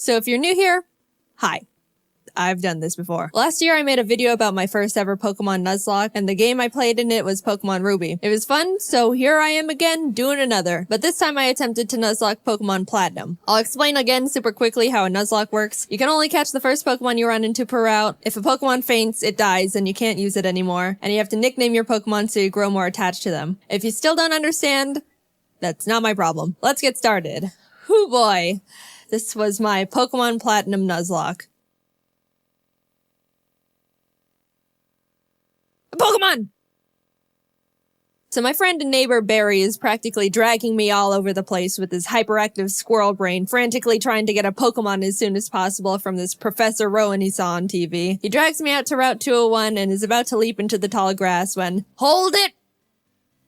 So if you're new here, hi. I've done this before. Last year I made a video about my first ever Pokemon Nuzlocke, and the game I played in it was Pokemon Ruby. It was fun, so here I am again, doing another. But this time I attempted to Nuzlocke Pokemon Platinum. I'll explain again super quickly how a Nuzlocke works. You can only catch the first Pokemon you run into per route. If a Pokemon faints, it dies and you can't use it anymore. And you have to nickname your Pokemon so you grow more attached to them. If you still don't understand, that's not my problem. Let's get started. Hoo boy. This was my Pokemon Platinum Nuzlocke. Pokemon! So my friend and neighbor Barry is practically dragging me all over the place with his hyperactive squirrel brain, frantically trying to get a Pokemon as soon as possible from this Professor Rowan he saw on TV. He drags me out to Route 201 and is about to leap into the tall grass when, hold it!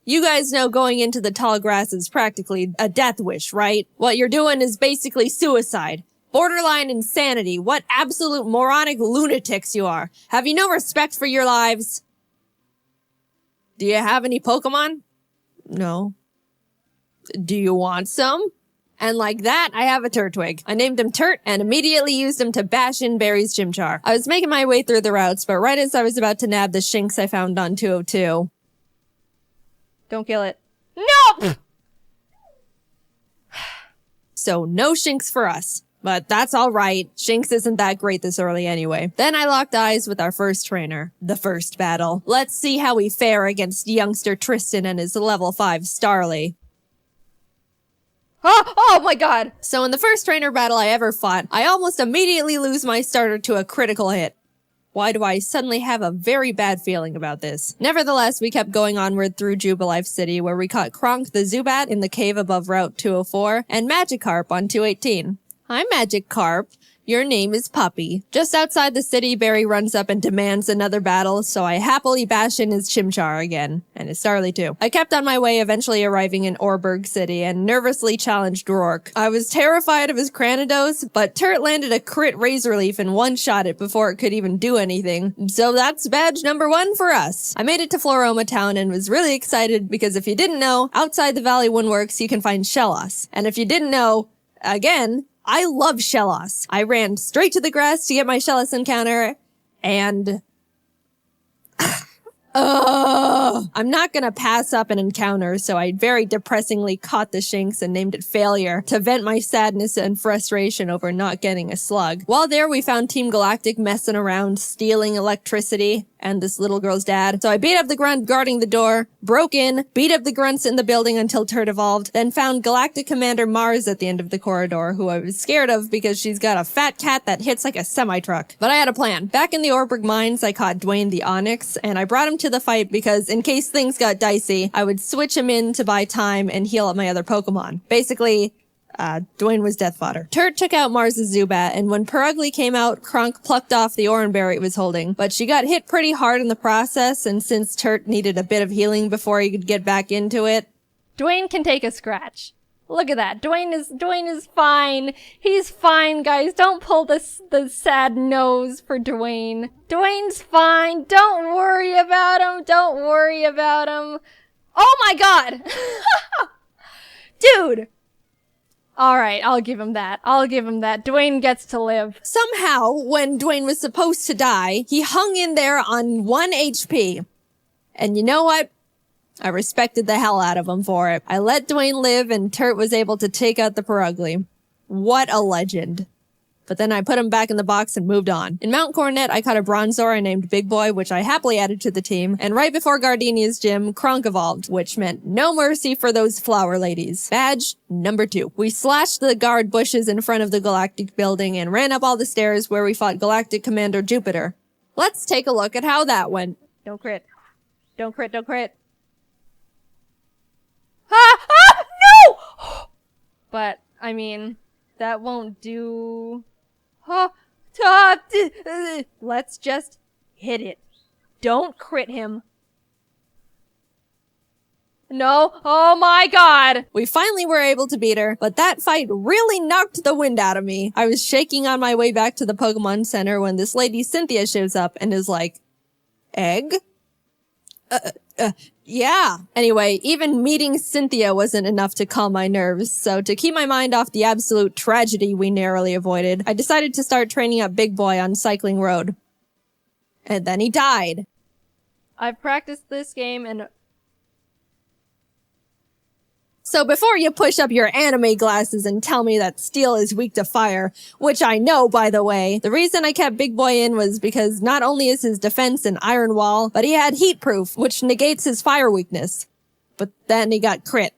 You guys know going into the tall grass is practically a death wish, right? What you're doing is basically suicide. Borderline insanity. What absolute moronic lunatics you are. Have you no respect for your lives? Do you have any Pokemon? No. Do you want some? And like that, I have a Turtwig. I named him Turt and immediately used him to bash in Barry's Chimchar. I was making my way through the routes, but right as I was about to nab the Shinx I found on 202. Don't kill it. No! So no Shinx for us. But that's alright. Shinx isn't that great this early anyway. Then I locked eyes with our first trainer. The first battle. Let's see how we fare against youngster Tristan and his level 5 Starly. Oh my god! So in the first trainer battle I ever fought, I almost immediately lose my starter to a critical hit. Why do I suddenly have a very bad feeling about this? Nevertheless, we kept going onward through Jubilife City, where we caught Kronk the Zubat in the cave above Route 204, and Magikarp on 218. Hi, Magikarp. Your name is Puppy. Just outside the city, Barry runs up and demands another battle, so I happily bash in his Chimchar again. And his Starly too. I kept on my way, eventually arriving in Orberg City, and nervously challenged Rourke. I was terrified of his Cranidos, but Turt landed a crit Razor Leaf and one-shot it before it could even do anything. So that's badge number 1 for us. I made it to Floroma Town and was really excited because if you didn't know, outside the Valley Woodworks you can find Shellos. And if you didn't know, again, I love Shellos. I ran straight to the grass to get my Shellos encounter, and I'm not gonna pass up an encounter, so I very depressingly caught the Shinx and named it Failure to vent my sadness and frustration over not getting a slug. While there, we found Team Galactic messing around, stealing electricity, and this little girl's dad. So I beat up the grunt guarding the door, broke in, beat up the grunts in the building until Turt evolved, then found Galactic Commander Mars at the end of the corridor, who I was scared of because she's got a fat cat that hits like a semi-truck. But I had a plan. Back in the Orberg Mines, I caught Dwayne the Onyx, and I brought him to the fight because in case things got dicey, I would switch him in to buy time and heal up my other Pokemon. Basically, Dwayne was death fodder. Turt took out Mars' Zubat, and when Perugly came out, Kronk plucked off the Oranberry it was holding. But she got hit pretty hard in the process, and since Turt needed a bit of healing before he could get back into it, Dwayne can take a scratch. Look at that. Dwayne is fine. He's fine, guys. Don't pull the sad nose for Dwayne. Dwayne's fine. Don't worry about him. Don't worry about him. Oh my god! Dude! Alright, I'll give him that. I'll give him that. Dwayne gets to live. somehow, when Dwayne was supposed to die, he hung in there on 1 HP. And you know what? I respected the hell out of him for it. I let Dwayne live and Turt was able to take out the Perugly. What a legend. But then I put him back in the box and moved on. In Mount Coronet, I caught a Bronzor named Big Boy, which I happily added to the team. And right before Gardenia's gym, Kronk evolved, which meant no mercy for those flower ladies. Badge number 2. We slashed the guard bushes in front of the Galactic building and ran up all the stairs where we fought Galactic Commander Jupiter. Let's take a look at how that went. Don't crit. Don't crit, don't crit. No! But, I mean, that won't do... Let's just hit it. Don't crit him. No. Oh my god. We finally were able to beat her, but that fight really knocked the wind out of me. I was shaking on my way back to the Pokemon Center when this lady Cynthia shows up and is like, Egg? Yeah. Anyway, even meeting Cynthia wasn't enough to calm my nerves, so to keep my mind off the absolute tragedy we narrowly avoided, I decided to start training up Big Boy on Cycling Road. And then he died. I've practiced this game and... So before you push up your anime glasses and tell me that steel is weak to fire, which I know, by the way, the reason I kept Big Boy in was because not only is his defense an iron wall, but he had heat proof, which negates his fire weakness. But then he got crit.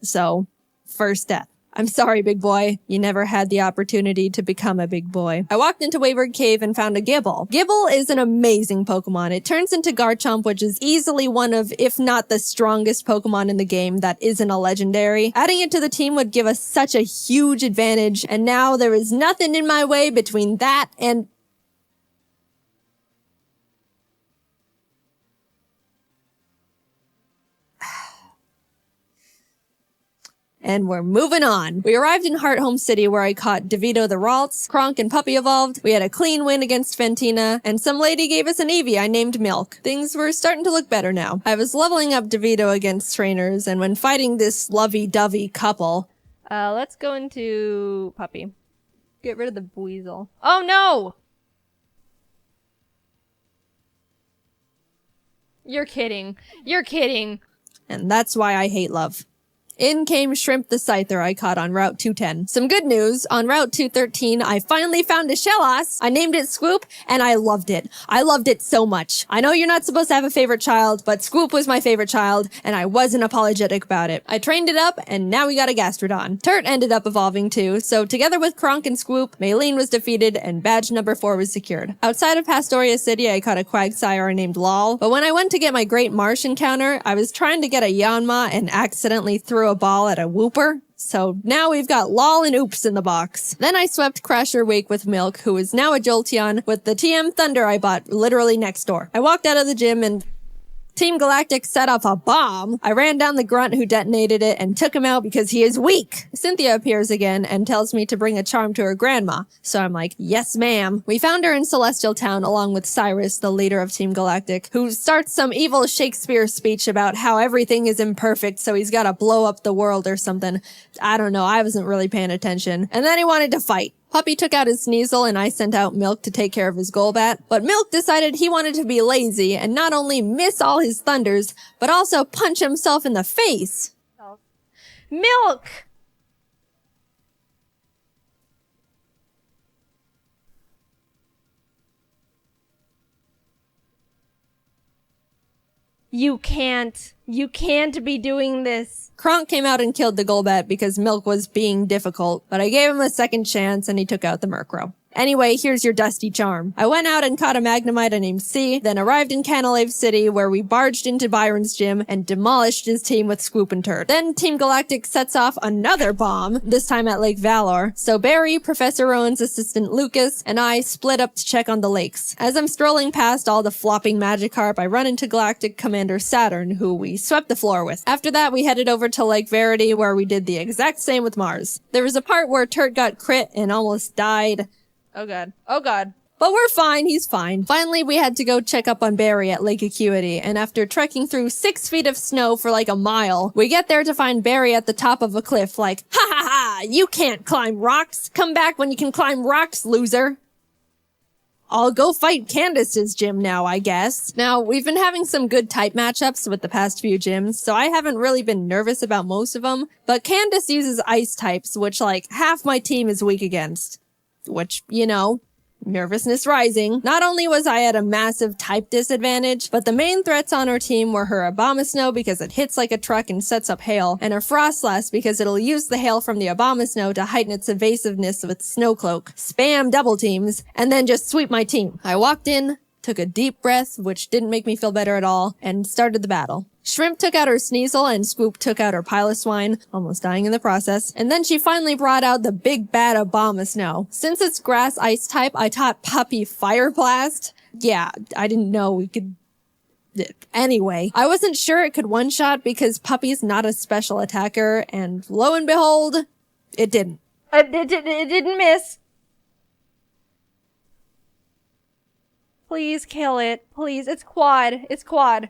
So, first death. I'm sorry, Big Boy. You never had the opportunity to become a big boy. I walked into Wayward Cave and found a Gible. Gible is an amazing Pokemon. It turns into Garchomp, which is easily one of, if not the strongest Pokemon in the game that isn't a legendary. Adding it to the team would give us such a huge advantage, and now there is nothing in my way between that and... And we're moving on. We arrived in Hearthome City where I caught DeVito the Ralts, Kronk and Puppy evolved, we had a clean win against Fantina, and some lady gave us an Eevee I named Milk. Things were starting to look better now. I was leveling up DeVito against trainers, and when fighting this lovey-dovey couple... let's go into Puppy. Get rid of the Weasel. Oh no! You're kidding. You're kidding. And that's why I hate love. In came Shrimp the Scyther I caught on Route 210. Some good news, on Route 213, I finally found a Shellos. I named it Swoop, and I loved it. I loved it so much. I know you're not supposed to have a favorite child, but Swoop was my favorite child, and I wasn't apologetic about it. I trained it up, and now we got a Gastrodon. Turt ended up evolving too, so together with Kronk and Swoop, Maylene was defeated, and badge number 4 was secured. Outside of Pastoria City, I caught a Quagsire named Lol, but when I went to get my Great Marsh encounter, I was trying to get a Yanma and accidentally threw a ball at a Wooper. So now we've got Lol and Oops in the box. Then I swept Crasher Wake with Milk, who is now a Jolteon, with the TM Thunder I bought literally next door. I walked out of the gym and Team Galactic set off a bomb. I ran down the grunt who detonated it and took him out because he is weak. Cynthia appears again and tells me to bring a charm to her grandma. So I'm like, yes ma'am. We found her in Celestial Town along with Cyrus, the leader of Team Galactic, who starts some evil Shakespeare speech about how everything is imperfect, so he's gotta blow up the world or something. I don't know, I wasn't really paying attention. And then he wanted to fight. Puppy took out his Sneasel and I sent out Milk to take care of his Golbat, but Milk decided he wanted to be lazy and not only miss all his thunders, but also punch himself in the face. Milk! You can't be doing this. Kronk came out and killed the Golbat because Milk was being difficult, but I gave him a second chance and he took out the Murkrow. Anyway, here's your dusty charm. I went out and caught a Magnemite named C, then arrived in Canalave City where we barged into Byron's gym and demolished his team with Swoop and Turd. Then Team Galactic sets off another bomb, this time at Lake Valor. So Barry, Professor Rowan's assistant Lucas, and I split up to check on the lakes. As I'm strolling past all the flopping Magikarp, I run into Galactic Commander Saturn, who we swept the floor with. After that, we headed over to Lake Verity where we did the exact same with Mars. There was a part where Turd got crit and almost died. Oh god. Oh god. But we're fine, he's fine. Finally, we had to go check up on Barry at Lake Acuity, and after trekking through 6 feet of snow for like a mile, we get there to find Barry at the top of a cliff like, ha ha ha, you can't climb rocks. Come back when you can climb rocks, loser. I'll go fight Candace's gym now, I guess. Now, we've been having some good type matchups with the past few gyms, so I haven't really been nervous about most of them, but Candace uses ice types, which like half my team is weak against. Which, you know, nervousness rising. Not only was I at a massive type disadvantage, but the main threats on our team were her Abomasnow because it hits like a truck and sets up hail, and her Frostlass because it'll use the hail from the Abomasnow to heighten its evasiveness with Snowcloak, spam double teams, and then just sweep my team. I walked in, took a deep breath, which didn't make me feel better at all, and started the battle. Shrimp took out her Sneasel and Swoop took out her Piloswine, almost dying in the process. And then she finally brought out the big bad Abomasnow. Since it's grass ice type, I taught Puppy Fire Blast. Yeah, I didn't know we could... Anyway, I wasn't sure it could one-shot because Puppy's not a special attacker, and lo and behold, it didn't. It didn't miss. Please kill it. Please, it's quad. It's quad.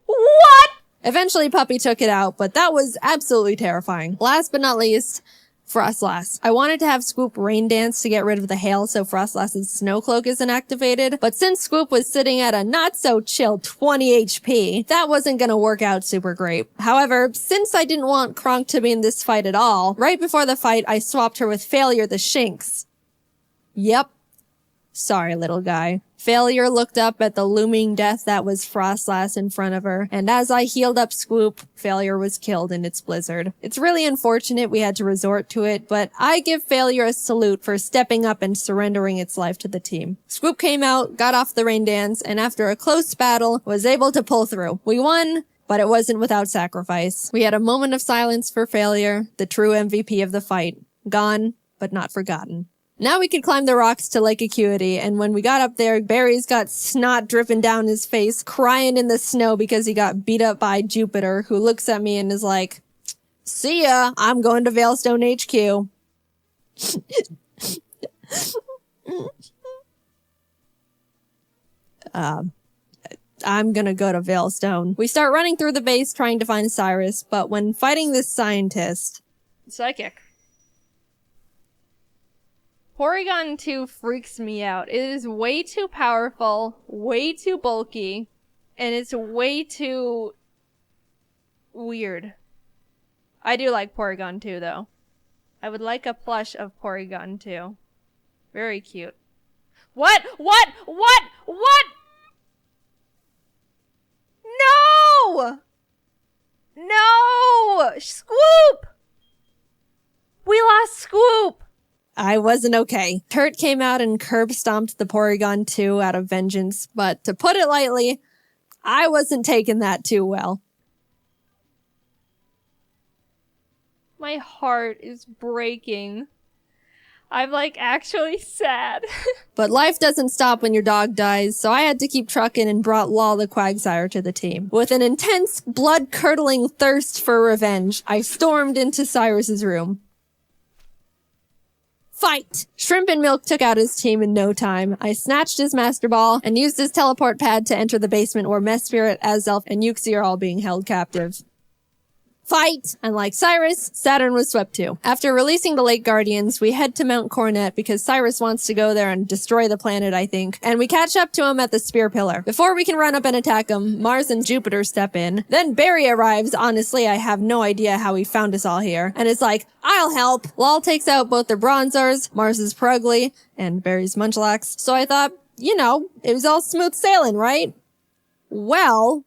What? Eventually, Puppy took it out, but that was absolutely terrifying. Last but not least, Frostlass. I wanted to have Swoop rain dance to get rid of the hail so Frostlass's snow cloak isn't activated, but since Swoop was sitting at a not-so-chill 20 HP, that wasn't gonna work out super great. However, since I didn't want Kronk to be in this fight at all, right before the fight I swapped her with Failure the Shinx. Yep. Sorry, little guy. Failure looked up at the looming death that was Frostlass in front of her, and as I healed up Swoop, Failure was killed in its blizzard. It's really unfortunate we had to resort to it, but I give Failure a salute for stepping up and surrendering its life to the team. Swoop came out, got off the rain dance, and after a close battle, was able to pull through. We won, but it wasn't without sacrifice. We had a moment of silence for Failure, the true MVP of the fight. Gone, but not forgotten. Now we could climb the rocks to Lake Acuity, and when we got up there, Barry's got snot dripping down his face, crying in the snow because he got beat up by Jupiter, who looks at me and is like, "See ya, I'm going to Veilstone HQ. I'm gonna go to Veilstone. We start running through the base trying to find Cyrus, but when fighting this scientist... Psychic. Porygon 2 freaks me out. It is way too powerful, way too bulky, and it's way too weird. I do like Porygon 2 though. I would like a plush of Porygon 2. Very cute. What? What? What? What? No! No! Scoop! We lost Scoop! I wasn't okay. Kurt came out and curb stomped the Porygon 2 out of vengeance, but to put it lightly, I wasn't taking that too well. My heart is breaking. I'm actually sad. But life doesn't stop when your dog dies, so I had to keep trucking and brought Law the Quagsire to the team. With an intense, blood-curdling thirst for revenge, I stormed into Cyrus's room. Fight! Shrimp and Milk took out his team in no time. I snatched his Master Ball and used his teleport pad to enter the basement where Mesprit, Azelf, and Uxie are all being held captive. Fight! And like Cyrus, Saturn was swept too. After releasing the Lake Guardians, we head to Mount Coronet because Cyrus wants to go there and destroy the planet, I think, and we catch up to him at the Spear Pillar. Before we can run up and attack him, Mars and Jupiter step in. Then Barry arrives. Honestly, I have no idea how he found us all here, and is like, "I'll help." Lal takes out both their Bronzors, Mars's Purugly, and Barry's Munchlax, so I thought, you know, it was all smooth sailing, right? Well...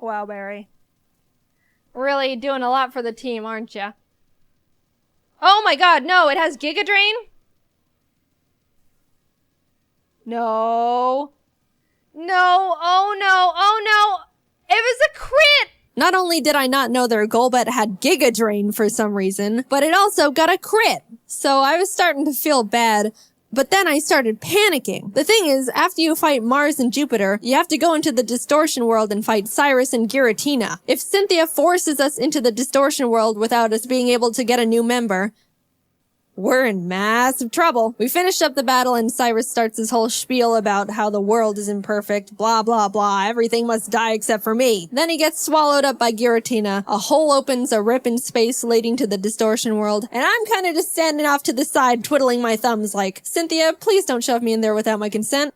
Wow, Barry. Really doing a lot for the team, aren't ya? Oh my god, no, it has Giga Drain? No. No, oh no, oh no! It was a crit! Not only did I not know their Golbat had Giga Drain for some reason, but it also got a crit. So I was starting to feel bad, but then I started panicking. The thing is, after you fight Mars and Jupiter, you have to go into the Distortion World and fight Cyrus and Giratina. If Cynthia forces us into the Distortion World without us being able to get a new member, we're in massive trouble. We finished up the battle and Cyrus starts his whole spiel about how the world is imperfect, blah blah blah, everything must die except for me. Then he gets swallowed up by Giratina, a hole opens, a rip in space leading to the Distortion World, and I'm kinda just standing off to the side twiddling my thumbs like, "Cynthia, please don't shove me in there without my consent."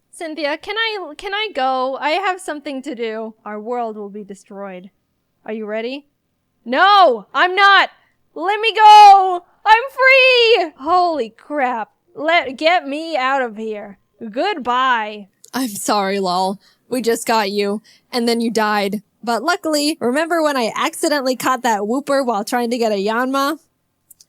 Cynthia, can I go? I have something to do. Our world will be destroyed. Are you ready? No! I'm not! Let me go! I'm free! Holy crap. Get me out of here. Goodbye. I'm sorry, lol. We just got you, and then you died. But luckily, remember when I accidentally caught that Wooper while trying to get a Yanma?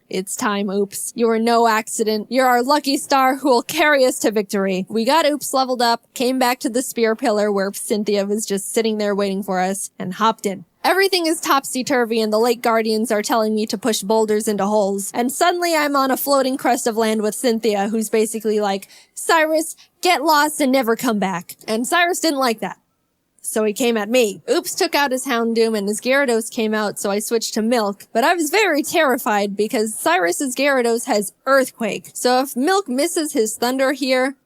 It's time, Oops. You were no accident. You're our lucky star who will carry us to victory. We got Oops leveled up, came back to the Spear Pillar where Cynthia was just sitting there waiting for us, and hopped in. Everything is topsy-turvy and the Lake Guardians are telling me to push boulders into holes. And suddenly I'm on a floating crust of land with Cynthia, who's basically like, "Cyrus, get lost and never come back." And Cyrus didn't like that. So he came at me. Oops took out his Houndoom and his Gyarados came out, so I switched to Milk. But I was very terrified because Cyrus's Gyarados has Earthquake. So if Milk misses his Thunder here,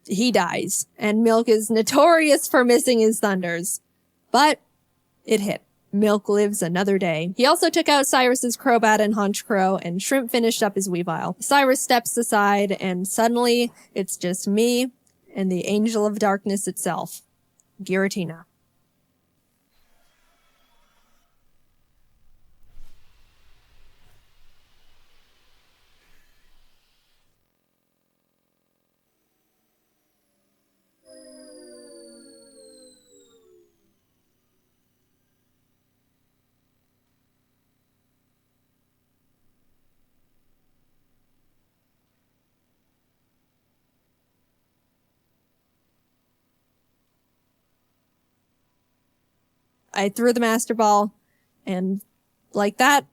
he dies, and Milk is notorious for missing his thunders. But it hit. Milk lives another day. He also took out Cyrus's Crobat and Haunch Crow, and Shrimp finished up his Weavile. Cyrus steps aside, and suddenly it's just me and the Angel of Darkness itself, Giratina. I threw the Master Ball, and like that,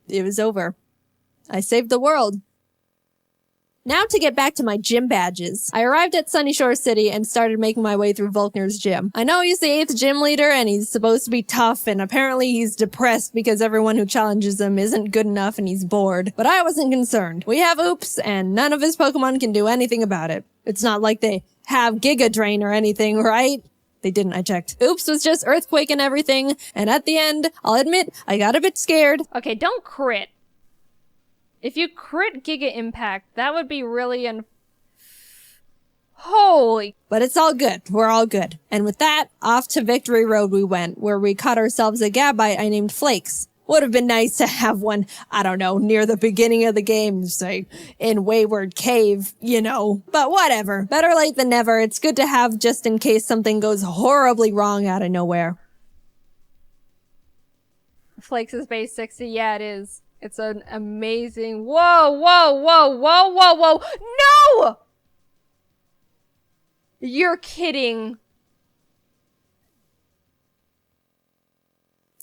it was over. I saved the world. Now to get back to my gym badges. I arrived at Sunyshore City and started making my way through Volkner's gym. I know he's the 8th gym leader and he's supposed to be tough, and apparently he's depressed because everyone who challenges him isn't good enough and he's bored. But I wasn't concerned. We have Oops, and none of his Pokemon can do anything about it. It's not like they have Giga Drain or anything, right? They didn't, I checked. Oops was just Earthquake and everything, and at the end, I'll admit, I got a bit scared. Okay, don't crit. If you crit Giga Impact, that would be really Holy. But it's all good. We're all good. And with that, off to Victory Road we went, where we caught ourselves a Gabite I named Flakes. Would have been nice to have one, I don't know, near the beginning of the game, say, in Wayward Cave, you know. But whatever. Better late than never. It's good to have just in case something goes horribly wrong out of nowhere. Flakes is base 60. Yeah, it is. It's an amazing... Whoa, whoa, whoa, whoa, whoa, whoa. No! You're kidding.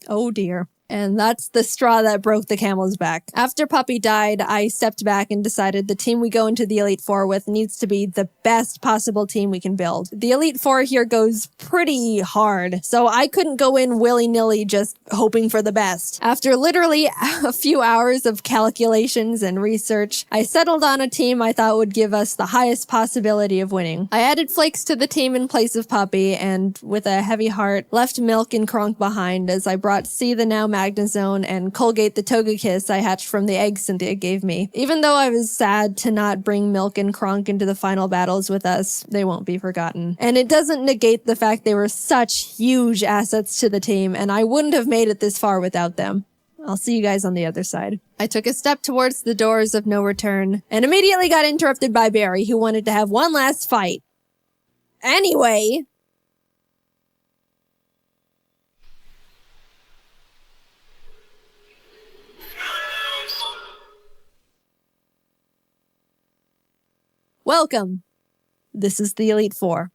Oh dear. And that's the straw that broke the camel's back. After Puppy died, I stepped back and decided the team we go into the Elite Four with needs to be the best possible team we can build. The Elite Four here goes pretty hard, so I couldn't go in willy-nilly just hoping for the best. After literally a few hours of calculations and research, I settled on a team I thought would give us the highest possibility of winning. I added Flakes to the team in place of Puppy, and with a heavy heart, left Milk and Kronk behind as I brought C the now Magnezone and Colgate the Togekiss I hatched from the egg Cynthia gave me. Even though I was sad to not bring Milk and Kronk into the final battles with us, they won't be forgotten. And it doesn't negate the fact they were such huge assets to the team, and I wouldn't have made it this far without them. I'll see you guys on the other side. I took a step towards the doors of no return, and immediately got interrupted by Barry, who wanted to have one last fight. Anyway... Welcome. This is the Elite Four.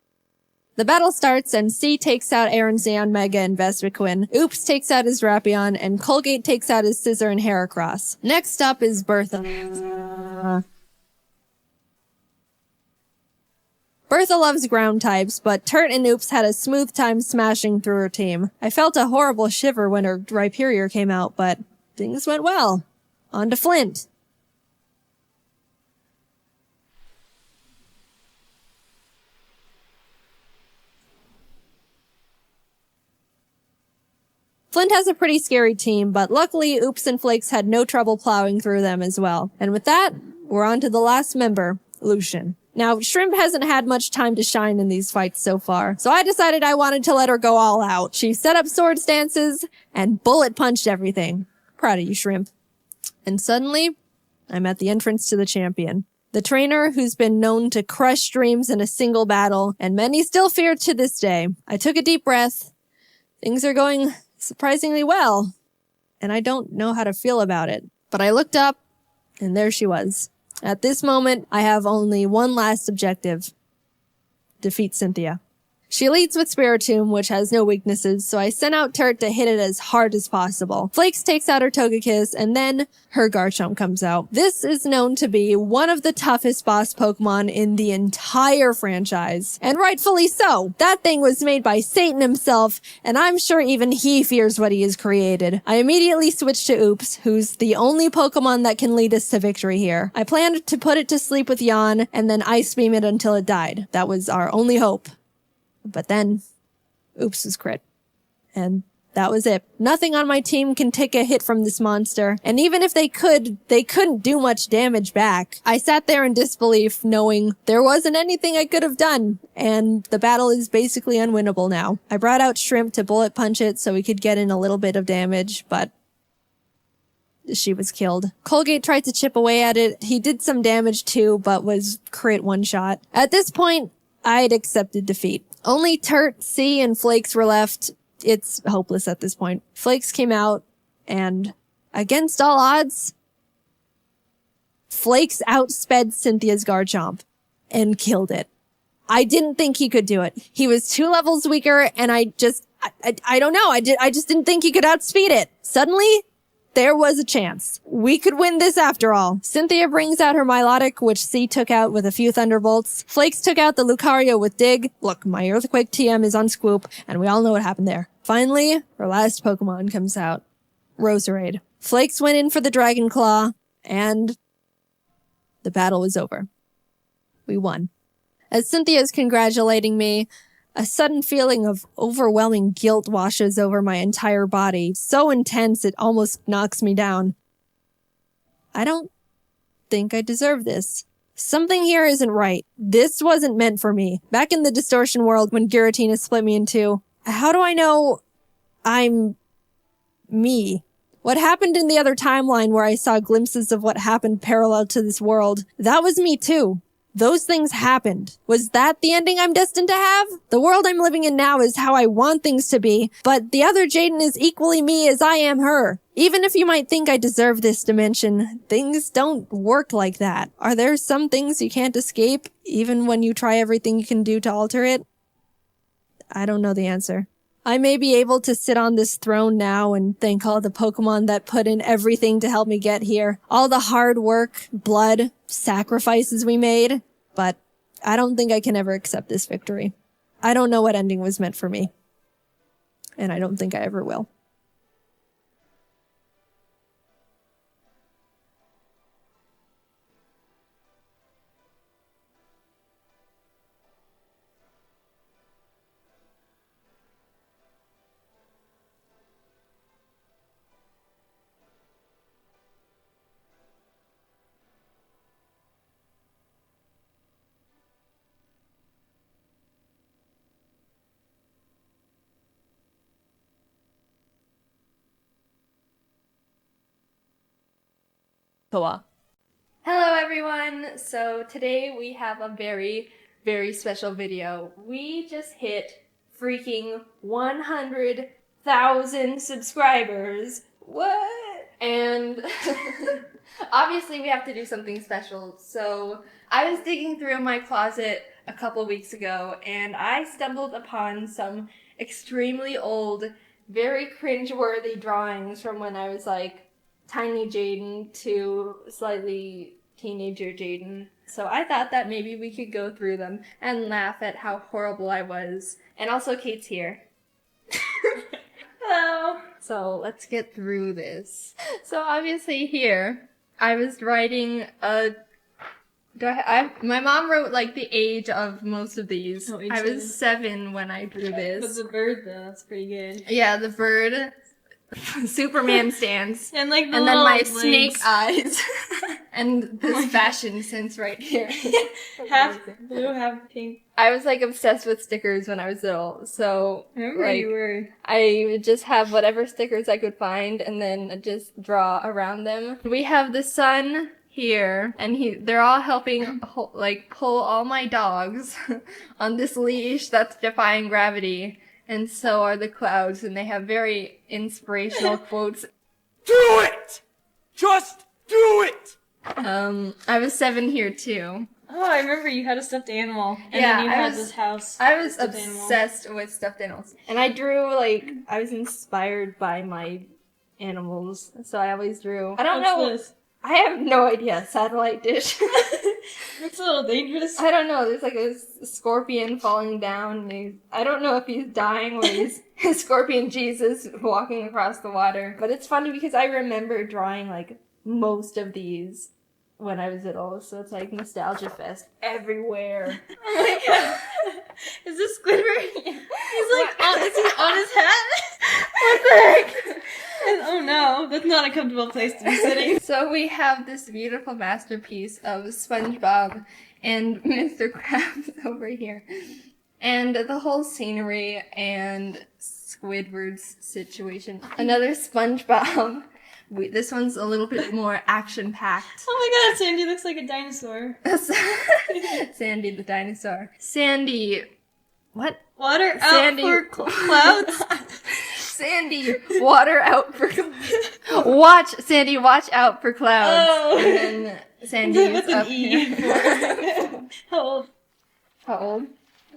The battle starts and C takes out Aaron Zeon, Mega, and Vespiquen. Oops takes out his Drapion, and Colgate takes out his Scizor and Heracross. Next up is Bertha. Bertha loves ground types, but Turt and Oops had a smooth time smashing through her team. I felt a horrible shiver when her Rhyperior came out, but things went well. On to Flint. Flint has a pretty scary team, but luckily Oops and Flakes had no trouble plowing through them as well. And with that, we're on to the last member, Lucian. Now, Shrimp hasn't had much time to shine in these fights so far, so I decided I wanted to let her go all out. She set up sword stances and bullet punched everything. Proud of you, Shrimp. And suddenly, I'm at the entrance to the champion. The trainer who's been known to crush dreams in a single battle, and many still fear to this day. I took a deep breath. Things are going surprisingly well, and I don't know how to feel about it. But I looked up, and there she was. At this moment, I have only one last objective. Defeat Cynthia. She leads with Spiritomb, which has no weaknesses, so I sent out Turt to hit it as hard as possible. Flakes takes out her Togekiss, and then her Garchomp comes out. This is known to be one of the toughest boss Pokemon in the entire franchise. And rightfully so. That thing was made by Satan himself, and I'm sure even he fears what he has created. I immediately switched to Oops, who's the only Pokemon that can lead us to victory here. I planned to put it to sleep with Yawn, and then Ice Beam it until it died. That was our only hope. But then, Oops was crit. And that was it. Nothing on my team can take a hit from this monster. And even if they couldn't do much damage back. I sat there in disbelief, knowing there wasn't anything I could have done. And the battle is basically unwinnable now. I brought out Shrimp to bullet punch it so we could get in a little bit of damage, but she was killed. Colgate tried to chip away at it. He did some damage too, but was crit one shot. At this point, I'd accepted defeat. Only Turt, C, and Flakes were left. It's hopeless at this point. Flakes came out, and against all odds, Flakes outsped Cynthia's Garchomp and killed it. I didn't think he could do it. He was 2 levels weaker, and I don't know. I just didn't think he could outspeed it. Suddenly, there was a chance. We could win this after all. Cynthia brings out her Milotic, which C took out with a few Thunderbolts. Flakes took out the Lucario with Dig. Look, my Earthquake TM is on Scoop, and we all know what happened there. Finally, her last Pokemon comes out. Roserade. Flakes went in for the Dragon Claw, and the battle was over. We won. As Cynthia's congratulating me, a sudden feeling of overwhelming guilt washes over my entire body, so intense it almost knocks me down. I don't think I deserve this. Something here isn't right. This wasn't meant for me. Back in the Distortion world when Giratina split me in 2, how do I know I'm me? What happened in the other timeline where I saw glimpses of what happened parallel to this world, that was me too. Those things happened. Was that the ending I'm destined to have? The world I'm living in now is how I want things to be, but the other Jaiden is equally me as I am her. Even if you might think I deserve this dimension, things don't work like that. Are there some things you can't escape, even when you try everything you can do to alter it? I don't know the answer. I may be able to sit on this throne now and thank all the Pokemon that put in everything to help me get here. All the hard work, blood, sacrifices we made. But I don't think I can ever accept this victory. I don't know what ending was meant for me. And I don't think I ever will. Hello everyone! So today we have a very, very special video. We just hit freaking 100,000 subscribers. What? And obviously we have to do something special. So I was digging through my closet a couple weeks ago and I stumbled upon some extremely old, very cringe-worthy drawings from when I was like tiny Jaiden to slightly teenager Jaiden. So I thought that maybe we could go through them and laugh at how horrible I was. And also Kate's here. Hello. So let's get through this. So obviously here, I was writing a... my mom wrote like the age of most of these. Oh, I was 7 when I drew this. But the bird though, that's pretty good. Yeah, the bird. Superman stance. And like the and then my legs. snake eyes. And this fashion sense right here. Half blue, half pink. I was like obsessed with stickers when I was little, so I remember like, you were. I would just have whatever stickers I could find and then just draw around them. We have the sun here, and they're all helping like pull all my dogs on this leash that's defying gravity. And so are the clouds, and they have very inspirational quotes. Do it! Just do it! I was 7 here too. Oh, Oh, I remember you had a stuffed animal. And Yeah, then you I had was- this house. I was Stuffed animal. obsessed with stuffed animals. And I drew, like, I was inspired by my animals. So I always drew. I don't What's know. this? I have no idea. Satellite dish. Looks a little dangerous. I don't know. There's like a scorpion falling down. And I don't know if he's dying or he's Scorpion Jesus walking across the water. But it's funny because I remember drawing like most of these when I was little. So it's like nostalgia fest everywhere. Oh my god. Is this Squidward? He's like, is he on his hat? What the heck? And, oh no, that's not a comfortable place to be sitting. So we have this beautiful masterpiece of SpongeBob and Mr. Krabs over here. And the whole scenery and Squidward's situation. Another SpongeBob. This one's a little bit more action-packed. Oh my god, Sandy looks like a dinosaur. Sandy the dinosaur. Sandy... What? Water Sandy. out for clouds. Sandy, water out for clouds. Sandy, watch out for clouds. Oh. And then Sandy With is an up E. here. How old? How old?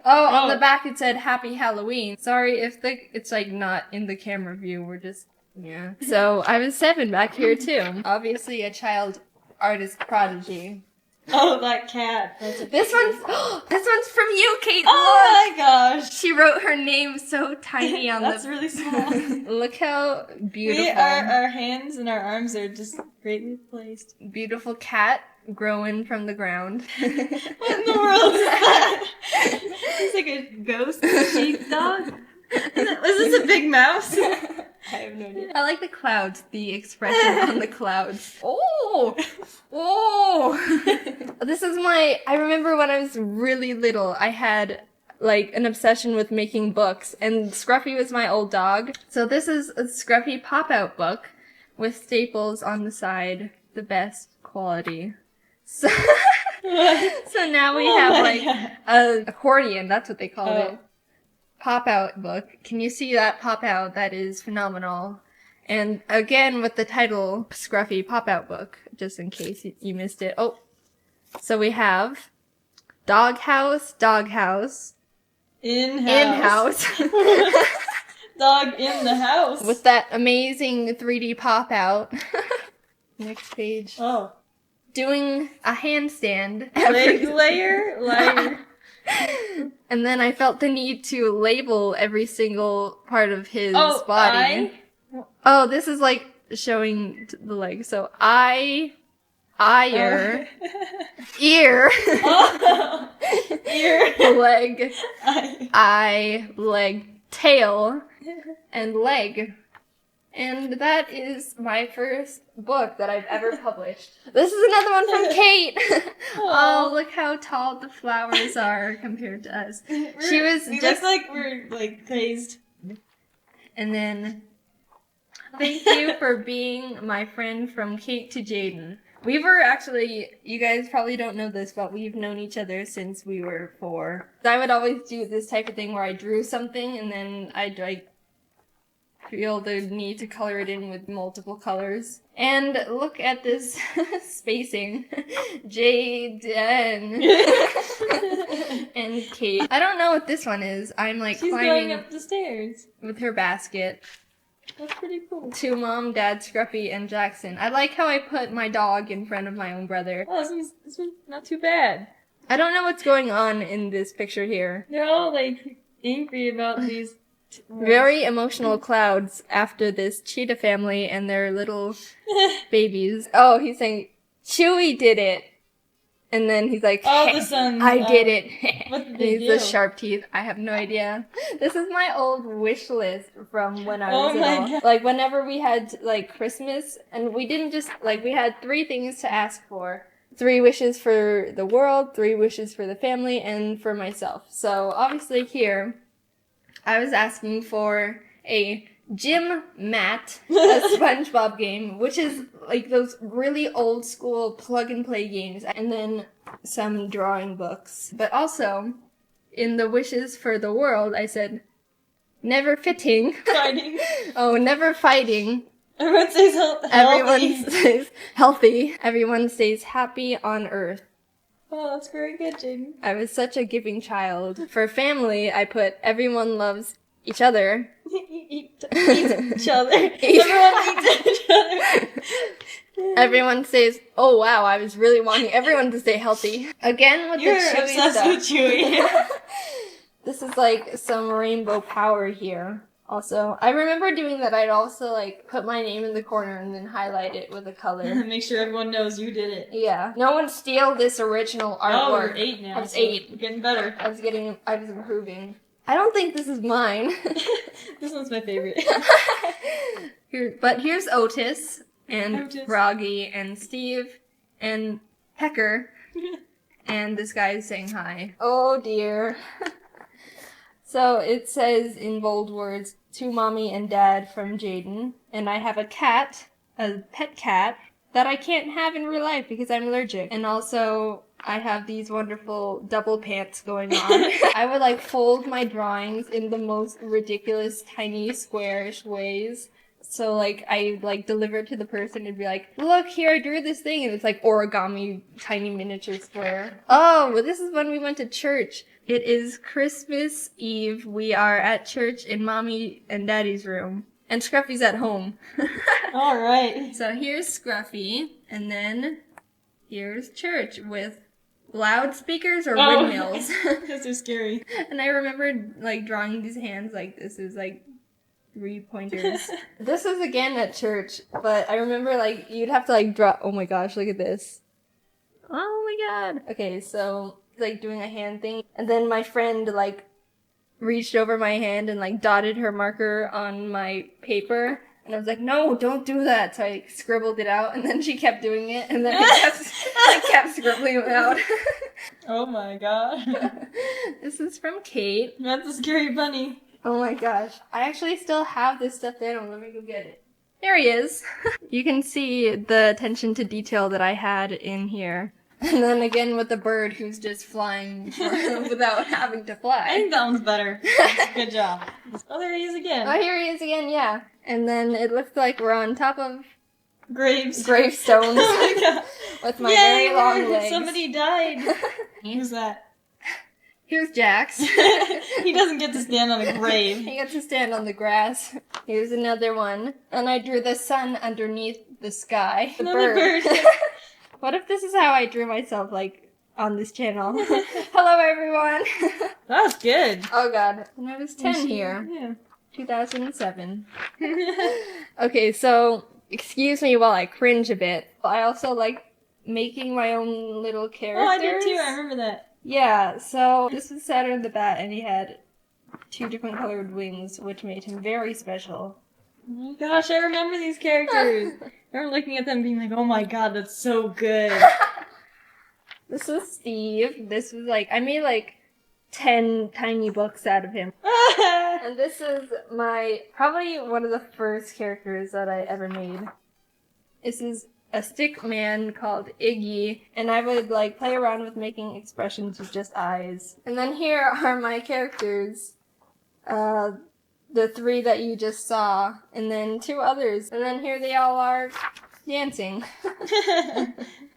Oh, on Oh. the back it said Happy Halloween. Sorry if it's like not in the camera view. We're just, yeah. So I was 7 back here too. Obviously a child artist prodigy. Oh, that cat. That's a This one's from you, Kate. Oh Look. my gosh. She wrote her name so tiny on That's the... really small. Look how beautiful. Our hands and our arms are just greatly placed. Beautiful cat growing from the ground. What in the world is that? It's like a ghost sheepdog. Was this a big mouse? I have no idea. I like the clouds, the expression on the clouds. Oh! Oh! This is I remember when I was really little, I had like an obsession with making books, and Scruffy was my old dog. So this is a Scruffy pop-out book with staples on the side, the best quality. So, so now we have like an accordion, that's what they call it. Pop-out book. Can you see that pop-out? That is phenomenal. And again with the title, Scruffy Pop-Out Book, just in case you missed it. Oh, so we have Doghouse, In-house. Dog in the house. With that amazing 3D pop-out. Next page. Oh. Doing a handstand. Layer. And then I felt the need to label every single part of his body. eye? Oh, this is like showing the leg. So ear, Ear. leg, eye, leg, tail, and leg. And that is my first book that I've ever published. This is another one from Kate. Oh, look how tall the flowers are compared to us. She was We just look like we're like crazed. And then, thank you for being my friend from Kate to Jaiden. We were actually, you guys probably don't know this, but we've known each other since we were 4. I would always do this type of thing where I drew something and then I'd like feel the need to color it in with multiple colors. And look at this spacing. Jaiden and Kate. I don't know what this one is. I'm like She's climbing going up the stairs. with her basket. That's pretty cool. To Mom, Dad, Scruffy, and Jackson. I like how I put my dog in front of my own brother. Oh, this one's not too bad. I don't know what's going on in this picture here. They're all like angry about these. Very emotional clouds after this cheetah family and their little babies. Oh, he's saying, Chewie did it. And then he's like, Oh, the sun. I did it. What did they He's the do? sharp teeth. I have no idea. This is my old wish list from when I Oh was my little. God. Like whenever we had like Christmas, and we didn't just like we had 3 things to ask for. 3 wishes for the world, 3 wishes for the family, and for myself. So obviously here, I was asking for a gym mat, a SpongeBob game, which is like those really old school plug and play games, and then some drawing books. But also, in the wishes for the world, I said, never fitting. Fighting. Oh, never fighting. Everyone stays healthy. Everyone stays healthy. Everyone stays happy on Earth. Oh, that's very good, Jaiden. I was such a giving child. For family, I put everyone loves each other. Eat each other. Everyone eats each other. Everyone says, oh wow, I was really wanting everyone to stay healthy. Again with You're the Chewy obsessed stuff. with Chewy. This is like some rainbow power here. Also, I remember doing that. I'd also like put my name in the corner and then highlight it with a color. Make sure everyone knows you did it. Yeah. No one steal this original Oh, artwork. you're 8 now. I was so 8. You're getting better. I was improving. I don't think this is mine. This one's my favorite. But here's Otis and Otis. Froggy and Steve and Pecker. And this guy is saying hi. Oh dear. So it says in bold words, to mommy and dad from Jaiden. And I have a cat, a pet cat, that I can't have in real life because I'm allergic. And also, I have these wonderful double pants going on. I would like fold my drawings in the most ridiculous, tiny, squarish ways. So like, I like deliver it to the person and be like, look, here, I drew this thing. And it's like origami, tiny miniature square. Oh, well, this is when we went to church. It is Christmas Eve. We are at church in mommy and daddy's room. And Scruffy's at home. All right. So here's Scruffy. And then here's church with loudspeakers or windmills. This is scary. And I remember like drawing these hands like this is like 3 pointers. This is again at church, but I remember like you'd have to like draw. Oh my gosh, look at this. Oh my god. Okay, so like doing a hand thing, and then my friend like reached over my hand and like dotted her marker on my paper. And I was like, no, don't do that. So I scribbled it out, and then she kept doing it, and then I kept scribbling it out. Oh my god. This is from Kate. That's a scary bunny. Oh my gosh. I actually still have this stuffed animal. Let me go get it. There he is. You can see the attention to detail that I had in here. And then again with the bird who's just flying without having to I fly. think that one's better. Good job. Oh, there he is again. Oh, here he is again, yeah. And then it looks like we're on top of Graves. gravestones Oh my god. with my Yay, very long we're- legs. Somebody died. Who's that? Here's Jax. He doesn't get to stand on a grave. He gets to stand on the grass. Here's another one. And I drew the sun underneath the sky. The Another bird. What if this is how I drew myself, like, on this channel? Hello, everyone. That's good. Oh, God. And I was 10 here. Yeah. 2007. Okay, so, excuse me while I cringe a bit. I also like making my own little characters. Oh, I did too. I remember that. Yeah, so this was Saturn the Bat, and he had 2 different colored wings, which made him very special. Oh my gosh, I remember these characters. I remember looking at them being like, oh my god, that's so good. This is Steve. This was like, I made like 10 tiny books out of him. And this is probably one of the first characters that I ever made. This is a stick man called Iggy, and I would like play around with making expressions with just eyes. And then here are my characters. The 3 that you just saw, and then 2 others. And then here they all are dancing.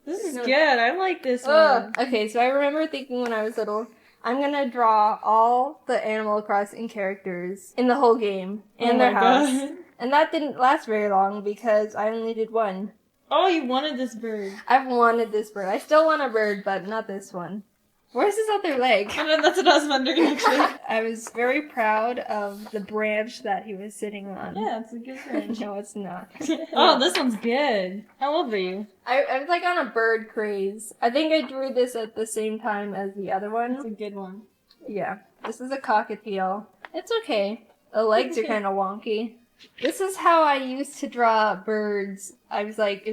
This is good. I like this one. Okay, so I remember thinking when I was little, I'm gonna draw all the Animal Crossing characters in the whole game and Oh their my house. God. And that didn't last very long because I only did 1. Oh, you wanted this bird. I've wanted this bird. I still want a bird, but not this one. Where's his other leg? I know, that's what I was wondering, actually. I was very proud of the branch that he was sitting on. Yeah, it's a good bird. No, it's not. Oh, this one's good. How old were you? I was like on a bird craze. I think I drew this at the same time as the other That's one. a good one. Yeah. This is a cockatiel. It's okay. The legs are kind of wonky. This is how I used to draw birds. It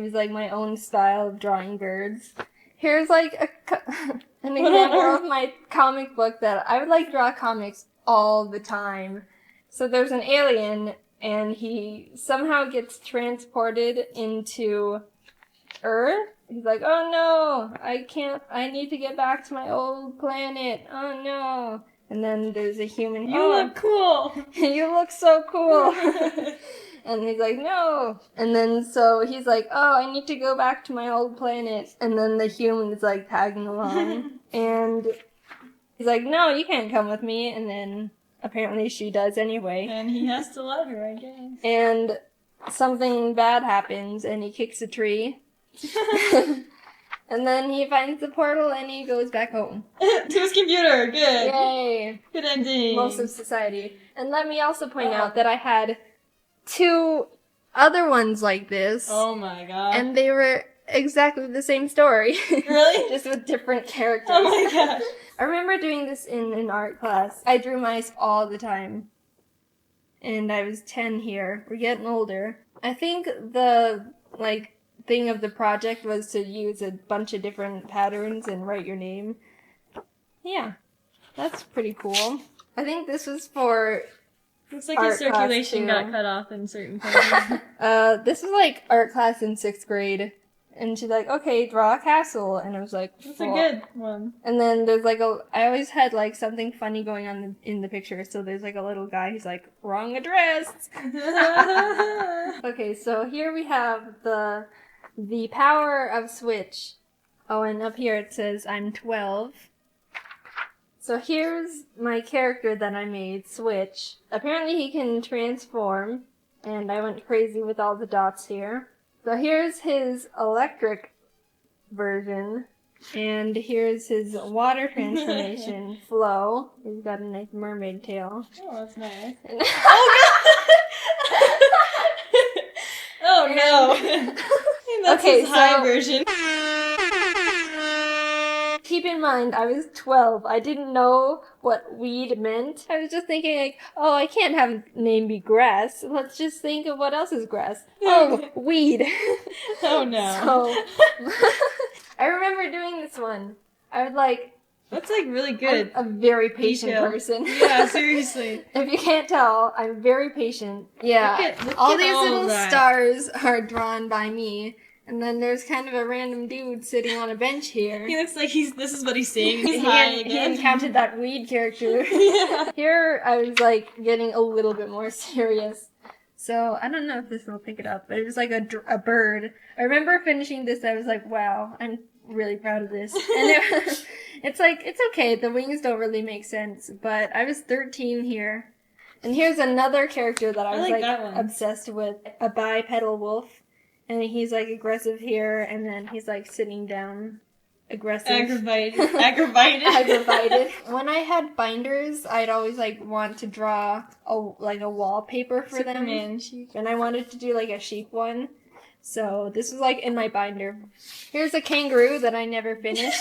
was like my own style of drawing birds. Here's like an example of my comic book that I would like draw comics all the time. So there's an alien and he somehow gets transported into Earth. He's like, oh no, I need to get back to my old planet. Oh no. And then there's a human. You look cool. You look so cool. And he's like, no. And then so he's like, oh, I need to go back to my old planet. And then the human is like tagging along. And he's like, no, you can't come with me. And then apparently she does anyway. And he has to let her, I guess. And something bad happens and he kicks a tree. And then he finds the portal and he goes back home. To his computer. Good. Yay. Good ending. Most of society. And let me also point out that I had 2 other ones like this. Oh my god. And they were exactly the same story. Really? Just with different characters. Oh my gosh. I remember doing this in an art class. I drew mice all the time. And I was 10 here. We're getting older. I think the, thing of the project was to use a bunch of different patterns and write your name. Yeah. That's pretty cool. I think this was for Looks like art his circulation class, got too. cut off in certain places. This was art class in 6th grade. And she's like, okay, draw a castle. And I was like, That's "Well." a good one. And then there's I always had something funny going on in the picture. So there's a little guy who's like, wrong address. Okay, so here we have the power of Switch. Oh, and up here it says I'm 12. So here's my character that I made, Switch. Apparently he can transform. And I went crazy with all the dots here. So here's his electric version, and here's his water transformation, Flo. He's got a nice mermaid tail. Oh, that's nice. And Oh no! That's Okay, his high so- version. keep in mind, I was 12. I didn't know what weed meant. I was just thinking oh, I can't have a name be grass. Let's just think of what else is grass. Oh, weed. Oh no. So, I remember doing this one. I would That's really good. I'm a very patient Detail. person. Yeah, seriously. If you can't tell, I'm very patient. Yeah. Look all at these little that. stars are drawn by me. And then there's kind of a random dude sitting on a bench here. He looks like this is what he's seeing. He's He high he again. encountered that weed character. Yeah. Here, I was getting a little bit more serious. So, I don't know if this will pick it up, but it was a bird. I remember finishing this, I was like, wow, I'm really proud of this. And it's okay, the wings don't really make sense, but I was 13 here. And here's another character that I was like that one. obsessed with, a bipedal wolf. And he's aggressive here, and then he's sitting down, aggressive. Aggravated. Aggravated. When I had binders, I'd always want to draw a wallpaper for Superman them. sheep. And I wanted to do a sheep one. So this was in my binder. Here's a kangaroo that I never finished.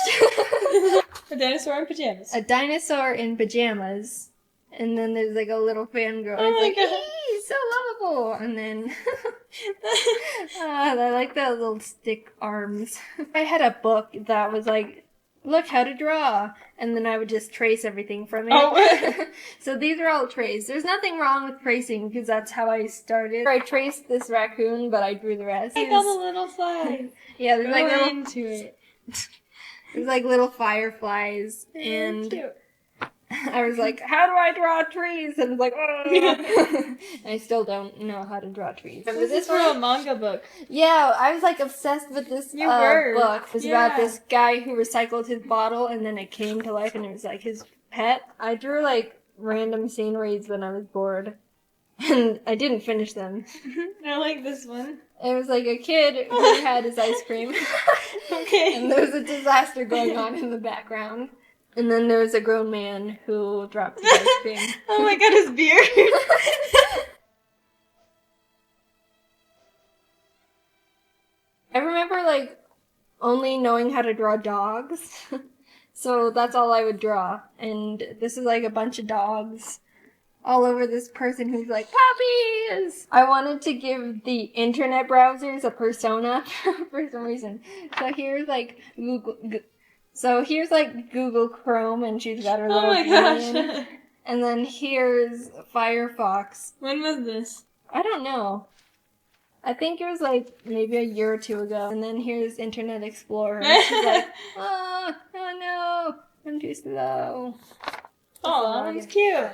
A dinosaur in pajamas. A dinosaur in pajamas. And then there's a little fangirl. Oh my It's God. "Ee, so lovable." And then I like the little stick arms. I had a book that was look how to draw. And then I would just trace everything from it. Oh. So these are all traced. There's nothing wrong with tracing because that's how I started. I traced this raccoon, but I drew the rest. Like all the little flies. Yeah, there's Go little, into it. there's little fireflies. And Cute. I was like, how do I draw trees? And I was like, oh. I still don't know how to draw trees. Remember This is from a manga book. Yeah, I was obsessed with this You were. book. It was Yeah. about this guy who recycled his bottle and then it came to life and it was his pet. I drew random sceneries when I was bored. And I didn't finish them. I like this one. It was a kid who had his ice cream. Okay. And there was a disaster going on in the background. And then there was a grown man who dropped his ice cream. Oh my god, his beard. I remember only knowing how to draw dogs. So that's all I would draw. And this is a bunch of dogs all over this person who's puppies! I wanted to give the internet browsers a persona for some reason. So here's Google. So here's Google Chrome and she's got her Oh little my alien. gosh. And then here's Firefox. When was this? I don't know. I think it was maybe a year or two ago. And then here's Internet Explorer. And she's oh no, I'm too slow. Oh, that was cute.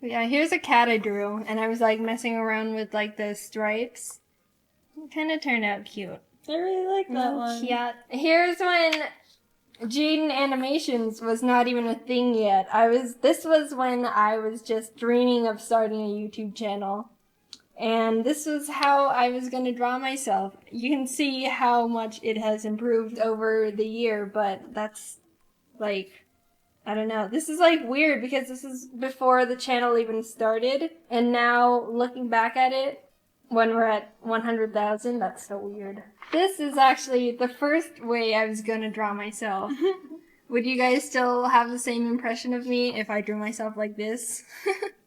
Yeah, here's a cat I drew, and I was like messing around with like the stripes. It kind of turned out cute. I really like that one. Yeah. Here's when Jaiden Animations was not even a thing yet. This was when I was just dreaming of starting a YouTube channel. And this was how I was going to draw myself. You can see how much it has improved over the year, but that's like, I don't know. This is like weird because this is before the channel even started. And now looking back at it, when we're at 100,000, that's so weird. This is actually the first way I was going to draw myself. Would you guys still have the same impression of me if I drew myself like this?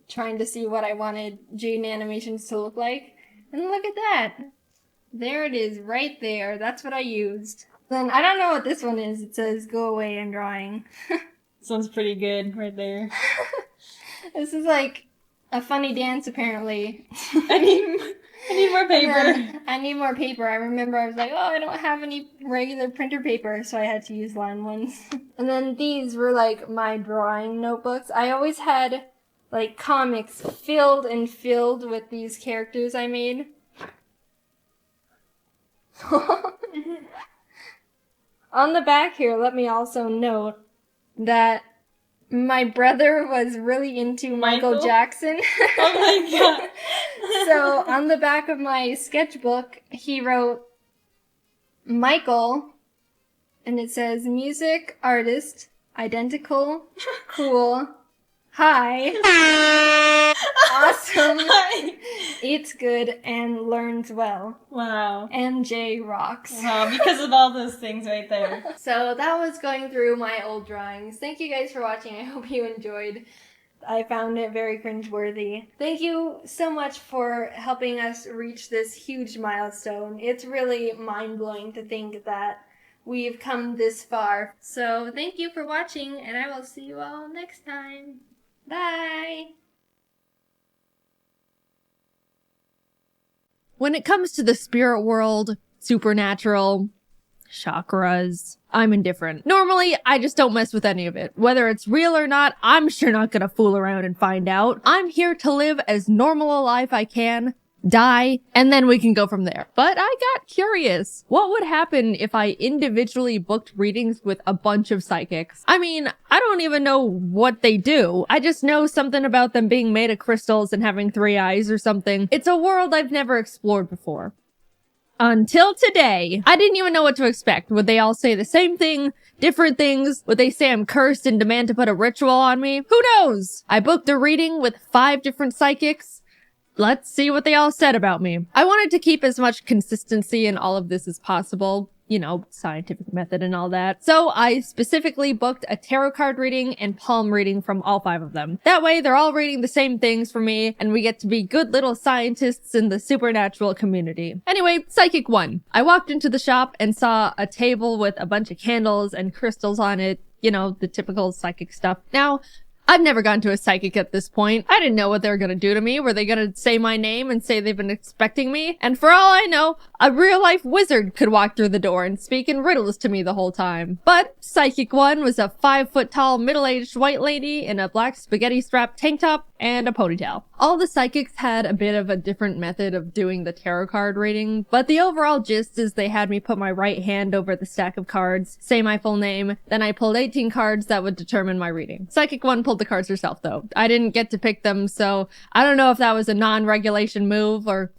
Trying to see what I wanted Jaiden Animations to look like. And look at that. There it is, right there. That's what I used. Then I don't know what this one is. It says, go away, I'm drawing. This one's pretty good right there. This is like a funny dance, apparently. I need more paper. I need more paper. I remember I was like, oh, I don't have any regular printer paper, so I had to use lined ones. And then these were like my drawing notebooks. I always had like comics filled with these characters I made. On the back here, let me also note that my brother was really into Michael Jackson. Oh my god. So on the back of my sketchbook, he wrote Michael, and it says music, artist, identical, cool, hi, awesome, eats good, and learns well. Wow. MJ rocks. Wow, because of all those things right there. So that was going through my old drawings. Thank you guys for watching. I hope you enjoyed. I found it very cringeworthy. Thank you so much for helping us reach this huge milestone. It's really mind-blowing to think that we've come this far. So thank you for watching, and I will see you all next time. Bye! When it comes to the spirit world, supernatural, chakras, I'm indifferent. Normally, I just don't mess with any of it. Whether it's real or not, I'm sure not gonna fool around and find out. I'm here to live as normal a life I can, die, and then we can go from there. But I got curious. What would happen if I individually booked readings with a bunch of psychics? I mean, I don't even know what they do. I just know something about them being made of crystals and having 3 eyes or something. It's a world I've never explored before. Until today, I didn't even know what to expect. Would they all say the same thing? Different things? Would they say I'm cursed and demand to put a ritual on me? Who knows? I booked a reading with 5 different psychics. Let's see what they all said about me. I wanted to keep as much consistency in all of this as possible. You know, scientific method and all that. So I specifically booked a tarot card reading and palm reading from all 5 of them. That way they're all reading the same things for me and we get to be good little scientists in the supernatural community. Anyway, Psychic 1. I walked into the shop and saw a table with a bunch of candles and crystals on it. You know, the typical psychic stuff. Now, I've never gone to a psychic at this point. I didn't know what they were gonna do to me. Were they gonna say my name and say they've been expecting me? And for all I know, a real-life wizard could walk through the door and speak in riddles to me the whole time. But Psychic 1 was a 5-foot-tall, middle-aged white lady in a black spaghetti-strapped tank top and a ponytail. All the psychics had a bit of a different method of doing the tarot card reading, but the overall gist is they had me put my right hand over the stack of cards, say my full name, then I pulled 18 cards that would determine my reading. Psychic 1 pulled the cards herself, though. I didn't get to pick them, so I don't know if that was a non-regulation move or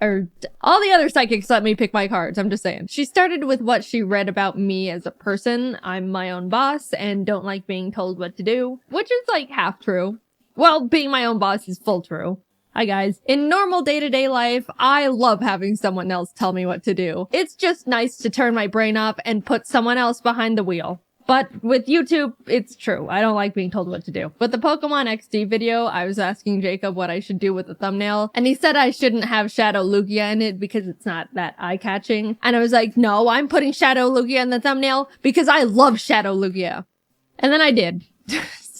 all the other psychics let me pick my cards. I'm just saying. She started with what she read about me as a person. I'm my own boss and don't like being told what to do, which is like half true. Well, being my own boss is full true. Hi guys. In normal day-to-day life, I love having someone else tell me what to do. It's just nice to turn my brain off and put someone else behind the wheel. But with YouTube, it's true. I don't like being told what to do. With the Pokemon XD video, I was asking Jacob what I should do with the thumbnail, and he said I shouldn't have Shadow Lugia in it because it's not that eye-catching. And I was like, no, I'm putting Shadow Lugia in the thumbnail because I love Shadow Lugia. And then I did.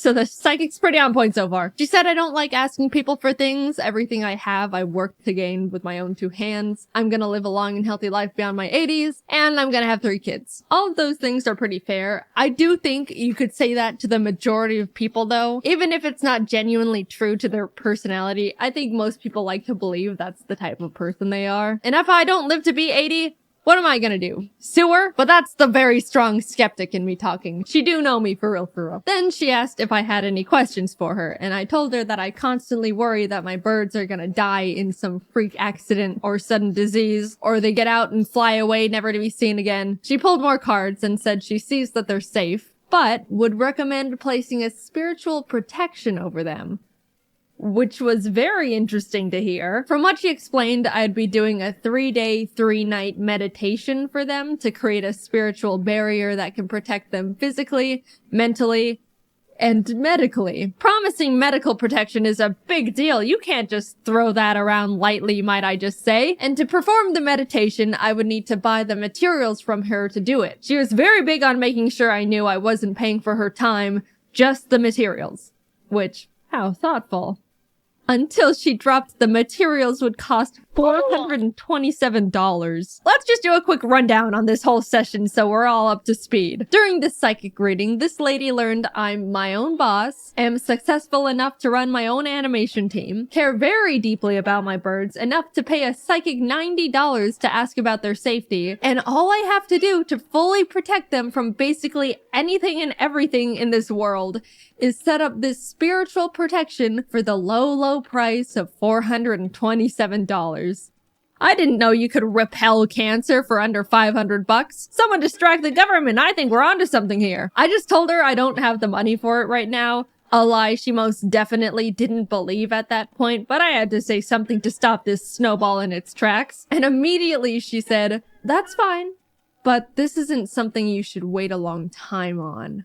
So the psychic's pretty on point so far. She said I don't like asking people for things. Everything I have, I worked to gain with my own 2 hands. I'm gonna live a long and healthy life beyond my 80s, and I'm gonna have 3 kids. All of those things are pretty fair. I do think you could say that to the majority of people though. Even if it's not genuinely true to their personality, I think most people like to believe that's the type of person they are. And if I don't live to be 80, what am I gonna do? Sue her? But that's the very strong skeptic in me talking. She do know me for real, for real. Then she asked if I had any questions for her, and I told her that I constantly worry that my birds are gonna die in some freak accident or sudden disease, or they get out and fly away never to be seen again. She pulled more cards and said she sees that they're safe, but would recommend placing a spiritual protection over them, which was very interesting to hear. From what she explained, I'd be doing a 3-day, 3-night meditation for them to create a spiritual barrier that can protect them physically, mentally, and medically. Promising medical protection is a big deal. You can't just throw that around lightly, might I just say. And to perform the meditation, I would need to buy the materials from her to do it. She was very big on making sure I knew I wasn't paying for her time, just the materials. Which, how thoughtful. Until she dropped the materials would cost $427. Let's just do a quick rundown on this whole session so we're all up to speed. During this psychic reading, this lady learned I'm my own boss, am successful enough to run my own animation team, care very deeply about my birds, enough to pay a psychic $90 to ask about their safety, and all I have to do to fully protect them from basically anything and everything in this world is set up this spiritual protection for the low price of $427. I didn't know you could repel cancer for under $500. Someone distract the government. I think we're onto something here. I just told her I don't have the money for it right now. A lie she most definitely didn't believe at that point, but I had to say something to stop this snowball in its tracks. And immediately she said, "That's fine, but this isn't something you should wait a long time on.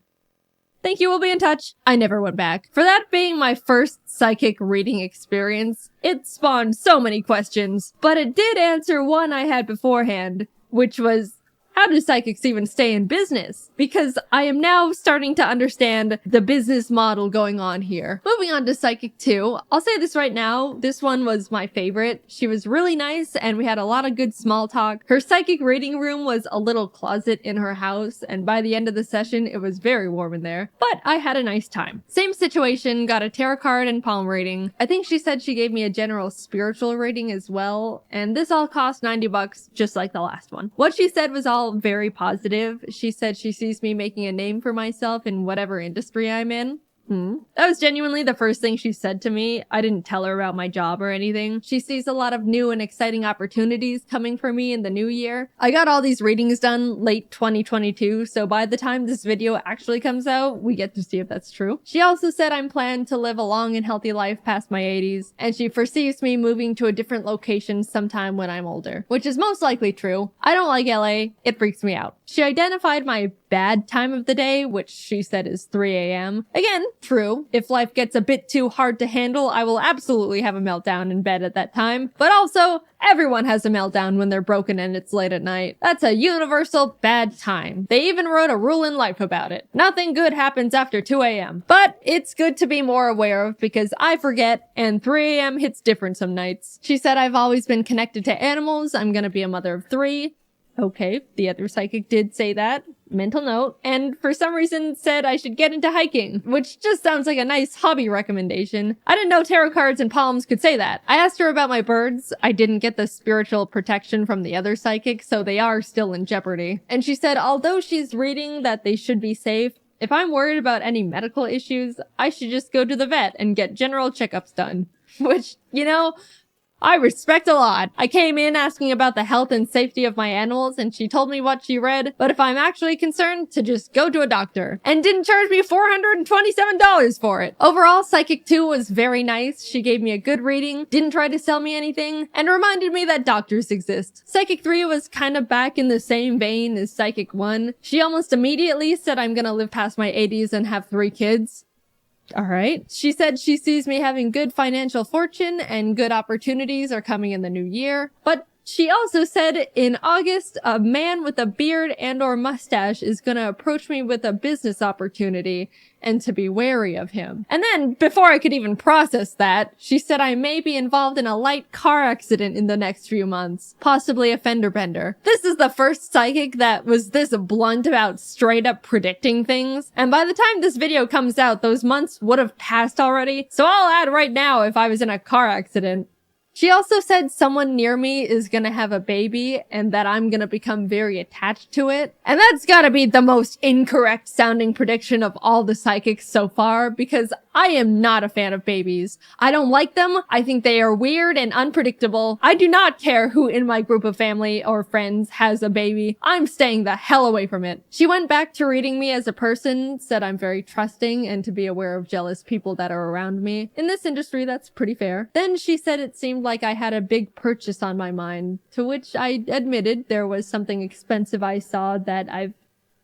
Thank you, we'll be in touch." I never went back. For that being my first psychic reading experience, it spawned so many questions, but it did answer one I had beforehand, which was, how do psychics even stay in business? Because I am now starting to understand the business model going on here. Moving on to Psychic 2, I'll say this right now, this one was my favorite. She was really nice and we had a lot of good small talk. Her psychic reading room was a little closet in her house, and by the end of the session, it was very warm in there, but I had a nice time. Same situation, got a tarot card and palm reading. I think she said she gave me a general spiritual reading as well, and this all cost $90, just like the last one. What she said was all very positive. She said she sees me making a name for myself in whatever industry I'm in. That was genuinely the first thing she said to me. I didn't tell her about my job or anything. She sees a lot of new and exciting opportunities coming for me in the new year. I got all these readings done late 2022, so by the time this video actually comes out, we get to see if that's true. She also said I'm planned to live a long and healthy life past my 80s, and she foresees me moving to a different location sometime when I'm older, which is most likely true. I don't like LA. It freaks me out. She identified my bad time of the day, which she said is 3 a.m. Again, true. If life gets a bit too hard to handle, I will absolutely have a meltdown in bed at that time. But also, everyone has a meltdown when they're broken and it's late at night. That's a universal bad time. They even wrote a rule in life about it. Nothing good happens after 2 a.m. But it's good to be more aware of because I forget and 3 a.m. hits different some nights. She said I've always been connected to animals. I'm gonna be a mother of 3. Okay, the other psychic did say that. Mental note. And for some reason said I should get into hiking, which just sounds like a nice hobby recommendation. I didn't know tarot cards and palms could say that. I asked her about my birds. I didn't get the spiritual protection from the other psychic, so they are still in jeopardy. And she said although she's reading that they should be safe, if I'm worried about any medical issues, I should just go to the vet and get general checkups done. Which, you know, I respect a lot. I came in asking about the health and safety of my animals and she told me what she read, but if I'm actually concerned, to just go to a doctor. And didn't charge me $427 for it. Overall, Psychic 2 was very nice. She gave me a good reading, didn't try to sell me anything, and reminded me that doctors exist. Psychic 3 was kind of back in the same vein as Psychic 1. She almost immediately said I'm gonna live past my 80s and have 3 kids. Alright. She said she sees me having good financial fortune and good opportunities are coming in the new year, but She also said, in August, a man with a beard and or mustache is gonna approach me with a business opportunity and to be wary of him. And then, before I could even process that, she said I may be involved in a light car accident in the next few months, possibly a fender bender. This is the first psychic that was this blunt about straight up predicting things, and by the time this video comes out, those months would have passed already, so I'll add right now if I was in a car accident. She also said someone near me is gonna have a baby and that I'm gonna become very attached to it. And that's gotta be the most incorrect sounding prediction of all the psychics so far, because I am not a fan of babies. I don't like them. I think they are weird and unpredictable. I do not care who in my group of family or friends has a baby. I'm staying the hell away from it. She went back to reading me as a person, said I'm very trusting and to be aware of jealous people that are around me. In this industry, that's pretty fair. Then she said it seemed like I had a big purchase on my mind, to which I admitted there was something expensive I saw that I've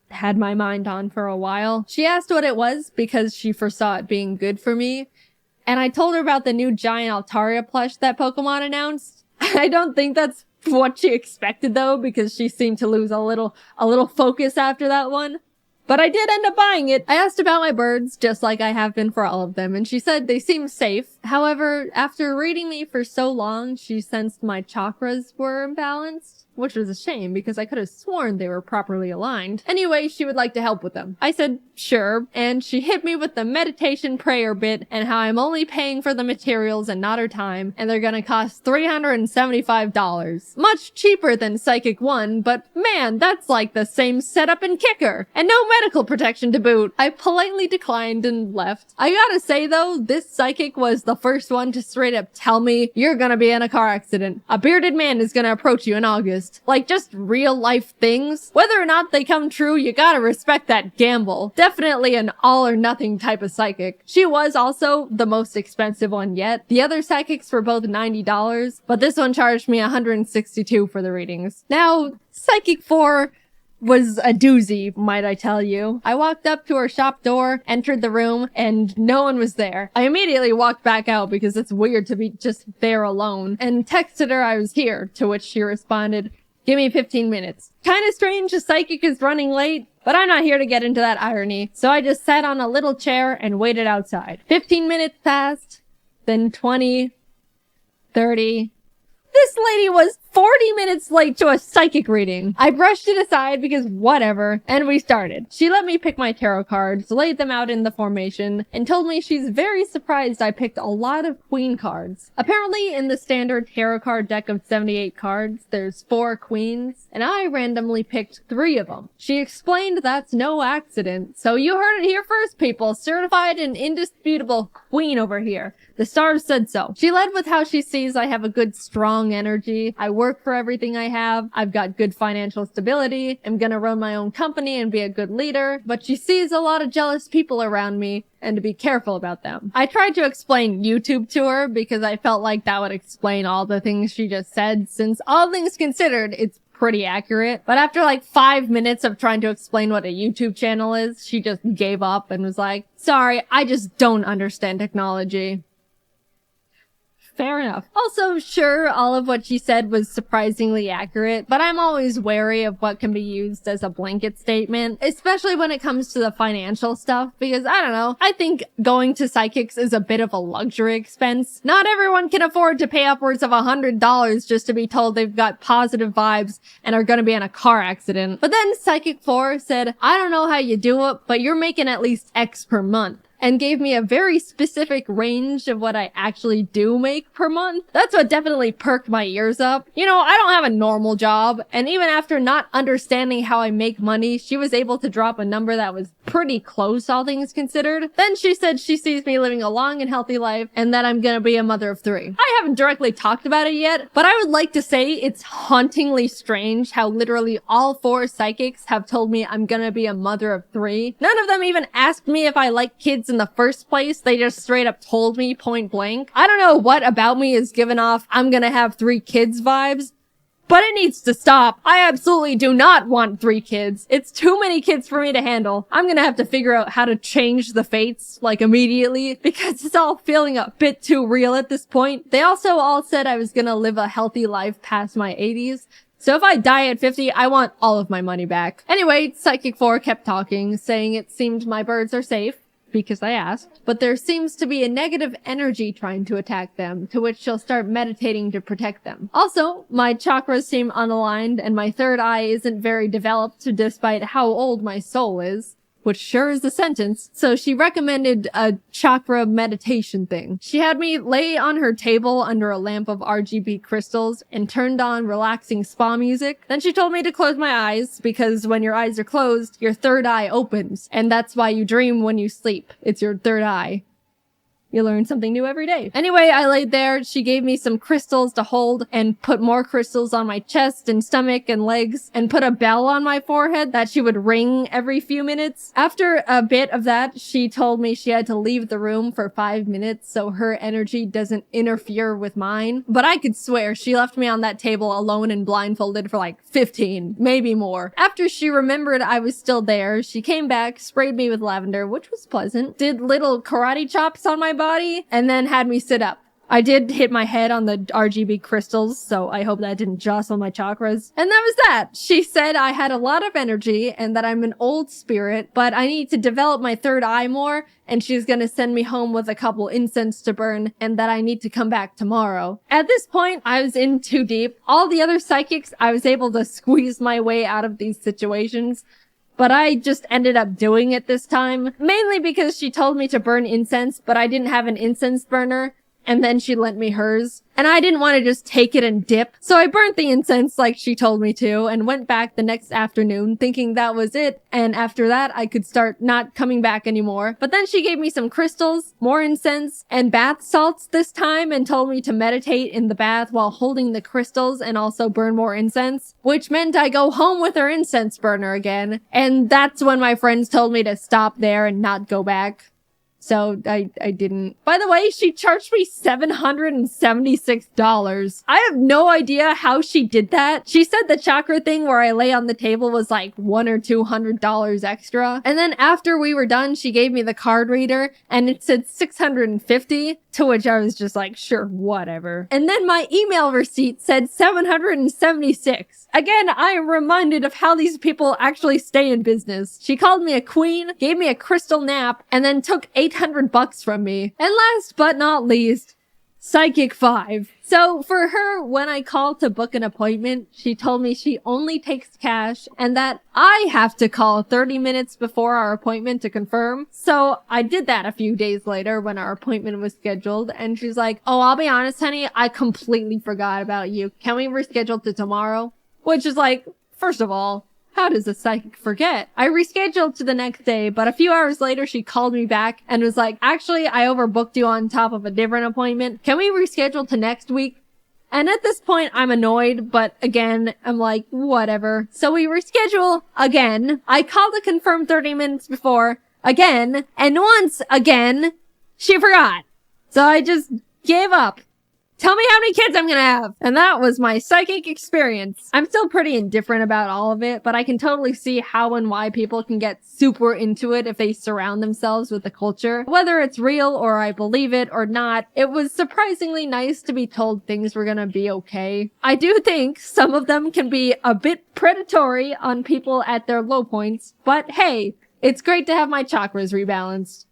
had my mind on for a while. She asked what it was because she foresaw it being good for me, and I told her about the new giant Altaria plush that Pokemon announced. I don't think that's what she expected though, because she seemed to lose a little focus after that one. But I did end up buying it. I asked about my birds, just like I have been for all of them, and she said they seem safe. However, after reading me for so long, she sensed my chakras were imbalanced, which was a shame because I could have sworn they were properly aligned. Anyway, she would like to help with them. I said, sure, and she hit me with the meditation prayer bit and how I'm only paying for the materials and not her time, and they're gonna cost $375. Much cheaper than Psychic 1, but man, that's like the same setup and kicker, and no medical protection to boot. I politely declined and left. I gotta say though, this psychic was the first one to straight up tell me, you're gonna be in a car accident. A bearded man is gonna approach you in August. Like, just real life things. Whether or not they come true, you gotta respect that gamble. Definitely an all or nothing type of psychic. She was also the most expensive one yet. The other psychics were both $90, but this one charged me $162 for the readings. Now, Psychic 4 was a doozy, might I tell you. I walked up to her shop door, entered the room, and no one was there. I immediately walked back out because it's weird to be just there alone, and texted her I was here, to which she responded, give me 15 minutes. Kinda strange a psychic is running late, but I'm not here to get into that irony, so I just sat on a little chair and waited outside. 15 minutes passed, then 20, 30. This lady was 40 minutes late to a psychic reading. I brushed it aside because whatever, and we started. She let me pick my tarot cards, laid them out in the formation, and told me she's very surprised I picked a lot of queen cards. Apparently, in the standard tarot card deck of 78 cards, there's 4 queens, and I randomly picked 3 of them. She explained that's no accident, so you heard it here first, people. Certified and indisputable queen over here. The stars said so. She led with how she sees I have a good, strong energy. I work for everything I have. I've got good financial stability. I'm gonna run my own company and be a good leader. But she sees a lot of jealous people around me and to be careful about them. I tried to explain YouTube to her because I felt like that would explain all the things she just said, since all things considered, it's pretty accurate. But after like 5 minutes of trying to explain what a YouTube channel is, she just gave up and was like, sorry, I just don't understand technology. Fair enough. Also, sure, all of what she said was surprisingly accurate, but I'm always wary of what can be used as a blanket statement, especially when it comes to the financial stuff, because I don't know, I think going to psychics is a bit of a luxury expense. Not everyone can afford to pay upwards of $100 just to be told they've got positive vibes and are gonna be in a car accident. But then Psychic 4 said, I don't know how you do it, but you're making at least X per month, and gave me a very specific range of what I actually do make per month. That's what definitely perked my ears up. You know, I don't have a normal job, and even after not understanding how I make money, she was able to drop a number that was pretty close, all things considered. Then she said she sees me living a long and healthy life, and that I'm gonna be a mother of 3. I haven't directly talked about it yet, but I would like to say it's hauntingly strange how literally all 4 psychics have told me I'm gonna be a mother of 3. None of them even asked me if I like kids in the first place. They just straight up told me point blank. I don't know what about me is giving off I'm gonna have 3 kids vibes, But it needs to stop. I absolutely do not want 3 kids. It's too many kids for me to handle. I'm gonna have to figure out how to change the fates, like, immediately, because it's all feeling a bit too real at this point. They also all said I was gonna live a healthy life past my 80s. So if I die at 50, I want all of my money back. Anyway, Psychic 4 kept talking, saying it seemed my birds are safe, because I asked, but there seems to be a negative energy trying to attack them, to which she'll start meditating to protect them. Also, my chakras seem unaligned and my third eye isn't very developed despite how old my soul is. Which sure is a sentence. So she recommended a chakra meditation thing. She had me lay on her table under a lamp of RGB crystals and turned on relaxing spa music. Then she told me to close my eyes because when your eyes are closed, your third eye opens. And that's why you dream when you sleep. It's your third eye. You learn something new every day. Anyway, I laid there. She gave me some crystals to hold and put more crystals on my chest and stomach and legs and put a bell on my forehead that she would ring every few minutes. After a bit of that, she told me she had to leave the room for 5 minutes so her energy doesn't interfere with mine. But I could swear she left me on that table alone and blindfolded for like 15, maybe more. After she remembered I was still there, she came back, sprayed me with lavender, which was pleasant, did little karate chops on my body, and then had me sit up. I did hit my head on the RGB crystals, so I hope that didn't jostle my chakras. And that was that. She said I had a lot of energy and that I'm an old spirit, but I need to develop my third eye more, and she's gonna send me home with a couple incense to burn, and that I need to come back tomorrow. At this point, I was in too deep. All the other psychics, I was able to squeeze my way out of these situations. But I just ended up doing it this time, mainly because she told me to burn incense, but I didn't have an incense burner, and then she lent me hers. And I didn't want to just take it and dip, so I burnt the incense like she told me to, and went back the next afternoon thinking that was it, and after that I could start not coming back anymore. But then she gave me some crystals, more incense, and bath salts this time, and told me to meditate in the bath while holding the crystals and also burn more incense, which meant I go home with her incense burner again. And that's when my friends told me to stop there and not go back. So I didn't. By the way, she charged me $776. I have no idea how she did that. She said the chakra thing where I lay on the table was like $100 or $200 extra. And then after we were done, she gave me the card reader and it said $650, to which I was just like, sure, whatever. And then my email receipt said $776. Again, I am reminded of how these people actually stay in business. She called me a queen, gave me a crystal nap, and then took $800 from me. And last but not least, Psychic 5. So for her, when I called to book an appointment, she told me she only takes cash and that I have to call 30 minutes before our appointment to confirm. So I did that a few days later when our appointment was scheduled, and she's like, oh, I'll be honest, honey, I completely forgot about you. Can we reschedule to tomorrow? Which is like, first of all, how does a psychic forget? I rescheduled to the next day, but a few hours later, she called me back and was like, actually, I overbooked you on top of a different appointment. Can we reschedule to next week? And at this point, I'm annoyed, but again, I'm like, whatever. So we reschedule again. I called to confirm 30 minutes before again, and once again, she forgot. So I just gave up. Tell me how many kids I'm gonna have. And that was my psychic experience. I'm still pretty indifferent about all of it, but I can totally see how and why people can get super into it if they surround themselves with the culture. Whether it's real or I believe it or not, it was surprisingly nice to be told things were gonna be okay. I do think some of them can be a bit predatory on people at their low points, but hey, it's great to have my chakras rebalanced.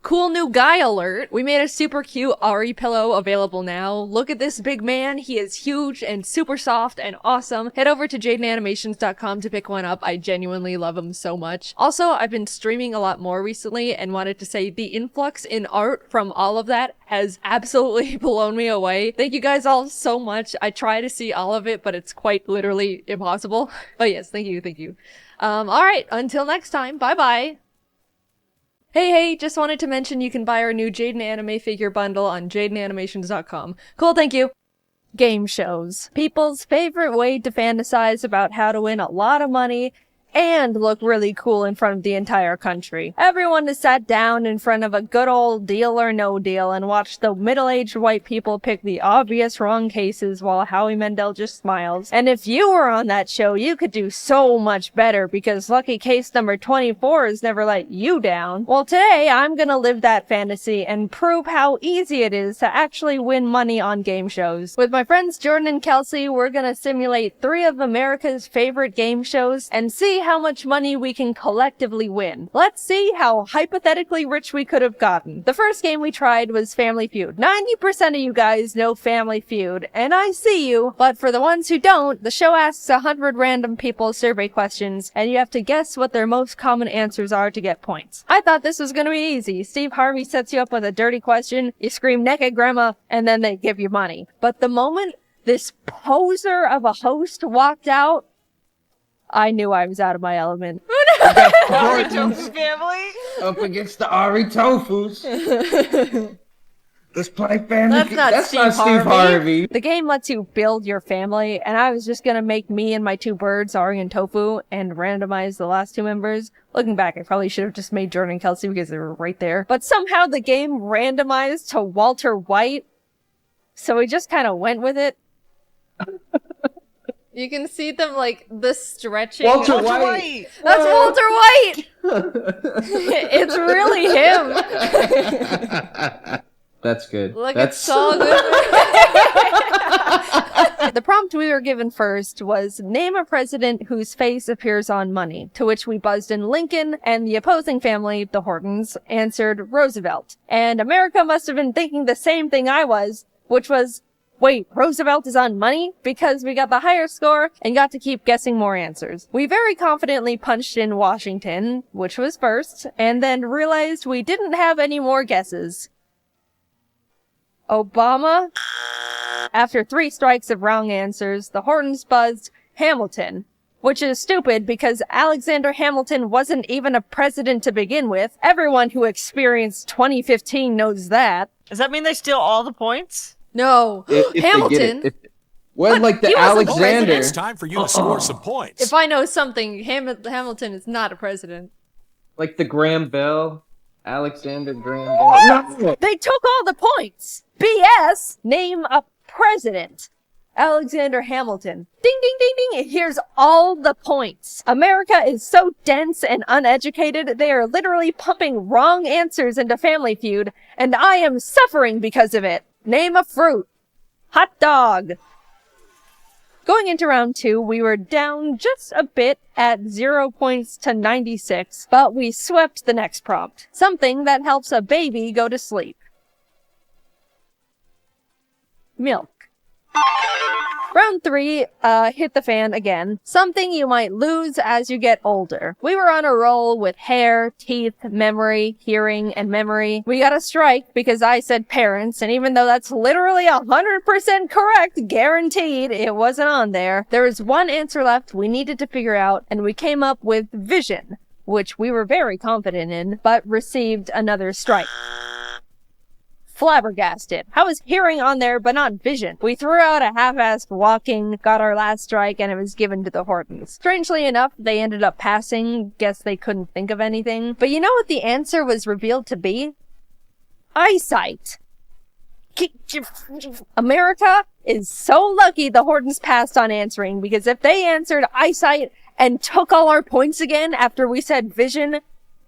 Cool new guy alert. We made a super cute Ari pillow available now. Look at this big man. He is huge and super soft and awesome. Head over to jaidenanimations.com to pick one up. I genuinely love him so much. Also, I've been streaming a lot more recently and wanted to say the influx in art from all of that has absolutely blown me away. Thank you guys all so much. I try to see all of it, but it's quite literally impossible. But yes, thank you, thank you. Alright, until next time, bye-bye. Hey, just wanted to mention you can buy our new Jaiden anime figure bundle on jaidenanimations.com. Cool, thank you. Game shows. People's favorite way to fantasize about how to win a lot of money and look really cool in front of the entire country. Everyone is sat down in front of a good old Deal or No Deal and watched the middle-aged white people pick the obvious wrong cases while Howie Mandel just smiles. And if you were on that show, you could do so much better because lucky case number 24 has never let you down. Well, today I'm gonna live that fantasy and prove how easy it is to actually win money on game shows. With my friends Jordan and Kelsey, we're gonna simulate 3 of America's favorite game shows and see how much money we can collectively win. Let's see how hypothetically rich we could have gotten. The first game we tried was Family Feud. 90% of you guys know Family Feud, and I see you, but for the ones who don't, the show asks 100 random people survey questions, and you have to guess what their most common answers are to get points. I thought this was gonna be easy. Steve Harvey sets you up with a dirty question, you scream naked grandma, and then they give you money. But the moment this poser of a host walked out, I knew I was out of my element. Ari Tofu family up against the Ari Tofus. Let's play family. That's not Steve Harvey. The game lets you build your family, and I was just gonna make me and my 2 birds, Ari and Tofu, and randomize the last 2 members. Looking back, I probably should have just made Jordan and Kelsey because they were right there. But somehow the game randomized to Walter White, so we just kind of went with it. You can see them, like, the stretching. Walter White! That's Walter White! It's really him. That's good. Look, That's it's so good. The prompt we were given first was name a president whose face appears on money, to which we buzzed in Lincoln, and the opposing family, the Hortons, answered Roosevelt. And America must have been thinking the same thing I was, which was, wait, Roosevelt is on money? Because we got the higher score and got to keep guessing more answers. We very confidently punched in Washington, which was first, and then realized we didn't have any more guesses. Obama? After 3 strikes of wrong answers, the Hortons buzzed Hamilton, which is stupid because Alexander Hamilton wasn't even a president to begin with. Everyone who experienced 2015 knows that. Does that mean they steal all the points? No. if Hamilton. They get it. Well, like the he wasn't Alexander. It's time for you to score some points. If I know something, Hamilton is not a president. Like the Graham Bell. Alexander Graham Bell. No. They took all the points. BS! Name a president. Alexander Hamilton. Ding, ding, ding, ding. Here's all the points. America is so dense and uneducated, they are literally pumping wrong answers into Family Feud, and I am suffering because of it. Name a fruit. Hot dog. Going into round 2, we were down just a bit at 0 points to 96, but we swept the next prompt. Something that helps a baby go to sleep. Milk. Round 3, hit the fan again. Something you might lose as you get older. We were on a roll with hair, teeth, memory, hearing, and memory. We got a strike because I said parents, and even though that's literally 100% correct, guaranteed, it wasn't on there. There was 1 answer left we needed to figure out, and we came up with vision, which we were very confident in, but received another strike. Flabbergasted. How is hearing on there but not vision? We threw out a half-assed walking, got our last strike, and it was given to the Hortons. Strangely enough, they ended up passing. Guess they couldn't think of anything. But you know what the answer was revealed to be? Eyesight. America is so lucky the Hortons passed on answering, because if they answered eyesight and took all our points again after we said vision,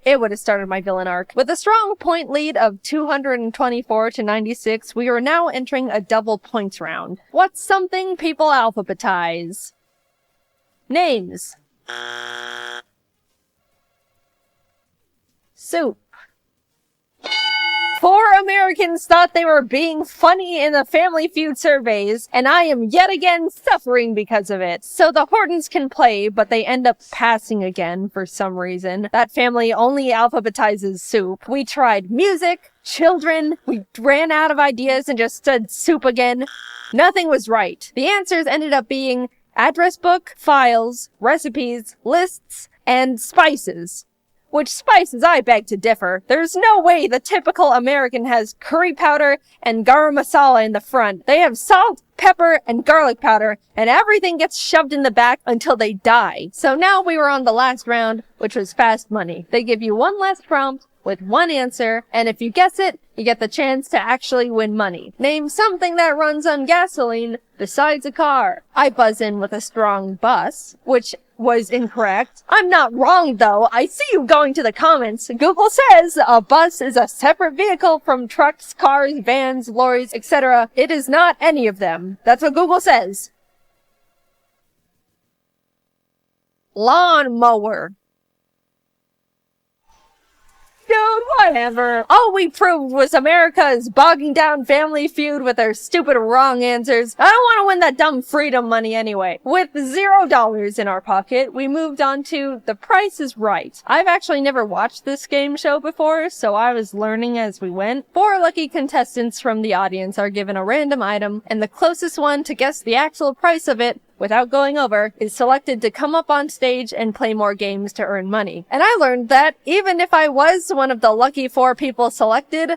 it would have started my villain arc. With a strong point lead of 224 to 96, we are now entering a double points round. What's something people alphabetize? Names. Soup. 4 Americans thought they were being funny in the Family Feud surveys, and I am yet again suffering because of it. So the Hortons can play, but they end up passing again for some reason. That family only alphabetizes soup. We tried music, children, we ran out of ideas and just said soup again. Nothing was right. The answers ended up being address book, files, recipes, lists, and spices. Which spices I beg to differ. There's no way the typical American has curry powder and garam masala in the front. They have salt, pepper, and garlic powder, and everything gets shoved in the back until they die. So now we were on the last round, which was fast money. They give you one last prompt with one answer, and if you guess it, you get the chance to actually win money. Name something that runs on gasoline besides a car. I buzz in with a strong bus, which was incorrect. I'm not wrong though. I see you going to the comments. Google says a bus is a separate vehicle from trucks, cars, vans, lorries, etc. It is not any of them. That's what Google says. Lawnmower. Dude, whatever. All we proved was America's bogging down family feud with their stupid wrong answers. I don't want to win that dumb freedom money anyway. With $0 in our pocket, we moved on to The Price is Right. I've actually never watched this game show before, so I was learning as we went. 4 lucky contestants from the audience are given a random item, and the closest one to guess the actual price of it without going over, is selected to come up on stage and play more games to earn money. And I learned that even if I was one of the lucky 4 people selected,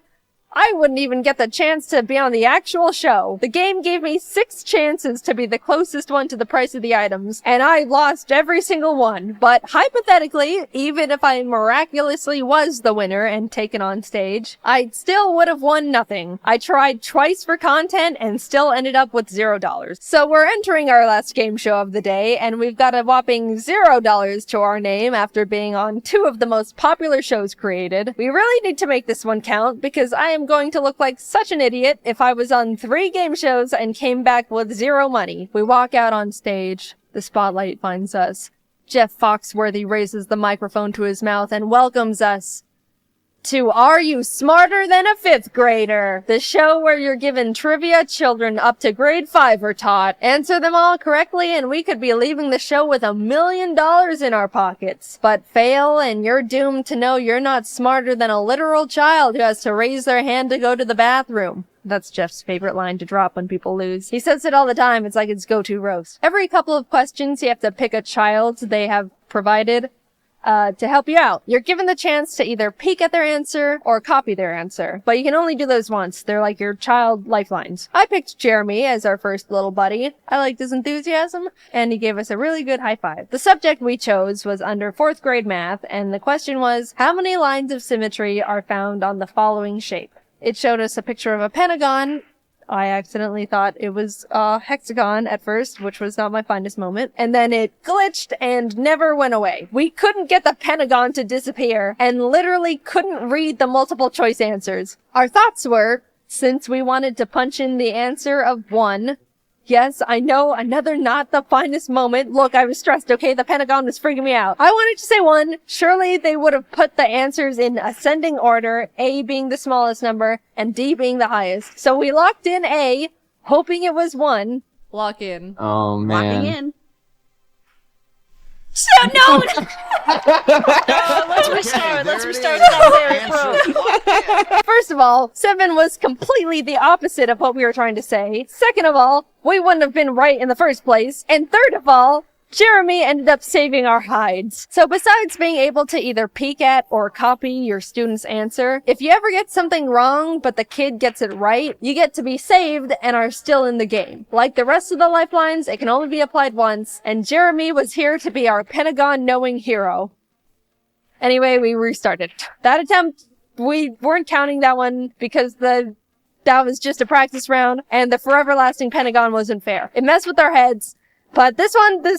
I wouldn't even get the chance to be on the actual show. The game gave me 6 chances to be the closest one to the price of the items, and I lost every single one. But hypothetically, even if I miraculously was the winner and taken on stage, I still would have won nothing. I tried twice for content and still ended up with $0. So we're entering our last game show of the day, and we've got a whopping $0 to our name after being on 2 of the most popular shows created. We really need to make this one count, because I am going to look like such an idiot if I was on 3 game shows and came back with 0 money. We walk out on stage. The spotlight finds us. Jeff Foxworthy raises the microphone to his mouth and welcomes us to Are You Smarter Than a 5th Grader? The show where you're given trivia children up to grade 5 are taught. Answer them all correctly and we could be leaving the show with $1 million in our pockets. But fail and you're doomed to know you're not smarter than a literal child who has to raise their hand to go to the bathroom. That's Jeff's favorite line to drop when people lose. He says it all the time. It's like his go-to roast. Every couple of questions, you have to pick a child they have provided to help you out. You're given the chance to either peek at their answer or copy their answer, but you can only do those once. They're like your child lifelines. I picked Jeremy as our first little buddy. I liked his enthusiasm, and he gave us a really good high five. The subject we chose was under 4th grade math, and the question was, how many lines of symmetry are found on the following shape? It showed us a picture of a pentagon. I accidentally thought it was a hexagon at first, which was not my finest moment. And then it glitched and never went away. We couldn't get the pentagon to disappear and literally couldn't read the multiple choice answers. Our thoughts were, since we wanted to punch in the answer of 1, yes, I know, another not the finest moment. Look, I was stressed, okay? The pentagon was freaking me out. I wanted to say 1. Surely they would have put the answers in ascending order, A being the smallest number, and D being the highest. So we locked in A, hoping it was 1. Lock in. Oh, man. Locking in. So no! Let's restart. Let's restart that very pro. First of all, 7 was completely the opposite of what we were trying to say. Second of all, we wouldn't have been right in the first place. And third of all, Jeremy ended up saving our hides. So besides being able to either peek at or copy your student's answer, if you ever get something wrong but the kid gets it right, you get to be saved and are still in the game. Like the rest of the lifelines, it can only be applied once, and Jeremy was here to be our Pentagon-knowing hero. Anyway, we restarted. That attempt, we weren't counting that one because that was just a practice round, and the forever lasting Pentagon wasn't fair. It messed with our heads. But this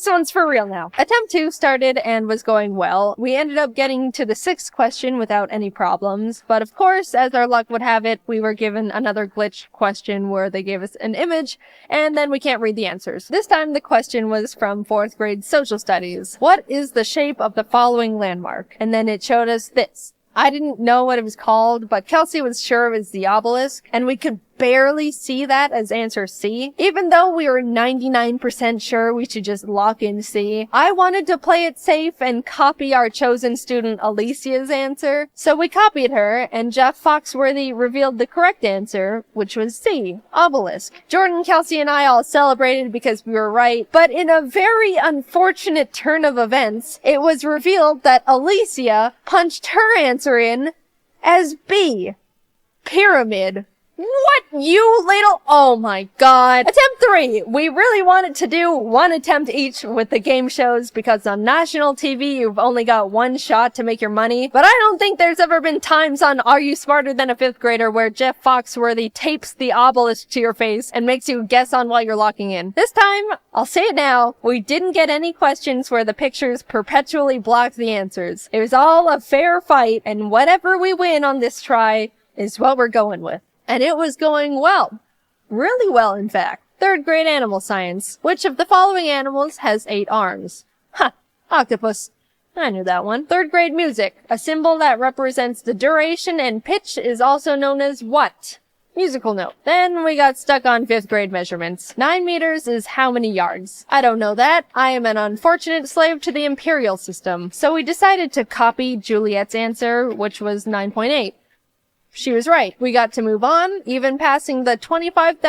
one's for real now. Attempt 2 started and was going well. We ended up getting to the 6th question without any problems. But of course, as our luck would have it, we were given another glitch question where they gave us an image, and then we can't read the answers. This time the question was from 4th grade social studies. What is the shape of the following landmark? And then it showed us this. I didn't know what it was called, but Kelsey was sure it was the obelisk, and we could barely see that as answer C. Even though we were 99% sure we should just lock in C, I wanted to play it safe and copy our chosen student Alicia's answer. So we copied her, and Jeff Foxworthy revealed the correct answer, which was C, obelisk. Jordan, Kelsey, and I all celebrated because we were right, but in a very unfortunate turn of events, it was revealed that Alicia punched her answer in as B, pyramid. What, you little... Oh my god. Attempt 3. We really wanted to do one attempt each with the game shows because on national TV you've only got one shot to make your money. But I don't think there's ever been times on Are You Smarter Than a 5th Grader where Jeff Foxworthy tapes the obelisk to your face and makes you guess on while you're locking in. This time, I'll say it now, we didn't get any questions where the pictures perpetually blocked the answers. It was all a fair fight, and whatever we win on this try is what we're going with. And it was going well. Really well, in fact. 3rd grade animal science. Which of the following animals has 8 arms? Ha! Octopus. I knew that one. 3rd grade music. A symbol that represents the duration and pitch is also known as what? Musical note. Then we got stuck on 5th grade measurements. 9 meters is how many yards? I don't know that. I am an unfortunate slave to the imperial system. So we decided to copy Juliet's answer, which was 9.8. She was right. We got to move on, even passing the $25,000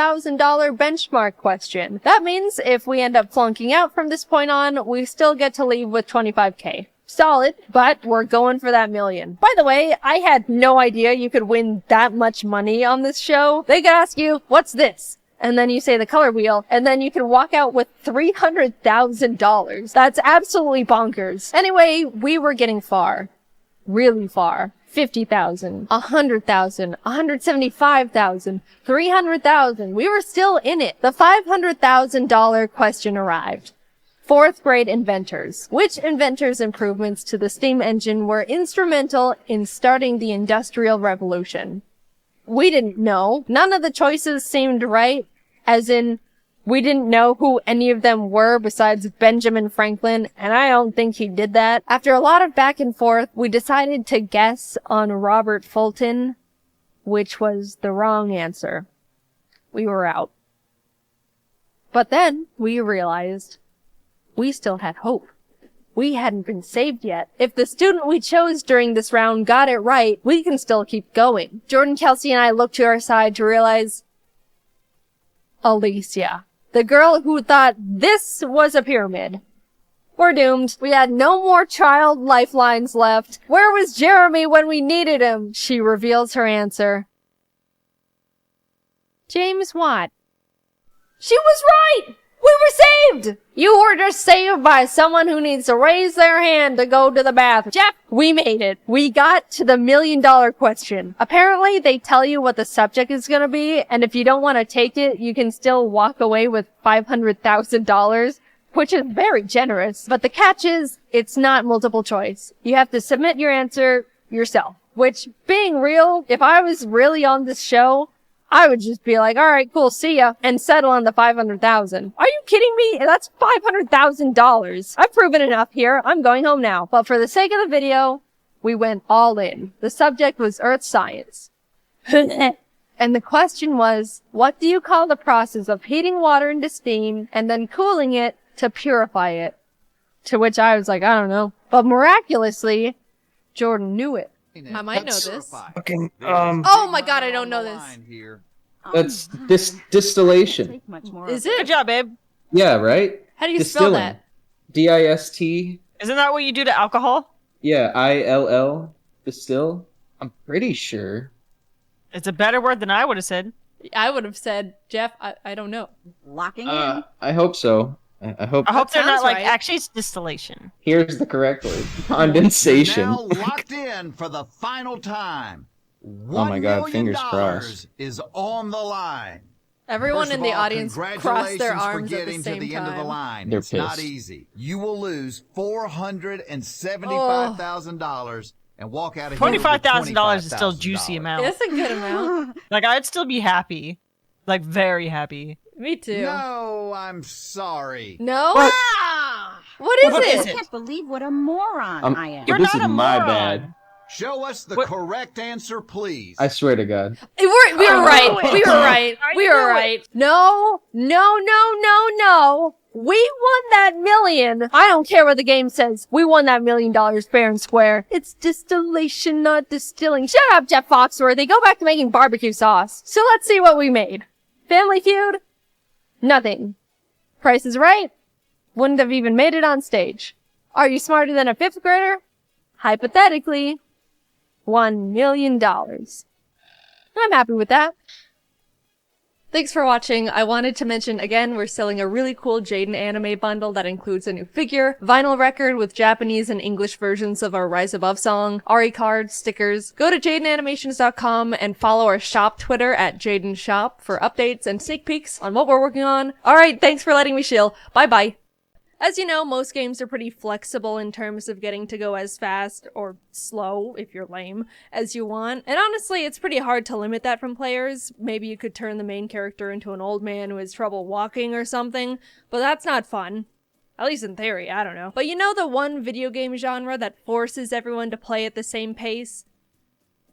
benchmark question. That means if we end up flunking out from this point on, we still get to leave with $25K. Solid, but we're going for that million. By the way, I had no idea you could win that much money on this show. They could ask you, what's this? And then you say the color wheel, and then you can walk out with $300,000. That's absolutely bonkers. Anyway, we were getting far. Really far. 50,000, 100,000, 175,000, 300,000. We were still in it. The $500,000 question arrived. 4th grade inventors. Which inventors' improvements to the steam engine were instrumental in starting the Industrial Revolution? We didn't know. None of the choices seemed right, as in, we didn't know who any of them were besides Benjamin Franklin, and I don't think he did that. After a lot of back and forth, we decided to guess on Robert Fulton, which was the wrong answer. We were out. But then we realized we still had hope. We hadn't been saved yet. If the student we chose during this round got it right, we can still keep going. Jordan, Kelsey, and I looked to our side to realize Alicia. The girl who thought this was a pyramid. We're doomed. We had no more child lifelines left. Where was Jeremy when we needed him? She reveals her answer. James Watt. She was right! We were saved! You were just saved by someone who needs to raise their hand to go to the bathroom. Jeff, we made it. We got to the $1 million question. Apparently, they tell you what the subject is gonna be, and if you don't want to take it, you can still walk away with $500,000, which is very generous. But the catch is, it's not multiple choice. You have to submit your answer yourself. Which, being real, if I was really on this show, I would just be like, alright, cool, see ya, and settle on the $500,000. Are you kidding me? That's $500,000. I've proven enough here. I'm going home now. But for the sake of the video, we went all in. The subject was earth science. And the question was, what do you call the process of heating water into steam and then cooling it to purify it? To which I was like, I don't know. But miraculously, Jordan knew it. I might know this. Fucking, Oh my god, I don't know this. that's distillation. Is Good it? job, babe. Yeah, right? How do you spell that? DIST. Isn't that what you do to alcohol? Yeah, ILL. Distill. I'm pretty sure. It's a better word than I would have said. I would have said, Jeff, I don't know. Locking in. I hope so. I hope. I hope they're sounds not like, right. actually it's distillation. Here's the correct word. Condensation. Now locked in for the final time. Oh my God, fingers crossed. Is on the line. Everyone First in of the all, audience crossed their congratulations for arms at the getting same to the end of the time. line. They're It's not pissed. easy. You will lose $475,000 and walk out of here with $25,000 is still a $25,000. juicy amount. That's a good amount. Like, I'd still be happy. Like, very happy. Me too. No, I'm sorry. No? What? What is What it? is I it? can't believe what a moron I am. You're this not is a my moron. bad. Show us the What? correct answer, please. I swear to God. We were right. We were right. We were right. No. We won that million. I don't care what the game says. We won that $1 million fair and square. It's distillation, not distilling. Shut up, Jeff Foxworthy. Go back to making barbecue sauce. So let's see what we made. Family Feud? Nothing. Price is Right? Wouldn't have even made it on stage. Are You Smarter Than a Fifth Grader? Hypothetically, $1 million. I'm happy with that. Thanks for watching. I wanted to mention again, we're selling a really cool Jaiden anime bundle that includes a new figure, vinyl record with Japanese and English versions of our Rise Above song, Ari cards, stickers. Go to jaidenanimations.com and follow our shop Twitter at Jaiden Shop for updates and sneak peeks on what we're working on. Alright, thanks for letting me shill. Bye bye. As you know, most games are pretty flexible in terms of getting to go as fast, or slow, if you're lame, as you want. And honestly, it's pretty hard to limit that from players. Maybe you could turn the main character into an old man who has trouble walking or something, but that's not fun. At least in theory, I don't know. But you know the one video game genre that forces everyone to play at the same pace?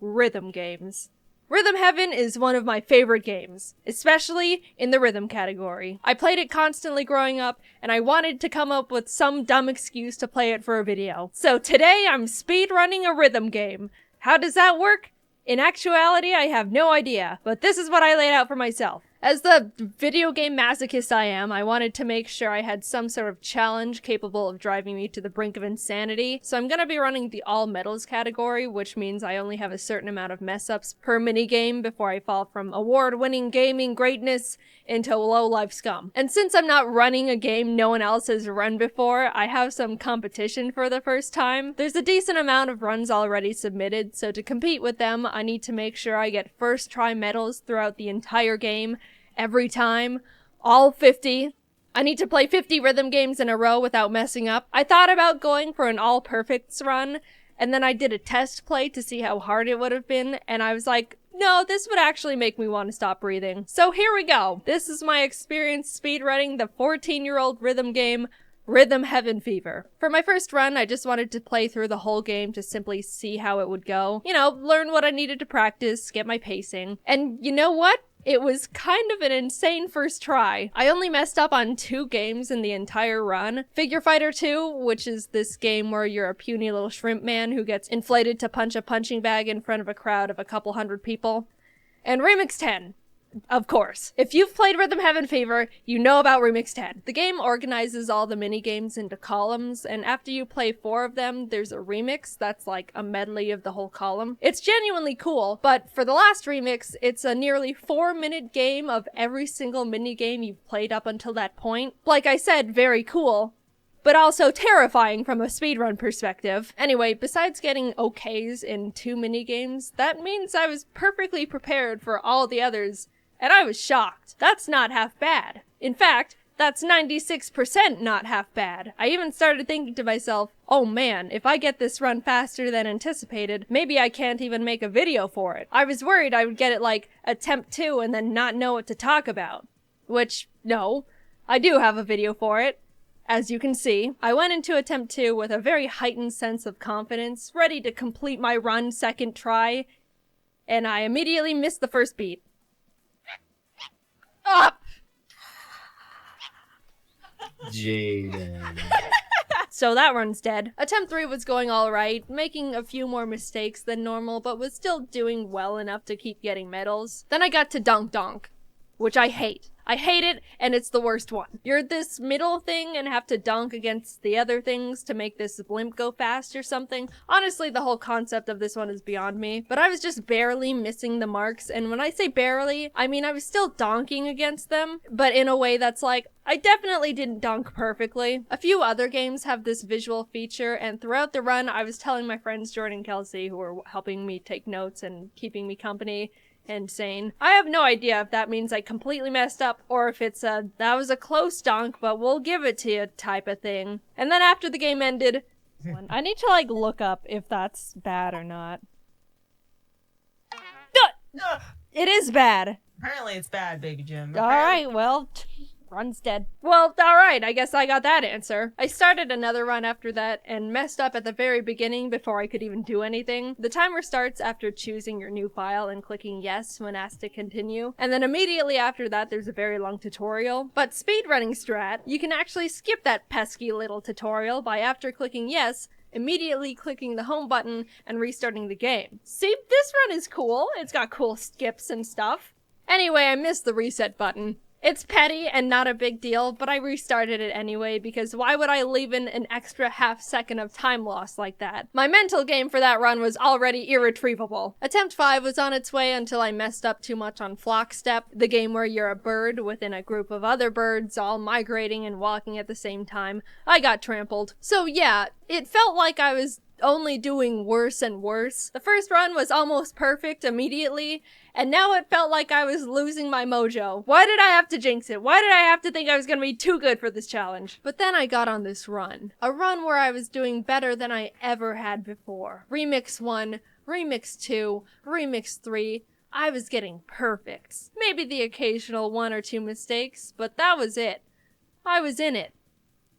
Rhythm games. Rhythm Heaven is one of my favorite games, especially in the rhythm category. I played it constantly growing up, and I wanted to come up with some dumb excuse to play it for a video. So today I'm speedrunning a rhythm game. How does that work? In actuality, I have no idea, but this is what I laid out for myself. As the video game masochist I am, I wanted to make sure I had some sort of challenge capable of driving me to the brink of insanity, so I'm gonna be running the all medals category, which means I only have a certain amount of mess-ups per minigame before I fall from award-winning gaming greatness into low-life scum. And since I'm not running a game no one else has run before, I have some competition for the first time. There's a decent amount of runs already submitted, so to compete with them, I need to make sure I get first try medals throughout the entire game, every time, all 50. I need to play 50 rhythm games in a row without messing up. I thought about going for an all perfects run, and then I did a test play to see how hard it would have been, and I was like, no, this would actually make me want to stop breathing. So here we go. This is my experience speedrunning the 14-year-old rhythm game, Rhythm Heaven Fever. For my first run, I just wanted to play through the whole game to simply see how it would go. You know, learn what I needed to practice, get my pacing. And you know what? It was kind of an insane first try. I only messed up on 2 games in the entire run. Figure Fighter 2, which is this game where you're a puny little shrimp man who gets inflated to punch a punching bag in front of a crowd of a couple hundred people. And Remix 10. Of course. If you've played Rhythm Heaven Fever, you know about Remix 10. The game organizes all the mini-games into columns, and after you play 4 of them, there's a remix that's like a medley of the whole column. It's genuinely cool, but for the last remix, it's a nearly 4-minute game of every single mini-game you've played up until that point. Like I said, very cool, but also terrifying from a speedrun perspective. Anyway, besides getting okays in 2 minigames, that means I was perfectly prepared for all the others, and I was shocked. That's not half bad. In fact, that's 96% not half bad. I even started thinking to myself, oh man, if I get this run faster than anticipated, maybe I can't even make a video for it. I was worried I would get it like attempt 2 and then not know what to talk about. Which, no, I do have a video for it. As you can see, I went into attempt 2 with a very heightened sense of confidence, ready to complete my run second try, and I immediately missed the first beat. Up! Jaiden. So that run's dead. Attempt 3 was going alright, making a few more mistakes than normal, but was still doing well enough to keep getting medals. Then I got to Donk Donk, which I hate. I hate it, and it's the worst one. You're this middle thing and have to dunk against the other things to make this blimp go fast or something. Honestly, the whole concept of this one is beyond me, but I was just barely missing the marks, and when I say barely, I mean I was still donking against them, but in a way that's like, I definitely didn't dunk perfectly. A few other games have this visual feature, and throughout the run, I was telling my friends Jordan and Kelsey, who were helping me take notes and keeping me company, and saying, I have no idea if that means I completely messed up or if it's a, that was a close dunk, but we'll give it to you type of thing. And then after the game ended, I need to like look up if that's bad or not. It is bad. Apparently it's bad, Baby Jim. Alright, well, Run's dead. Well, alright, I guess I got that answer. I started another run after that and messed up at the very beginning before I could even do anything. The timer starts after choosing your new file and clicking yes when asked to continue, and then immediately after that there's a very long tutorial. But speedrunning strat, you can actually skip that pesky little tutorial by after clicking yes, immediately clicking the home button and restarting the game. See, this run is cool. It's got cool skips and stuff. Anyway, I missed the reset button. It's petty and not a big deal, but I restarted it anyway because why would I leave in an extra half second of time loss like that? My mental game for that run was already irretrievable. Attempt 5 was on its way until I messed up too much on Flock Step, the game where you're a bird within a group of other birds all migrating and walking at the same time. I got trampled. So yeah, it felt like I was only doing worse and worse. The first run was almost perfect immediately, and now it felt like I was losing my mojo. Why did I have to jinx it? Why did I have to think I was gonna be too good for this challenge? But then I got on this run. A run where I was doing better than I ever had before. Remix 1, Remix 2, Remix 3. I was getting perfects. Maybe the occasional 1 or 2 mistakes, but that was it. I was in it.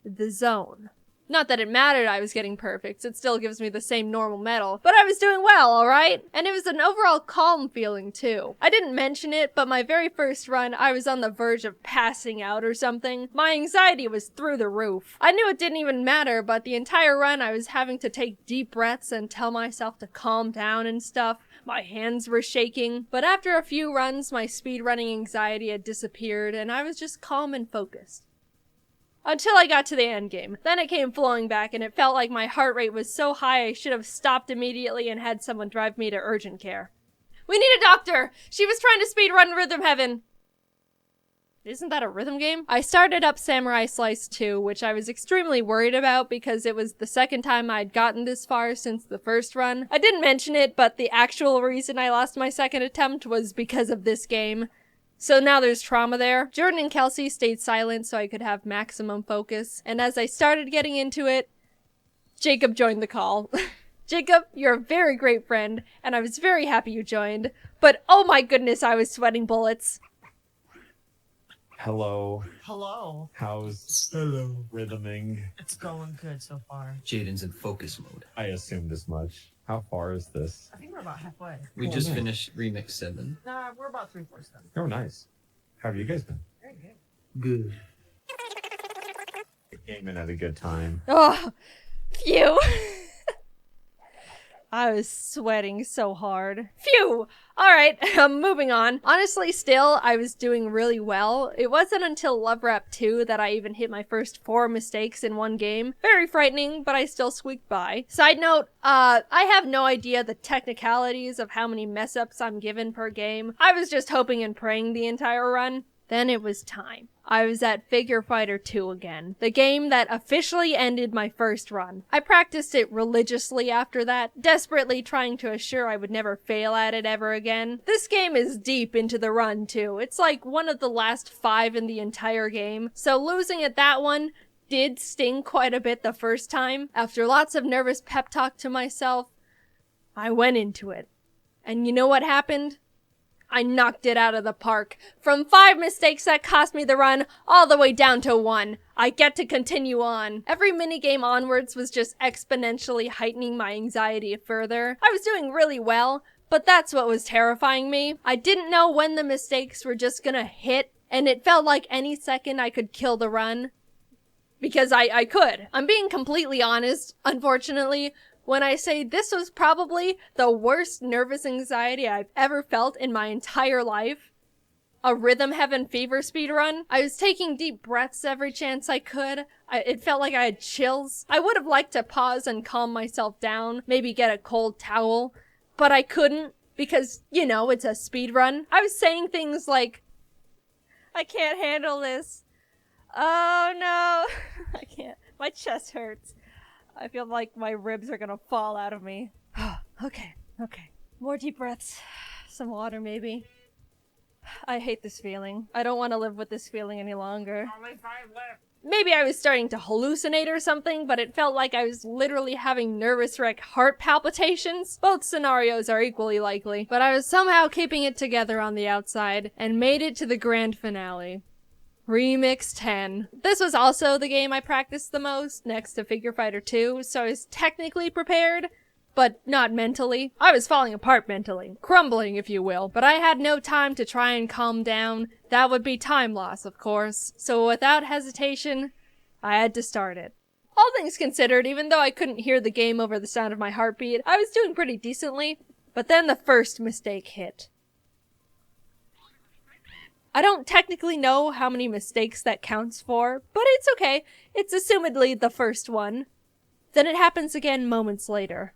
The zone. Not that it mattered I was getting perfects, it still gives me the same normal medal, but I was doing well, alright? And it was an overall calm feeling too. I didn't mention it, but my very first run, I was on the verge of passing out or something. My anxiety was through the roof. I knew it didn't even matter, but the entire run I was having to take deep breaths and tell myself to calm down and stuff. My hands were shaking, but after a few runs, my speedrunning anxiety had disappeared and I was just calm and focused. Until I got to the endgame. Then it came flowing back and it felt like my heart rate was so high I should have stopped immediately and had someone drive me to urgent care. We need a doctor! She was trying to speedrun Rhythm Heaven! Isn't that a rhythm game? I started up Samurai Slice 2, which I was extremely worried about because it was the second time I'd gotten this far since the first run. I didn't mention it, but the actual reason I lost my second attempt was because of this game. So now there's trauma there. Jordan and Kelsey stayed silent so I could have maximum focus. And as I started getting into it, Jacob joined the call. Jacob, you're a very great friend, and I was very happy you joined. But oh my goodness, I was sweating bullets. Hello. Hello. How's rhythming? It's going good so far. Jaiden's in focus mode. I assumed as much. How far is this? I think we're about halfway. We just finished Remix 7. Nah, we're about 3/4 done. Oh, nice. How have you guys been? Very good. Good. I came in at a good time. Oh, phew. I was sweating so hard. Phew! Alright, moving on. Honestly, still, I was doing really well. It wasn't until Love Rap 2 that I even hit my first 4 mistakes in one game. Very frightening, but I still squeaked by. Side note, I have no idea the technicalities of how many mess-ups I'm given per game. I was just hoping and praying the entire run. Then it was time. I was at Figure Fighter 2 again, the game that officially ended my first run. I practiced it religiously after that, desperately trying to assure I would never fail at it ever again. This game is deep into the run too. It's like one of the last 5 in the entire game, so losing at that one did sting quite a bit the first time. After lots of nervous pep talk to myself, I went into it. And you know what happened? I knocked it out of the park. From 5 mistakes that cost me the run, all the way down to 1. I get to continue on. Every minigame onwards was just exponentially heightening my anxiety further. I was doing really well, but that's what was terrifying me. I didn't know when the mistakes were just gonna hit, and it felt like any second I could kill the run. Because I could. I'm being completely honest, unfortunately, when I say this was probably the worst nervous anxiety I've ever felt in my entire life. A Rhythm Heaven fever speedrun. I was taking deep breaths every chance I could. It felt like I had chills. I would have liked to pause and calm myself down, maybe get a cold towel, but I couldn't because, you know, it's a speedrun. I was saying things like, I can't handle this. Oh no, I can't. My chest hurts. I feel like my ribs are gonna fall out of me. Okay. More deep breaths. Some water, maybe. I hate this feeling. I don't want to live with this feeling any longer. Only 5 left. Maybe I was starting to hallucinate or something, but it felt like I was literally having nervous wreck heart palpitations. Both scenarios are equally likely, but I was somehow keeping it together on the outside and made it to the grand finale. Remix 10. This was also the game I practiced the most, next to Figure Fighter 2, so I was technically prepared, but not mentally. I was falling apart mentally. Crumbling, if you will. But I had no time to try and calm down. That would be time loss, of course. So without hesitation, I had to start it. All things considered, even though I couldn't hear the game over the sound of my heartbeat, I was doing pretty decently. But then the first mistake hit. I don't technically know how many mistakes that counts for, but it's okay. It's assumedly the first one. Then it happens again moments later.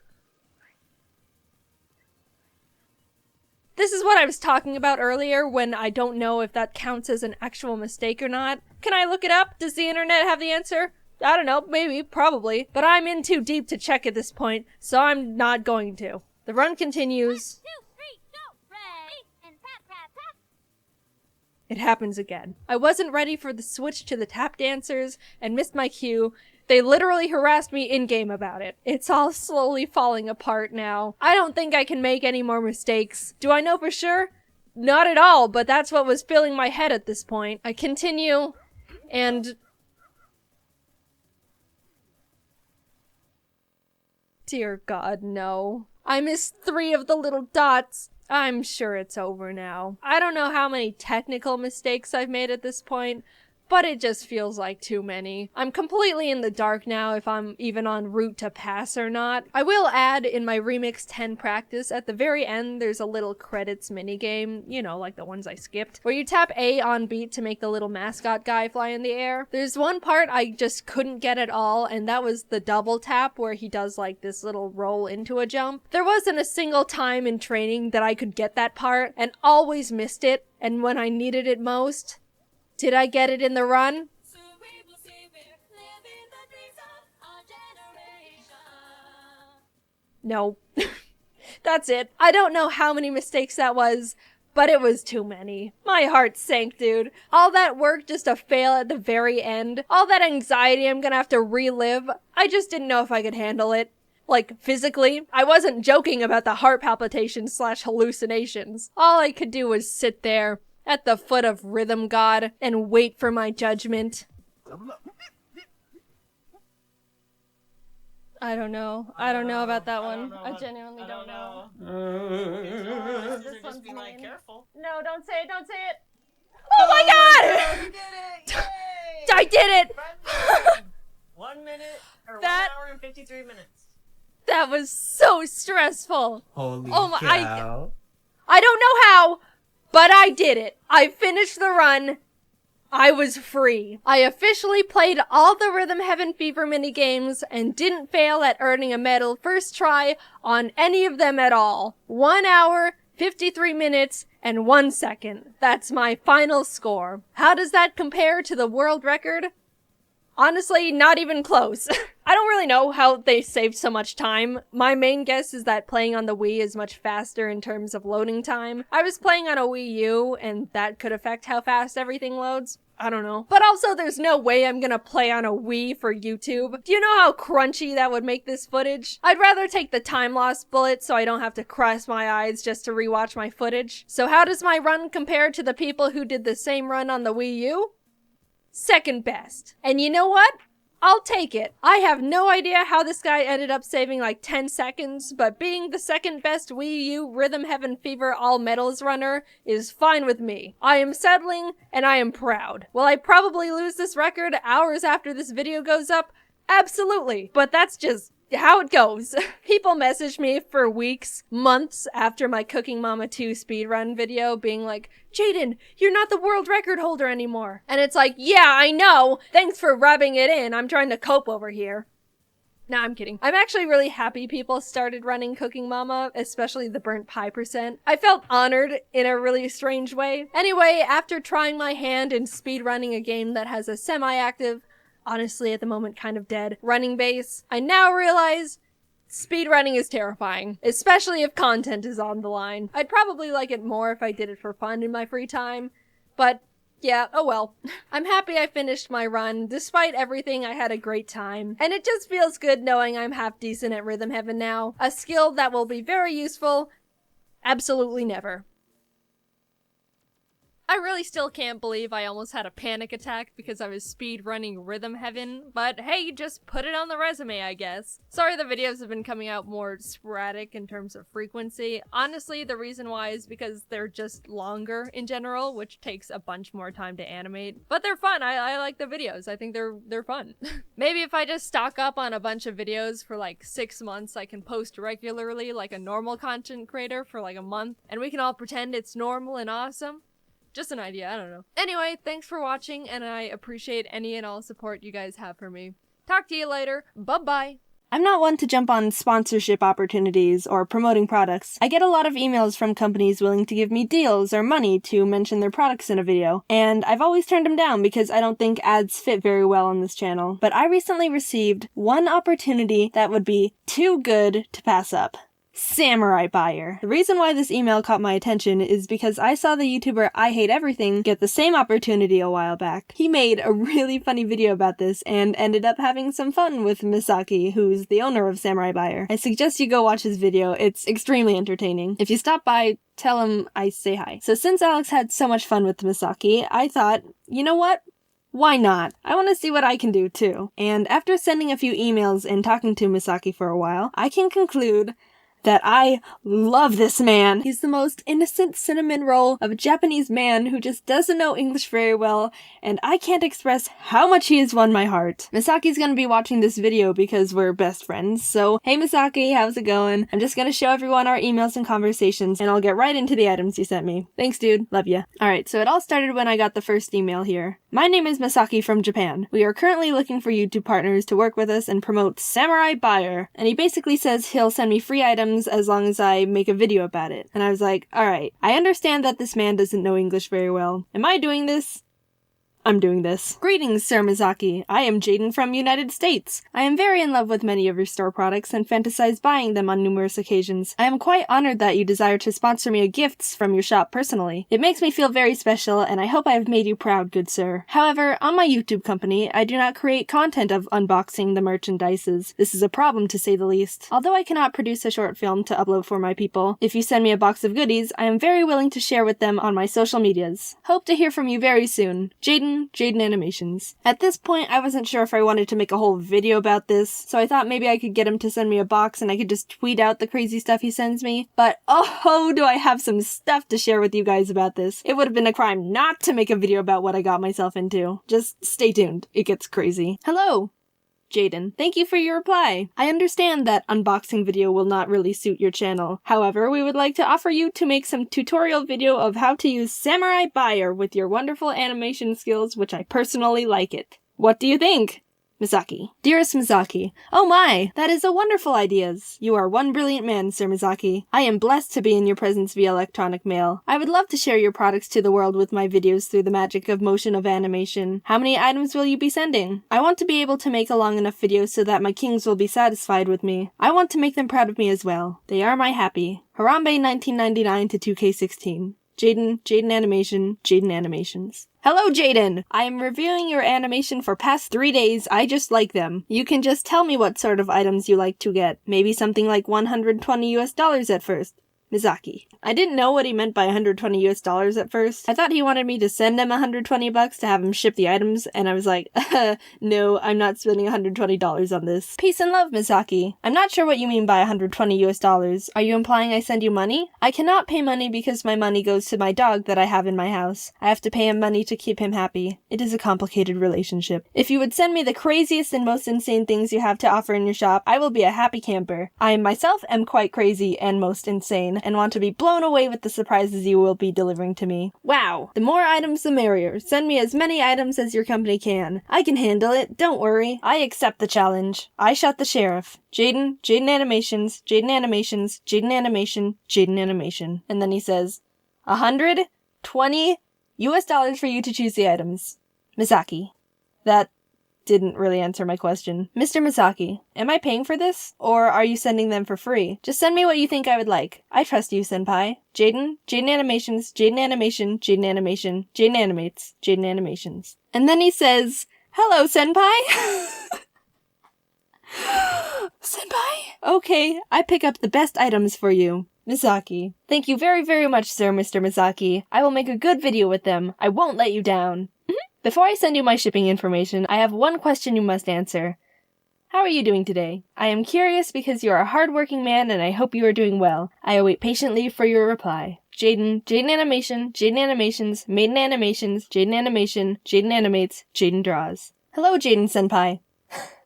This is what I was talking about earlier when I don't know if that counts as an actual mistake or not. Can I look it up? Does the internet have the answer? I don't know, maybe, probably. But I'm in too deep to check at this point, so I'm not going to. The run continues. 1, 2, 3, go! Ready, and tap, tap, tap. It happens again. I wasn't ready for the switch to the tap dancers and missed my cue. They literally harassed me in-game about it. It's all slowly falling apart now. I don't think I can make any more mistakes. Do I know for sure? Not at all, but that's what was filling my head at this point. I continue, and... Dear God, no. I missed 3 of the little dots. I'm sure it's over now. I don't know how many technical mistakes I've made at this point, but it just feels like too many. I'm completely in the dark now if I'm even en route to pass or not. I will add in my Remix 10 practice, at the very end there's a little credits minigame, you know, like the ones I skipped, where you tap A on beat to make the little mascot guy fly in the air. There's one part I just couldn't get at all, and that was the double tap where he does like this little roll into a jump. There wasn't a single time in training that I could get that part, and always missed it, and when I needed it most... Did I get it in the run? No. That's it. I don't know how many mistakes that was, but it was too many. My heart sank, dude. All that work just to fail at the very end. All that anxiety I'm gonna have to relive. I just didn't know if I could handle it. Like, physically. I wasn't joking about the heart palpitations / hallucinations. All I could do was sit there at the foot of Rhythm God and wait for my judgment. I don't know. I don't know about that one. I genuinely don't know. This one's be like, careful. No, don't say it, don't say it. Oh my God! You did it! I did it! 1 minute, or That- 1 hour and 53 minutes. That was so stressful. Holy Oh my- cow. I don't know how, but I did it. I finished the run. I was free. I officially played all the Rhythm Heaven Fever minigames and didn't fail at earning a medal first try on any of them at all. 1 hour, 53 minutes, and 1 second. That's my final score. How does that compare to the world record? Honestly, not even close. I don't really know how they saved so much time. My main guess is that playing on the Wii is much faster in terms of loading time. I was playing on a Wii U, and that could affect how fast everything loads. I don't know. But also, there's no way I'm gonna play on a Wii for YouTube. Do you know how crunchy that would make this footage? I'd rather take the time loss bullet so I don't have to cross my eyes just to rewatch my footage. So how does my run compare to the people who did the same run on the Wii U? Second best. And you know what? I'll take it. I have no idea how this guy ended up saving like 10 seconds, but being the second best Wii U Rhythm Heaven Fever All Medals runner is fine with me. I am settling, and I am proud. Will I probably lose this record hours after this video goes up? Absolutely. But that's just how it goes. People message me for weeks, months after my Cooking Mama 2 speedrun video being like, Jaiden, you're not the world record holder anymore. And it's like, yeah, I know. Thanks for rubbing it in. I'm trying to cope over here. Nah, I'm kidding. I'm actually really happy people started running Cooking Mama, especially the burnt pie percent. I felt honored in a really strange way. Anyway, after trying my hand in speedrunning a game that has a semi-active, honestly at the moment kind of dead, running base, I now realize speedrunning is terrifying, especially if content is on the line. I'd probably like it more if I did it for fun in my free time, but yeah, oh well. I'm happy I finished my run. Despite everything, I had a great time. And it just feels good knowing I'm half decent at Rhythm Heaven now. A skill that will be very useful absolutely never. I really still can't believe I almost had a panic attack because I was speed running Rhythm Heaven, but hey, just put it on the resume, I guess. Sorry the videos have been coming out more sporadic in terms of frequency. Honestly, the reason why is because they're just longer in general, which takes a bunch more time to animate. But they're fun. I like the videos. I think they're fun. Maybe if I just stock up on a bunch of videos for like 6 months, I can post regularly like a normal content creator for like a month, and we can all pretend it's normal and awesome. Just an idea, I don't know. Anyway, thanks for watching, and I appreciate any and all support you guys have for me. Talk to you later. Bye-bye. I'm not one to jump on sponsorship opportunities or promoting products. I get a lot of emails from companies willing to give me deals or money to mention their products in a video, and I've always turned them down because I don't think ads fit very well on this channel. But I recently received one opportunity that would be too good to pass up. Samurai Buyer. The reason why this email caught my attention is because I saw the YouTuber I Hate Everything get the same opportunity a while back. He made a really funny video about this and ended up having some fun with Misaki, who's the owner of Samurai Buyer. I suggest you go watch his video, it's extremely entertaining. If you stop by, tell him I say hi. So since Alex had so much fun with Misaki, I thought, you know what? Why not? I want to see what I can do too. And after sending a few emails and talking to Misaki for a while, I can conclude that I love this man. He's the most innocent cinnamon roll of a Japanese man who just doesn't know English very well, and I can't express how much he has won my heart. Misaki's gonna be watching this video because we're best friends, so hey Misaki, how's it going? I'm just gonna show everyone our emails and conversations, and I'll get right into the items you sent me. Thanks dude, love ya. Alright, so it all started when I got the first email here. My name is Misaki from Japan. We are currently looking for YouTube partners to work with us and promote Samurai Buyer. And he basically says he'll send me free items as long as I make a video about it. And I was like, alright, I understand that this man doesn't know English very well. Am I doing this? I'm doing this. Greetings, Sir Mizaki. I am Jaiden from United States. I am very in love with many of your store products and fantasize buying them on numerous occasions. I am quite honored that you desire to sponsor me gifts from your shop personally. It makes me feel very special, and I hope I have made you proud, good sir. However, on my YouTube company, I do not create content of unboxing the merchandises. This is a problem to say the least. Although I cannot produce a short film to upload for my people, if you send me a box of goodies, I am very willing to share with them on my social medias. Hope to hear from you very soon. Jaiden Animations. At this point, I wasn't sure if I wanted to make a whole video about this, so I thought maybe I could get him to send me a box and I could just tweet out the crazy stuff he sends me. But oh, do I have some stuff to share with you guys about this. It would have been a crime not to make a video about what I got myself into. Just stay tuned. It gets crazy. Hello, Jaiden. Thank you for your reply. I understand that unboxing video will not really suit your channel. However, we would like to offer you to make some tutorial video of how to use Samurai Buyer with your wonderful animation skills, which I personally like it. What do you think? Misaki. Dearest Misaki, oh my, that is a wonderful ideas. You are one brilliant man, Sir Misaki. I am blessed to be in your presence via electronic mail. I would love to share your products to the world with my videos through the magic of motion of animation. How many items will you be sending? I want to be able to make a long enough video so that my kings will be satisfied with me. I want to make them proud of me as well. They are my happy. Harambe 1999 to 2K16. Jaiden Animations. Hello, Jaiden! I am reviewing your animation for past 3 days. I just like them. You can just tell me what sort of items you like to get. Maybe something like $120 at first. Misaki. I didn't know what he meant by $120 at first. I thought he wanted me to send him $120 to have him ship the items, and I was like, no, I'm not spending $120 on this. Peace and love, Misaki. I'm not sure what you mean by $120. Are you implying I send you money? I cannot pay money because my money goes to my dog that I have in my house. I have to pay him money to keep him happy. It is a complicated relationship. If you would send me the craziest and most insane things you have to offer in your shop, I will be a happy camper. I myself am quite crazy and most insane, and want to be blown away with the surprises you will be delivering to me. Wow! The more items the merrier. Send me as many items as your company can. I can handle it, don't worry. I accept the challenge. I shot the sheriff. Jaiden Animations, Jaiden Animations, Jaiden Animation. And then he says, $120 for you to choose the items. Misaki. That didn't really answer my question. Mr. Misaki, am I paying for this? Or are you sending them for free? Just send me what you think I would like. I trust you, senpai. Jaiden Animations, Jaiden Animations. And then he says, hello, senpai! Senpai? Okay, I pick up the best items for you. Misaki. Thank you very, very much, sir, Mr. Misaki. I will make a good video with them. I won't let you down. Before I send you my shipping information, I have one question you must answer. How are you doing today? I am curious because you are a hard-working man and I hope you are doing well. I await patiently for your reply. Jaiden, Jaiden Animation, Jaiden Animations, Maiden Animations, Jaiden Animation, Jaiden Animates, Jaiden Draws. Hello, Jaiden Senpai.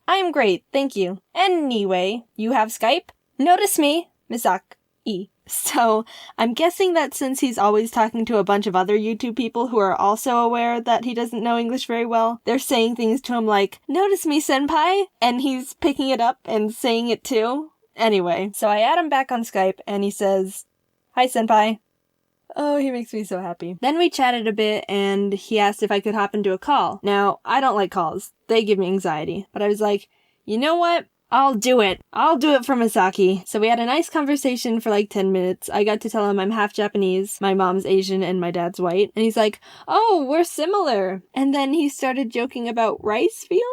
I am great, thank you. Anyway, you have Skype? Notice me, Misaki. So, I'm guessing that since he's always talking to a bunch of other YouTube people who are also aware that he doesn't know English very well, they're saying things to him like, "Notice me, senpai," and he's picking it up and saying it too. Anyway, so I add him back on Skype, and he says, "Hi, senpai." Oh, he makes me so happy. Then we chatted a bit, and he asked if I could hop into a call. Now, I don't like calls. They give me anxiety. But I was like, you know what? I'll do it. I'll do it for Misaki. So we had a nice conversation for like 10 minutes. I got to tell him I'm half Japanese, my mom's Asian, and my dad's white. And he's like, oh, we're similar. And then he started joking about rice fields?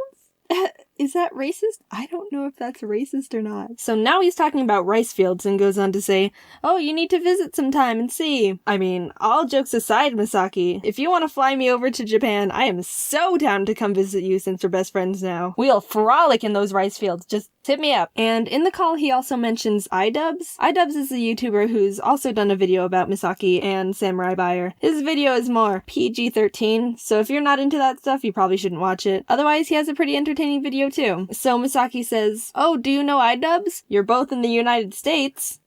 Is that racist? I don't know if that's racist or not. So now he's talking about rice fields and goes on to say, oh, you need to visit sometime and see. I mean, all jokes aside, Misaki, if you want to fly me over to Japan, I am so down to come visit you since we're best friends now. We'll frolic in those rice fields. Just hit me up. And in the call, he also mentions iDubbbz. iDubbbz is a YouTuber who's also done a video about Misaki and Samurai Buyer. His video is more PG-13, so if you're not into that stuff, you probably shouldn't watch it. Otherwise, he has a pretty entertaining video too. So Misaki says, oh, do you know iDubbbz? You're both in the United States.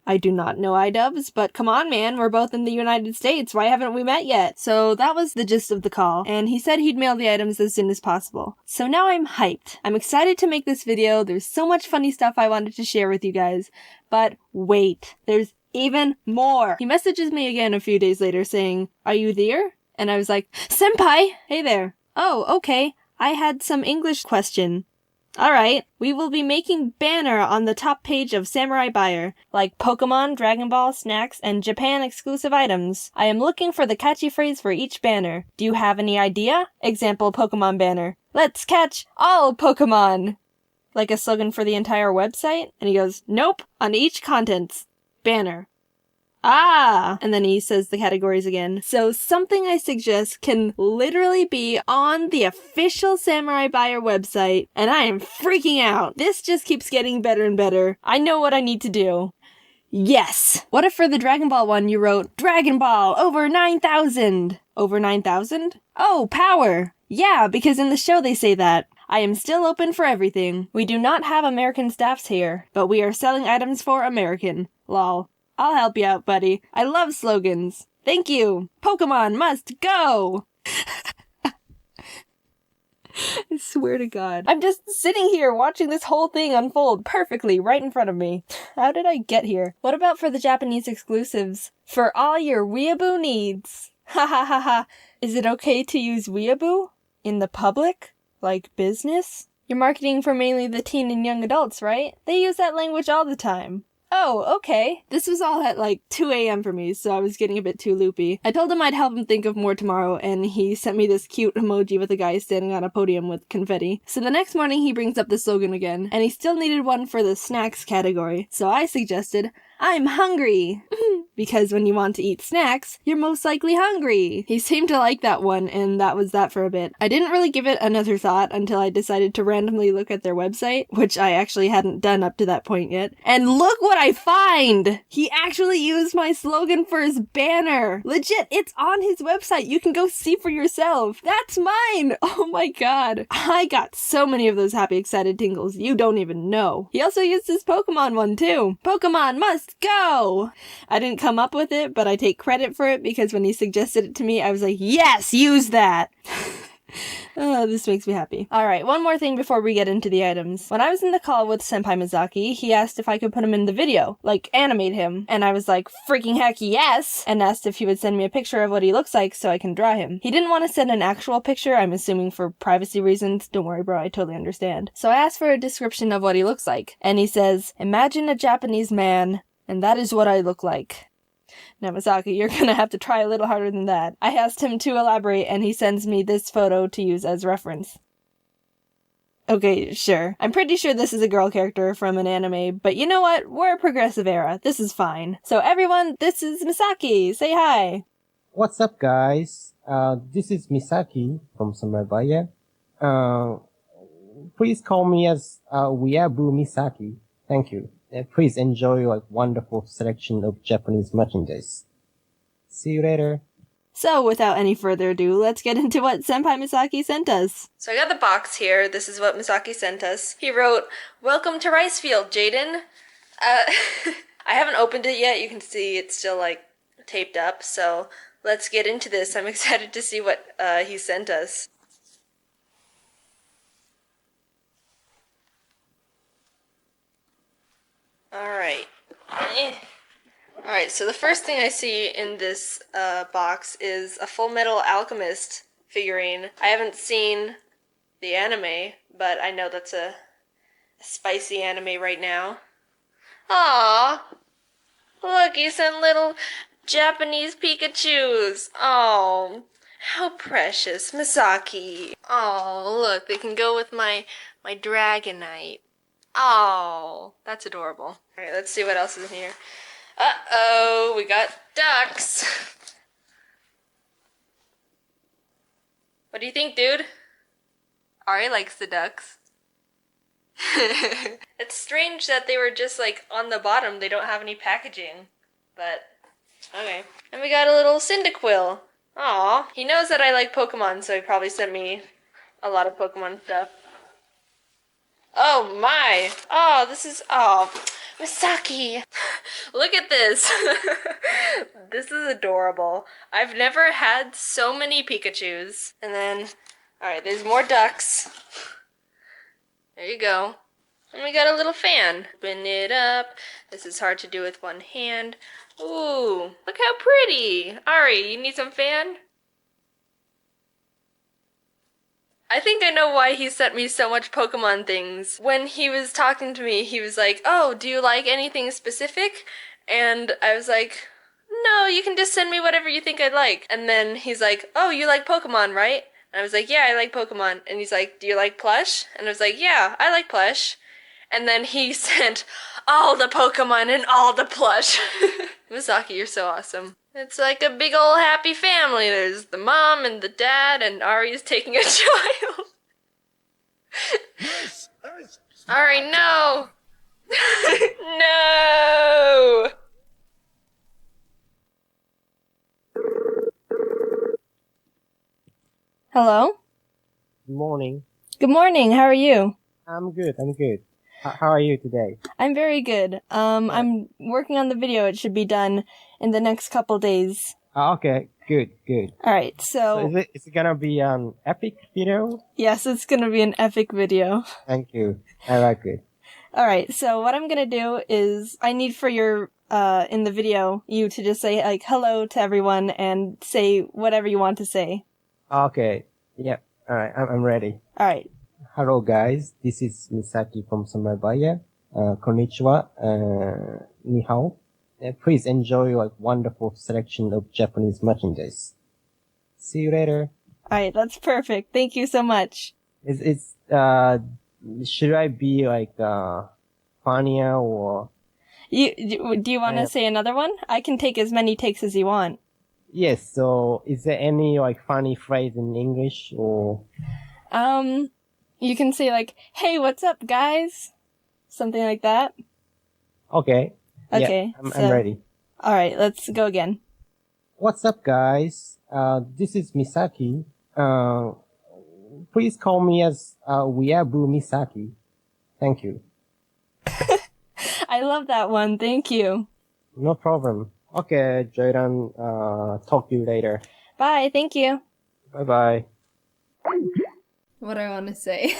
I do not know iDubbbz, but come on, man, we're both in the United States. Why haven't we met yet? So that was the gist of the call, and he said he'd mail the items as soon as possible. So now I'm hyped. I'm excited to make this video. There's so much funny stuff I wanted to share with you guys. But wait, there's even more. He messages me again a few days later saying, are you there? And I was like, senpai! Hey there. Oh, okay. I had some English question. Alright, we will be making banner on the top page of Samurai Buyer, like Pokemon, Dragon Ball, snacks, and Japan exclusive items. I am looking for the catchy phrase for each banner. Do you have any idea? Example Pokemon banner. Let's catch all Pokemon! Like a slogan for the entire website? And he goes, nope, on each contents. Banner. Ah! And then he says the categories again. So something I suggest can literally be on the official Samurai Buyer website, and I am freaking out. This just keeps getting better and better. I know what I need to do. Yes! What if for the Dragon Ball one you wrote, Dragon Ball, over 9,000? Over 9,000? Oh, power! Yeah, because in the show they say that. I am still open for everything. We do not have American staffs here, but we are selling items for American. Lol. I'll help you out, buddy. I love slogans. Thank you. Pokemon must go! I swear to God. I'm just sitting here watching this whole thing unfold perfectly right in front of me. How did I get here? What about for the Japanese exclusives? For all your weeaboo needs. Ha ha ha ha. Is it okay to use weeaboo? In the public? Like business? You're marketing for mainly the teen and young adults, right? They use that language all the time. Oh, okay. This was all at like 2 a.m. for me, so I was getting a bit too loopy. I told him I'd help him think of more tomorrow, and he sent me this cute emoji with a guy standing on a podium with confetti. So the next morning he brings up the slogan again, and he still needed one for the snacks category. So I suggested, I'm hungry! Because when you want to eat snacks, you're most likely hungry. He seemed to like that one, and that was that for a bit. I didn't really give it another thought until I decided to randomly look at their website, which I actually hadn't done up to that point yet. And look what I find! He actually used my slogan for his banner! Legit, it's on his website. You can go see for yourself. That's mine! Oh my god. I got so many of those happy, excited tingles. You don't even know. He also used his Pokemon one too. Pokemon must go! I didn't come up with it, but I take credit for it because when he suggested it to me, I was like, yes, use that! Oh, this makes me happy. Alright, one more thing before we get into the items. When I was in the call with Senpai Mizaki, he asked if I could put him in the video, like animate him, and I was like, freaking heck yes! And asked if he would send me a picture of what he looks like so I can draw him. He didn't want to send an actual picture, I'm assuming for privacy reasons. Don't worry bro, I totally understand. So I asked for a description of what he looks like, and he says, imagine a Japanese man, and that is what I look like. Now, Misaki, you're gonna have to try a little harder than that. I asked him to elaborate, and he sends me this photo to use as reference. Okay, sure. I'm pretty sure this is a girl character from an anime, but you know what? We're a progressive era. This is fine. So everyone, this is Misaki. Say hi. What's up, guys? This is Misaki from Samabaya. Please call me as Weeaboo Misaki. Thank you. Please enjoy like wonderful selection of Japanese merchandise. See you later. So, without any further ado, let's get into what Senpai Misaki sent us. So I got the box here. This is what Misaki sent us. He wrote, "Welcome to Ricefield, Jaiden." I haven't opened it yet. You can see it's still, like, taped up. So, let's get into this. I'm excited to see what he sent us. Alright. Alright, so the first thing I see in this box is a Full Metal Alchemist figurine. I haven't seen the anime, but I know that's a spicy anime right now. Aww! Look, he sent little Japanese Pikachus! Oh, how precious. Misaki. Oh, look, they can go with my Dragonite. Oh, that's adorable. Alright, let's see what else is in here. Uh-oh, we got ducks. What do you think, dude? Ari likes the ducks. It's strange that they were just like on the bottom. They don't have any packaging. But, okay. And we got a little Cyndaquil. Aw. He knows that I like Pokemon, so he probably sent me a lot of Pokemon stuff. Oh my! Oh, this is, oh, Misaki! Look at this! This is adorable. I've never had so many Pikachus. And then, alright, there's more ducks. There you go. And we got a little fan. Open it up. This is hard to do with one hand. Ooh, look how pretty! Ari, you need some fan? I think I know why he sent me so much Pokemon things. When he was talking to me, he was like, "Oh, do you like anything specific?" And I was like, "No, you can just send me whatever you think I'd like." And then he's like, "Oh, you like Pokemon, right?" And I was like, "Yeah, I like Pokemon." And he's like, "Do you like plush?" And I was like, "Yeah, I like plush." And then he sent all the Pokemon and all the plush. Misaki, you're so awesome. It's like a big ol' happy family. There's the mom and the dad, and Ari's taking a child. Ari, no! No! Hello? Good morning. Good morning, how are you? I'm good. How are you today? I'm very good. I'm working on the video. It should be done in the next couple days. Okay, good. Alright, So is it gonna be an epic video? yes, it's gonna be an epic video. Thank you. I like it. Alright, so what I'm gonna do is, I need for your, in the video, you to just say, like, hello to everyone and say whatever you want to say. Okay. Yeah. Alright, I'm ready. Alright. Hello guys, this is Misaki from Samabaya. Konnichiwa, ni hao. Please enjoy like wonderful selection of Japanese merchandise. See you later. Alright, that's perfect. Thank you so much. Should I be like, funnier or? Do you want to say another one? I can take as many takes as you want. Yes, so is there any like funny phrase in English or? You can say like, "Hey, what's up, guys?" Something like that. Okay. Okay. Yeah, I'm ready. Alright, let's go again. What's up, guys? This is Misaki. Please call me as Weeaboo Misaki. Thank you. I love that one. Thank you. No problem. Okay, Jaiden, talk to you later. Bye. Thank you. Bye-bye. What do I want to say?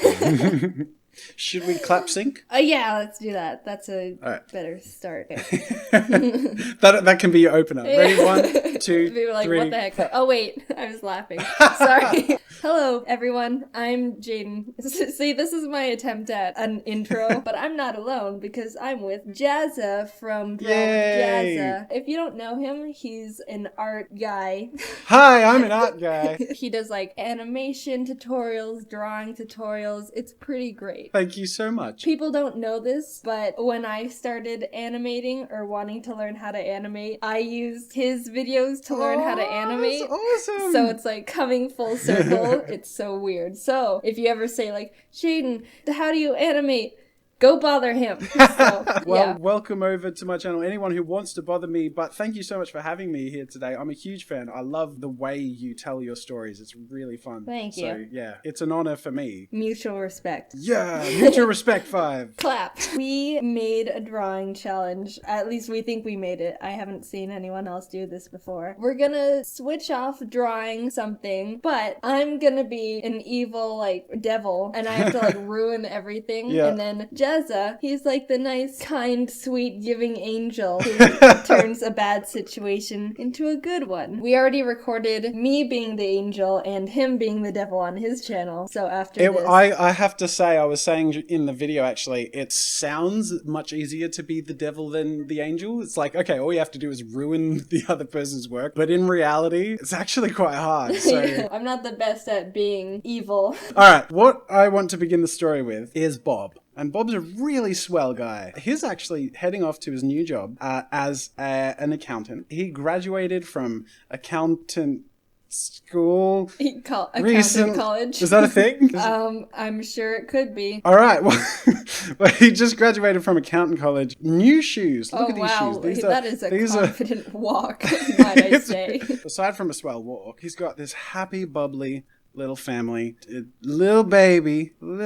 Should we clap sync? Yeah, let's do that. That's a Alright. better start. That can be your opener. Ready? 1, 2, We were like, 3. what the heck? Oh, wait. I was laughing. Sorry. Hello, everyone. I'm Jaiden. See, this is my attempt at an intro, but I'm not alone because I'm with Jazza from Draw with Yay. Jazza. If you don't know him, he's an art guy. Hi, I'm an art guy. He does like animation tutorials, drawing tutorials. It's pretty great. Thank you so much. People don't know this, but when I started animating or wanting to learn how to animate, I used his videos to learn how to animate. That's awesome. So it's like coming full circle. It's so weird. So if you ever say like, Jaiden, how do you animate? Go bother him. So, Well, yeah. welcome over to my channel. Anyone who wants to bother me, but thank you so much for having me here today. I'm a huge fan. I love the way you tell your stories. It's really fun. Thank So, you. yeah, it's an honor for me. Mutual respect. Yeah, mutual respect 5. Clap. We made a drawing challenge. At least we think we made it. I haven't seen anyone else do this before. We're gonna switch off drawing something, but I'm gonna be an evil, like, devil, and I have to, like, ruin everything. Yeah. And then Jazza, he's like the nice, kind, sweet, giving angel who turns a bad situation into a good one. We already recorded me being the angel and him being the devil on his channel, so after this... I have to say, I was saying in the video actually, it sounds much easier to be the devil than the angel. It's like, okay, all you have to do is ruin the other person's work. But in reality, it's actually quite hard. So, I'm not the best at being evil. alright, what I want to begin the story with is Bob. And Bob's a really swell guy. He's actually heading off to his new job as an accountant. He graduated from accountant school Accountant college. Is that a thing? I'm sure it could be. All right. Well, he just graduated from accountant college. New shoes. Look at these shoes. That is a confident walk, might I say. Aside from a swell walk, he's got this happy, bubbly little family. A little baby with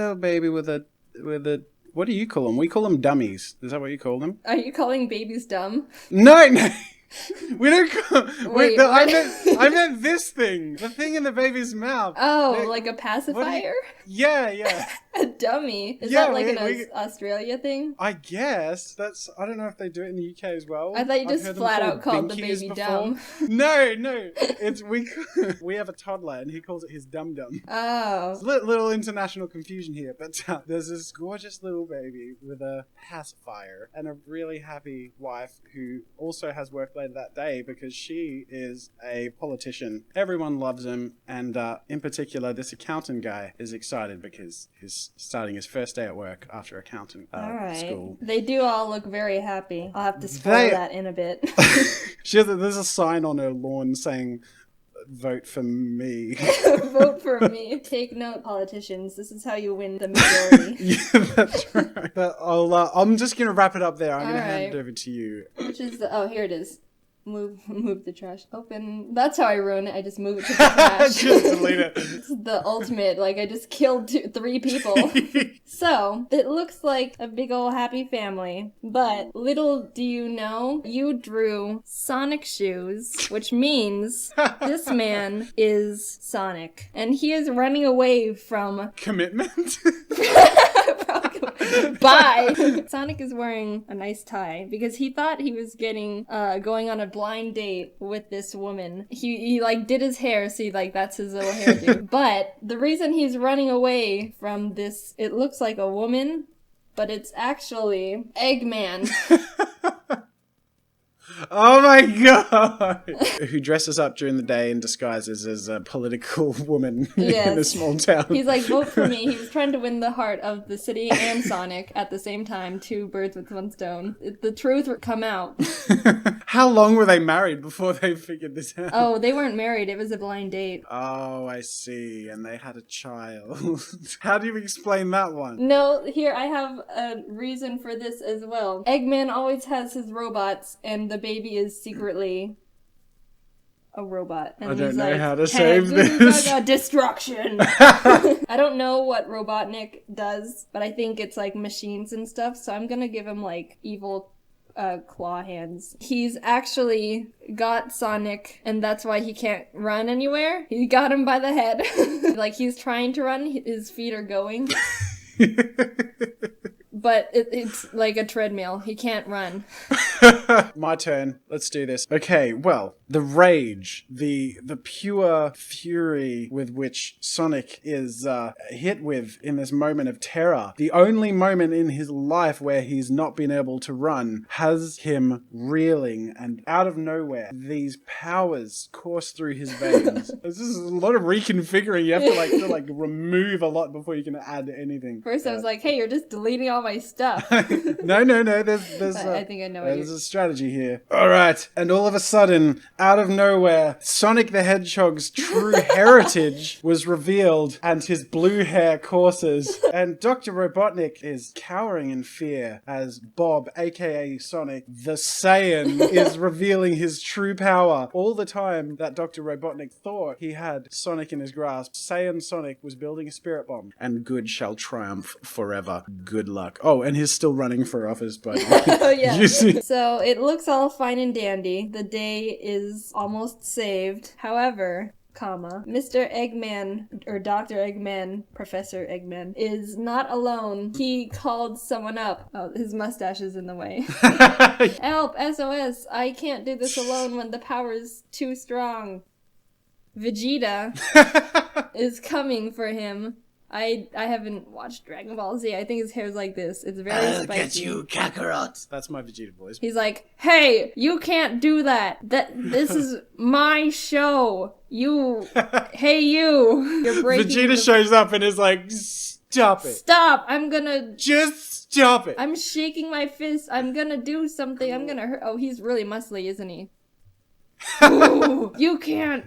a what do you call them? We call them dummies. Is that what you call them? Are you calling babies dumb? No. We don't call... Wait, I meant this thing. The thing in the baby's mouth. Oh, like a pacifier? Yeah. A dummy? Is Yeah, that like an Australia thing? I guess. I don't know if they do it in the UK as well. I thought you I've just heard them flat out called the binkies baby before. dumb. No. It's we have a toddler and he calls it his dum dum. Oh. It's a little international confusion here, but there's this gorgeous little baby with a pacifier and a really happy wife who also has work later that day because she is a politician. Everyone loves him, and in particular, this accountant guy is excited because he's starting his first day at work after accountant school. They do all look very happy. I'll have to spoil that in a bit. There's a sign on her lawn saying, "Vote for me." Vote for me. Take note, politicians. This is how you win the majority. Yeah, that's right. But I'm just gonna wrap it up there. I'm gonna hand it Alright. over to you. Which is here it is. Move the trash. Open. That's how I ruin it. I just move it to the trash. Just delete it. It's the ultimate. Like, I just killed 3 people. So, it looks like a big ol' happy family. But, little do you know, you drew Sonic shoes, which means this man is Sonic. And he is running away from... Commitment? Bye! Sonic is wearing a nice tie because he thought he was going on a blind date with this woman. He like did his hair, see, like that's his little hairdo. But the reason he's running away from this, it looks like a woman, but it's actually Eggman. Oh my god! Who dresses up during the day in disguises as a political woman in a small town. He's like, vote for me. He was trying to win the heart of the city and Sonic at the same time. 2 birds with 1 stone. The truth would come out. How long were they married before they figured this out? Oh, they weren't married. It was a blind date. Oh, I see. And they had a child. How do you explain that one? No, here, I have a reason for this as well. Eggman always has his robots, and the baby is secretly a robot. And I don't he's know like, how to save this. Destruction! I don't know what Robotnik does, but I think it's like machines and stuff, so I'm gonna give him like evil claw hands. He's actually got Sonic, and that's why he can't run anywhere. He got him by the head. Like, he's trying to run, his feet are going. But it's like a treadmill. He can't run. My turn. Let's do this. Okay, well, the rage, the pure fury with which Sonic is hit with in this moment of terror, the only moment in his life where he's not been able to run, has him reeling, and out of nowhere, these powers course through his veins. This is a lot of reconfiguring. You have to remove a lot before you can add anything. First, I was like, "Hey, you're just deleting all my stuff." No. There's I think I know. There's a strategy here. All right, and all of a sudden, out of nowhere, Sonic the Hedgehog's true heritage was revealed, and his blue hair courses. And Dr. Robotnik is cowering in fear as Bob, aka Sonic the Saiyan, is revealing his true power. All the time that Dr. Robotnik thought he had Sonic in his grasp, Saiyan Sonic was building a spirit bomb, and good shall triumph forever. Good luck. Oh, and he's still running for office, but Oh yeah. you see. So it looks all fine and dandy. The day is almost saved. However, Mr. Eggman, or Dr. Eggman, Professor Eggman, is not alone. He called someone up. Oh, his mustache is in the way. Help! SOS! I can't do this alone when the power's too strong. Vegeta is coming for him. I haven't watched Dragon Ball Z. I think his hair's like this. It's very spiky. Get you, Kakarot. That's my Vegeta voice. He's like, "Hey, you can't do that. This is my show. Hey you. You're breaking Vegeta shows up and is like, stop it. Stop. I'm gonna Just stop it. I'm shaking my fist. I'm gonna do something. I'm gonna hurt. Oh, he's really muscly, isn't he? Ooh, you can't.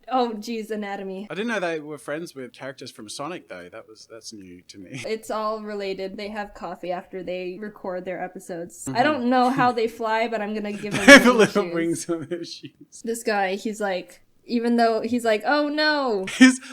Oh, geez, anatomy. I didn't know they were friends with characters from Sonic, though. That's new to me. It's all related. They have coffee after they record their episodes. I don't know how they fly, but I'm gonna give them They have little little wings on their shoes. This guy, he's like, even though he's like, oh no.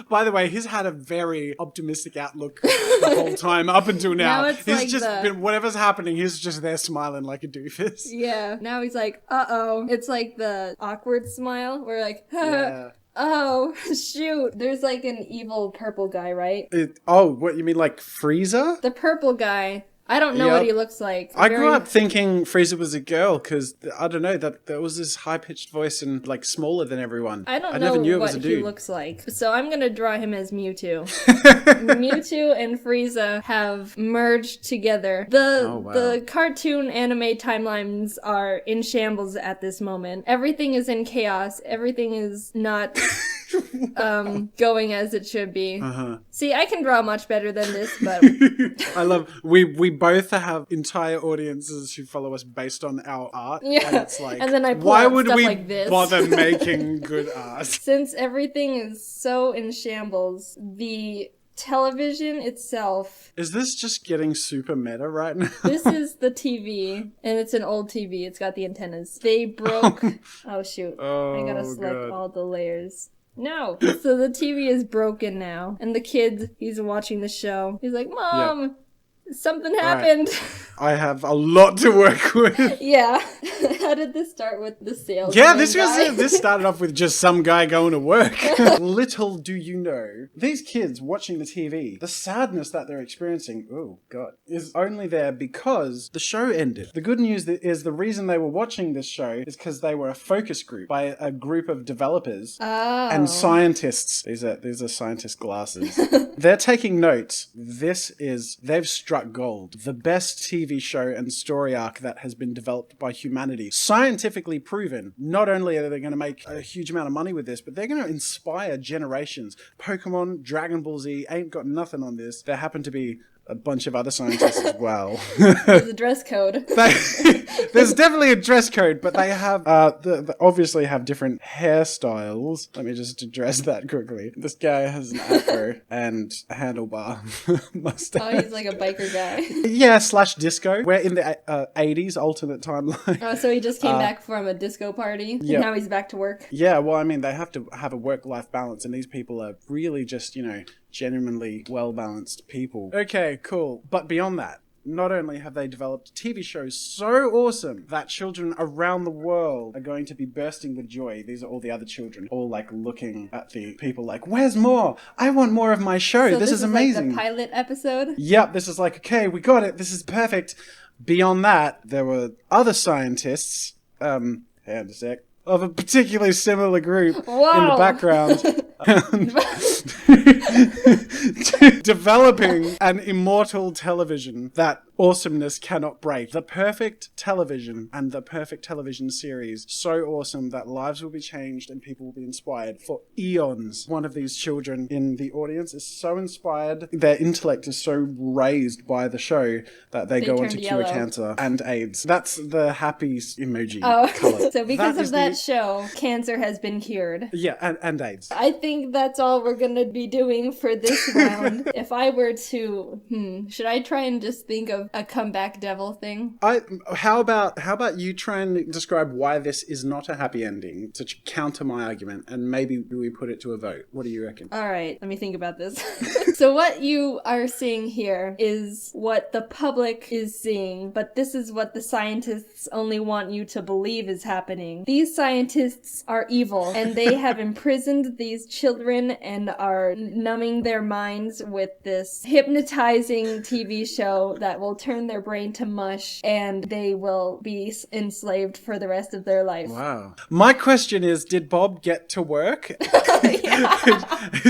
By the way, he's had a very optimistic outlook the whole time up until now. Now it's he's like just been, whatever's happening, he's just there smiling like a doofus. Yeah. Now he's like, uh-oh. It's like the awkward smile where like, Yeah. oh, shoot. There's like an evil purple guy, right? What, you mean like Frieza? The purple guy. I don't know what he looks like. I grew up thinking Frieza was a girl because, I don't know, that was this high-pitched voice and like smaller than everyone. I don't never know knew it was what a dude. he looks like. So I'm gonna draw him as Mewtwo. Mewtwo and Frieza have merged together. The cartoon anime timelines are in shambles at this moment. Everything is in chaos. Everything is not going as it should be. See, I can draw much better than this, but I love we both have entire audiences who follow us based on our art. Yeah. And it's like, and then I pull why out would stuff we like this. bother making good art? Since everything is so in shambles, the television itself. Is this just getting super meta right now? This is the TV, and it's an old TV. It's got the antennas. They broke. Oh shoot! I gotta select all the layers. No. So the TV is broken now, and the kid, he's watching the show. He's like, "Mom, something happened." I have a lot to work with. Yeah. How did this start with the sales? Yeah, this started off with just some guy going to work. Little do you know, these kids watching the TV, the sadness that they're experiencing, oh god, is only there because the show ended. The good news is the reason they were watching this show is because they were a focus group by a group of developers and scientists. These are scientist glasses. They're taking notes. They've struck gold. The best TV show and story arc that has been developed by humanity. Scientifically proven. Not only are they going to make a huge amount of money with this, but they're going to inspire generations. Pokemon, Dragon Ball Z ain't got nothing on this. There happen to be a bunch of other scientists as well. There's a dress code. There's definitely a dress code, but they have they obviously have different hairstyles. Let me just address that quickly. This guy has an afro and a handlebar mustache. Oh, he's like a biker guy. Yeah, / disco. We're in the 80s alternate timeline. Oh, so he just came back from a disco party, and now he's back to work. Yeah, well, I mean, they have to have a work-life balance, and these people are really just, genuinely well-balanced people. Okay, cool. But beyond that, not only have they developed TV shows so awesome that children around the world are going to be bursting with joy. These are all the other children, all like looking at the people like, where's more? I want more of my show. So this is amazing. Like the pilot episode? Yep, this is like, okay, we got it. This is perfect. Beyond that, there were other scientists, hang on a sec, of a particularly similar group in the background. Developing an immortal television that awesomeness cannot break. The perfect television and the perfect television series. So awesome that lives will be changed and people will be inspired for eons. One of these children in the audience is so inspired. Their intellect is so raised by the show that they go on to cure cancer and AIDS. That's the happy emoji color. So because of that show, cancer has been cured. Yeah, and AIDS. I think that's all we're gonna be doing for this round. If I were to, should I try and just think of a comeback devil thing? How about you try and describe why this is not a happy ending to counter my argument, and maybe we put it to a vote. What do you reckon? All right, let me think about this. So what you are seeing here is what the public is seeing, but this is what the scientists only want you to believe is happening. These scientists are evil, and they have imprisoned these children and are numbing their minds with this hypnotizing TV show that will turn their brain to mush, and they will be enslaved for the rest of their life. Wow. My question is, did Bob get to work?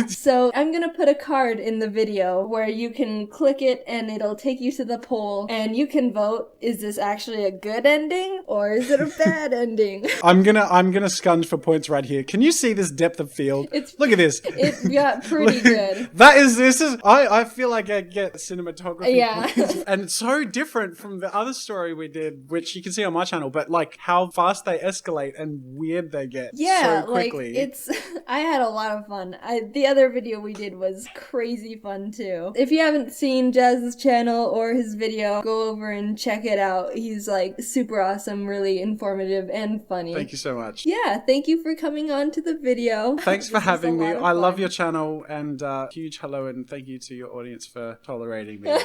So I'm gonna put a card in the video where you can click it and it'll take you to the poll and you can vote, is this actually a good ending or is it a bad ending? I'm gonna scunge for points right here. Can you see this depth of field? Look at this. It got pretty good. I feel like I get cinematography. Yeah. And it's so different from the other story we did, which you can see on my channel, but like how fast they escalate and weird they get so quickly. Like I had a lot of fun. The other video we did was crazy fun too. If you haven't seen Jazz's channel or his video, go over and check it out. He's like super awesome, really informative and funny. Thank you so much. Yeah, thank you for coming on to the video. Thanks for having me. I love your channel, and huge hello and thank you to your audience for tolerating me.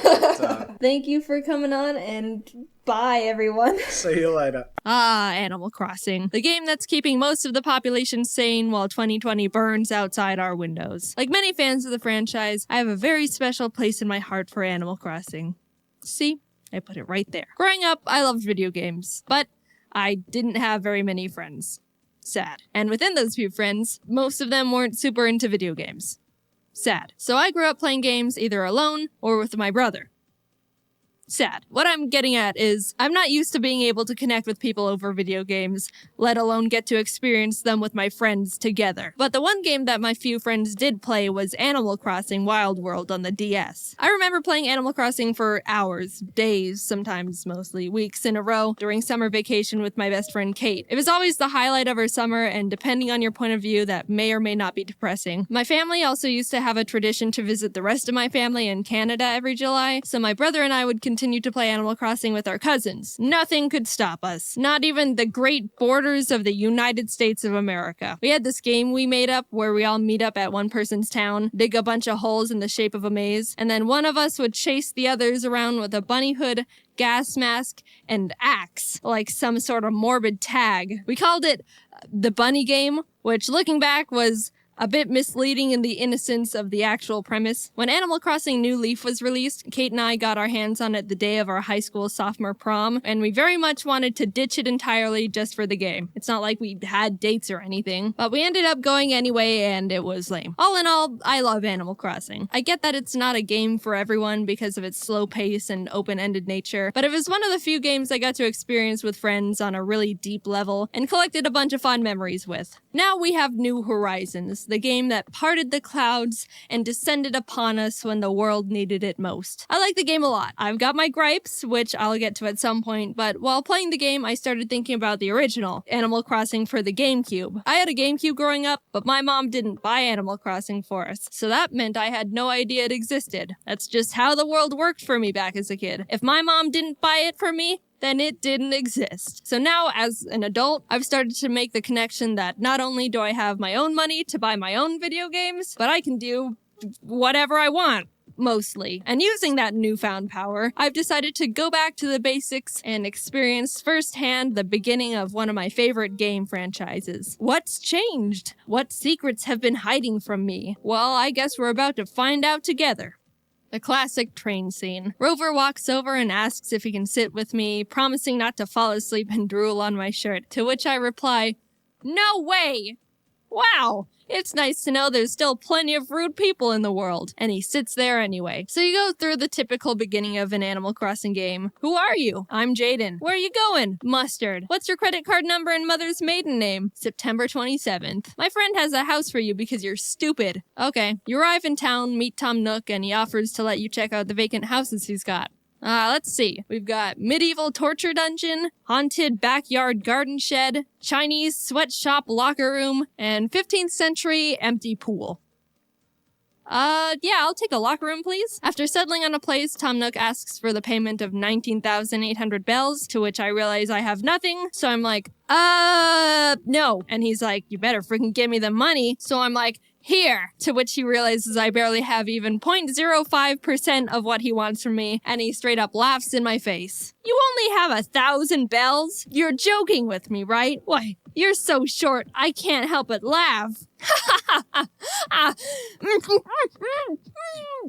Thank you for coming on, and bye everyone. See you later. Animal Crossing. The game that's keeping most of the population sane while 2020 burns outside our windows. Like many fans of the franchise, I have a very special place in my heart for Animal Crossing. See? I put it right there. Growing up, I loved video games, but I didn't have very many friends. Sad. And within those few friends, most of them weren't super into video games. Sad. So I grew up playing games either alone or with my brother. Sad. What I'm getting at is, I'm not used to being able to connect with people over video games, let alone get to experience them with my friends together. But the one game that my few friends did play was Animal Crossing Wild World on the DS. I remember playing Animal Crossing for hours, days, sometimes mostly weeks in a row during summer vacation with my best friend Kate. It was always the highlight of our summer, and depending on your point of view, that may or may not be depressing. My family also used to have a tradition to visit the rest of my family in Canada every July, so my brother and I would continue to play Animal Crossing with our cousins. Nothing could stop us. Not even the great borders of the United States of America. We had this game we made up where we all meet up at one person's town, dig a bunch of holes in the shape of a maze, and then one of us would chase the others around with a bunny hood, gas mask, and axe, like some sort of morbid tag. We called it the Bunny Game, which looking back was a bit misleading in the innocence of the actual premise. When Animal Crossing New Leaf was released, Kate and I got our hands on it the day of our high school sophomore prom, and we very much wanted to ditch it entirely just for the game. It's not like we had dates or anything, but we ended up going anyway, and it was lame. All in all, I love Animal Crossing. I get that it's not a game for everyone because of its slow pace and open-ended nature, but it was one of the few games I got to experience with friends on a really deep level and collected a bunch of fond memories with. Now we have New Horizons, the game that parted the clouds and descended upon us when the world needed it most. I like the game a lot. I've got my gripes, which I'll get to at some point, but while playing the game, I started thinking about the original, Animal Crossing for the GameCube. I had a GameCube growing up, but my mom didn't buy Animal Crossing for us, so that meant I had no idea it existed. That's just how the world worked for me back as a kid. If my mom didn't buy it for me, then it didn't exist. So now, as an adult, I've started to make the connection that not only do I have my own money to buy my own video games, but I can do whatever I want. mostly. And using that newfound power, I've decided to go back to the basics and experience firsthand the beginning of one of my favorite game franchises. What's changed? What secrets have been hiding from me? Well, I guess we're about to find out together. The classic train scene. Rover walks over and asks if he can sit with me, promising not to fall asleep and drool on my shirt, to which I reply, "No way!" Wow, it's nice to know there's still plenty of rude people in the world. And he sits there anyway. So you go through the typical beginning of an Animal Crossing game. Who are you? I'm Jaiden. Where are you going? Mustard. What's your credit card number and mother's maiden name? September 27th. My friend has a house for you because you're stupid. Okay. You arrive in town, meet Tom Nook, and he offers to let you check out the vacant houses he's got. Let's see. We've got medieval torture dungeon, haunted backyard garden shed, Chinese sweatshop locker room, and 15th century empty pool. Yeah, I'll take a locker room, please. After settling on a place, Tom Nook asks for the payment of 19,800 bells, to which I realize I have nothing, so I'm like, no. And he's like, you better freaking give me the money. So I'm like, here, to which he realizes I barely have even 0.05% of what he wants from me, and he straight up laughs in my face. You only have 1,000 bells? You're joking with me, right? Why, you're so short, I can't help but laugh.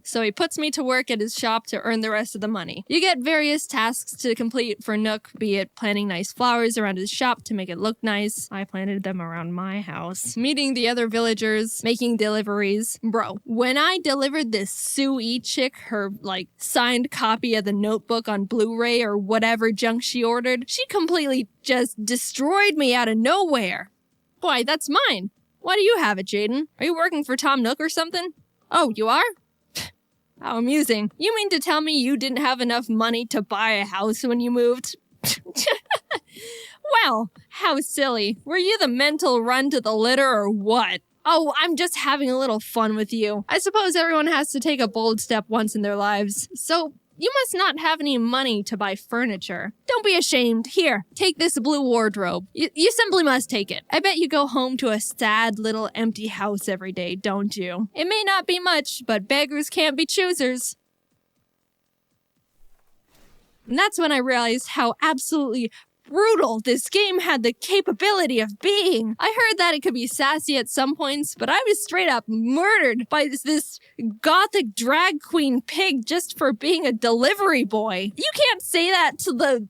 So he puts me to work at his shop to earn the rest of the money. You get various tasks to complete for Nook, be it planting nice flowers around his shop to make it look nice. I planted them around my house. Meeting the other villagers, making deliveries. Bro, when I delivered this Sue chick her, signed copy of the Notebook on Blu-ray or whatever junk she ordered, she completely just destroyed me out of nowhere. Boy, that's mine. Why do you have it, Jaiden? Are you working for Tom Nook or something? Oh, you are? How amusing. You mean to tell me you didn't have enough money to buy a house when you moved? Well, how silly. Were you the mental run to the litter or what? Oh, I'm just having a little fun with you. I suppose everyone has to take a bold step once in their lives. So, you must not have any money to buy furniture. Don't be ashamed. Here, take this blue wardrobe. You simply must take it. I bet you go home to a sad little empty house every day, don't you? It may not be much, but beggars can't be choosers. And that's when I realized how absolutely brutal this game had the capability of being. I heard that it could be sassy at some points, but I was straight up murdered by this gothic drag queen pig just for being a delivery boy. You can't say that to the,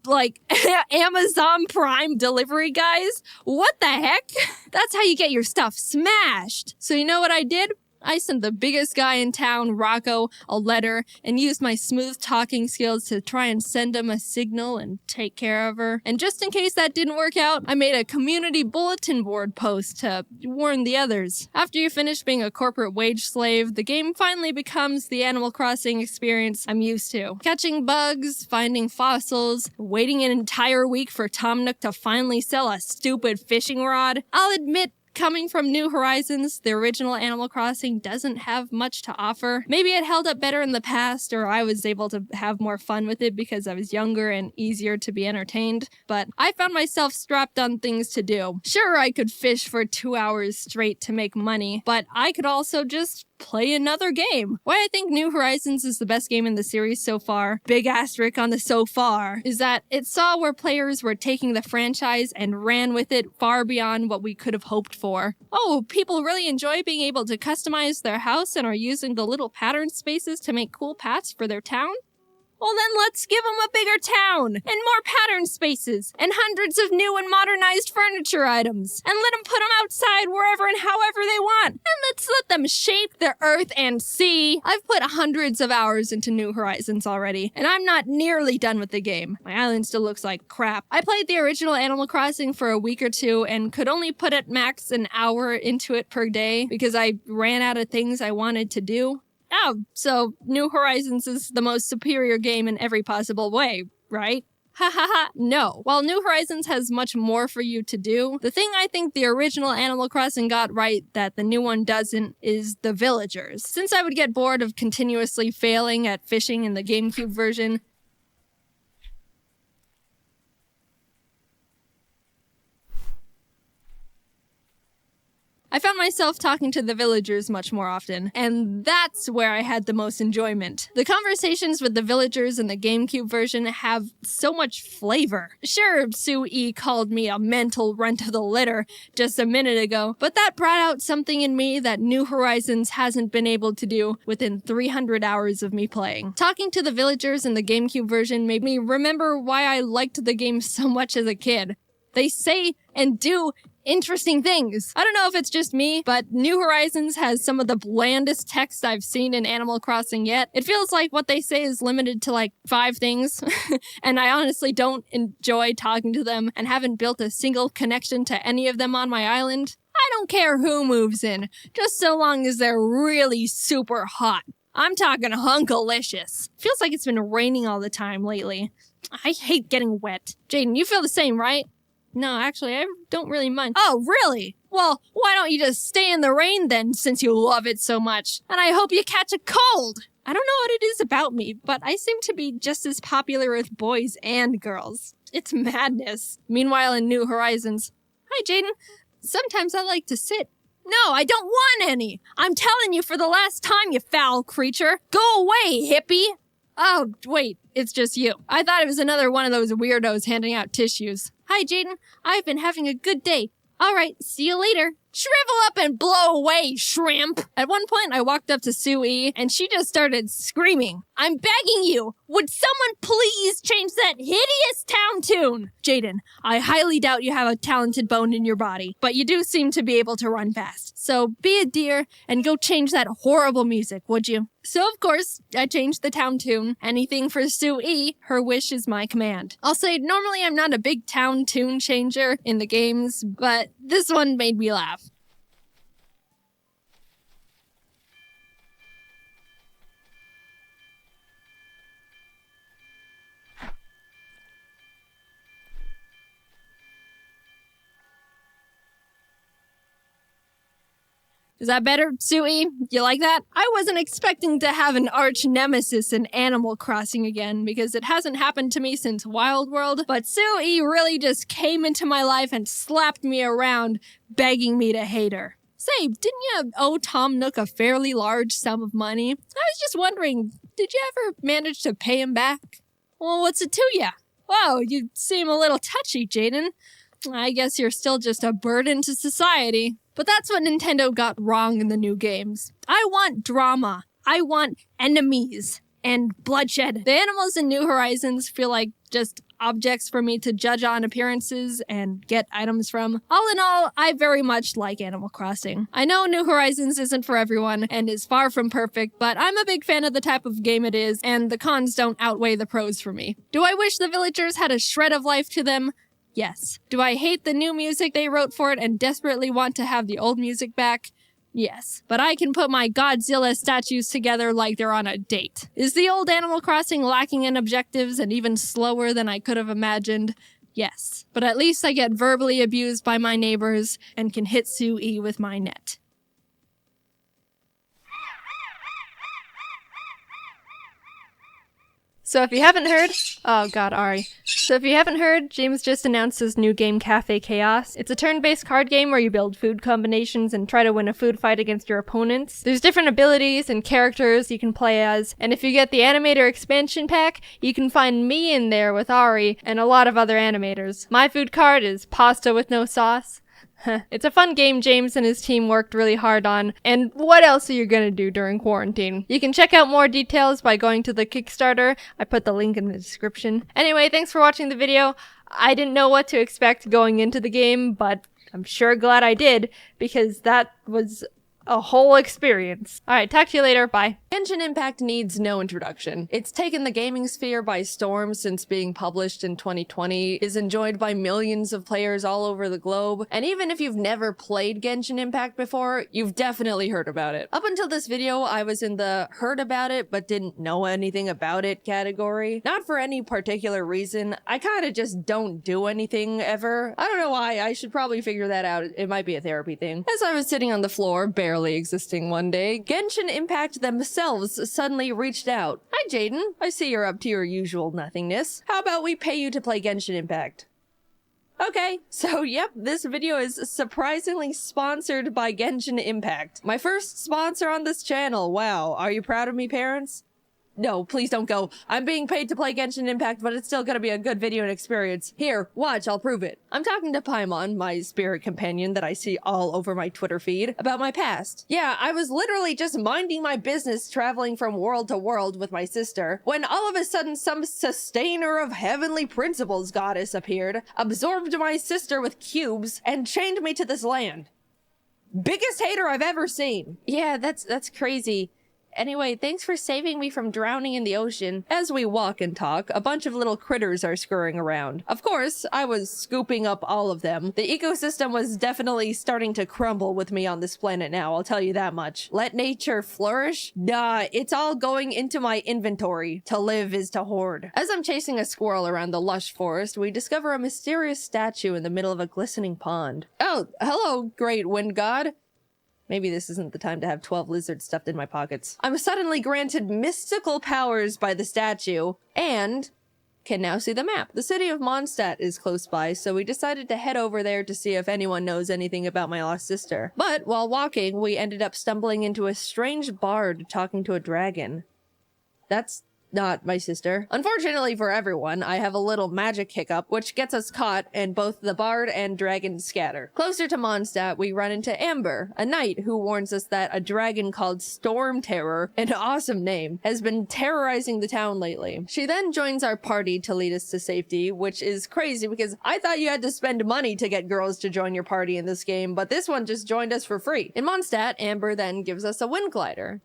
Amazon Prime delivery guys. What the heck? That's how you get your stuff smashed. So you know what I did? I sent the biggest guy in town, Rocco, a letter and used my smooth talking skills to try and send him a signal and take care of her. And just in case that didn't work out, I made a community bulletin board post to warn the others. After you finish being a corporate wage slave, the game finally becomes the Animal Crossing experience I'm used to. Catching bugs, finding fossils, waiting an entire week for Tom Nook to finally sell a stupid fishing rod. I'll admit, coming from New Horizons, the original Animal Crossing doesn't have much to offer. Maybe it held up better in the past, or I was able to have more fun with it because I was younger and easier to be entertained, but I found myself strapped on things to do. Sure, I could fish for 2 hours straight to make money, but I could also just play another game. Why I think New Horizons is the best game in the series so far, big asterisk on the so far, is that it saw where players were taking the franchise and ran with it far beyond what we could have hoped for. Oh, people really enjoy being able to customize their house and are using the little pattern spaces to make cool paths for their town? Well, then let's give them a bigger town, and more pattern spaces, and hundreds of new and modernized furniture items, and let them put them outside wherever and however they want, and let's let them shape the earth and sea. I've put hundreds of hours into New Horizons already, and I'm not nearly done with the game. My island still looks like crap. I played the original Animal Crossing for a week or two, and could only put at max an hour into it per day, because I ran out of things I wanted to do. Oh, so New Horizons is the most superior game in every possible way, right? Ha ha ha, no. While New Horizons has much more for you to do, the thing I think the original Animal Crossing got right that the new one doesn't is the villagers. Since I would get bored of continuously failing at fishing in the GameCube version, I found myself talking to the villagers much more often, and that's where I had the most enjoyment. The conversations with the villagers in the GameCube version have so much flavor. Sure, Sue-E called me a mental runt of the litter just a minute ago, but that brought out something in me that New Horizons hasn't been able to do within 300 hours of me playing. Talking to the villagers in the GameCube version made me remember why I liked the game so much as a kid. They say and do interesting things. I don't know if it's just me, but New Horizons has some of the blandest text I've seen in Animal Crossing yet. It feels like what they say is limited to like 5 things, and I honestly don't enjoy talking to them and haven't built a single connection to any of them on my island. I don't care who moves in, just so long as they're really super hot. I'm talking hunkalicious. Feels like it's been raining all the time lately. I hate getting wet. Jaiden, you feel the same, right? No, actually, I don't really mind. Oh, really? Well, why don't you just stay in the rain then, since you love it so much? And I hope you catch a cold! I don't know what it is about me, but I seem to be just as popular with boys and girls. It's madness. Meanwhile, in New Horizons... Hi, Jaiden. Sometimes I like to sit. No, I don't want any! I'm telling you for the last time, you foul creature! Go away, hippie! Oh, wait, it's just you. I thought it was another one of those weirdos handing out tissues. Hi, Jaiden. I've been having a good day. All right, see you later. Shrivel up and blow away, shrimp! At one point, I walked up to Sue-E, and she just started screaming. I'm begging you! Would someone please change that hideous town tune? Jaiden, I highly doubt you have a talented bone in your body, but you do seem to be able to run fast. So be a dear and go change that horrible music, would you? So of course, I changed the town tune. Anything for Sue-E, her wish is my command. I'll say, normally I'm not a big town tune changer in the games, but this one made me laugh. Is that better, Sue-E? You like that? I wasn't expecting to have an arch nemesis in Animal Crossing again, because it hasn't happened to me since Wild World, but Sue-E really just came into my life and slapped me around, begging me to hate her. Say, didn't you owe Tom Nook a fairly large sum of money? I was just wondering, did you ever manage to pay him back? Well, what's it to ya? Wow, you seem a little touchy, Jaiden. I guess you're still just a burden to society. But that's what Nintendo got wrong in the new games. I want drama. I want enemies and bloodshed. The animals in New Horizons feel like just objects for me to judge on appearances and get items from. All in all, I very much like Animal Crossing. I know New Horizons isn't for everyone and is far from perfect, but I'm a big fan of the type of game it is, and the cons don't outweigh the pros for me. Do I wish the villagers had a shred of life to them? Yes. Do I hate the new music they wrote for it and desperately want to have the old music back? Yes. But I can put my Godzilla statues together like they're on a date. Is the old Animal Crossing lacking in objectives and even slower than I could have imagined? Yes. But at least I get verbally abused by my neighbors and can hit Sue-E with my net. So if you haven't heard, oh god, Ari. So if you haven't heard, James just announced his new game, Cafe Chaos. It's a turn-based card game where you build food combinations and try to win a food fight against your opponents. There's different abilities and characters you can play as, and if you get the animator expansion pack, you can find me in there with Ari and a lot of other animators. My food card is pasta with no sauce. It's a fun game James and his team worked really hard on, and what else are you gonna do during quarantine? You can check out more details by going to the Kickstarter. I put the link in the description. Anyway, thanks for watching the video. I didn't know what to expect going into the game, but I'm sure glad I did, because that was a whole experience. Alright, talk to you later, bye. Genshin Impact needs no introduction. It's taken the gaming sphere by storm since being published in 2020, is enjoyed by millions of players all over the globe, and even if you've never played Genshin Impact before, you've definitely heard about it. Up until this video, I was in the heard about it but didn't know anything about it category. Not for any particular reason, I kinda just don't do anything ever. I don't know why, I should probably figure that out. It might be a therapy thing. As I was sitting on the floor, barely existing one day, Genshin Impact themselves suddenly reached out. Hi Jaiden, I see you're up to your usual nothingness. How about we pay you to play Genshin Impact? Okay, so yep, this video is surprisingly sponsored by Genshin Impact. My first sponsor on this channel. Wow, are you proud of me, parents? No, please don't go. I'm being paid to play Genshin Impact, but it's still gonna be a good video and experience. Here, watch, I'll prove it. I'm talking to Paimon, my spirit companion that I see all over my Twitter feed, about my past. Yeah, I was literally just minding my business traveling from world to world with my sister, when all of a sudden some sustainer of heavenly principles goddess appeared, absorbed my sister with cubes, and chained me to this land. Biggest hater I've ever seen. Yeah, that's crazy. Anyway, thanks for saving me from drowning in the ocean. As we walk and talk, a bunch of little critters are scurrying around. Of course, I was scooping up all of them. The ecosystem was definitely starting to crumble with me on this planet now, I'll tell you that much. Let nature flourish? Nah, it's all going into my inventory. To live is to hoard. As I'm chasing a squirrel around the lush forest, we discover a mysterious statue in the middle of a glistening pond. Oh, hello, great wind god. Maybe this isn't the time to have 12 lizards stuffed in my pockets. I'm suddenly granted mystical powers by the statue, and can now see the map. The city of Mondstadt is close by, so we decided to head over there to see if anyone knows anything about my lost sister. But while walking, we ended up stumbling into a strange bard talking to a dragon. That's not my sister. Unfortunately for everyone, I have a little magic hiccup, which gets us caught, and both the bard and dragon scatter. Closer to Mondstadt, we run into Amber, a knight who warns us that a dragon called Storm Terror, an awesome name, has been terrorizing the town lately. She then joins our party to lead us to safety, which is crazy because I thought you had to spend money to get girls to join your party in this game, but this one just joined us for free. In Mondstadt, Amber then gives us a wind glider.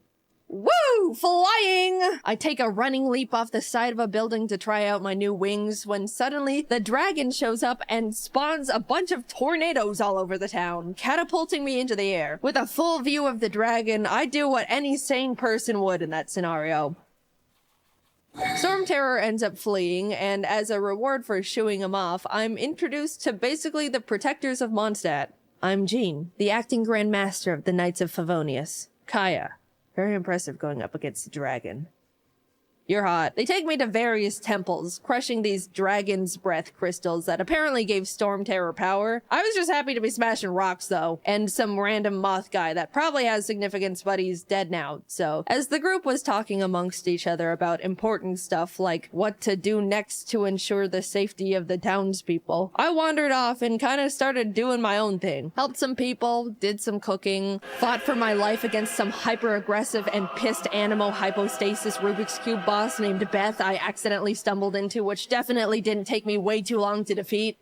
Woo! Flying! I take a running leap off the side of a building to try out my new wings when suddenly the dragon shows up and spawns a bunch of tornadoes all over the town, catapulting me into the air. With a full view of the dragon, I do what any sane person would in that scenario. Storm Terror ends up fleeing, and as a reward for shooing him off, I'm introduced to basically the protectors of Mondstadt. I'm Jean, the acting Grand Master of the Knights of Favonius. Kaya. Very impressive going up against the dragon. You're hot. They take me to various temples, crushing these dragon's breath crystals that apparently gave Storm Terror power. I was just happy to be smashing rocks, though, and some random moth guy that probably has significance, but he's dead now. So, as the group was talking amongst each other about important stuff like what to do next to ensure the safety of the townspeople, I wandered off and kind of started doing my own thing. Helped some people, did some cooking, fought for my life against some hyper-aggressive and pissed animo hypostasis Rubik's Cube boss named Beth I accidentally stumbled into, which definitely didn't take me way too long to defeat.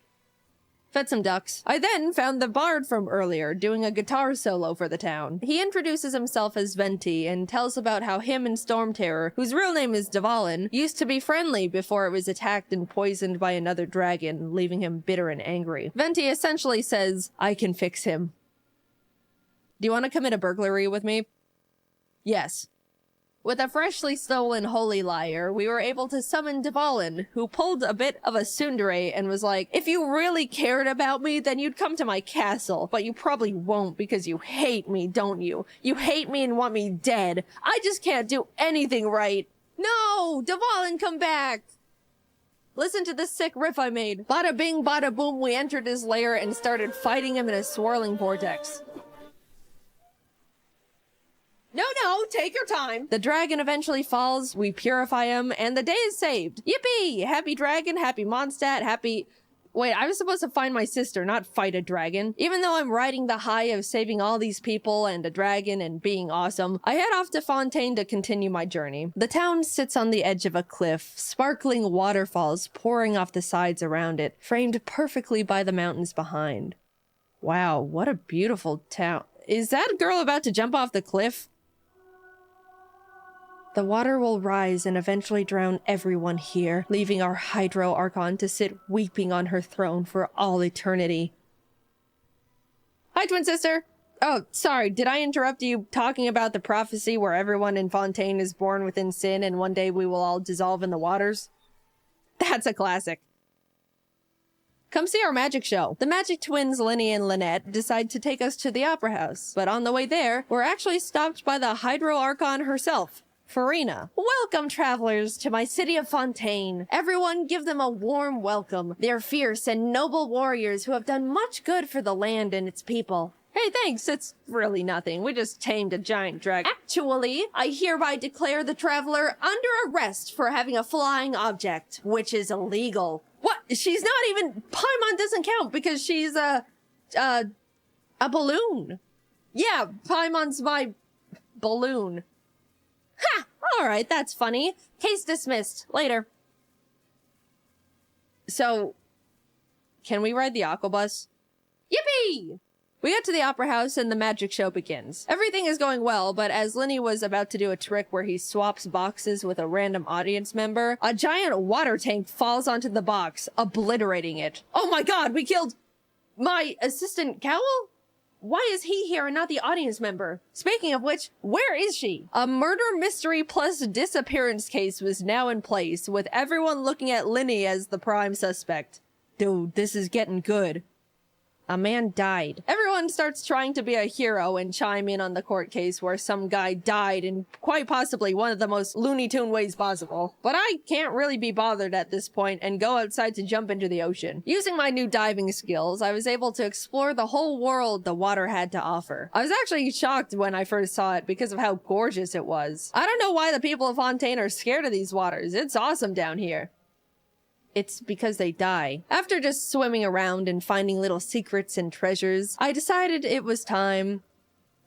Fed some ducks. I then found the bard from earlier doing a guitar solo for the town. He introduces himself as Venti and tells about how him and Storm Terror, whose real name is Dvalin, used to be friendly before it was attacked and poisoned by another dragon, leaving him bitter and angry. Venti essentially says, I can fix him. Do you want to commit a burglary with me? Yes. With a freshly stolen Holy Lyre, we were able to summon Dvalin, who pulled a bit of a tsundere and was like, if you really cared about me, then you'd come to my castle, but you probably won't because you hate me, don't you? You hate me and want me dead. I just can't do anything right. No! Dvalin, come back! Listen to this sick riff I made. Bada bing, bada boom, we entered his lair and started fighting him in a swirling vortex. No, take your time. The dragon eventually falls, we purify him, and the day is saved. Yippee! Happy dragon, happy Mondstadt, happy... Wait, I was supposed to find my sister, not fight a dragon. Even though I'm riding the high of saving all these people and a dragon and being awesome, I head off to Fontaine to continue my journey. The town sits on the edge of a cliff, sparkling waterfalls pouring off the sides around it, framed perfectly by the mountains behind. Wow, what a beautiful town. Is that girl about to jump off the cliff? The water will rise and eventually drown everyone here, leaving our Hydro Archon to sit weeping on her throne for all eternity. Hi, twin sister! Oh, sorry, did I interrupt you talking about the prophecy where everyone in Fontaine is born within sin and one day we will all dissolve in the waters? That's a classic. Come see our magic show. The magic twins, Linny and Lynette, decide to take us to the Opera House, but on the way there, we're actually stopped by the Hydro Archon herself. Farina. Welcome, travelers, to my city of Fontaine. Everyone give them a warm welcome. They're fierce and noble warriors who have done much good for the land and its people. Hey, thanks. It's really nothing. We just tamed a giant dragon. Actually, I hereby declare the traveler under arrest for having a flying object, which is illegal. What? She's not even... Paimon doesn't count because she's a balloon. Yeah, Paimon's my balloon. Ha! Alright, that's funny. Case dismissed. Later. So, can we ride the aquabus? Yippee! We get to the opera house and the magic show begins. Everything is going well, but as Linny was about to do a trick where he swaps boxes with a random audience member, a giant water tank falls onto the box, obliterating it. Oh my god, we killed my assistant Cowl? Why is he here and not the audience member? Speaking of which, where is she? A murder mystery plus disappearance case was now in place, with everyone looking at Linny as the prime suspect. Dude, this is getting good. A man died. Everyone starts trying to be a hero and chime in on the court case where some guy died in quite possibly one of the most Looney Tune ways possible. But I can't really be bothered at this point and go outside to jump into the ocean. Using my new diving skills, I was able to explore the whole world the water had to offer. I was actually shocked when I first saw it because of how gorgeous it was. I don't know why the people of Fontaine are scared of these waters. It's awesome down here. It's because they die. After just swimming around and finding little secrets and treasures, I decided it was time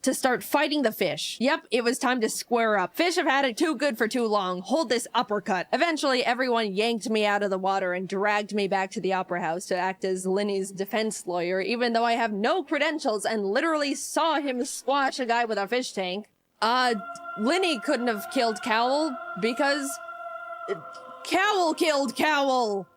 to start fighting the fish. Yep, it was time to square up. Fish have had it too good for too long. Hold this uppercut. Eventually, everyone yanked me out of the water and dragged me back to the opera house to act as Linny's defense lawyer, even though I have no credentials and literally saw him squash a guy with a fish tank. Linny couldn't have killed Cowl because... Cowl killed Cowl!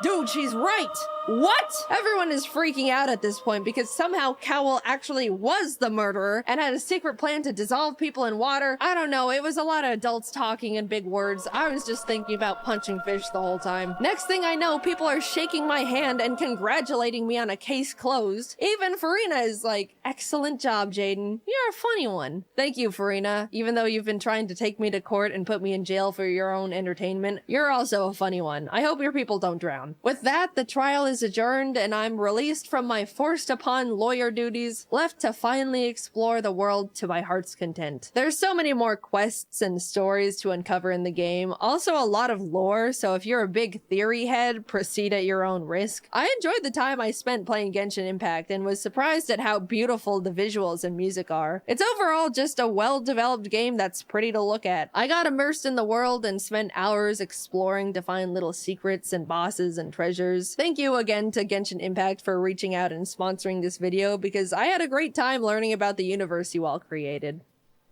Dude, she's right! What? Everyone is freaking out at this point because somehow Cowl actually was the murderer and had a secret plan to dissolve people in water. I don't know, it was a lot of adults talking in big words. I was just thinking about punching fish the whole time. Next thing I know, people are shaking my hand and congratulating me on a case closed. Even Farina is like, excellent job, Jaiden. You're a funny one. Thank you, Farina. Even though you've been trying to take me to court and put me in jail for your own entertainment, you're also a funny one. I hope your people don't drown. With that, the trial is adjourned and I'm released from my forced upon lawyer duties, left to finally explore the world to my heart's content. There's so many more quests and stories to uncover in the game, also a lot of lore, so if you're a big theory head, proceed at your own risk. I enjoyed the time I spent playing Genshin Impact and was surprised at how beautiful the visuals and music are. It's overall just a well-developed game that's pretty to look at. I got immersed in the world and spent hours exploring to find little secrets and bosses and treasures. Thank you again to Genshin Impact for reaching out and sponsoring this video because I had a great time learning about the universe you all created.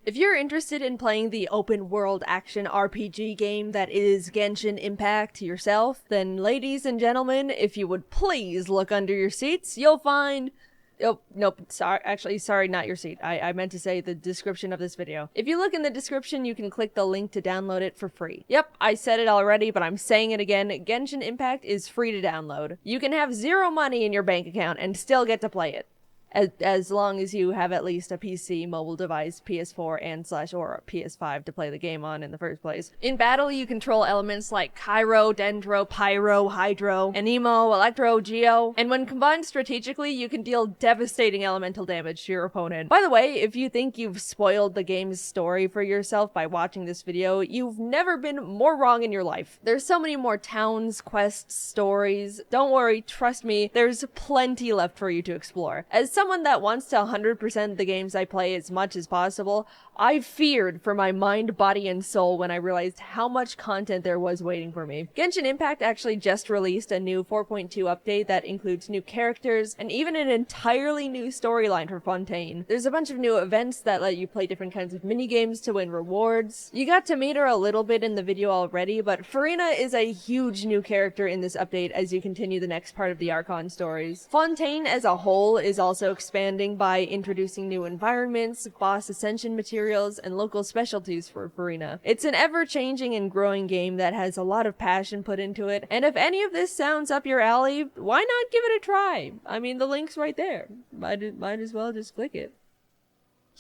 If you're interested in playing the open world action RPG game that is Genshin Impact yourself, then ladies and gentlemen, if you would please look under your seats, you'll find... Oh, nope, sorry, not your seat. I meant to say the description of this video. If you look in the description, you can click the link to download it for free. Yep, I said it already, but I'm saying it again. Genshin Impact is free to download. You can have zero money in your bank account and still get to play it. As long as you have at least a PC, mobile device, PS4, and/or PS5 to play the game on in the first place. In battle, you control elements like Cairo, Dendro, Pyro, Hydro, Anemo, Electro, Geo, and when combined strategically, you can deal devastating elemental damage to your opponent. By the way, if you think you've spoiled the game's story for yourself by watching this video, you've never been more wrong in your life. There's so many more towns, quests, stories. Don't worry, trust me, there's plenty left for you to explore. As someone that wants to 100% the games I play as much as possible, I feared for my mind, body, and soul when I realized how much content there was waiting for me. Genshin Impact actually just released a new 4.2 update that includes new characters and even an entirely new storyline for Fontaine. There's a bunch of new events that let you play different kinds of minigames to win rewards. You got to meet her a little bit in the video already, but Farina is a huge new character in this update as you continue the next part of the Archon stories. Fontaine as a whole is also expanding by introducing new environments, boss ascension materials, and local specialties for Farina. It's an ever-changing and growing game that has a lot of passion put into it, and if any of this sounds up your alley, why not give it a try? I mean, the link's right there. Might as well just click it.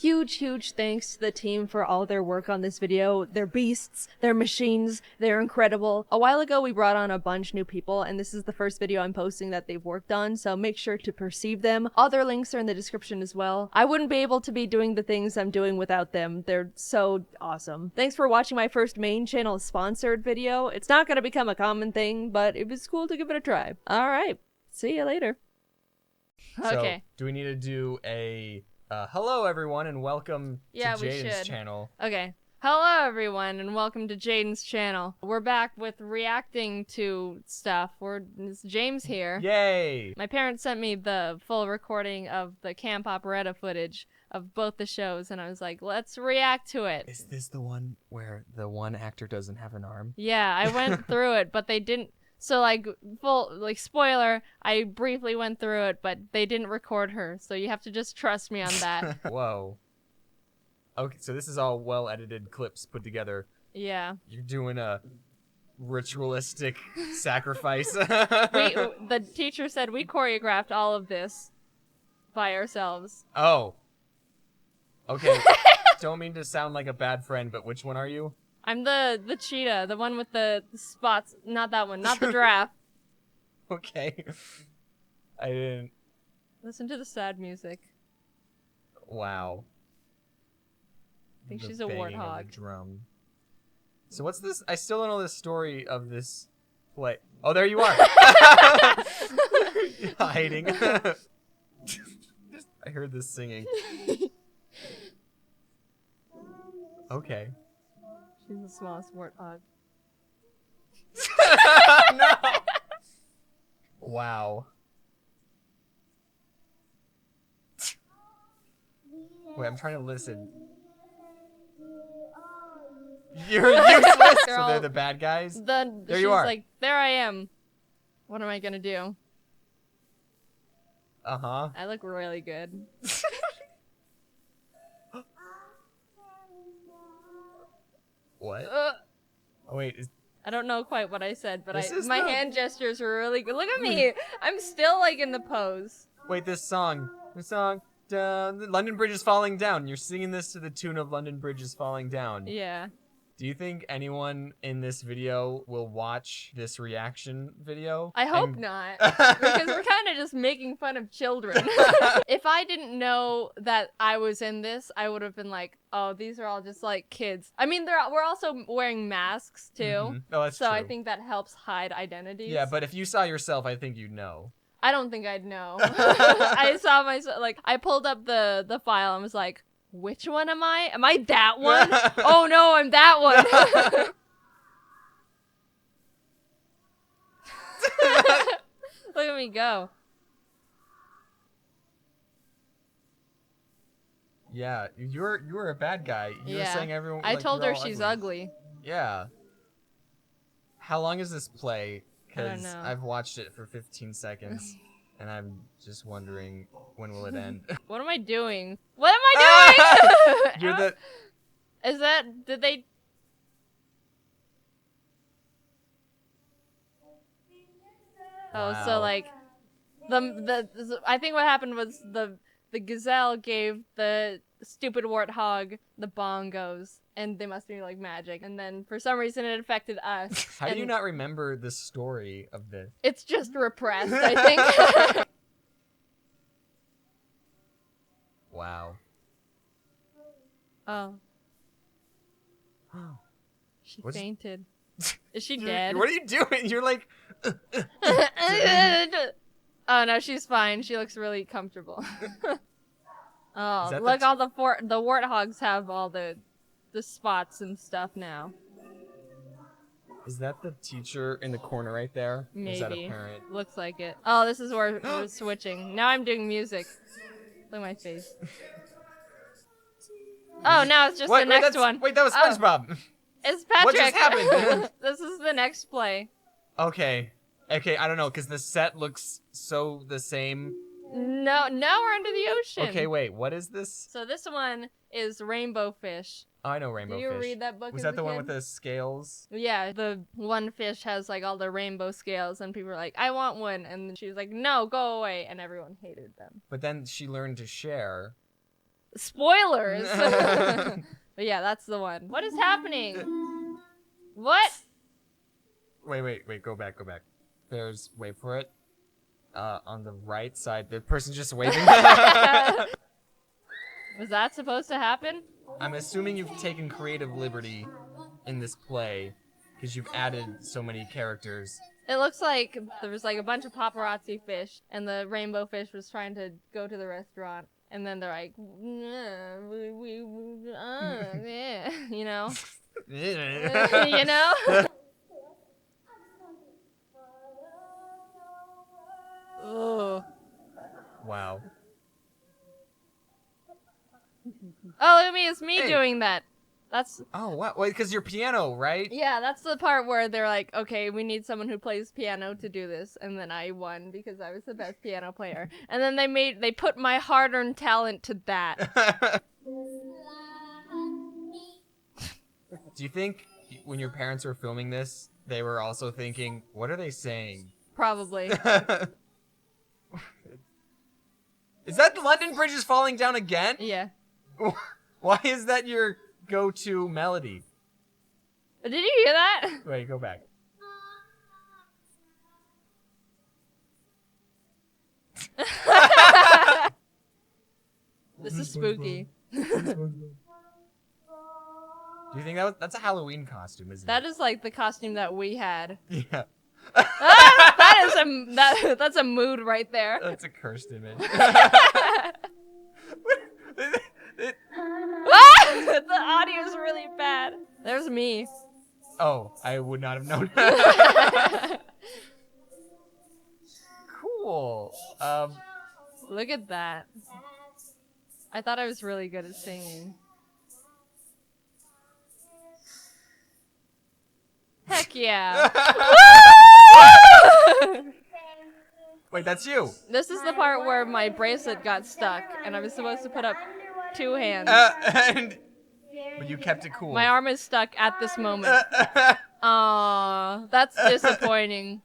Huge thanks to the team for all their work on this video. They're beasts, they're machines, they're incredible. A while ago we brought on a bunch new people, and this is the first video I'm posting that they've worked on, so make sure to perceive them. All their links are in the description as well. I wouldn't be able to be doing the things I'm doing without them. They're so awesome. Thanks for watching my first main channel sponsored video. It's not gonna become a common thing, but it was cool to give it a try. Alright, see you later. Okay. So, do we need to do a hello everyone and welcome to Jaiden's channel? Okay. Hello everyone and welcome to Jaiden's channel. We're back with reacting to stuff. It's James here. Yay! My parents sent me the full recording of the camp operetta footage of both the shows, and I was like, let's react to it. Is this the one where the one actor doesn't have an arm? Yeah, I went through it, but they didn't. So, like, spoiler, I briefly went through it, but they didn't record her, so you have to just trust me on that. Whoa. Okay, so this is all well-edited clips put together. Yeah. You're doing a ritualistic sacrifice. The teacher said we choreographed all of this by ourselves. Oh. Okay. Don't mean to sound like a bad friend, but which one are you? I'm the cheetah, the one with the spots. Not that one, not the giraffe. Okay. I didn't... Listen to the sad music. Wow. I think The she's a banging of the warthog. drum. So what's this? I still don't know the story of this play. Oh, there you are. Hiding. I heard this singing. Okay. She's the smallest warthog. No. Wow. Wait, I'm trying to listen. You're useless. So they're the bad guys? There she's you are. Like, there I am. What am I gonna do? Uh-huh. I look really good. What? Oh, wait. I don't know quite what I said, but This is my the- hand gestures were really good. Look at me! I'm still, like, in the pose. Wait, this song. London Bridge is falling down. You're singing this to the tune of London Bridge is falling down. Yeah. Do you think anyone in this video will watch this reaction video? I hope not, because we're kind of just making fun of children. If I didn't know that I was in this, I would have been like, oh, these are all just like kids. I mean, we're also wearing masks too. Mhm. Oh, that's so true. I think that helps hide identities. Yeah, but if you saw yourself, I think you'd know. I don't think I'd know. I saw myself, like, I pulled up the file and was like, which one am I? Am I that one? Oh no, I'm that one. Look at me go. Yeah, you were a bad guy. You were saying everyone. I like, told you're her all she's ugly. ugly. Yeah. How long is this play? I don't Because know. I've watched it for 15 seconds, and I'm just wondering when will it end. What am I doing? What am I doing? You're the. Is that, did they? Oh, Wow. so like, I think what happened was the gazelle gave the stupid warthog the bongos, and they must be like magic, and then for some reason it affected us. How do you and not remember the story of this? It's just repressed, I think. Wow. Oh. She What's- fainted. Is she dead? What are you doing? You're like. Oh no, she's fine. She looks really comfortable. Oh, Is that the look! All the warthogs have all the spots and stuff now. Is that the teacher in the corner right there? Or is that a Maybe. parent? Looks like it. Oh, this is where we're switching. Now I'm doing music. Look at my face. Oh, now it's just the next one. Wait, that was Oh. SpongeBob. It's Patrick. What just happened? This is the next play. Okay, I don't know, because the set looks so the same. No, now we're under the ocean. Okay, wait, what is this? So this one is Rainbow Fish. Oh, I know Rainbow Do you Fish. read that book Was as that a the one kid? with the scales? Yeah, the one fish has like all the rainbow scales, and people were like, I want one. And she was like, no, go away. And everyone hated them. But then she learned to share. Spoilers. But yeah, that's the one. What is happening? What? Wait, go back. Wait for it. On the right side, the person's just waving. Was that supposed to happen? I'm assuming you've taken creative liberty in this play, because you've added so many characters. It looks like there was like a bunch of paparazzi fish, and the rainbow fish was trying to go to the restaurant, and then they're like, yeah, you know? You know? Ooh. Wow. Oh, look at me, it's me Hey. doing that. That's... Oh, what? Wait, because you're piano, right? Yeah, that's the part where they're like, okay, we need someone who plays piano to do this, and then I won because I was the best piano player. And then they put my hard-earned talent to that. Do you think when your parents were filming this, they were also thinking, what are they saying? Probably. Is that the London Bridge is falling down again? Yeah. Why is that your go-to melody? Did you hear that? Wait, go back. This is spooky. Do you think that's a Halloween costume, isn't That is like the costume that we had. it? Yeah. That's a mood right there. That's a cursed image. The audio is really bad. There's me. Oh, I would not have known. Cool. Look at that. I thought I was really good at singing. Heck yeah. Wait, that's you. This is the part where my bracelet got stuck, and I was supposed to put up 2 hands. But you kept it cool. My arm is stuck at this moment. Aww, that's disappointing.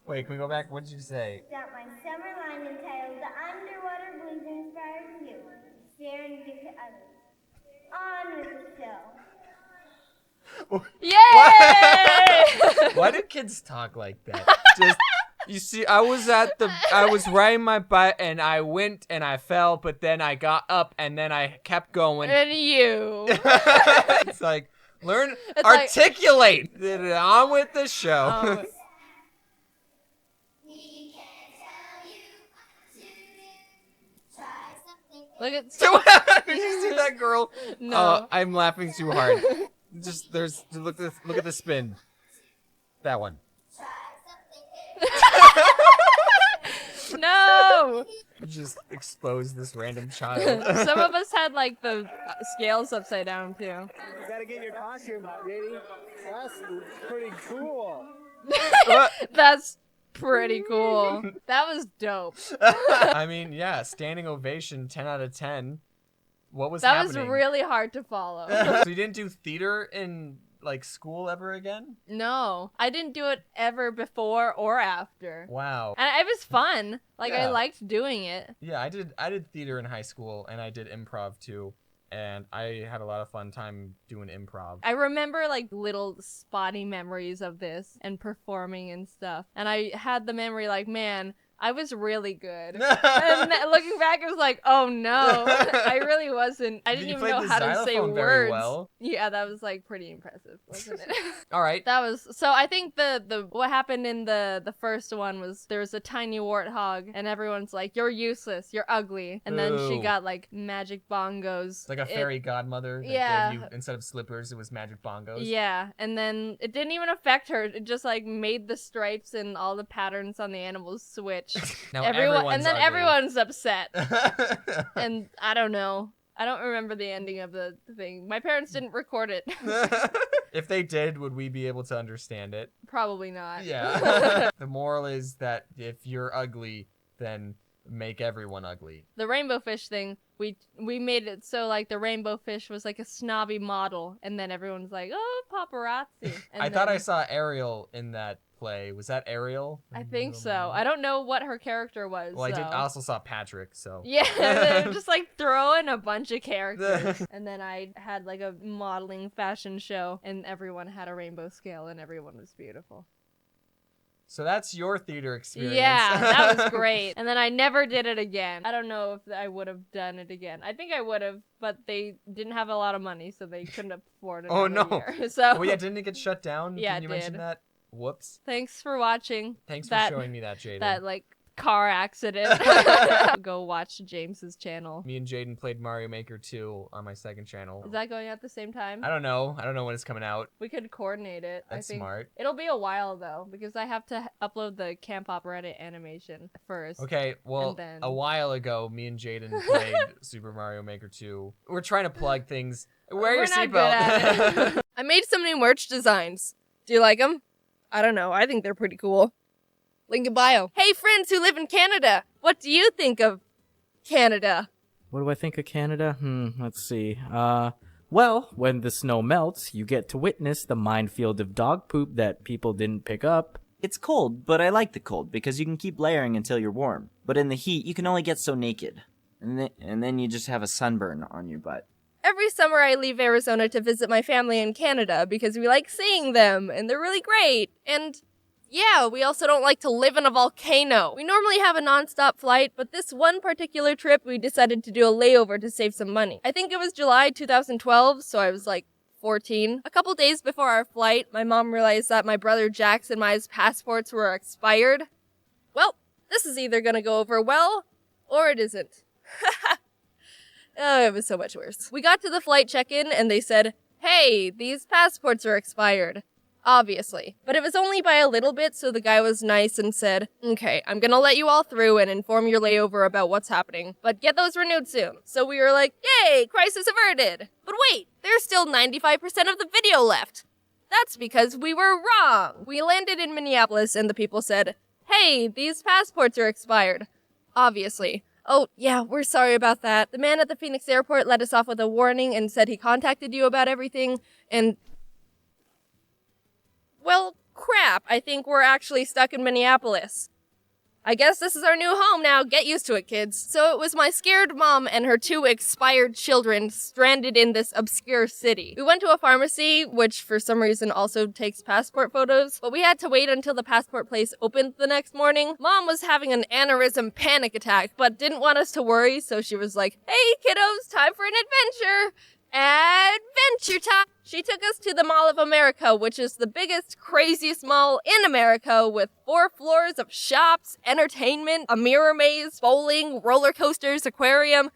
Wait, can we go back? What did you say? Start my summer line entitled The Underwater Blues Inspired You. Share and give to others. On with the show. Yay! Why do kids talk like that? Just, you see, I was riding my bike and I went and I fell, but then I got up and then I kept going. And you. It's like, articulate. On with the show. Look at. Did you see that girl? No. I'm laughing too hard. Just look at the spin. That one. No. Just expose this random child. Some of us had like the scales upside down too. You gotta get your costume, lady. That's pretty cool. That's pretty cool. That was dope. I mean, yeah, standing ovation, 10 out of 10. What was happening? That was really hard to follow. So you didn't do theater in like school ever again? No, I didn't do it ever before or after. Wow. And it was fun. Like Yeah. I liked doing it. Yeah, I did theater in high school and I did improv too. And I had a lot of fun time doing improv. I remember like little spotty memories of this and performing and stuff. And I had the memory like, man, I was really good. And looking back, it was like, oh no, I really wasn't. I didn't You even played know the how to say xylophone very words. well. Yeah, that was like pretty impressive, wasn't it? All right. That was so. I think the what happened in the first one was there was a tiny warthog, and everyone's like, "You're useless. You're ugly." And then she Boo. got like magic bongos. Like a fairy godmother that Yeah. gave you, instead of slippers, it was magic bongos. Yeah, and then it didn't even affect her. It just like made the stripes and all the patterns on the animals switch. Now Everyone's ugly. everyone's upset. And I don't know. I don't remember the ending of the thing. My parents didn't record it. If they did, would we be able to understand it? Probably not. Yeah. The moral is that if you're ugly, then make everyone ugly. The rainbow fish thing, we made it so like the rainbow fish was like a snobby model, and then everyone's like, oh, paparazzi. And I thought then- I saw Ariel in that play. Was that Ariel? I think so. I don't know what her character was. Well, I though. also saw Patrick, so. Yeah, they're just like throwing a bunch of characters. And then I had like a modeling fashion show, and everyone had a rainbow scale, and everyone was beautiful. So that's your theater experience. Yeah, that was great. And then I never did it again. I don't know if I would have done it again. I think I would have, but they didn't have a lot of money, so they couldn't afford it. Oh no! Year. So. Well, yeah, didn't it get shut down? Yeah, Didn't you mention that? Whoops. Thanks for watching. Thanks for showing me that, Jaiden. That like car accident. Go watch James's channel. Me and Jaiden played Mario Maker 2 on my second channel. Is that going at the same time? I don't know. I don't know when it's coming out. We could coordinate it. That's I think. smart. It'll be a while though, because I have to upload the Camp Operatic animation first. Okay, well, then... a while ago, me and Jaiden played Super Mario Maker 2. We're trying to plug things. Wear your seatbelt. I made some new merch designs. Do you like them? I don't know. I think they're pretty cool. Link in bio. Hey, friends who live in Canada. What do you think of Canada? What do I think of Canada? Let's see. Well, when the snow melts, you get to witness the minefield of dog poop that people didn't pick up. It's cold, but I like the cold because you can keep layering until you're warm. But in the heat, you can only get so naked. And then you just have a sunburn on your butt. Every summer I leave Arizona to visit my family in Canada because we like seeing them and they're really great. And yeah, we also don't like to live in a volcano. We normally have a non-stop flight, but this one particular trip we decided to do a layover to save some money. I think it was July 2012, so I was like 14. A couple days before our flight, my mom realized that my brother Jack's and my passports were expired. Well, this is either gonna go over well, or it isn't. Oh, it was so much worse. We got to the flight check-in and they said, "Hey, these passports are expired." Obviously. But it was only by a little bit, so the guy was nice and said, "Okay, I'm gonna let you all through and inform your layover about what's happening, but get those renewed soon." So we were like, yay, crisis averted. But wait, there's still 95% of the video left. That's because we were wrong. We landed in Minneapolis and the people said, "Hey, these passports are expired." Obviously. "Oh, yeah, we're sorry about that. The man at the Phoenix airport let us off with a warning and said he contacted you about everything, and... well, crap. I think we're actually stuck in Minneapolis. I guess this is our new home now. Get used to it, kids." So it was my scared mom and her 2 expired children stranded in this obscure city. We went to a pharmacy, which for some reason also takes passport photos, but we had to wait until the passport place opened the next morning. Mom was having an aneurysm panic attack, but didn't want us to worry, so she was like, "Hey, kiddos, time for an adventure. Adventure time!" She took us to the Mall of America, which is the biggest, craziest mall in America with 4 floors of shops, entertainment, a mirror maze, bowling, roller coasters, aquarium.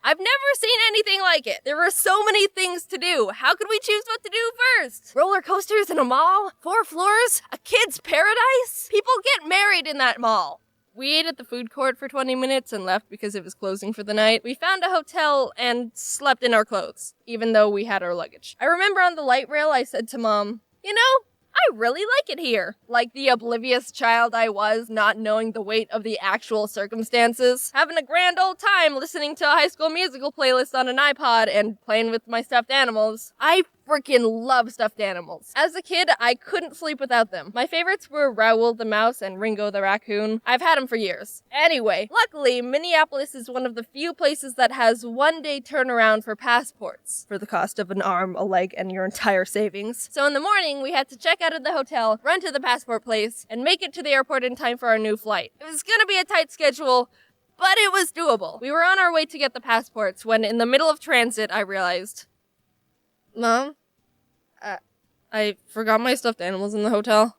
I've never seen anything like it. There were so many things to do. How could we choose what to do first? Roller coasters in a mall? 4 floors? A kid's paradise? People get married in that mall. We ate at the food court for 20 minutes and left because it was closing for the night. We found a hotel and slept in our clothes, even though we had our luggage. I remember on the light rail I said to Mom, "You know, I really like it here." Like the oblivious child I was, not knowing the weight of the actual circumstances. Having a grand old time listening to a High School Musical playlist on an iPod and playing with my stuffed animals. I freaking love stuffed animals. As a kid, I couldn't sleep without them. My favorites were Raoul the mouse and Ringo the raccoon. I've had them for years. Anyway, luckily, Minneapolis is one of the few places that has 1-day turnaround for passports, for the cost of an arm, a leg, and your entire savings. So in the morning, we had to check out of the hotel, run to the passport place, and make it to the airport in time for our new flight. It was gonna be a tight schedule, but it was doable. We were on our way to get the passports when, in the middle of transit, I realized, "Mom, I forgot my stuffed animals in the hotel."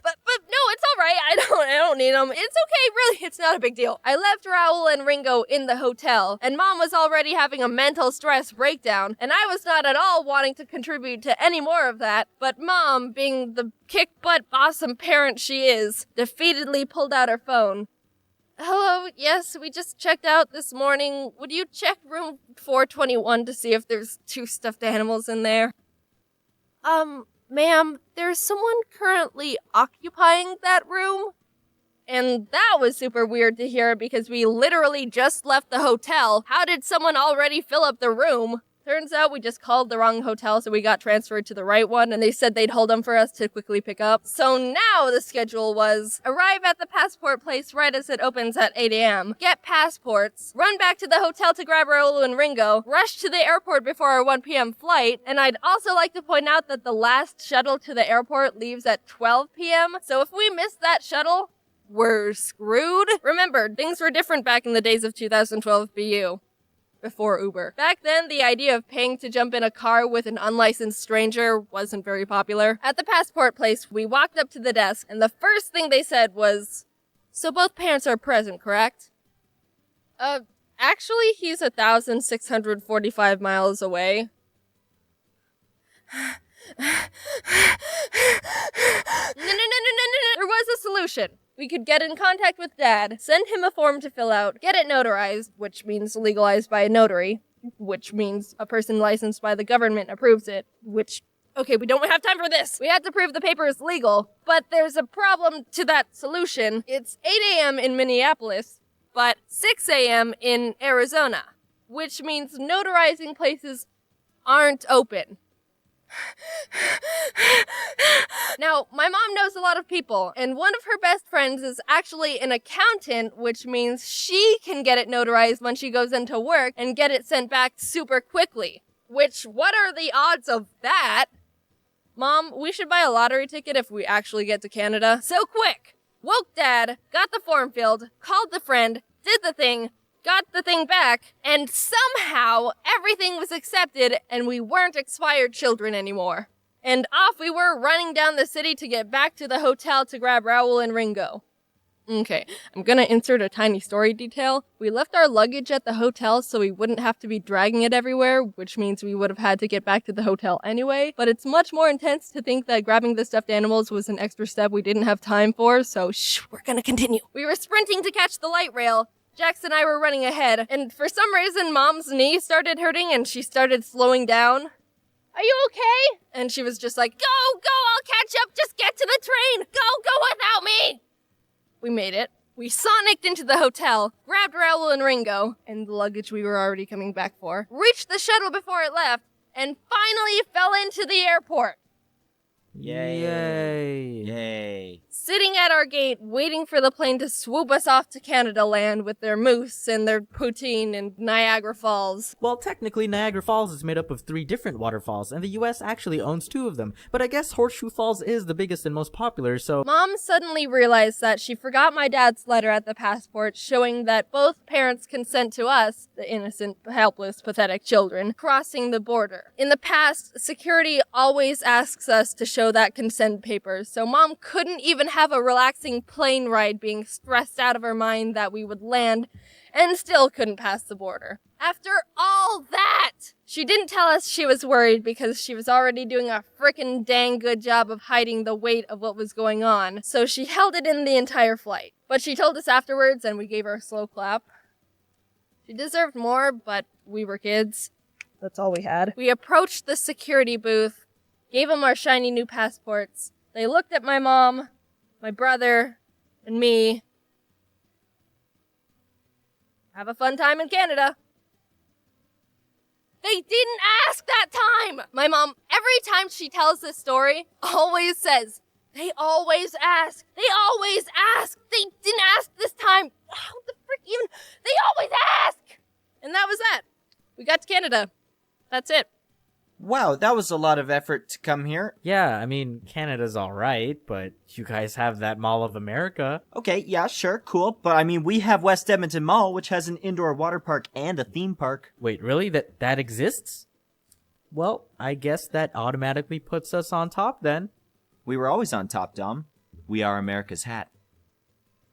But no, it's all right. I don't need them. It's okay, really. It's not a big deal. I left Raoul and Ringo in the hotel, and Mom was already having a mental stress breakdown, and I was not at all wanting to contribute to any more of that. But Mom, being the kick-butt awesome parent she is, defeatedly pulled out her phone. "Hello, yes, we just checked out this morning. Would you check room 421 to see if there's 2 stuffed animals in there?" Ma'am, there's someone currently occupying that room." And that was super weird to hear because we literally just left the hotel. How did someone already fill up the room? Turns out we just called the wrong hotel, so we got transferred to the right one, and they said they'd hold them for us to quickly pick up. So now the schedule was arrive at the passport place right as it opens at 8 a.m., get passports, run back to the hotel to grab Raul and Ringo, rush to the airport before our 1 p.m. flight, and I'd also like to point out that the last shuttle to the airport leaves at 12 p.m., so if we miss that shuttle, we're screwed. Remember, things were different back in the days of 2012 BU. Before Uber. Back then, the idea of paying to jump in a car with an unlicensed stranger wasn't very popular. At the passport place, we walked up to the desk, and the first thing they said was, "So both parents are present, correct?" Actually, he's 1,645 miles away. No. There was a solution. We could get in contact with Dad, send him a form to fill out, get it notarized, which means legalized by a notary, which means a person licensed by the government approves it, which, okay, we don't have time for this. We had to prove the paper is legal, but there's a problem to that solution. It's 8 a.m. in Minneapolis, but 6 a.m. in Arizona, which means notarizing places aren't open. Now, my mom knows a lot of people, and one of her best friends is actually an accountant, which means she can get it notarized when she goes into work and get it sent back super quickly. Which, what are the odds of that? Mom, we should buy a lottery ticket if we actually get to Canada. So quick! Woke Dad, got the form filled, called the friend, did the thing, got the thing back, and somehow everything was accepted and we weren't expired children anymore. And off we were running down the city to get back to the hotel to grab Raul and Ringo. Okay, I'm gonna insert a tiny story detail. We left our luggage at the hotel so we wouldn't have to be dragging it everywhere, which means we would have had to get back to the hotel anyway, but it's much more intense to think that grabbing the stuffed animals was an extra step we didn't have time for, so shh, we're gonna continue. We were sprinting to catch the light rail. Jax and I were running ahead, and for some reason Mom's knee started hurting and she started slowing down. Are you okay? And she was just like, go, I'll catch up, just get to the train, go without me! We made it. We sonicked into the hotel, grabbed Raul and Ringo, and the luggage we were already coming back for, reached the shuttle before it left, and finally fell into the airport. Yay. Sitting at our gate, waiting for the plane to swoop us off to Canada Land with their moose and their poutine and Niagara Falls. Well, technically, Niagara Falls is made up of 3 different waterfalls, and the US actually owns 2 of them. But I guess Horseshoe Falls is the biggest and most popular, so... Mom suddenly realized that she forgot my dad's letter at the passport showing that both parents consent to us, the innocent, helpless, pathetic children, crossing the border. In the past, security always asks us to show that consent paper, so Mom couldn't even have a relaxing plane ride being stressed out of her mind that we would land and still couldn't pass the border. After all that, she didn't tell us she was worried because she was already doing a frickin' dang good job of hiding the weight of what was going on, so she held it in the entire flight. But she told us afterwards and we gave her a slow clap. She deserved more, but we were kids. That's all we had. We approached the security booth, gave them our shiny new passports. They looked at my mom, my brother, and me. Have a fun time in Canada. They didn't ask that time! My mom, every time she tells this story, always says, they always ask. They always ask. They didn't ask this time. How the frick even? They always ask! And that was that. We got to Canada. That's it. Wow, that was a lot of effort to come here. Yeah, I mean, Canada's alright, but you guys have that Mall of America. Okay, yeah, sure, cool. But I mean, we have West Edmonton Mall, which has an indoor water park and a theme park. Wait, really? That exists? Well, I guess that automatically puts us on top then. We were always on top, Dom. We are America's hat.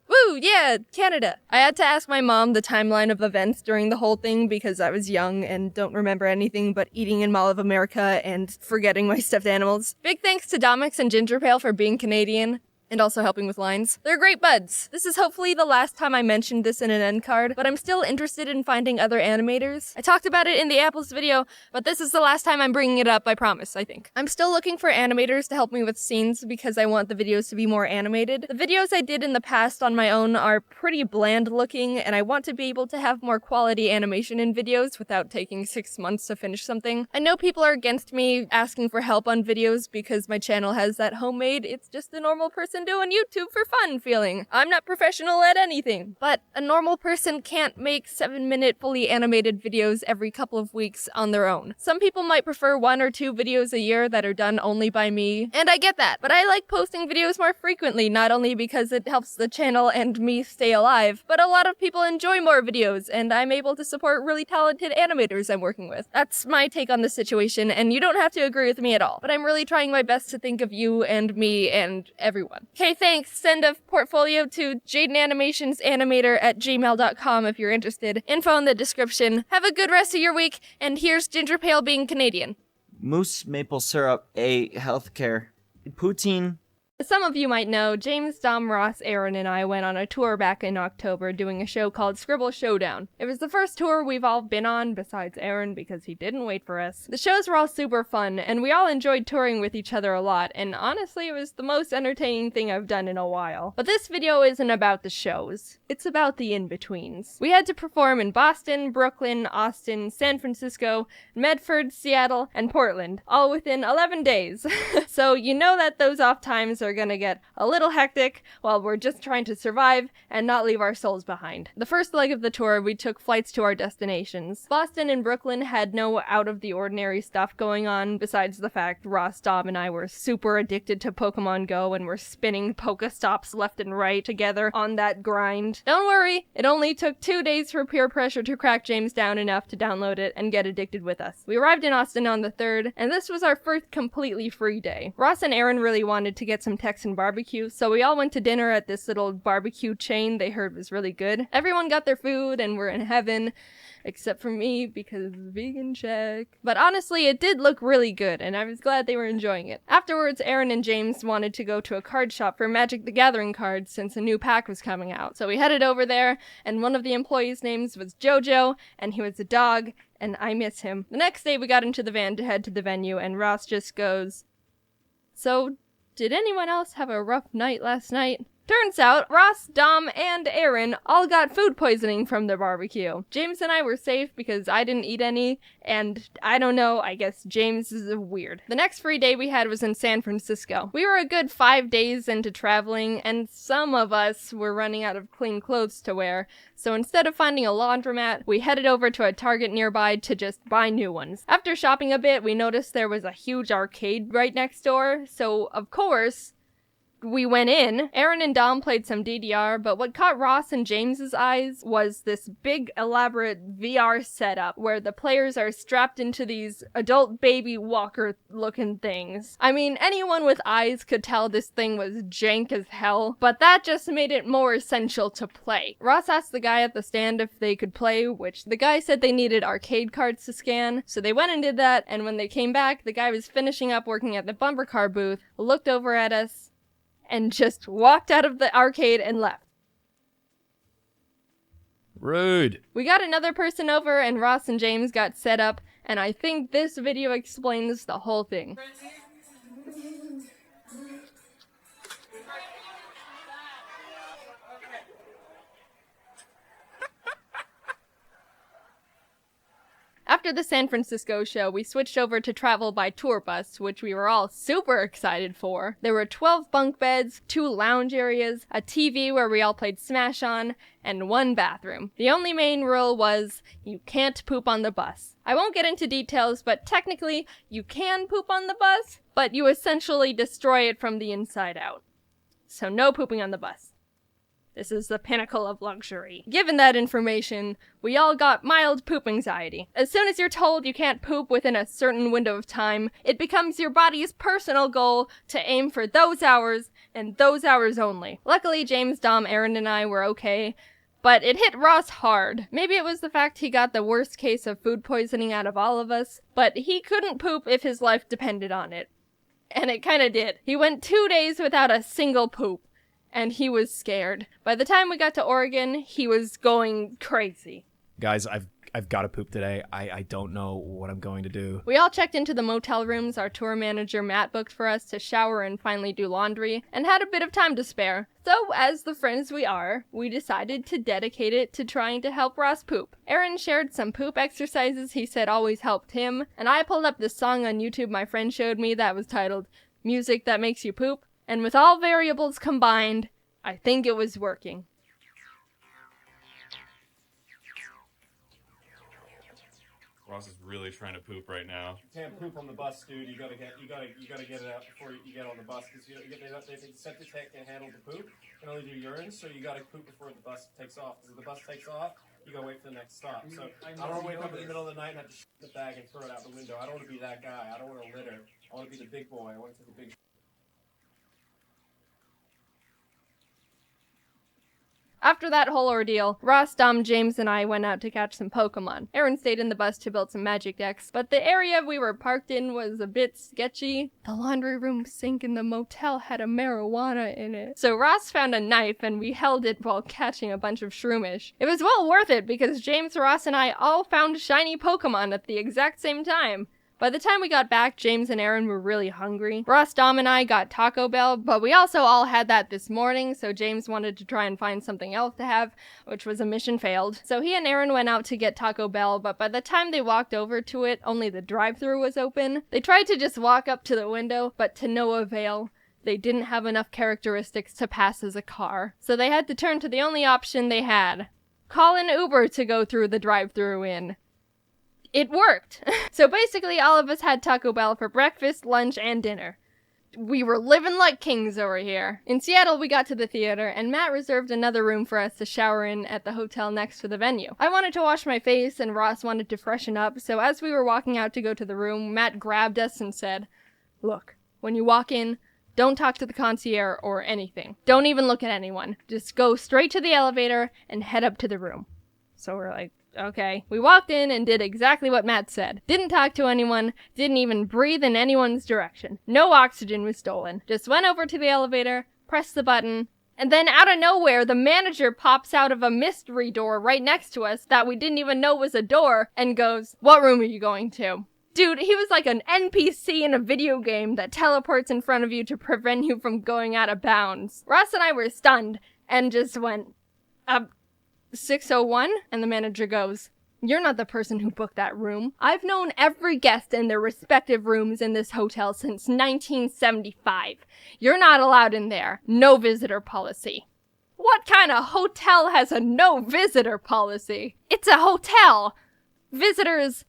Woo, yeah, Canada. I had to ask my mom the timeline of events during the whole thing because I was young and don't remember anything but eating in Mall of America and forgetting my stuffed animals. Big thanks to Domix and Ginger Pale for being Canadian. and also helping with lines. They're great buds. This is hopefully the last time I mentioned this in an end card, but I'm still interested in finding other animators. I talked about it in the Apples video, but this is the last time I'm bringing it up, I promise, I think. I'm still looking for animators to help me with scenes because I want the videos to be more animated. The videos I did in the past on my own are pretty bland looking, and I want to be able to have more quality animation in videos without taking 6 months to finish something. I know people are against me asking for help on videos because my channel has that homemade, it's just a normal person doing YouTube for fun feeling. I'm not professional at anything. But a normal person can't make 7-minute fully animated videos every couple of weeks on their own. Some people might prefer 1 or 2 videos a year that are done only by me, and I get that. But I like posting videos more frequently, not only because it helps the channel and me stay alive, but a lot of people enjoy more videos, and I'm able to support really talented animators I'm working with. That's my take on the situation, and you don't have to agree with me at all. But I'm really trying my best to think of you and me and everyone. Okay, thanks. Send a portfolio to Jaiden Animations animator at gmail.com if you're interested. Info in the description. Have a good rest of your week, and here's Ginger Pale being Canadian. Moose maple syrup, a healthcare. Poutine. As some of you might know, James, Dom, Ross, Aaron, and I went on a tour back in October doing a show called Scribble Showdown. It was the first tour we've all been on, besides Aaron, because he didn't wait for us. The shows were all super fun, and we all enjoyed touring with each other a lot, and honestly, it was the most entertaining thing I've done in a while. But this video isn't about the shows. It's about the in-betweens. We had to perform in Boston, Brooklyn, Austin, San Francisco, Medford, Seattle, and Portland, all within 11 days. So you know that those off times are gonna get a little hectic while we're just trying to survive and not leave our souls behind. The first leg of the tour, we took flights to our destinations. Boston and Brooklyn had no out-of-the-ordinary stuff going on, besides the fact Ross, Dom, and I were super addicted to Pokemon Go and were spinning Pokestops left and right together on that grind. Don't worry, it only took 2 days for peer pressure to crack James down enough to download it and get addicted with us. We arrived in Austin on the 3rd, and this was our first completely free day. Ross and Aaron really wanted to get some Texan barbecue, so we all went to dinner at this little barbecue chain they heard was really good. Everyone got their food and were in heaven, except for me because vegan check. But honestly, it did look really good, and I was glad they were enjoying it. Afterwards, Aaron and James wanted to go to a card shop for Magic the Gathering cards since a new pack was coming out. So we headed over there, and one of the employees' names was Jojo, and he was a dog, and I miss him. The next day, we got into the van to head to the venue, and Ross just goes, "So, did anyone else have a rough night last night?" Turns out, Ross, Dom, and Aaron all got food poisoning from the barbecue. James and I were safe because I didn't eat any, and I don't know, I guess James is weird. The next free day we had was in San Francisco. We were a good 5 days into traveling, and some of us were running out of clean clothes to wear, so instead of finding a laundromat, we headed over to a Target nearby to just buy new ones. After shopping a bit, we noticed there was a huge arcade right next door, so of course, we went in. Aaron and Dom played some DDR, but what caught Ross and James's eyes was this big elaborate VR setup where the players are strapped into these adult baby walker looking things. I mean, anyone with eyes could tell this thing was jank as hell, but that just made it more essential to play. Ross asked the guy at the stand if they could play, which the guy said they needed arcade cards to scan, so they went and did that, and when they came back, the guy was finishing up working at the bumper car booth, looked over at us, and just walked out of the arcade and left. Rude. We got another person over and Ross and James got set up, and I think this video explains the whole thing. After the San Francisco show, we switched over to travel by tour bus, which we were all super excited for. There were 12 bunk beds, 2 lounge areas, a TV where we all played Smash On, and 1 bathroom. The only main rule was, you can't poop on the bus. I won't get into details, but technically, you can poop on the bus, but you essentially destroy it from the inside out. So no pooping on the bus. This is the pinnacle of luxury. Given that information, we all got mild poop anxiety. As soon as you're told you can't poop within a certain window of time, it becomes your body's personal goal to aim for those hours and those hours only. Luckily, James, Dom, Aaron, and I were okay, but it hit Ross hard. Maybe it was the fact he got the worst case of food poisoning out of all of us, but he couldn't poop if his life depended on it. And it kinda did. He went 2 days without a single poop. And he was scared. By the time we got to Oregon, he was going crazy. Guys, I've got to poop today. I don't know what I'm going to do. We all checked into the motel rooms our tour manager Matt booked for us to shower and finally do laundry, and had a bit of time to spare. So, as the friends we are, we decided to dedicate it to trying to help Ross poop. Aaron shared some poop exercises he said always helped him, and I pulled up this song on YouTube my friend showed me that was titled Music That Makes You Poop, and with all variables combined, I think it was working. Ross is really trying to poop right now. You can't poop on the bus, dude. You gotta get it out before you get on the bus, because the septic tank can't handle the poop. Can only do urine, so you gotta poop before the bus takes off. Because if the bus takes off, you gotta wait for the next stop. So I don't want to wake up in the middle of the night and have to shit in the bag and throw it out the window. I don't want to be that guy. I don't want to litter. I want to be the big boy. I want to take a big. After that whole ordeal, Ross, Dom, James, and I went out to catch some Pokemon. Aaron stayed in the bus to build some magic decks, but the area we were parked in was a bit sketchy. The laundry room sink in the motel had a marijuana in it. So Ross found a knife and we held it while catching a bunch of shroomish. It was well worth it because James, Ross, and I all found shiny Pokemon at the exact same time. By the time we got back, James and Aaron were really hungry. Ross, Dom, and I got Taco Bell, but we also all had that this morning, so James wanted to try and find something else to have, which was a mission failed. So he and Aaron went out to get Taco Bell, but by the time they walked over to it, only the drive-thru was open. They tried to just walk up to the window, but to no avail. They didn't have enough characteristics to pass as a car, so they had to turn to the only option they had. Call an Uber to go through the drive-thru in. It worked! So basically all of us had Taco Bell for breakfast, lunch, and dinner. We were living like kings over here. In Seattle, we got to the theater, and Matt reserved another room for us to shower in at the hotel next to the venue. I wanted to wash my face, and Ross wanted to freshen up, so as we were walking out to go to the room, Matt grabbed us and said, "Look, when you walk in, don't talk to the concierge or anything. Don't even look at anyone. Just go straight to the elevator and head up to the room." So we're like, okay. We walked in and did exactly what Matt said. Didn't talk to anyone, didn't even breathe in anyone's direction. No oxygen was stolen. Just went over to the elevator, pressed the button, and then out of nowhere, the manager pops out of a mystery door right next to us that we didn't even know was a door and goes, "What room are you going to?" Dude, he was like an NPC in a video game that teleports in front of you to prevent you from going out of bounds. Ross and I were stunned and just went, 601? And the manager goes, "You're not the person who booked that room. I've known every guest in their respective rooms in this hotel since 1975. You're not allowed in there. No visitor policy." What kind of hotel has a no visitor policy? It's a hotel. Visitors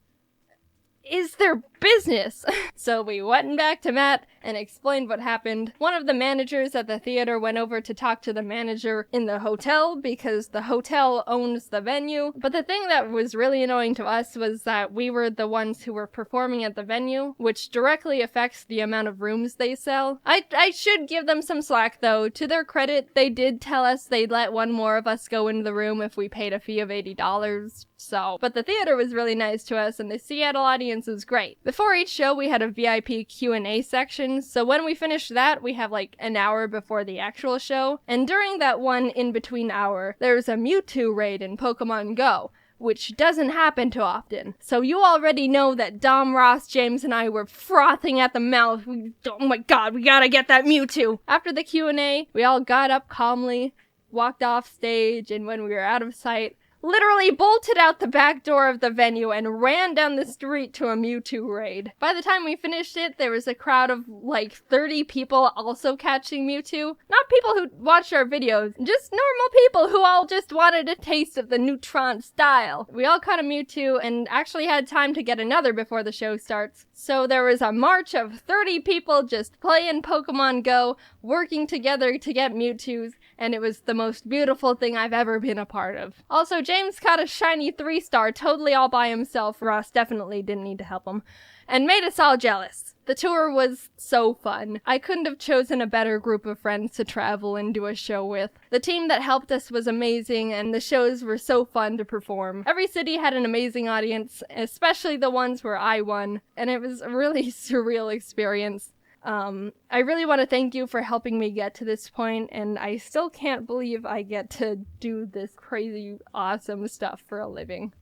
is their business. So we went back to Matt and explained what happened. One of the managers at the theater went over to talk to the manager in the hotel because the hotel owns the venue. But the thing that was really annoying to us was that we were the ones who were performing at the venue, which directly affects the amount of rooms they sell. I should give them some slack though. To their credit, they did tell us they'd let one more of us go into the room if we paid a fee of $80. So, but the theater was really nice to us and the Seattle audience was great. Before each show, we had a VIP Q&A section, so when we finished that, we have like an hour before the actual show, and during that one in-between hour, there's a Mewtwo raid in Pokemon Go, which doesn't happen too often. So you already know that Dom, Ross, James, and I were frothing at the mouth. Oh my god, we gotta get that Mewtwo! After the Q&A, we all got up calmly, walked off stage, and when we were out of sight, literally bolted out the back door of the venue and ran down the street to a Mewtwo raid. By the time we finished it, there was a crowd of like 30 people also catching Mewtwo. Not people who watched our videos, just normal people who all just wanted a taste of the Neutron style. We all caught a Mewtwo and actually had time to get another before the show starts. So there was a march of 30 people just playing Pokemon Go, working together to get Mewtwo's, and it was the most beautiful thing I've ever been a part of. Also, James caught a shiny 3-star totally all by himself. Ross definitely didn't need to help him, and made us all jealous. The tour was so fun. I couldn't have chosen a better group of friends to travel and do a show with. The team that helped us was amazing, and the shows were so fun to perform. Every city had an amazing audience, especially the ones where I won, and it was a really surreal experience. I really want to thank you for helping me get to this point, and I still can't believe I get to do this crazy, awesome stuff for a living.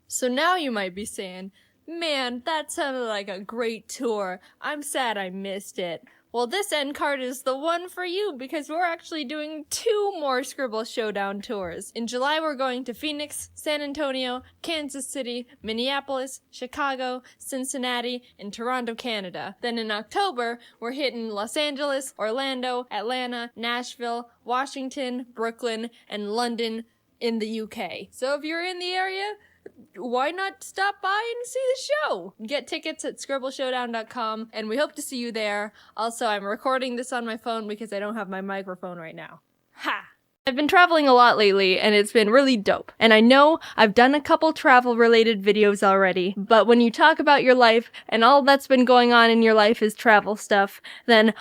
So now you might be saying, man, that sounded like a great tour. I'm sad I missed it. Well, this end card is the one for you because we're actually doing 2 more Scribble Showdown tours. In July, we're going to Phoenix, San Antonio, Kansas City, Minneapolis, Chicago, Cincinnati, and Toronto, Canada. Then in October, we're hitting Los Angeles, Orlando, Atlanta, Nashville, Washington, Brooklyn, and London in the UK. So if you're in the area, why not stop by and see the show? Get tickets at scribbleshowdown.com, and we hope to see you there. Also, I'm recording this on my phone because I don't have my microphone right now. Ha! I've been traveling a lot lately, and it's been really dope. And I know I've done a couple travel-related videos already, but when you talk about your life, and all that's been going on in your life is travel stuff, then,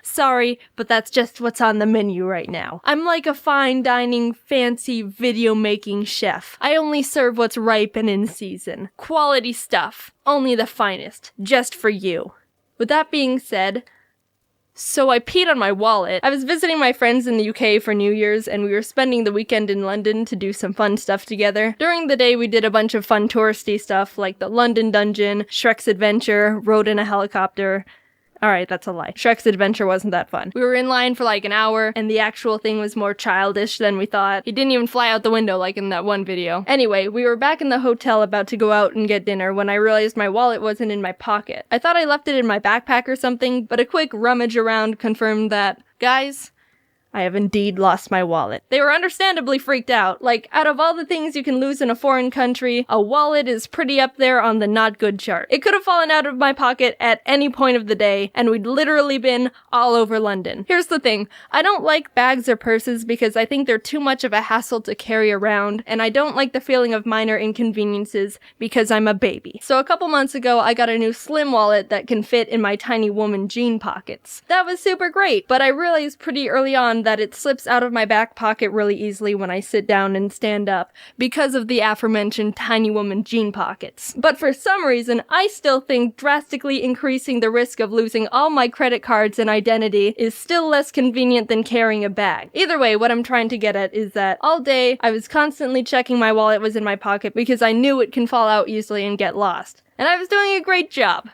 sorry, but that's just what's on the menu right now. I'm like a fine dining, fancy video-making chef. I only serve what's ripe and in season. Quality stuff. Only the finest. Just for you. With that being said, so I peed on my wallet. I was visiting my friends in the UK for New Year's, and we were spending the weekend in London to do some fun stuff together. During the day, we did a bunch of fun touristy stuff like the London Dungeon, Shrek's Adventure, rode in a helicopter. Alright, that's a lie. Shrek's Adventure wasn't that fun. We were in line for like an hour, and the actual thing was more childish than we thought. He didn't even fly out the window like in that one video. Anyway, we were back in the hotel about to go out and get dinner when I realized my wallet wasn't in my pocket. I thought I left it in my backpack or something, but a quick rummage around confirmed that, guys, I have indeed lost my wallet. They were understandably freaked out. Like, out of all the things you can lose in a foreign country, a wallet is pretty up there on the not good chart. It could have fallen out of my pocket at any point of the day, and we'd literally been all over London. Here's the thing. I don't like bags or purses because I think they're too much of a hassle to carry around, and I don't like the feeling of minor inconveniences because I'm a baby. So a couple months ago, I got a new slim wallet that can fit in my tiny woman jean pockets. That was super great, but I realized pretty early on that it slips out of my back pocket really easily when I sit down and stand up because of the aforementioned tiny woman jean pockets. But for some reason, I still think drastically increasing the risk of losing all my credit cards and identity is still less convenient than carrying a bag. Either way, what I'm trying to get at is that all day I was constantly checking my wallet was in my pocket because I knew it can fall out easily and get lost. And I was doing a great job.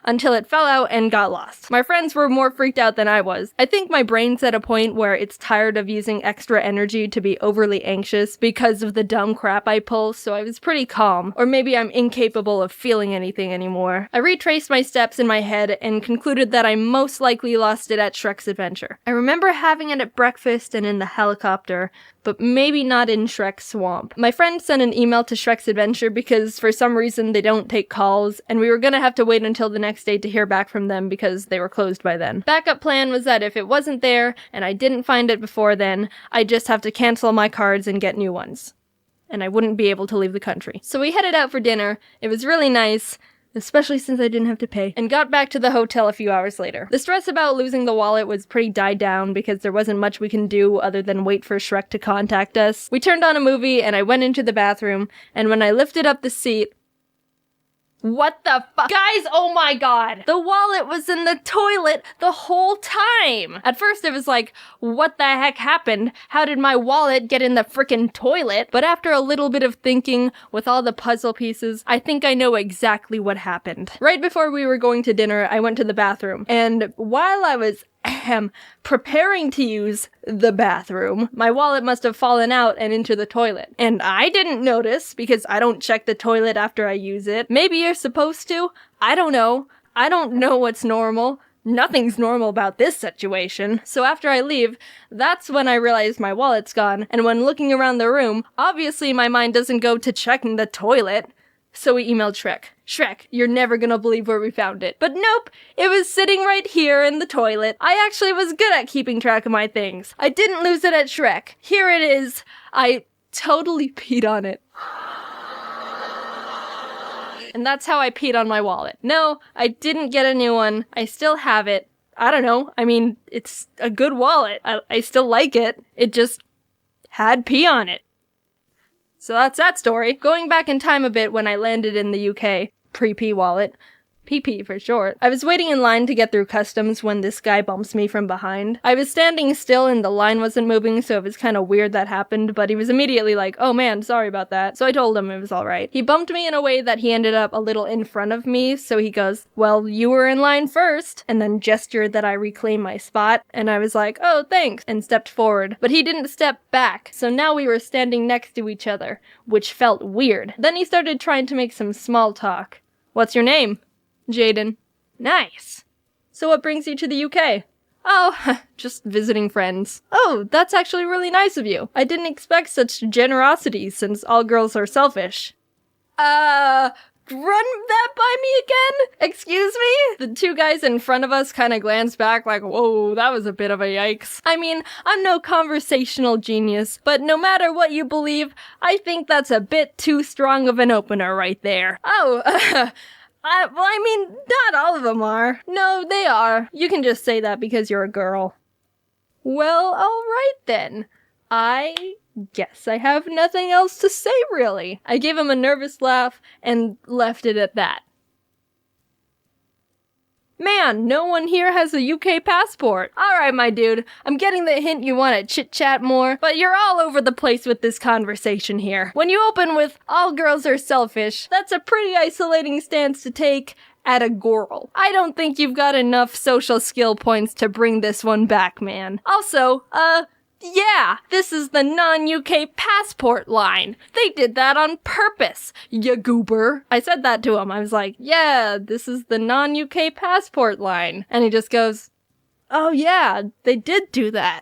Until it fell out and got lost. My friends were more freaked out than I was. I think my brain's at a point where it's tired of using extra energy to be overly anxious because of the dumb crap I pull, so I was pretty calm. Or maybe I'm incapable of feeling anything anymore. I retraced my steps in my head and concluded that I most likely lost it at Shrek's Adventure. I remember having it at breakfast and in the helicopter, but maybe not in Shrek's Swamp. My friend sent an email to Shrek's Adventure because for some reason they don't take calls, and we were gonna have to wait until the next day to hear back from them because they were closed by then. Backup plan was that if it wasn't there and I didn't find it before then, I'd just have to cancel my cards and get new ones. And I wouldn't be able to leave the country. So we headed out for dinner. It was really nice, especially since I didn't have to pay, and got back to the hotel a few hours later. The stress about losing the wallet was pretty died down because there wasn't much we can do other than wait for Shrek to contact us. We turned on a movie and I went into the bathroom, and when I lifted up the seat, what the fuck? Guys, oh my god! The wallet was in the toilet the whole time! At first it was like, what the heck happened? How did my wallet get in the frickin' toilet? But after a little bit of thinking, with all the puzzle pieces, I think I know exactly what happened. Right before we were going to dinner, I went to the bathroom, and while I was preparing to use the bathroom, my wallet must have fallen out and into the toilet. And I didn't notice because I don't check the toilet after I use it. Maybe you're supposed to. I don't know. I don't know what's normal. Nothing's normal about this situation. So after I leave, that's when I realize my wallet's gone. And when looking around the room, obviously my mind doesn't go to checking the toilet. So we emailed Shrek. Shrek, you're never gonna believe where we found it. But nope, it was sitting right here in the toilet. I actually was good at keeping track of my things. I didn't lose it at Shrek. Here it is. I totally peed on it. And that's how I peed on my wallet. No, I didn't get a new one. I still have it. I don't know. I mean, it's a good wallet. I still like it. It just had pee on it. So that's that story. Going back in time a bit when I landed in the UK, pre-pee wallet, PP for short. I was waiting in line to get through customs when this guy bumps me from behind. I was standing still and the line wasn't moving, so it was kind of weird that happened, but he was immediately like, oh man, sorry about that. So I told him it was alright. He bumped me in a way that he ended up a little in front of me, so he goes, well, you were in line first, and then gestured that I reclaim my spot, and I was like, oh, thanks, and stepped forward. But he didn't step back, so now we were standing next to each other, which felt weird. Then he started trying to make some small talk. What's your name? Jaiden. Nice. So what brings you to the UK? Oh, just visiting friends. Oh, that's actually really nice of you. I didn't expect such generosity since all girls are selfish. Run that by me again? Excuse me? The two guys in front of us kind of glanced back like, whoa, that was a bit of a yikes. I mean, I'm no conversational genius, but no matter what you believe, I think that's a bit too strong of an opener right there. Oh, I mean, not all of them are. No, they are. You can just say that because you're a girl. Well, alright then. I guess I have nothing else to say, really. I gave him a nervous laugh and left it at that. Man, no one here has a UK passport. Alright, my dude, I'm getting the hint you want to chit-chat more, but you're all over the place with this conversation here. When you open with, all girls are selfish, that's a pretty isolating stance to take at a girl. I don't think you've got enough social skill points to bring this one back, man. Also, yeah, this is the non-UK passport line. They did that on purpose, ya goober. I said that to him. I was like, yeah, this is the non-UK passport line. And he just goes, oh yeah, they did do that.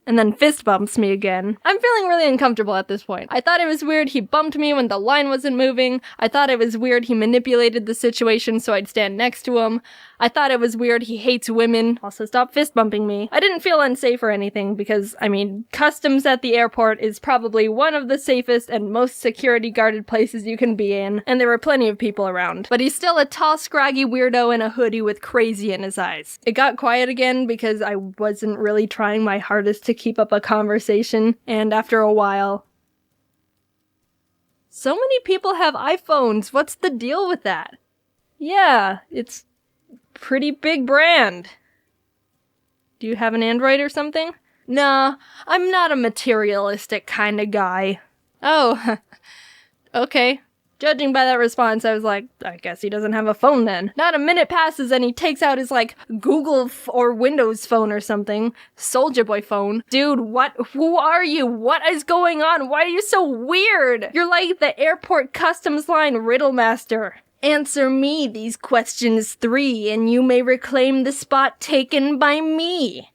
And then fist bumps me again. I'm feeling really uncomfortable at this point. I thought it was weird he bumped me when the line wasn't moving. I thought it was weird he manipulated the situation so I'd stand next to him. I thought it was weird he hates women. Also, stop fist bumping me. I didn't feel unsafe or anything because, I mean, customs at the airport is probably one of the safest and most security guarded places you can be in, and there were plenty of people around. But he's still a tall, scraggy weirdo in a hoodie with crazy in his eyes. It got quiet again because I wasn't really trying my hardest to keep up a conversation, and after a while... So many people have iPhones, what's the deal with that? Yeah, it's pretty big brand. Do you have an Android or something? Nah, I'm not a materialistic kind of guy. Oh, okay. Judging by that response, I was like, I guess he doesn't have a phone then. Not a minute passes and he takes out his, like, Google or Windows phone or something. Soulja Boy phone. Dude, what? Who are you? What is going on? Why are you so weird? You're like the airport customs line riddle master. Answer me these questions 3 and you may reclaim the spot taken by me.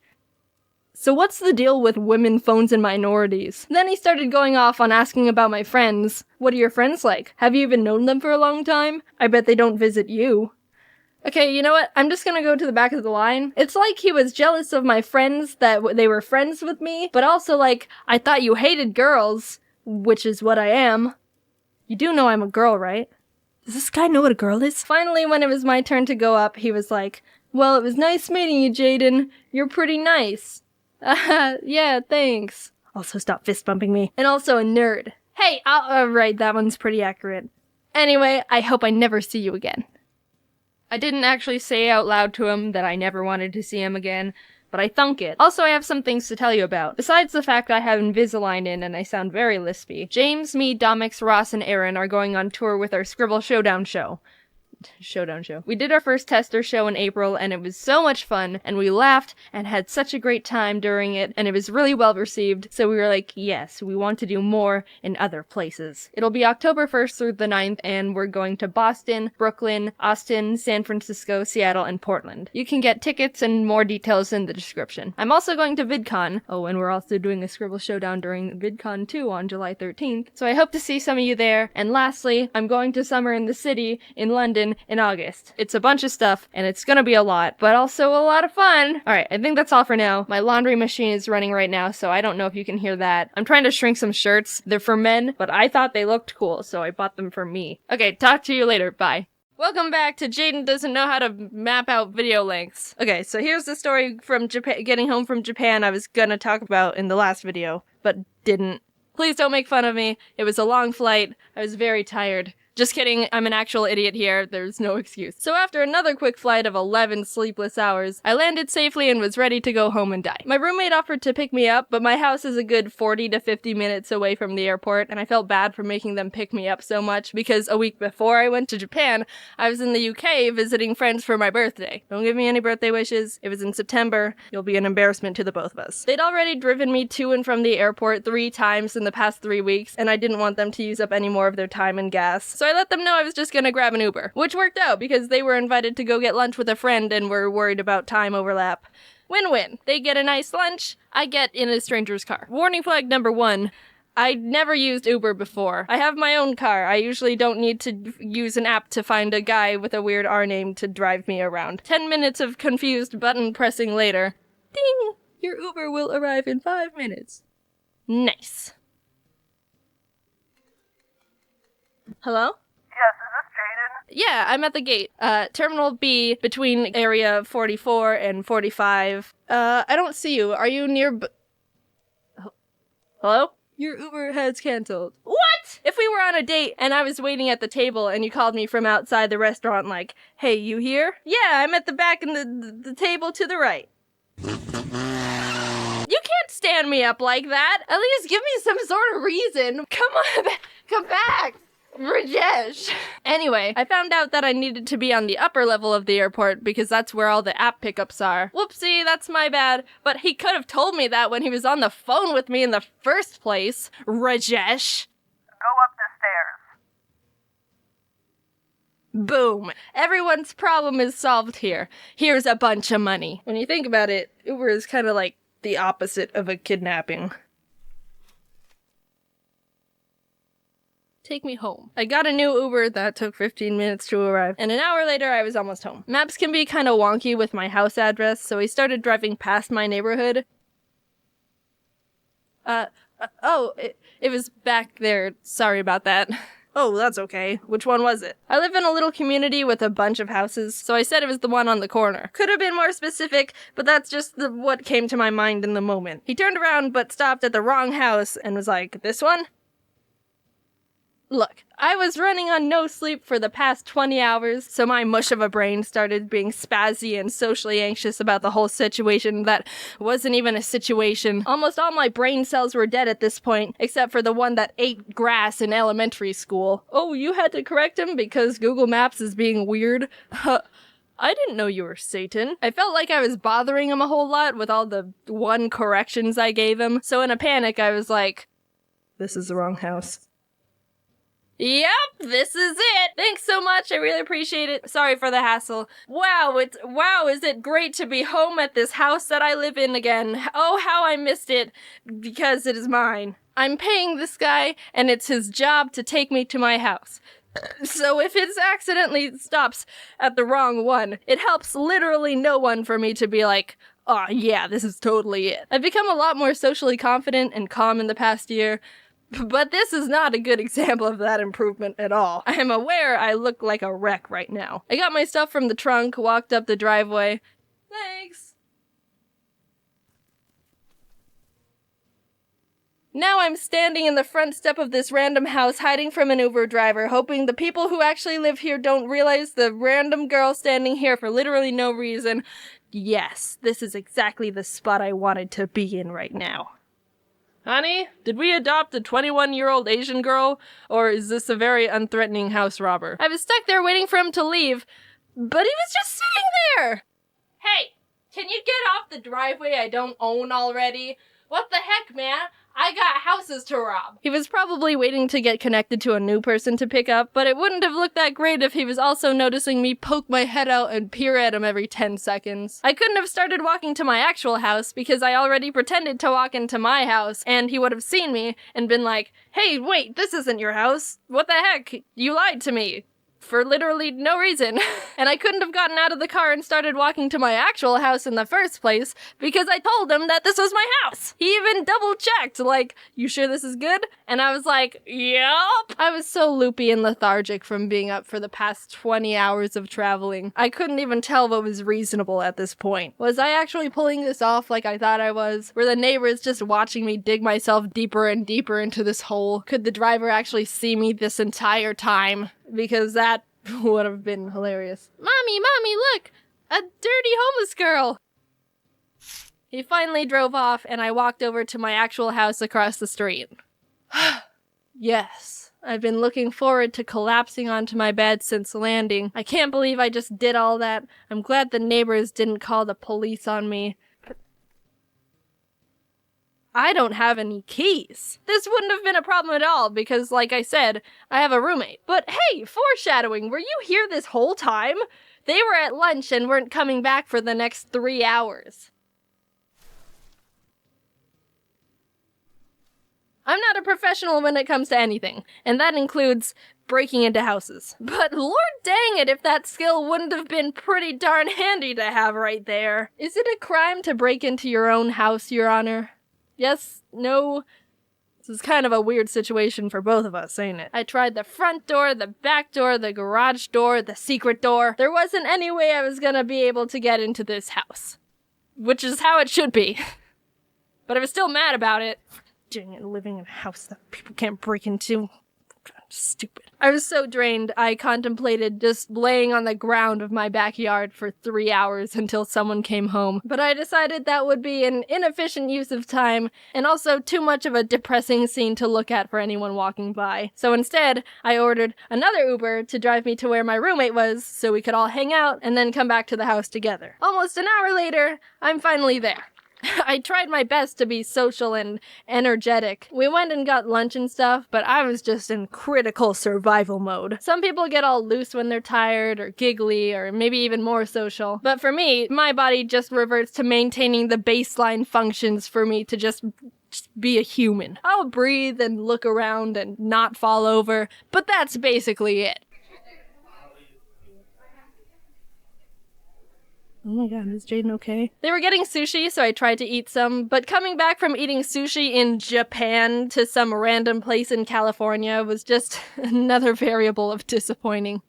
So what's the deal with women, phones, and minorities? Then he started going off on asking about my friends. What are your friends like? Have you even known them for a long time? I bet they don't visit you. Okay, you know what? I'm just gonna go to the back of the line. It's like he was jealous of my friends that they were friends with me, but also like, I thought you hated girls, which is what I am. You do know I'm a girl, right? Does this guy know what a girl is? Finally, when it was my turn to go up, he was like, well, it was nice meeting you, Jaiden. You're pretty nice. Yeah, thanks. Also, stop fist bumping me. And also a nerd. Hey, right, that one's pretty accurate. Anyway, I hope I never see you again. I didn't actually say out loud to him that I never wanted to see him again, but I thunk it. Also, I have some things to tell you about. Besides the fact I have Invisalign in and I sound very lispy, James, me, Domix, Ross, and Aaron are going on tour with our Scribble Showdown show. We did our first tester show in April and it was so much fun and we laughed and had such a great time during it and it was really well received, so we were like, yes, we want to do more in other places. It'll be October 1st through the 9th and we're going to Boston, Brooklyn, Austin, San Francisco, Seattle, and Portland. You can get tickets and more details in the description. I'm also going to VidCon. Oh, and we're also doing a Scribble Showdown during VidCon 2 on July 13th, so I hope to see some of you there. And lastly, I'm going to Summer in the City in London in August. It's a bunch of stuff, and it's gonna be a lot, but also a lot of fun. Alright, I think that's all for now. My laundry machine is running right now, so I don't know if you can hear that. I'm trying to shrink some shirts. They're for men, but I thought they looked cool, so I bought them for me. Okay, talk to you later. Bye. Welcome back to Jaiden Doesn't Know How to Map Out Video Lengths. Okay, so here's the story from Japan, getting home from Japan I was gonna talk about in the last video, but didn't. Please don't make fun of me. It was a long flight. I was very tired. Just kidding, I'm an actual idiot here, there's no excuse. So after another quick flight of 11 sleepless hours, I landed safely and was ready to go home and die. My roommate offered to pick me up, but my house is a good 40 to 50 minutes away from the airport, and I felt bad for making them pick me up so much because a week before I went to Japan, I was in the UK visiting friends for my birthday. Don't give me any birthday wishes. It was in September. You'll be an embarrassment to the both of us. They'd already driven me to and from the airport 3 times in the past 3 weeks, and I didn't want them to use up any more of their time and gas. So I let them know I was just gonna grab an Uber, which worked out because they were invited to go get lunch with a friend and were worried about time overlap. Win-win. They get a nice lunch, I get in a stranger's car. Warning flag number 1. I'd never used Uber before. I have my own car. I usually don't need to use an app to find a guy with a weird R name to drive me around. 10 minutes of confused button pressing later. Ding! Your Uber will arrive in 5 minutes. Nice. Hello? Yes, is this Jaiden? Yeah, I'm at the gate. Terminal B between area 44 and 45. I don't see you. Are you near Hello? Your Uber has canceled. What? If we were on a date and I was waiting at the table and you called me from outside the restaurant like, hey, you here? Yeah, I'm at the back in the table to the right. You can't stand me up like that. At least give me some sort of reason. Come on, come back. Rajesh. Anyway, I found out that I needed to be on the upper level of the airport because that's where all the app pickups are. Whoopsie, that's my bad. But he could have told me that when he was on the phone with me in the first place. Rajesh. Go up the stairs. Boom. Everyone's problem is solved here. Here's a bunch of money. When you think about it, Uber is kind of like the opposite of a kidnapping. Take me home. I got a new Uber that took 15 minutes to arrive, and an hour later I was almost home. Maps can be kind of wonky with my house address, so we started driving past my neighborhood. It was back there. Sorry about that. Oh, that's okay. Which one was it? I live in a little community with a bunch of houses, so I said it was the one on the corner. Could have been more specific, but that's just what came to my mind in the moment. He turned around but stopped at the wrong house and was like, this one? Look, I was running on no sleep for the past 20 hours, so my mush of a brain started being spazzy and socially anxious about the whole situation that wasn't even a situation. Almost all my brain cells were dead at this point, except for the one that ate grass in elementary school. Oh, you had to correct him because Google Maps is being weird? I didn't know you were Satan. I felt like I was bothering him a whole lot with all the one corrections I gave him, so in a panic I was like, this is the wrong house. Yep, this is it. Thanks so much. I really appreciate it. Sorry for the hassle. Wow, is it great to be home at this house that I live in again. Oh, how I missed it because it is mine. I'm paying this guy and it's his job to take me to my house. So if it accidentally stops at the wrong one, it helps literally no one for me to be like, oh yeah, this is totally it. I've become a lot more socially confident and calm in the past year. But this is not a good example of that improvement at all. I am aware I look like a wreck right now. I got my stuff from the trunk, walked up the driveway. Thanks. Now I'm standing in the front step of this random house, hiding from an Uber driver, hoping the people who actually live here don't realize the random girl standing here for literally no reason. Yes, this is exactly the spot I wanted to be in right now. Honey, did we adopt a 21-year-old Asian girl, or is this a very unthreatening house robber? I was stuck there waiting for him to leave, but he was just sitting there! Hey, can you get off the driveway I don't own already? What the heck, man? I got houses to rob. He was probably waiting to get connected to a new person to pick up, but it wouldn't have looked that great if he was also noticing me poke my head out and peer at him every 10 seconds. I couldn't have started walking to my actual house because I already pretended to walk into my house, and he would have seen me and been like, hey, wait, this isn't your house. What the heck? You lied to me. For literally no reason. And I couldn't have gotten out of the car and started walking to my actual house in the first place because I told him that this was my house. He even double checked, like, you sure this is good? And I was like, yup. I was so loopy and lethargic from being up for the past 20 hours of traveling. I couldn't even tell what was reasonable at this point. Was I actually pulling this off like I thought I was? Were the neighbors just watching me dig myself deeper and deeper into this hole? Could the driver actually see me this entire time? because that would have been hilarious. Mommy, look! A dirty homeless girl! He finally drove off, and I walked over to my actual house across the street. Yes, I've been looking forward to collapsing onto my bed since landing. I can't believe I just did all that. I'm glad the neighbors didn't call the police on me. But I don't have any keys. This wouldn't have been a problem at all because, like I said, I have a roommate. But hey, foreshadowing, were you here this whole time? They were at lunch and weren't coming back for the next 3 hours. I'm not a professional when it comes to anything, and that includes breaking into houses. But lord dang it if that skill wouldn't have been pretty darn handy to have right there. Is it a crime to break into your own house, Your Honor? Yes? No? This is kind of a weird situation for both of us, ain't it? I tried the front door, the back door, the garage door, the secret door. There wasn't any way I was gonna be able to get into this house. Which is how it should be. But I was still mad about it. And living in a house that people can't break into. Stupid. I was so drained, I contemplated just laying on the ground of my backyard for 3 hours until someone came home. But I decided that would be an inefficient use of time, and also too much of a depressing scene to look at for anyone walking by. So instead, I ordered another Uber to drive me to where my roommate was, so we could all hang out and then come back to the house together. Almost an hour later, I'm finally there. I tried my best to be social and energetic. We went and got lunch and stuff, but I was just in critical survival mode. Some people get all loose when they're tired or giggly or maybe even more social. But for me, my body just reverts to maintaining the baseline functions for me to just be a human. I'll breathe and look around and not fall over, but that's basically it. Oh my god, is Jaiden okay? They were getting sushi, so I tried to eat some, but coming back from eating sushi in Japan to some random place in California was just another variable of disappointing.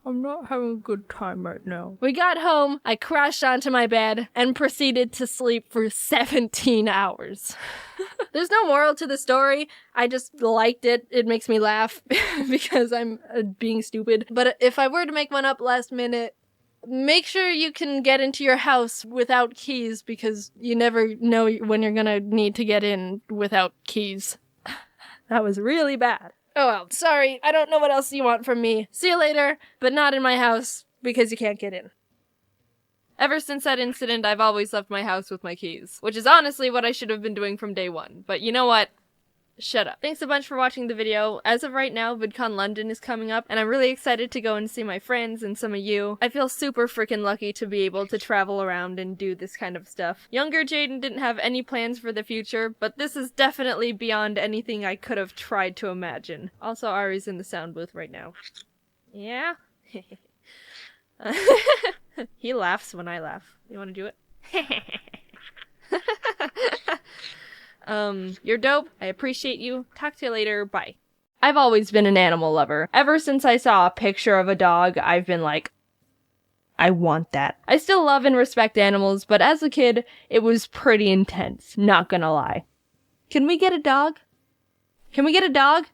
I'm not having a good time right now. We got home, I crashed onto my bed, and proceeded to sleep for 17 hours. There's no moral to the story. I just liked it. It makes me laugh because I'm being stupid. But if I were to make one up last minute, make sure you can get into your house without keys because you never know when you're gonna need to get in without keys. That was really bad. Oh well, sorry, I don't know what else you want from me. See you later, but not in my house because you can't get in. Ever since that incident, I've always left my house with my keys, which is honestly what I should have been doing from day one. But you know what? Shut up. Thanks a bunch for watching the video. As of right now, VidCon London is coming up, and I'm really excited to go and see my friends and some of you. I feel super freaking lucky to be able to travel around and do this kind of stuff. Younger Jaiden didn't have any plans for the future, but this is definitely beyond anything I could have tried to imagine. Also, Ari's in the sound booth right now. Yeah? He laughs when I laugh. You wanna do it? You're dope. I appreciate you. Talk to you later. Bye. I've always been an animal lover. Ever since I saw a picture of a dog, I've been like, I want that. I still love and respect animals, but as a kid, it was pretty intense. Not gonna lie. Can we get a dog? Can we get a dog?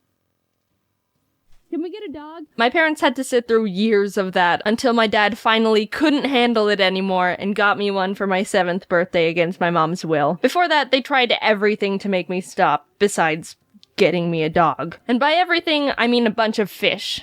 Can we get a dog? My parents had to sit through years of that until my dad finally couldn't handle it anymore and got me one for my 7th birthday against my mom's will. Before that, they tried everything to make me stop, besides getting me a dog. And by everything, I mean a bunch of fish.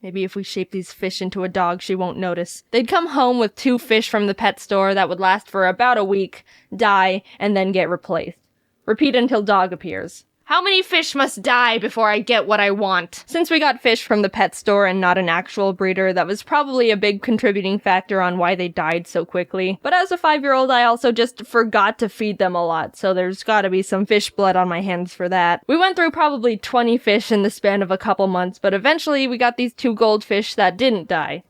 Maybe if we shape these fish into a dog, she won't notice. They'd come home with 2 fish from the pet store that would last for about a week, die, and then get replaced. Repeat until dog appears. How many fish must die before I get what I want? Since we got fish from the pet store and not an actual breeder, that was probably a big contributing factor on why they died so quickly. But as a 5-year-old, I also just forgot to feed them a lot, so there's gotta be some fish blood on my hands for that. We went through probably 20 fish in the span of a couple months, but eventually we got these 2 goldfish that didn't die.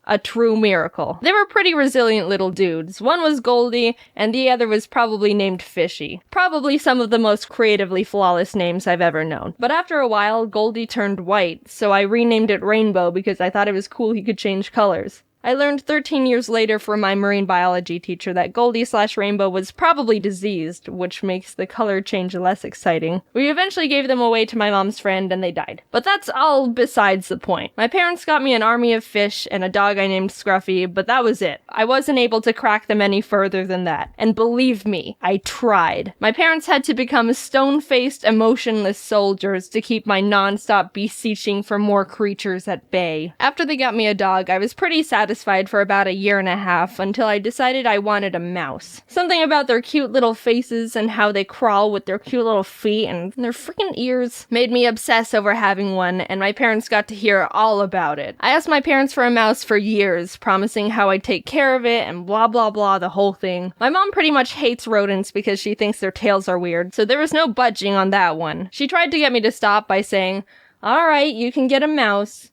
A true miracle. They were pretty resilient little dudes. One was Goldie, and the other was probably named Fishy. Probably some of the most creatively flawless names I've ever known. But after a while, Goldie turned white, so I renamed it Rainbow because I thought it was cool he could change colors. I learned 13 years later from my marine biology teacher that Goldie/Rainbow was probably diseased, which makes the color change less exciting. We eventually gave them away to my mom's friend and they died. But that's all besides the point. My parents got me an army of fish and a dog I named Scruffy, but that was it. I wasn't able to crack them any further than that. And believe me, I tried. My parents had to become stone-faced, emotionless soldiers to keep my non-stop beseeching for more creatures at bay. After they got me a dog, I was pretty satisfied for about a year and a half until I decided I wanted a mouse. Something about their cute little faces and how they crawl with their cute little feet and their freaking ears made me obsess over having one, and my parents got to hear all about it. I asked my parents for a mouse for years, promising how I'd take care of it and blah blah blah, the whole thing. My mom pretty much hates rodents because she thinks their tails are weird, so there was no budging on that one. She tried to get me to stop by saying, "Alright, you can get a mouse,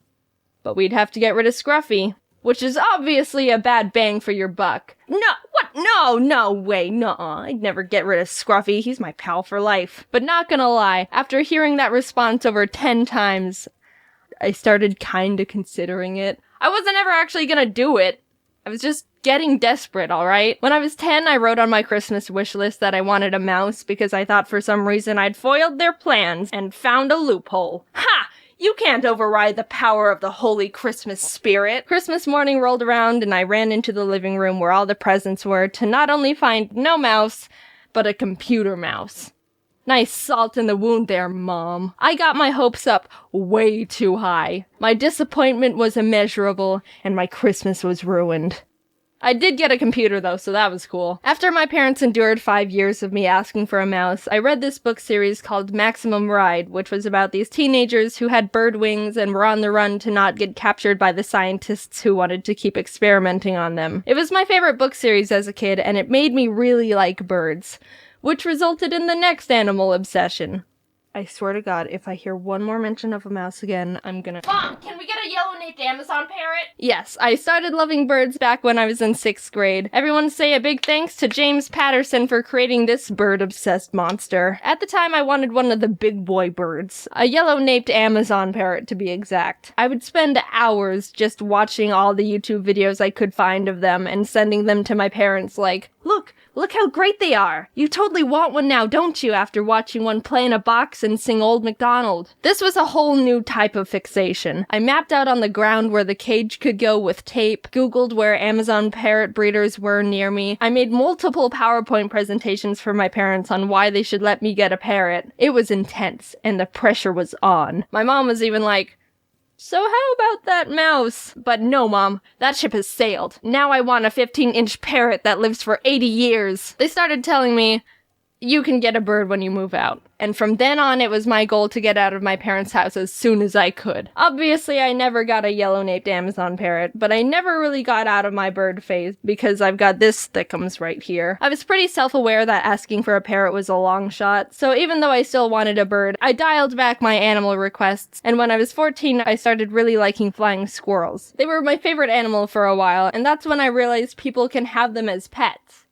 but we'd have to get rid of Scruffy." Which is obviously a bad bang for your buck. No, what? No way, nuh-uh. I'd never get rid of Scruffy, he's my pal for life. But not gonna lie, after hearing that response over 10 times, I started kinda considering it. I wasn't ever actually gonna do it. I was just getting desperate, alright? When I was 10, I wrote on my Christmas wish list that I wanted a mouse because I thought for some reason I'd foiled their plans and found a loophole. Ha! You can't override the power of the holy Christmas spirit. Christmas morning rolled around and I ran into the living room where all the presents were to not only find no mouse, but a computer mouse. Nice salt in the wound there, Mom. I got my hopes up way too high. My disappointment was immeasurable and my Christmas was ruined. I did get a computer though, so that was cool. After my parents endured 5 years of me asking for a mouse, I read this book series called Maximum Ride, which was about these teenagers who had bird wings and were on the run to not get captured by the scientists who wanted to keep experimenting on them. It was my favorite book series as a kid, and it made me really like birds, which resulted in the next animal obsession. I swear to God, if I hear one more mention of a mouse again, I'm gonna— Mom, can we get a yellow-naped Amazon parrot? Yes, I started loving birds back when I was in 6th grade. Everyone say a big thanks to James Patterson for creating this bird-obsessed monster. At the time, I wanted one of the big boy birds. A yellow-naped Amazon parrot, to be exact. I would spend hours just watching all the YouTube videos I could find of them and sending them to my parents like, Look how great they are! You totally want one now, don't you, after watching one play in a box and sing Old MacDonald? This was a whole new type of fixation. I mapped out on the ground where the cage could go with tape, Googled where Amazon parrot breeders were near me. I made multiple PowerPoint presentations for my parents on why they should let me get a parrot. It was intense, and the pressure was on. My mom was even like, "So how about that mouse?" But no, Mom, that ship has sailed. Now I want a 15-inch parrot that lives for 80 years. They started telling me, "You can get a bird when you move out." And from then on, it was my goal to get out of my parents' house as soon as I could. Obviously, I never got a yellow-naped Amazon parrot, but I never really got out of my bird phase because I've got this thickums right here. I was pretty self-aware that asking for a parrot was a long shot, so even though I still wanted a bird, I dialed back my animal requests, and when I was 14, I started really liking flying squirrels. They were my favorite animal for a while, and that's when I realized people can have them as pets.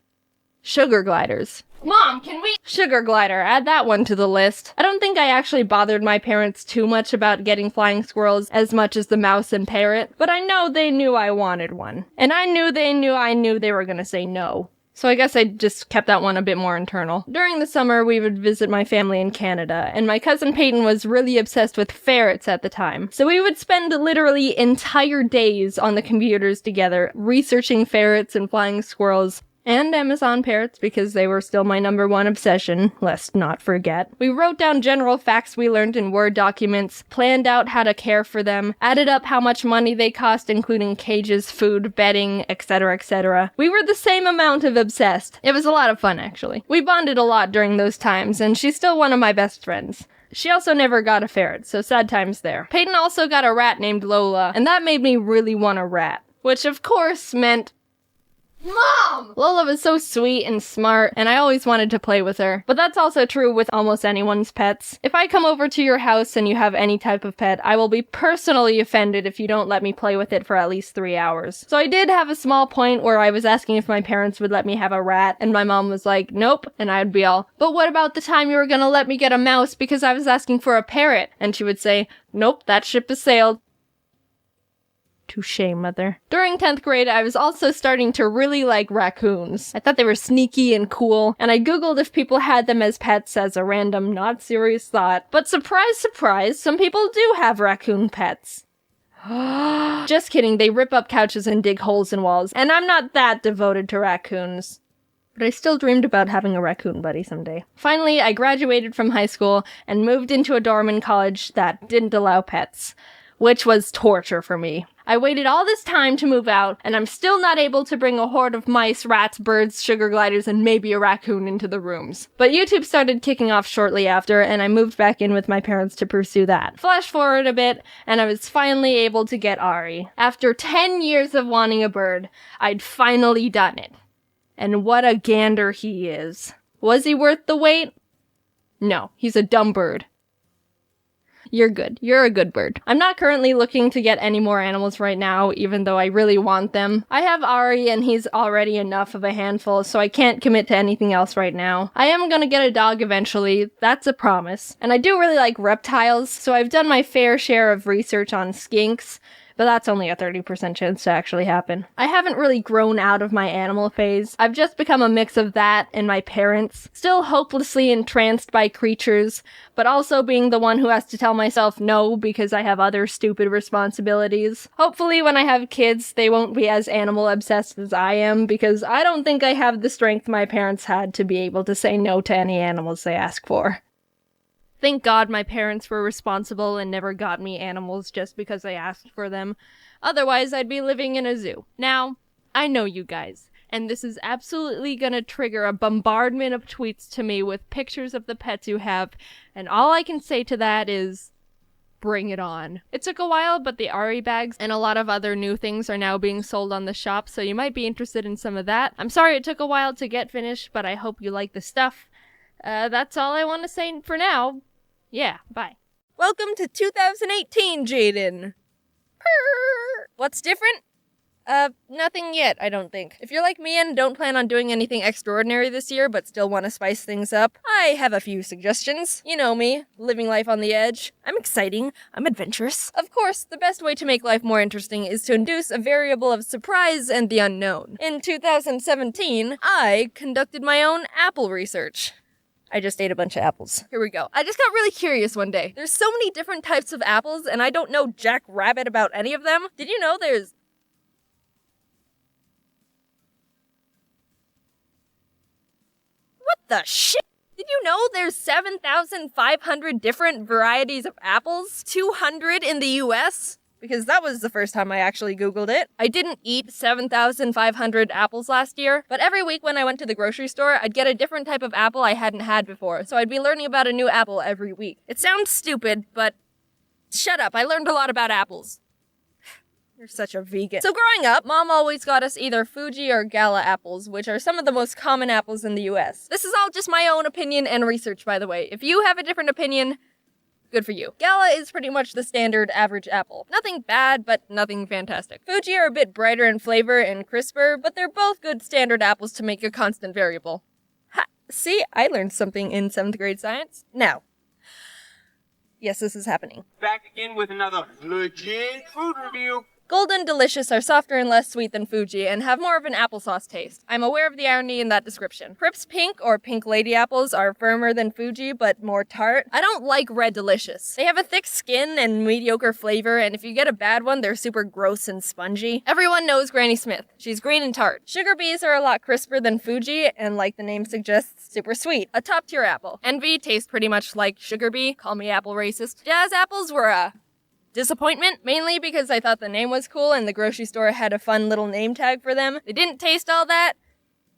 Sugar gliders. Mom, can we— Sugar glider, add that one to the list. I don't think I actually bothered my parents too much about getting flying squirrels as much as the mouse and parrot, but I know they knew I wanted one. And I knew they were gonna say no. So I guess I just kept that one a bit more internal. During the summer, we would visit my family in Canada, and my cousin Peyton was really obsessed with ferrets at the time. So we would spend literally entire days on the computers together, researching ferrets and flying squirrels, and Amazon parrots because they were still my #1 obsession, let's not forget. We wrote down general facts we learned in Word documents, planned out how to care for them, added up how much money they cost including cages, food, bedding, etc, etc. We were the same amount of obsessed. It was a lot of fun actually. We bonded a lot during those times and she's still one of my best friends. She also never got a ferret, so sad times there. Peyton also got a rat named Lola, and that made me really want a rat. Which of course meant Mom! Lola was so sweet and smart, and I always wanted to play with her. But that's also true with almost anyone's pets. If I come over to your house and you have any type of pet, I will be personally offended if you don't let me play with it for at least 3 hours. So I did have a small point where I was asking if my parents would let me have a rat, and my mom was like, nope, and I'd be all, but what about the time you were gonna let me get a mouse because I was asking for a parrot? And she would say, nope, that ship has sailed. Touché, mother. During 10th grade, I was also starting to really like raccoons. I thought they were sneaky and cool, and I googled if people had them as pets as a random, not serious thought. But surprise, surprise, some people do have raccoon pets. Just kidding, they rip up couches and dig holes in walls, and I'm not that devoted to raccoons. But I still dreamed about having a raccoon buddy someday. Finally, I graduated from high school and moved into a dorm in college that didn't allow pets, which was torture for me. I waited all this time to move out, and I'm still not able to bring a horde of mice, rats, birds, sugar gliders, and maybe a raccoon into the rooms. But YouTube started kicking off shortly after, and I moved back in with my parents to pursue that. Flash forward a bit, and I was finally able to get Ari. After 10 years of wanting a bird, I'd finally done it. And what a gander he is. Was he worth the wait? No, he's a dumb bird. You're good. You're a good bird. I'm not currently looking to get any more animals right now, even though I really want them. I have Ari and he's already enough of a handful, so I can't commit to anything else right now. I am gonna get a dog eventually, that's a promise. And I do really like reptiles, so I've done my fair share of research on skinks, but that's only a 30% chance to actually happen. I haven't really grown out of my animal phase. I've just become a mix of that and my parents, still hopelessly entranced by creatures, but also being the one who has to tell myself no because I have other stupid responsibilities. Hopefully when I have kids, they won't be as animal obsessed as I am, because I don't think I have the strength my parents had to be able to say no to any animals they ask for. Thank God my parents were responsible and never got me animals just because I asked for them. Otherwise, I'd be living in a zoo. Now, I know you guys, and this is absolutely gonna trigger a bombardment of tweets to me with pictures of the pets you have, and all I can say to that is, bring it on. It took a while, but the Ari bags and a lot of other new things are now being sold on the shop, so you might be interested in some of that. I'm sorry it took a while to get finished, but I hope you like the stuff. That's all I want to say for now. Yeah, bye. Welcome to 2018, Jaiden. Purr. What's different? Nothing yet, I don't think. If you're like me and don't plan on doing anything extraordinary this year but still want to spice things up, I have a few suggestions. You know me, living life on the edge. I'm exciting, I'm adventurous. Of course, the best way to make life more interesting is to induce a variable of surprise and the unknown. In 2017, I conducted my own apple research. I just ate a bunch of apples. Here we go. I just got really curious one day. There's so many different types of apples, and I don't know jack rabbit about any of them. Did you know there's... What the shit? Did you know there's 7,500 different varieties of apples? 200 in the US? Because that was the first time I actually Googled it. I didn't eat 7,500 apples last year, but every week when I went to the grocery store, I'd get a different type of apple I hadn't had before, so I'd be learning about a new apple every week. It sounds stupid, but shut up, I learned a lot about apples. You're such a vegan. So growing up, Mom always got us either Fuji or Gala apples, which are some of the most common apples in the US. This is all just my own opinion and research, by the way. If you have a different opinion, good for you. Gala is pretty much the standard average apple. Nothing bad, but nothing fantastic. Fuji are a bit brighter in flavor and crisper, but they're both good standard apples to make a constant variable. Ha! See, I learned something in 7th grade science. Now, yes, this is happening. Back again with another legit food review. Golden Delicious are softer and less sweet than Fuji and have more of an applesauce taste. I'm aware of the irony in that description. Crips Pink or Pink Lady apples are firmer than Fuji but more tart. I don't like Red Delicious. They have a thick skin and mediocre flavor, and if you get a bad one, they're super gross and spongy. Everyone knows Granny Smith. She's green and tart. Sugar Bees are a lot crisper than Fuji and, like the name suggests, super sweet. A top tier apple. Envy tastes pretty much like Sugar Bee. Call me apple racist. Jazz apples were a disappointment, mainly because I thought the name was cool and the grocery store had a fun little name tag for them. They didn't taste all that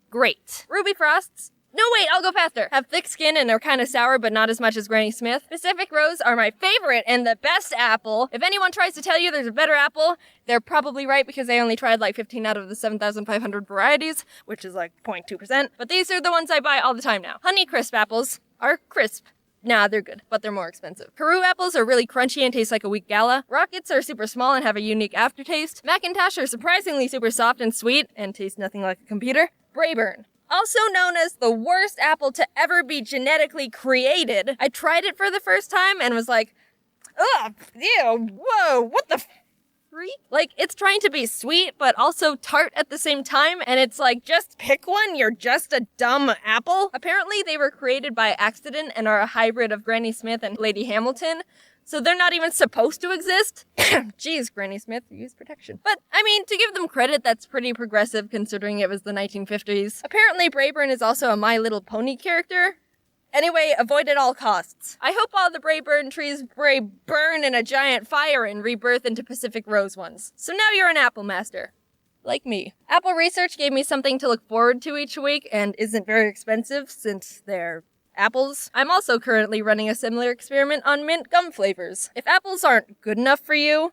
great. Ruby Frosts, no wait, I'll go faster, have thick skin and are kind of sour but not as much as Granny Smith. Pacific Rose are my favorite and the best apple. If anyone tries to tell you there's a better apple, they're probably right because they only tried like 15 out of the 7,500 varieties, which is like 0.2%, but these are the ones I buy all the time now. Honey Crisp apples are crisp. Nah, they're good, but they're more expensive. Peru apples are really crunchy and taste like a weak Gala. Rockets are super small and have a unique aftertaste. Macintosh are surprisingly super soft and sweet and taste nothing like a computer. Braeburn, also known as the worst apple to ever be genetically created. I tried it for the first time and was like, ugh, ew, whoa, what the freak. Like, it's trying to be sweet, but also tart at the same time, and it's like, just pick one, you're just a dumb apple. Apparently, they were created by accident and are a hybrid of Granny Smith and Lady Hamilton, so they're not even supposed to exist. Jeez, Granny Smith, use protection. But, I mean, to give them credit, that's pretty progressive considering it was the 1950s. Apparently, Brayburn is also a My Little Pony character. Anyway, avoid at all costs. I hope all the Brayburn trees burn in a giant fire and rebirth into Pacific Rose ones. So now you're an apple master. Like me. Apple Research gave me something to look forward to each week and isn't very expensive since they're apples. I'm also currently running a similar experiment on mint gum flavors. If apples aren't good enough for you,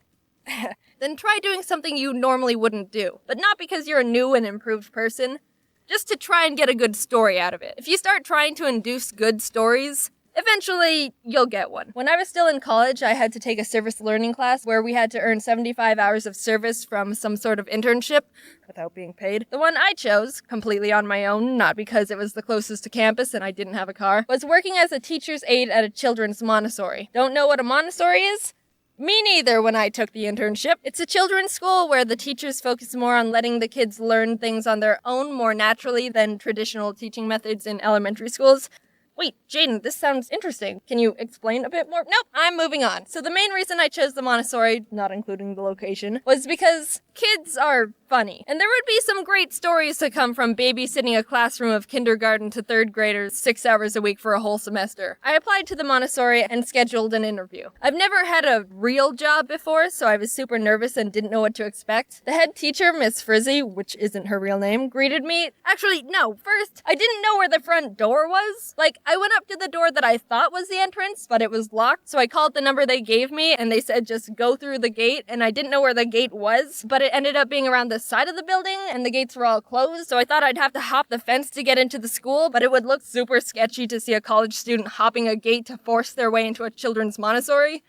then try doing something you normally wouldn't do. But not because you're a new and improved person, just to try and get a good story out of it. If you start trying to induce good stories, eventually you'll get one. When I was still in college, I had to take a service learning class where we had to earn 75 hours of service from some sort of internship without being paid. The one I chose, completely on my own, not because it was the closest to campus and I didn't have a car, was working as a teacher's aide at a children's Montessori. Don't know what a Montessori is? Me neither when I took the internship. It's a children's school where the teachers focus more on letting the kids learn things on their own more naturally than traditional teaching methods in elementary schools. Wait, Jaiden, this sounds interesting. Can you explain a bit more? Nope, I'm moving on. So the main reason I chose the Montessori, not including the location, was because kids are funny. And there would be some great stories to come from babysitting a classroom of kindergarten to third graders 6 hours a week for a whole semester. I applied to the Montessori and scheduled an interview. I've never had a real job before, so I was super nervous and didn't know what to expect. The head teacher, Miss Frizzy, which isn't her real name, greeted me. Actually, no, first, I didn't know where the front door was. Like, I went up to the door that I thought was the entrance, but it was locked, so I called the number they gave me, and they said just go through the gate, and I didn't know where the gate was, but it ended up being around the side of the building, and the gates were all closed, so I thought I'd have to hop the fence to get into the school, but it would look super sketchy to see a college student hopping a gate to force their way into a children's Montessori.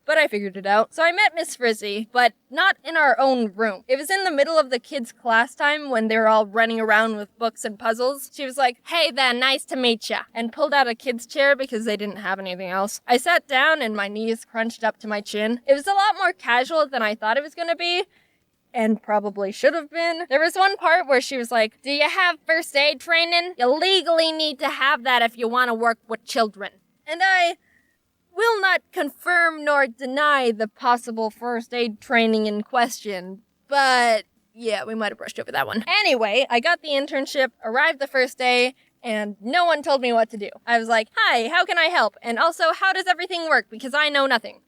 But I figured it out. So I met Miss Frizzy, but not in our own room. It was in the middle of the kids' class time when they were all running around with books and puzzles. She was like, "Hey there, nice to meet ya," and pulled out a kid's chair because they didn't have anything else. I sat down and my knees crunched up to my chin. It was a lot more casual than I thought it was gonna be, and probably should have been. There was one part where she was like, "Do you have first aid training? You legally need to have that if you want to work with children." And I will not confirm nor deny the possible first aid training in question, but yeah, we might have brushed over that one. Anyway, I got the internship, arrived the first day, and no one told me what to do. I was like, "Hi, how can I help? And also, how does everything work? Because I know nothing."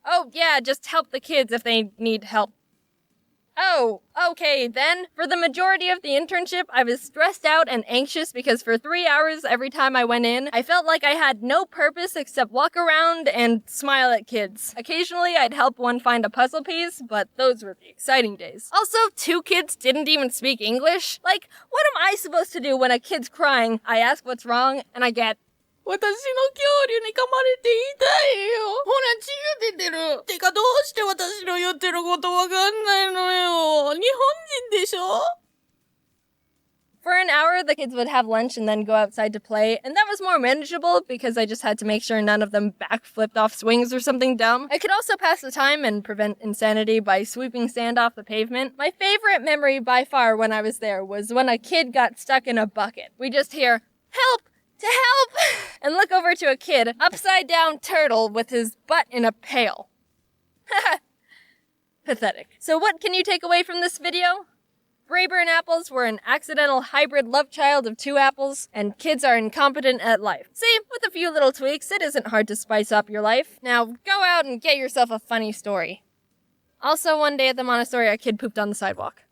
"Oh, yeah, just help the kids if they need help." Oh, okay then. For the majority of the internship, I was stressed out and anxious because for 3 hours every time I went in, I felt like I had no purpose except walk around and smile at kids. Occasionally, I'd help one find a puzzle piece, but those were the exciting days. Also, 2 kids didn't even speak English. Like, what am I supposed to do when a kid's crying? I ask what's wrong, and I get, "私の恐竜に噛まれて痛いよ。ほら、血が出てる。てか、どうして私の言ってることわかんないのよ。日本人でしょ?" For an hour, the kids would have lunch and then go outside to play, and that was more manageable because I just had to make sure none of them backflipped off swings or something dumb. I could also pass the time and prevent insanity by sweeping sand off the pavement. My favorite memory by far when I was there was when a kid got stuck in a bucket. We just hear, "Help! To help!" and look over to a kid, upside down turtle with his butt in a pail. Pathetic. So what can you take away from this video? Brayburn apples were an accidental hybrid love child of 2 apples, and kids are incompetent at life. See, with a few little tweaks, it isn't hard to spice up your life. Now, go out and get yourself a funny story. Also, one day at the Montessori, a kid pooped on the sidewalk.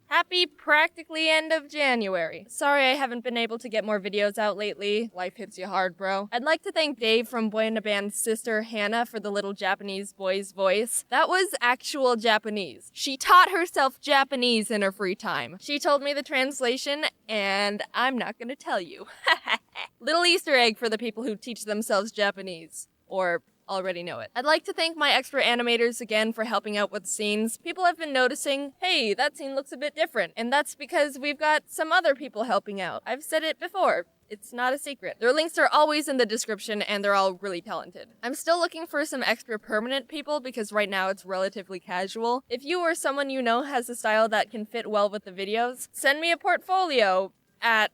Happy practically end of January. Sorry I haven't been able to get more videos out lately. Life hits you hard, bro. I'd like to thank Dave from Boy in a Band's sister, Hannah, for the little Japanese boy's voice. That was actual Japanese. She taught herself Japanese in her free time. She told me the translation, and I'm not gonna tell you. Little Easter egg for the people who teach themselves Japanese. Or already know it. I'd like to thank my extra animators again for helping out with scenes. People have been noticing, hey, that scene looks a bit different, and that's because we've got some other people helping out. I've said it before. It's not a secret. Their links are always in the description, and they're all really talented. I'm still looking for some extra permanent people because right now it's relatively casual. If you or someone you know has a style that can fit well with the videos, send me a portfolio at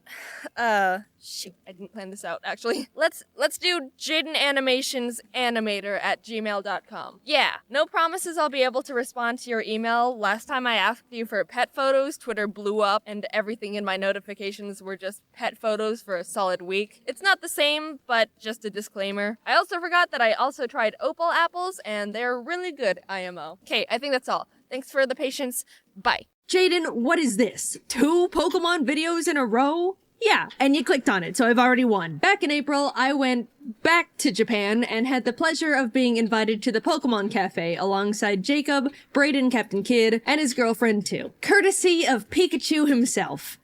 shoot, I didn't plan this out actually. Let's do Jaiden Animations animator at gmail.com. Yeah, no promises I'll be able to respond to your email. Last time I asked you for pet photos, Twitter blew up and everything in my notifications were just pet photos for a solid week. It's not the same, but just a disclaimer. I also forgot that I also tried opal apples and they're really good, IMO. Okay, I think that's all. Thanks for the patience. Bye. Jaiden, what is this? 2 Pokemon videos in a row? Yeah, and you clicked on it, so I've already won. Back in April, I went back to Japan and had the pleasure of being invited to the Pokemon Cafe alongside Jacob, Brayden, Captain Kidd, and his girlfriend too. Courtesy of Pikachu himself.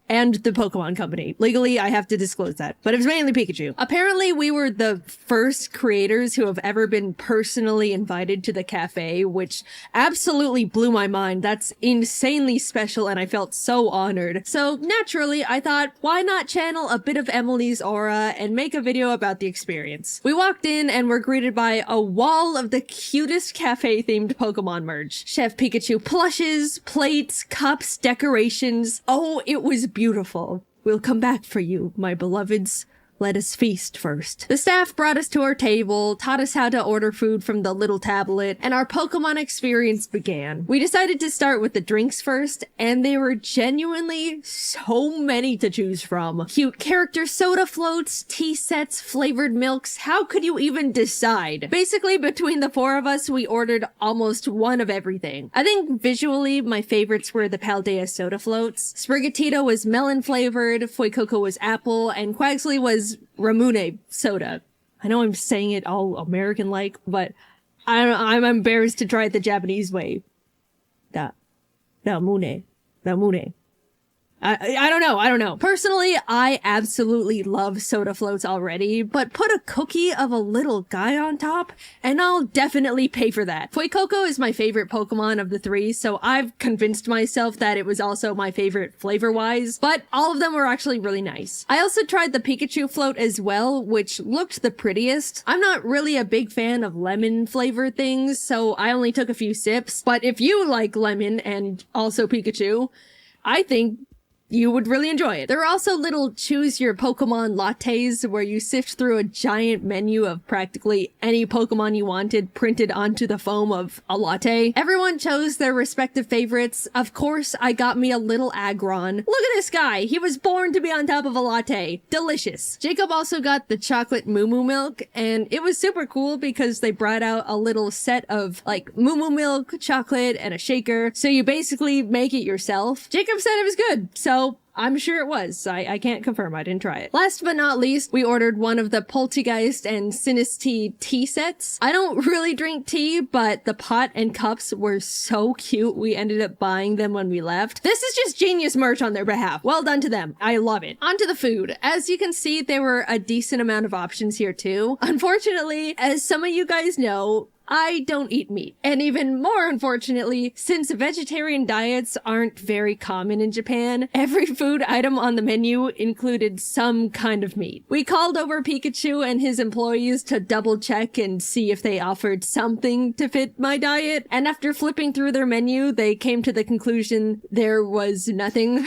And the Pokemon Company. Legally, I have to disclose that. But it was mainly Pikachu. Apparently, we were the first creators who have ever been personally invited to the cafe, which absolutely blew my mind. That's insanely special, and I felt so honored. So, naturally, I thought, why not channel a bit of Emily's aura and make a video about the experience? We walked in and were greeted by a wall of the cutest cafe-themed Pokemon merch. Chef Pikachu plushes, plates, cups, decorations. Oh, it was beautiful. We'll come back for you, my beloveds. Let us feast first. The staff brought us to our table, taught us how to order food from the little tablet, and our Pokemon experience began. We decided to start with the drinks first, and there were genuinely so many to choose from. Cute character soda floats, tea sets, flavored milks. How could you even decide? Basically, between the 4 of us, we ordered almost one of everything. I think visually, my favorites were the Paldea soda floats. Sprigatito was melon flavored, Fuecoco was apple, and Quaxley was Ramune soda. I know I'm saying it all American-like, but I'm embarrassed to try it the Japanese way. Ramune. I don't know. Personally, I absolutely love soda floats already, but put a cookie of a little guy on top, and I'll definitely pay for that. Fuecoco is my favorite Pokemon of the 3, so I've convinced myself that it was also my favorite flavor-wise, but all of them were actually really nice. I also tried the Pikachu float as well, which looked the prettiest. I'm not really a big fan of lemon flavor things, so I only took a few sips, but if you like lemon and also Pikachu, I think you would really enjoy it. There are also little choose your Pokemon lattes where you sift through a giant menu of practically any Pokemon you wanted printed onto the foam of a latte. Everyone chose their respective favorites. Of course, I got me a little Aggron. Look at this guy. He was born to be on top of a latte. Delicious. Jacob also got the chocolate Moo Moo milk, and it was super cool because they brought out a little set of like Moo Moo milk, chocolate, and a shaker. So you basically make it yourself. Jacob said it was good, so I'm sure it was. I can't confirm. I didn't try it. Last but not least, we ordered one of the Poltergeist and Sinistea tea sets. I don't really drink tea, but the pot and cups were so cute. We ended up buying them when we left. This is just genius merch on their behalf. Well done to them. I love it. On to the food. As you can see, there were a decent amount of options here too. Unfortunately, as some of you guys know, I don't eat meat. And even more unfortunately, since vegetarian diets aren't very common in Japan, every food item on the menu included some kind of meat. We called over Pikachu and his employees to double check and see if they offered something to fit my diet. And after flipping through their menu, they came to the conclusion there was nothing.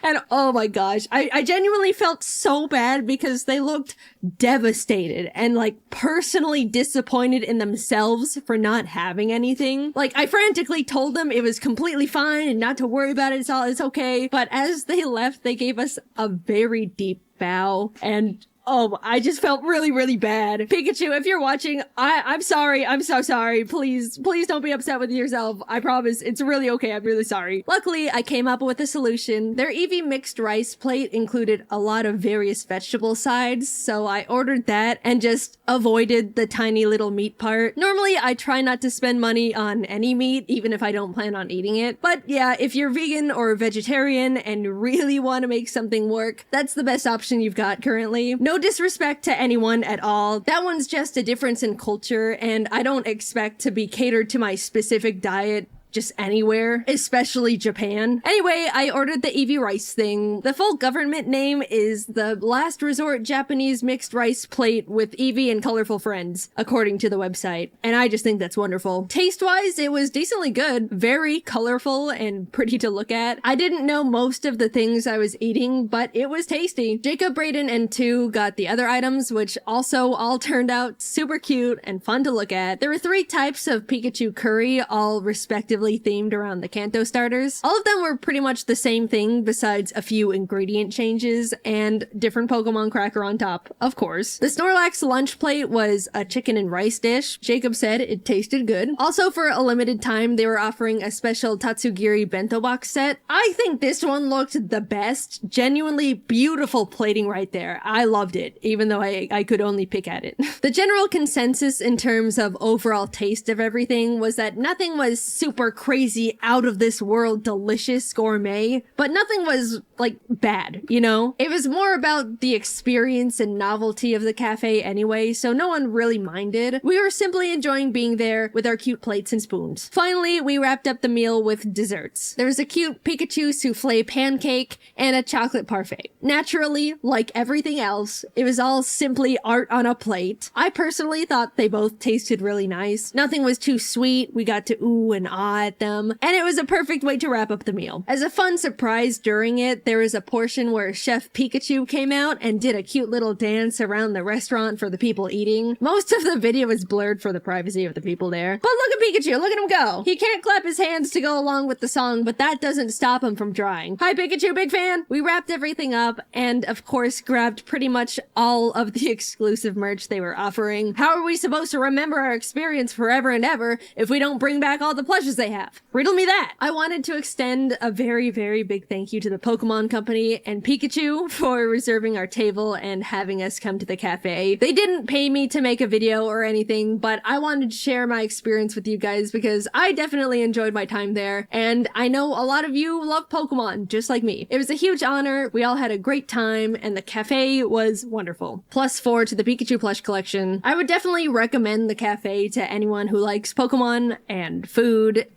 And oh my gosh, I genuinely felt so bad because they looked devastated and like personally disappointed in themselves for not having anything. Like I frantically told them it was completely fine and not to worry about it. It's okay. But as they left, they gave us a very deep bow, and oh, I just felt really, really bad. Pikachu, if you're watching, I'm sorry. I'm so sorry. Please don't be upset with yourself. I promise. It's really okay. I'm really sorry. Luckily, I came up with a solution. Their Eevee mixed rice plate included a lot of various vegetable sides, so I ordered that and just avoided the tiny little meat part. Normally, I try not to spend money on any meat, even if I don't plan on eating it. But yeah, if you're vegan or vegetarian and really want to make something work, that's the best option you've got currently. No disrespect to anyone at all. That one's just a difference in culture, and I don't expect to be catered to my specific diet just anywhere, especially Japan. Anyway, I ordered the Eevee rice thing. The full government name is the Last Resort Japanese Mixed Rice Plate with Eevee and Colorful Friends, according to the website. And I just think that's wonderful. Taste-wise, it was decently good. Very colorful and pretty to look at. I didn't know most of the things I was eating, but it was tasty. Jacob, Brayden, and 2 got the other items, which also all turned out super cute and fun to look at. There were 3 types of Pikachu curry, all respectively themed around the Kanto starters. All of them were pretty much the same thing besides a few ingredient changes and different Pokemon cracker on top, of course. The Snorlax lunch plate was a chicken and rice dish. Jacob said it tasted good. Also, for a limited time, they were offering a special Tatsugiri bento box set. I think this one looked the best. Genuinely beautiful plating right there. I loved it, even though I could only pick at it. The general consensus in terms of overall taste of everything was that nothing was super crazy, out of this world, delicious gourmet, but nothing was like bad, you know? It was more about the experience and novelty of the cafe anyway, so no one really minded. We were simply enjoying being there with our cute plates and spoons. Finally, we wrapped up the meal with desserts. There was a cute Pikachu souffle pancake and a chocolate parfait. Naturally, like everything else, it was all simply art on a plate. I personally thought they both tasted really nice. Nothing was too sweet. We got to ooh and ah at them, and it was a perfect way to wrap up the meal. As a fun surprise during it, there was a portion where Chef Pikachu came out and did a cute little dance around the restaurant for the people eating. Most of the video was blurred for the privacy of the people there. But look at Pikachu, look at him go! He can't clap his hands to go along with the song, but that doesn't stop him from trying. Hi Pikachu, big fan! We wrapped everything up, and of course grabbed pretty much all of the exclusive merch they were offering. How are we supposed to remember our experience forever and ever if we don't bring back all the plushes they have? Riddle me that! I wanted to extend a very, very big thank you to the Pokemon Company and Pikachu for reserving our table and having us come to the cafe. They didn't pay me to make a video or anything, but I wanted to share my experience with you guys because I definitely enjoyed my time there, and I know a lot of you love Pokemon, just like me. It was a huge honor, we all had a great time, and the cafe was wonderful. +4 to the Pikachu plush collection. I would definitely recommend the cafe to anyone who likes Pokemon and food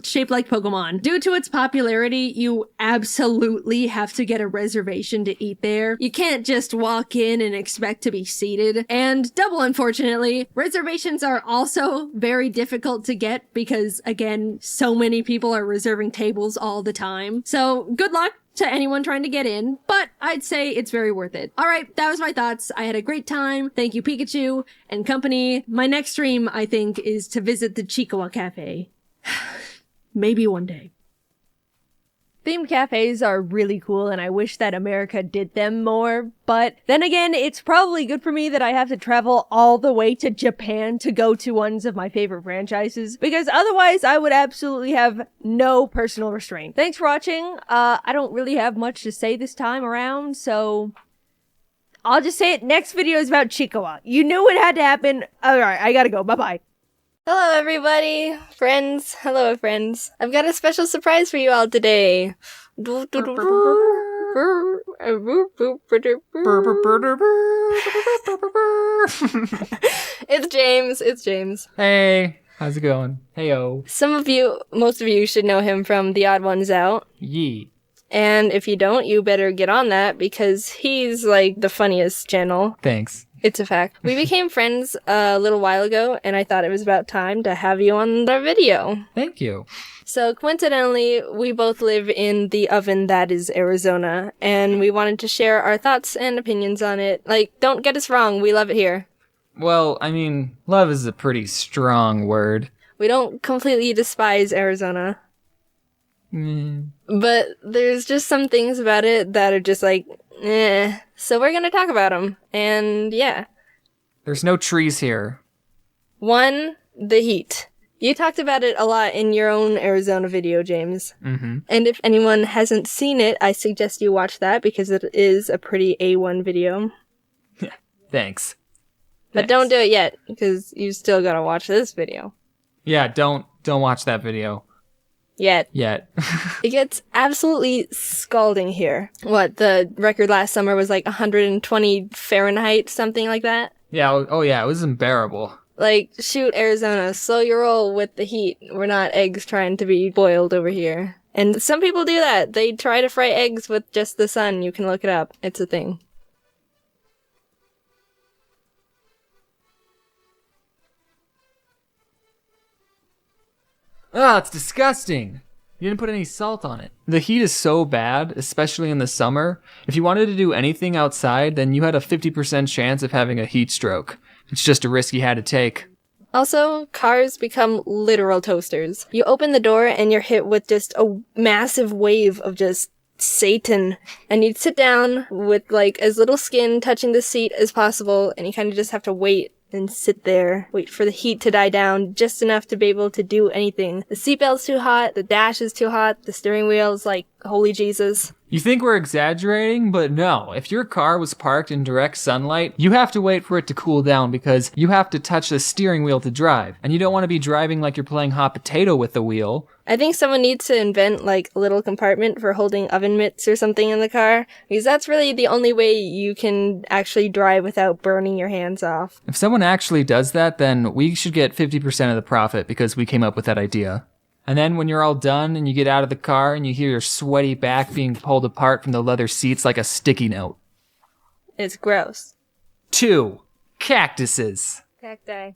shaped like Pokemon. Due to its popularity, you absolutely have to get a reservation to eat there. You can't just walk in and expect to be seated. And double unfortunately, reservations are also very difficult to get because, again, so many people are reserving tables all the time. So good luck to anyone trying to get in, but I'd say it's very worth it. Alright, that was my thoughts. I had a great time. Thank you, Pikachu and company. My next stream, I think, is to visit the Chikawa Cafe. Maybe one day. Themed cafes are really cool and I wish that America did them more, but then again, it's probably good for me that I have to travel all the way to Japan to go to ones of my favorite franchises, because otherwise I would absolutely have no personal restraint. Thanks for watching. I don't really have much to say this time around, so I'll just say it. Next video is about Chikawa. You knew it had to happen. Alright, I gotta go. Bye-bye. Hello everybody, friends. Hello friends. I've got a special surprise for you all today. It's James. It's James. Hey, how's it going? Heyo. Most of you should know him from The Odd Ones Out. Yee. And if you don't, you better get on that because he's like the funniest channel. Thanks. It's a fact. We became friends a little while ago, and I thought it was about time to have you on the video. Thank you. So coincidentally, we both live in the oven that is Arizona, and we wanted to share our thoughts and opinions on it. Like, don't get us wrong, we love it here. Well, I mean, love is a pretty strong word. We don't completely despise Arizona. But there's just some things about it that are just like, eh. So we're gonna talk about them, and yeah. There's no trees here. 1, the heat. You talked about it a lot in your own Arizona video, James. Mm-hmm. And if anyone hasn't seen it, I suggest you watch that because it is a pretty A1 video. Thanks. But don't do it yet, because you still gotta watch this video. Yeah, don't watch that video. Yet. It gets absolutely scalding here. What, the record last summer was like 120 Fahrenheit, something like that? Yeah, oh yeah, it was unbearable. Like, shoot, Arizona, slow your roll with the heat. We're not eggs trying to be boiled over here. And some people do that. They try to fry eggs with just the sun. You can look it up. It's a thing. Oh, it's disgusting. You didn't put any salt on it. The heat is so bad, especially in the summer. If you wanted to do anything outside, then you had a 50% chance of having a heat stroke. It's just a risk you had to take. Also, cars become literal toasters. You open the door and you're hit with just a massive wave of just Satan. And you'd sit down with like as little skin touching the seat as possible, and you kind of just have to wait and sit there, wait for the heat to die down just enough to be able to do anything. The seatbelt's too hot, the dash is too hot, the steering wheel's like, holy Jesus. You think we're exaggerating, but no. If your car was parked in direct sunlight, you have to wait for it to cool down because you have to touch the steering wheel to drive. And you don't want to be driving like you're playing hot potato with the wheel. I think someone needs to invent like a little compartment for holding oven mitts or something in the car, because that's really the only way you can actually drive without burning your hands off. If someone actually does that, then we should get 50% of the profit because we came up with that idea. And then when you're all done and you get out of the car and you hear your sweaty back being pulled apart from the leather seats like a sticky note. It's gross. 2. Cactuses. Cacti.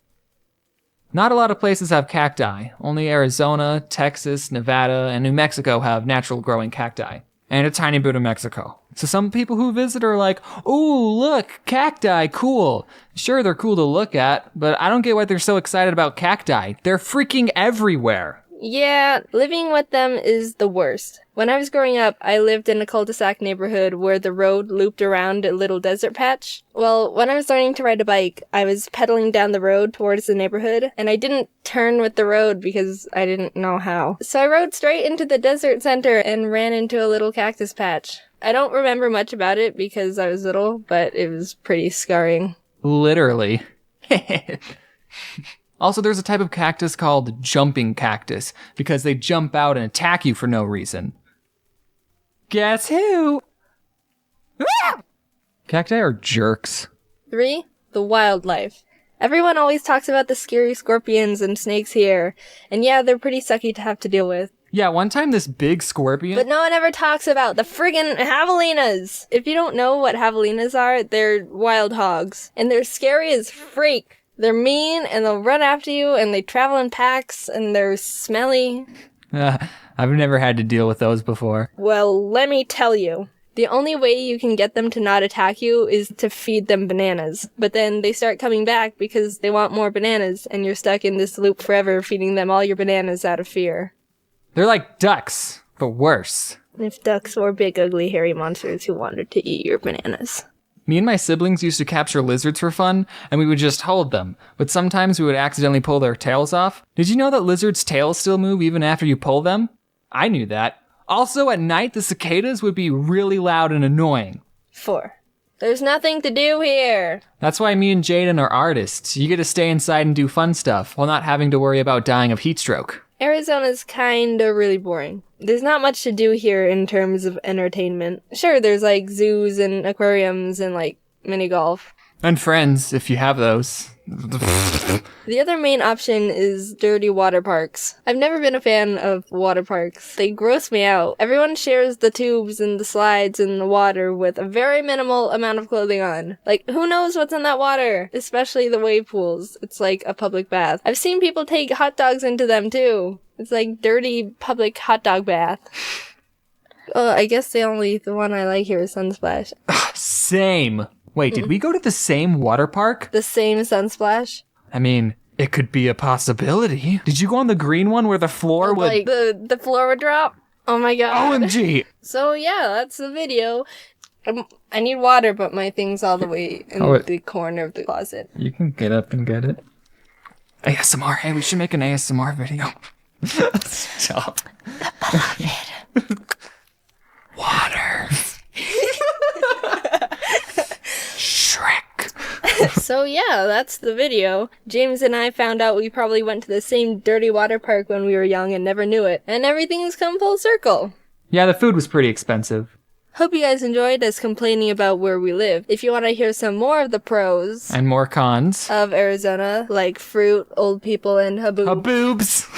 Not a lot of places have cacti. Only Arizona, Texas, Nevada, and New Mexico have natural growing cacti. And a tiny bit of Mexico. So some people who visit are like, ooh, look, cacti, cool. Sure, they're cool to look at, but I don't get why they're so excited about cacti. They're freaking everywhere. Yeah, living with them is the worst. When I was growing up, I lived in a cul-de-sac neighborhood where the road looped around a little desert patch. Well, when I was learning to ride a bike, I was pedaling down the road towards the neighborhood, and I didn't turn with the road because I didn't know how. So I rode straight into the desert center and ran into a little cactus patch. I don't remember much about it because I was little, but it was pretty scarring. Literally. Also, there's a type of cactus called jumping cactus because they jump out and attack you for no reason. Guess who? Cacti are jerks. 3. The wildlife. Everyone always talks about the scary scorpions and snakes here, and yeah, they're pretty sucky to have to deal with. Yeah, one time this big scorpion... But no one ever talks about the friggin' javelinas! If you don't know what javelinas are, they're wild hogs, and they're scary as freak. They're mean, and they'll run after you, and they travel in packs, and they're smelly. I've never had to deal with those before. Well, let me tell you. The only way you can get them to not attack you is to feed them bananas. But then they start coming back because they want more bananas, and you're stuck in this loop forever feeding them all your bananas out of fear. They're like ducks, but worse. If ducks were big, ugly, hairy monsters who wanted to eat your bananas. Me and my siblings used to capture lizards for fun, and we would just hold them, but sometimes we would accidentally pull their tails off. Did you know that lizards' tails still move even after you pull them? I knew that. Also, at night, the cicadas would be really loud and annoying. 4. There's nothing to do here. That's why me and Jaiden are artists. You get to stay inside and do fun stuff, while not having to worry about dying of heat stroke. Arizona's kinda really boring. There's not much to do here in terms of entertainment. Sure, there's like zoos and aquariums and like mini golf. And friends, if you have those. The other main option is dirty water parks. I've never been a fan of water parks. They gross me out. Everyone shares the tubes and the slides and the water with a very minimal amount of clothing on. Like, who knows what's in that water? Especially the wave pools. It's like a public bath. I've seen people take hot dogs into them too. It's like dirty public hot dog bath. Oh, I guess the one I like here is Sunsplash. Same. Wait, did we go to the same water park? The same Sunsplash? I mean, it could be a possibility. Did you go on the green one where the floor would... Like, the floor would drop? Oh my god. OMG! So yeah, that's the video. I need water, but my thing's all the way in the corner of the closet. You can get up and get it. ASMR. Hey, we should make an ASMR video. Stop. The beloved. Water. Shrek. So yeah, that's the video. James and I found out we probably went to the same dirty water park when we were young and never knew it. And everything's come full circle. Yeah, the food was pretty expensive. Hope you guys enjoyed us complaining about where we live. If you want to hear some more of the pros And more cons. of Arizona, like fruit, old people, and Haboobs.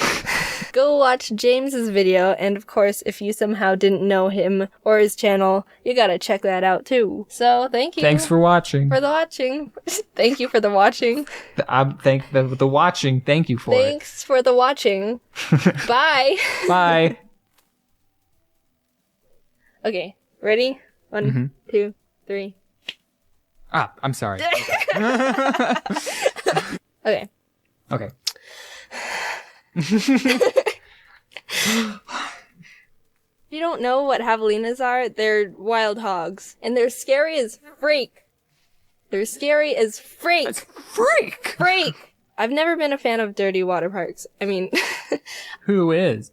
go watch James's video, and of course, if you somehow didn't know him or his channel, you gotta check that out too. So, thank you. Thanks for watching. For the watching. Thank you for the watching. Thank the watching. Thank you for it. Thanks for the watching. Bye. Bye. Okay, ready? 1, 2, 3. Ah, I'm sorry. Okay. Okay. If you don't know what javelinas are, they're wild hogs. And they're scary as freak. They're scary as freak. That's freak! Freak! I've never been a fan of dirty water parks. I mean... Who is?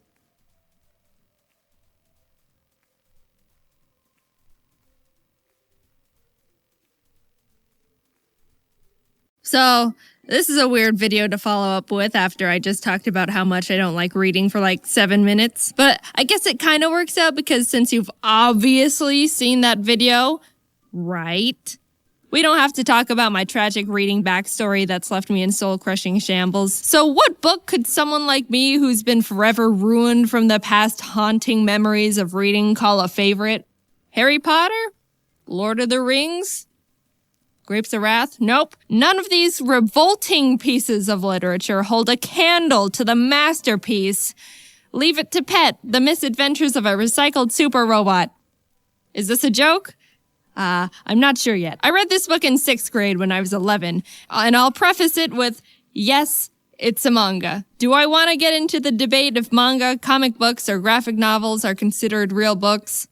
So, this is a weird video to follow up with after I just talked about how much I don't like reading for like 7 minutes. But I guess it kind of works out because since you've obviously seen that video, right? We don't have to talk about my tragic reading backstory that's left me in soul-crushing shambles. So what book could someone like me who's been forever ruined from the past haunting memories of reading call a favorite? Harry Potter? Lord of the Rings? Grapes of Wrath? Nope. None of these revolting pieces of literature hold a candle to the masterpiece. Leave It to Pet, The Misadventures of a Recycled Super Robot. Is this a joke? I'm not sure yet. I read this book in 6th grade when I was 11, and I'll preface it with, yes, it's a manga. Do I want to get into the debate if manga, comic books, or graphic novels are considered real books?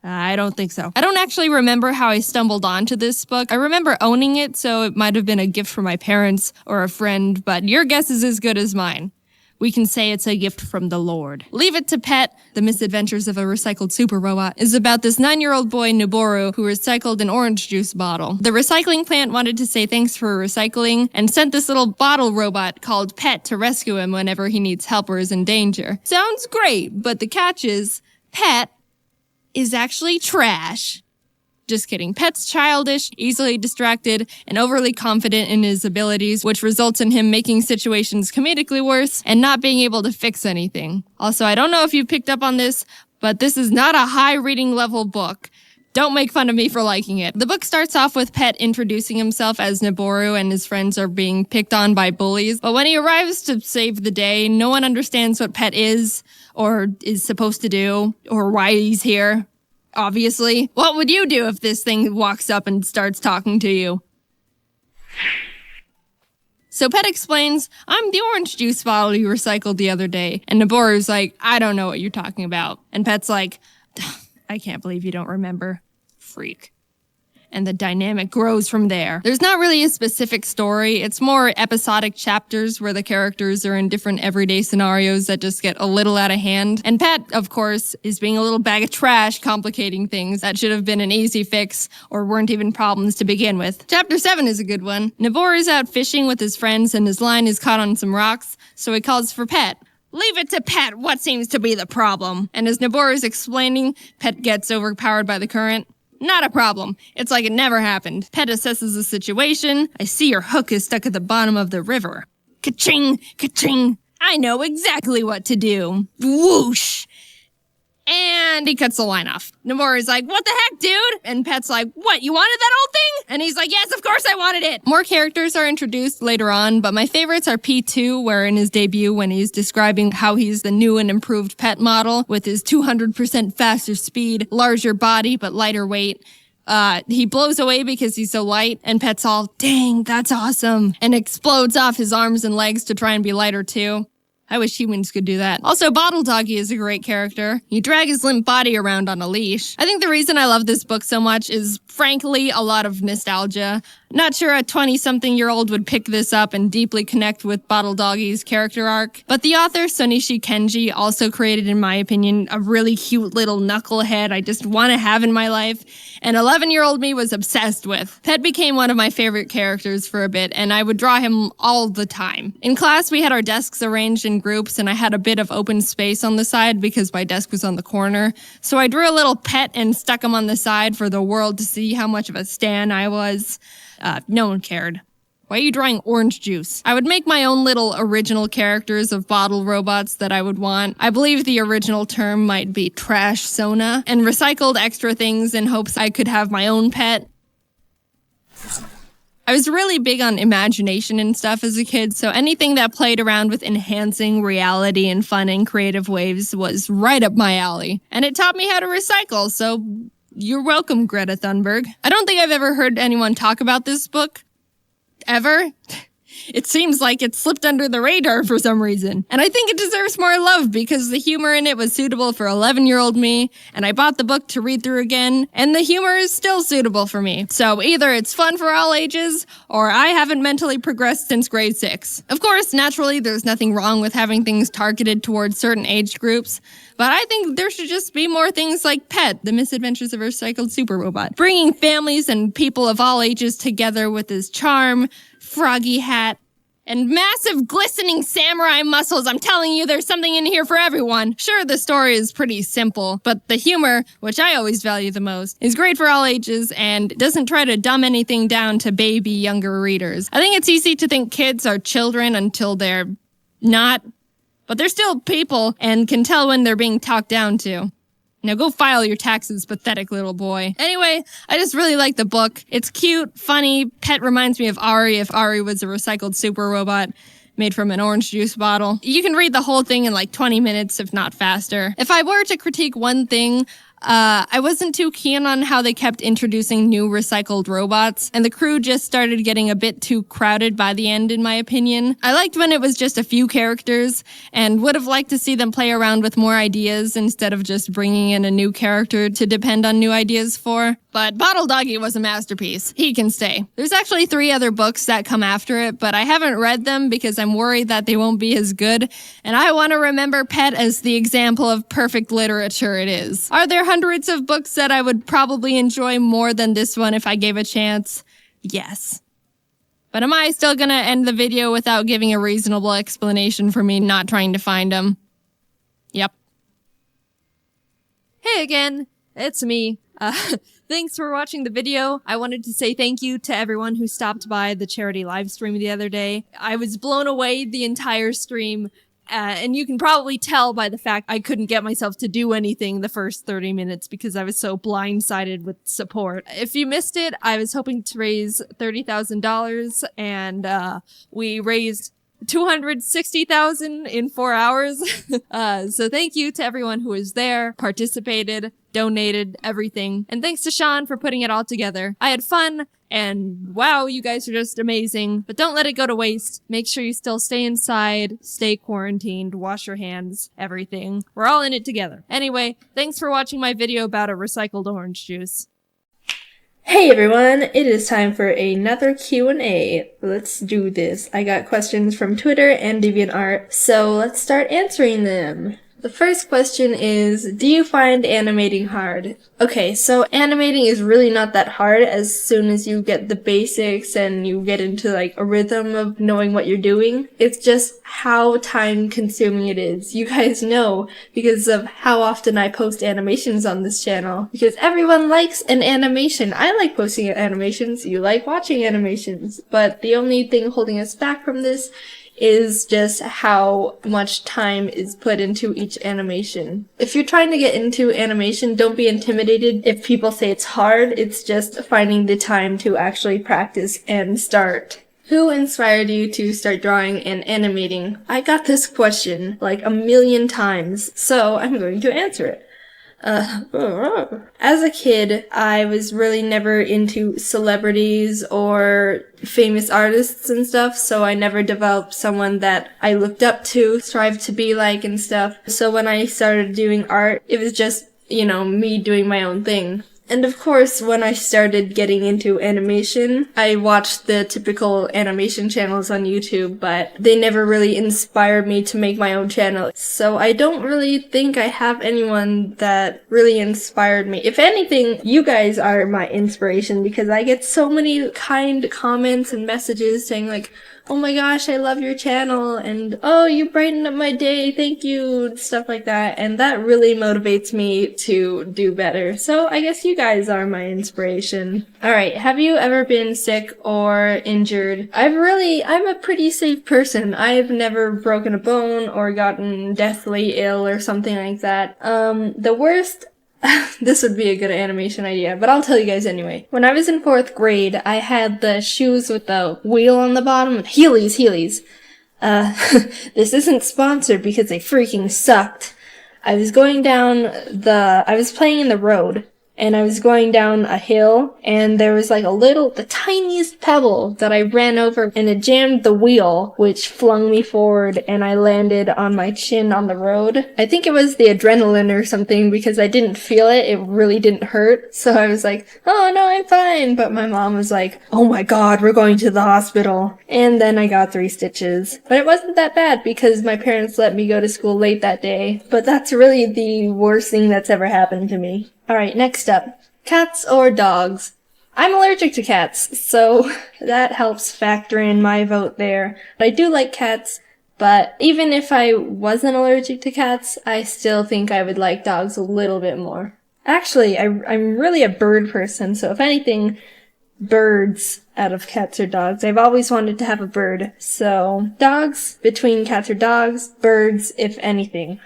I don't think so. I don't actually remember how I stumbled onto this book. I remember owning it, so it might have been a gift from my parents or a friend, but your guess is as good as mine. We can say it's a gift from the Lord. Leave It to Pet, The Misadventures of a Recycled Super Robot, is about this 9-year-old boy, Noboru, who recycled an orange juice bottle. The recycling plant wanted to say thanks for recycling and sent this little bottle robot called Pet to rescue him whenever he needs help or is in danger. Sounds great, but the catch is, Pet is actually trash. Just kidding. Pet's childish, easily distracted, and overly confident in his abilities, which results in him making situations comedically worse and not being able to fix anything. Also, I don't know if you picked up on this, but this is not a high reading level book. Don't make fun of me for liking it. The book starts off with Pet introducing himself as Noboru and his friends are being picked on by bullies, but when he arrives to save the day, no one understands what Pet is, or is supposed to do, or why he's here. Obviously. What would you do if this thing walks up and starts talking to you? So Pet explains, I'm the orange juice bottle you recycled the other day. And Noboru's like, I don't know what you're talking about. And Pet's like, I can't believe you don't remember. Freak. And the dynamic grows from there. There's not really a specific story. It's more episodic chapters where the characters are in different everyday scenarios that just get a little out of hand. And Pet, of course, is being a little bag of trash, complicating things that should have been an easy fix or weren't even problems to begin with. Chapter 7 is a good one. Noboru is out fishing with his friends and his line is caught on some rocks, so he calls for Pet. Leave it to Pet, what seems to be the problem? And as Noboru is explaining, Pet gets overpowered by the current. Not a problem. It's like it never happened. Pet assesses the situation. I see your hook is stuck at the bottom of the river. Ka-ching! Ka-ching! I know exactly what to do. Whoosh! And he cuts the line off. Noboru's like, what the heck, dude? And Pet's like, what, you wanted that old thing? And he's like, yes, of course I wanted it. More characters are introduced later on, but my favorites are P2, where in his debut, when he's describing how he's the new and improved Pet model with his 200% faster speed, larger body, but lighter weight. He blows away because he's so light, and Pet's all, dang, that's awesome, and explodes off his arms and legs to try and be lighter too. I wish humans could do that. Also, Bottle Doggy is a great character. You drag his limp body around on a leash. I think the reason I love this book so much is, frankly, a lot of nostalgia. Not sure a 20-something-year-old would pick this up and deeply connect with Bottle Doggy's character arc. But the author, Sonishi Kenji, also created, in my opinion, a really cute little knucklehead I just want to have in my life, and 11-year-old me was obsessed with. Pet became one of my favorite characters for a bit, and I would draw him all the time. In class, we had our desks arranged in in groups, and I had a bit of open space on the side because my desk was on the corner. So I drew a little pet and stuck him on the side for the world to see how much of a stan I was. No one cared. Why are you drawing orange juice? I would make my own little original characters of bottle robots that I would want. I believe the original term might be trash Sona, and recycled extra things in hopes I could have my own pet. I was really big on imagination and stuff as a kid, so anything that played around with enhancing reality in fun and creative ways was right up my alley. And it taught me how to recycle, so you're welcome, Greta Thunberg. I don't think I've ever heard anyone talk about this book. Ever? It seems like it slipped under the radar for some reason. And I think it deserves more love because the humor in it was suitable for 11-year-old me, and I bought the book to read through again, and the humor is still suitable for me. So either it's fun for all ages, or I haven't mentally progressed since grade 6. Of course, naturally, there's nothing wrong with having things targeted towards certain age groups, but I think there should just be more things like Pet, The Misadventures of a Recycled Super Robot, bringing families and people of all ages together with his charm, froggy hat, and massive glistening samurai muscles. I'm telling you, there's something in here for everyone. Sure, the story is pretty simple, but the humor, which I always value the most, is great for all ages and doesn't try to dumb anything down to baby younger readers. I think it's easy to think kids are children until they're not, but they're still people and can tell when they're being talked down to. Now go file your taxes, pathetic little boy. Anyway, I just really like the book. It's cute, funny. Pet reminds me of Ari if Ari was a recycled super robot made from an orange juice bottle. You can read the whole thing in like 20 minutes, if not faster. If I were to critique one thing, I wasn't too keen on how they kept introducing new recycled robots, and the crew just started getting a bit too crowded by the end, in my opinion. I liked when it was just a few characters, and would have liked to see them play around with more ideas instead of just bringing in a new character to depend on new ideas for. But Bottle Doggy was a masterpiece. He can stay. There's actually 3 other books that come after it, but I haven't read them because I'm worried that they won't be as good, and I want to remember Pet as the example of perfect literature it is. Are there hundreds of books that I would probably enjoy more than this one if I gave a chance? Yes. But am I still gonna end the video without giving a reasonable explanation for me not trying to find them? Yep. Hey again, it's me. Thanks for watching the video. I wanted to say thank you to everyone who stopped by the charity live stream the other day. I was blown away the entire stream, and you can probably tell by the fact I couldn't get myself to do anything the first 30 minutes because I was so blindsided with support. If you missed it, I was hoping to raise $30,000, and we raised $260,000 in 4 hours. So thank you to everyone who was there, participated, donated, everything. And thanks to Sean for putting it all together. I had fun, and wow, you guys are just amazing. But don't let it go to waste. Make sure you still stay inside, stay quarantined, wash your hands, everything. We're all in it together. Anyway, thanks for watching my video about a recycled orange juice. Hey everyone, it is time for another Q&A. Let's do this. I got questions from Twitter and DeviantArt, so let's start answering them. The first question is, do you find animating hard? Okay, so animating is really not that hard as soon as you get the basics and you get into like a rhythm of knowing what you're doing. It's just how time consuming it is. You guys know because of how often I post animations on this channel. Because everyone likes an animation. I like posting animations, you like watching animations. But the only thing holding us back from this is just how much time is put into each animation. If you're trying to get into animation, don't be intimidated if people say it's hard. It's just finding the time to actually practice and start. Who inspired you to start drawing and animating? I got this question like a million times, so I'm going to answer it. As a kid, I was really never into celebrities or famous artists and stuff, so I never developed someone that I looked up to, strived to be like and stuff. So when I started doing art, it was just, me doing my own thing. And of course, when I started getting into animation, I watched the typical animation channels on YouTube, but they never really inspired me to make my own channel. So I don't really think I have anyone that really inspired me. If anything, you guys are my inspiration because I get so many kind comments and messages saying like, oh my gosh, I love your channel, and oh, you brighten up my day, thank you, stuff like that, and that really motivates me to do better. So I guess you guys are my inspiration. Alright, have you ever been sick or injured? I'm a pretty safe person. I've never broken a bone or gotten deathly ill or something like that. The worst this would be a good animation idea, but I'll tell you guys anyway. When I was in 4th grade, I had the shoes with the wheel on the bottom. Heelys. This isn't sponsored because they freaking sucked. I was playing in the road, and I was going down a hill, and there was like the tiniest pebble that I ran over, and it jammed the wheel, which flung me forward, and I landed on my chin on the road. I think it was the adrenaline or something, because I didn't feel it. It really didn't hurt. So I was like, oh no, I'm fine. But my mom was like, oh my god, we're going to the hospital. And then I got 3 stitches. But it wasn't that bad, because my parents let me go to school late that day. But that's really the worst thing that's ever happened to me. Alright, next up. Cats or dogs? I'm allergic to cats, so that helps factor in my vote there. I do like cats, but even if I wasn't allergic to cats, I still think I would like dogs a little bit more. Actually, I'm really a bird person, so if anything, birds out of cats or dogs. I've always wanted to have a bird, so dogs between cats or dogs, birds if anything.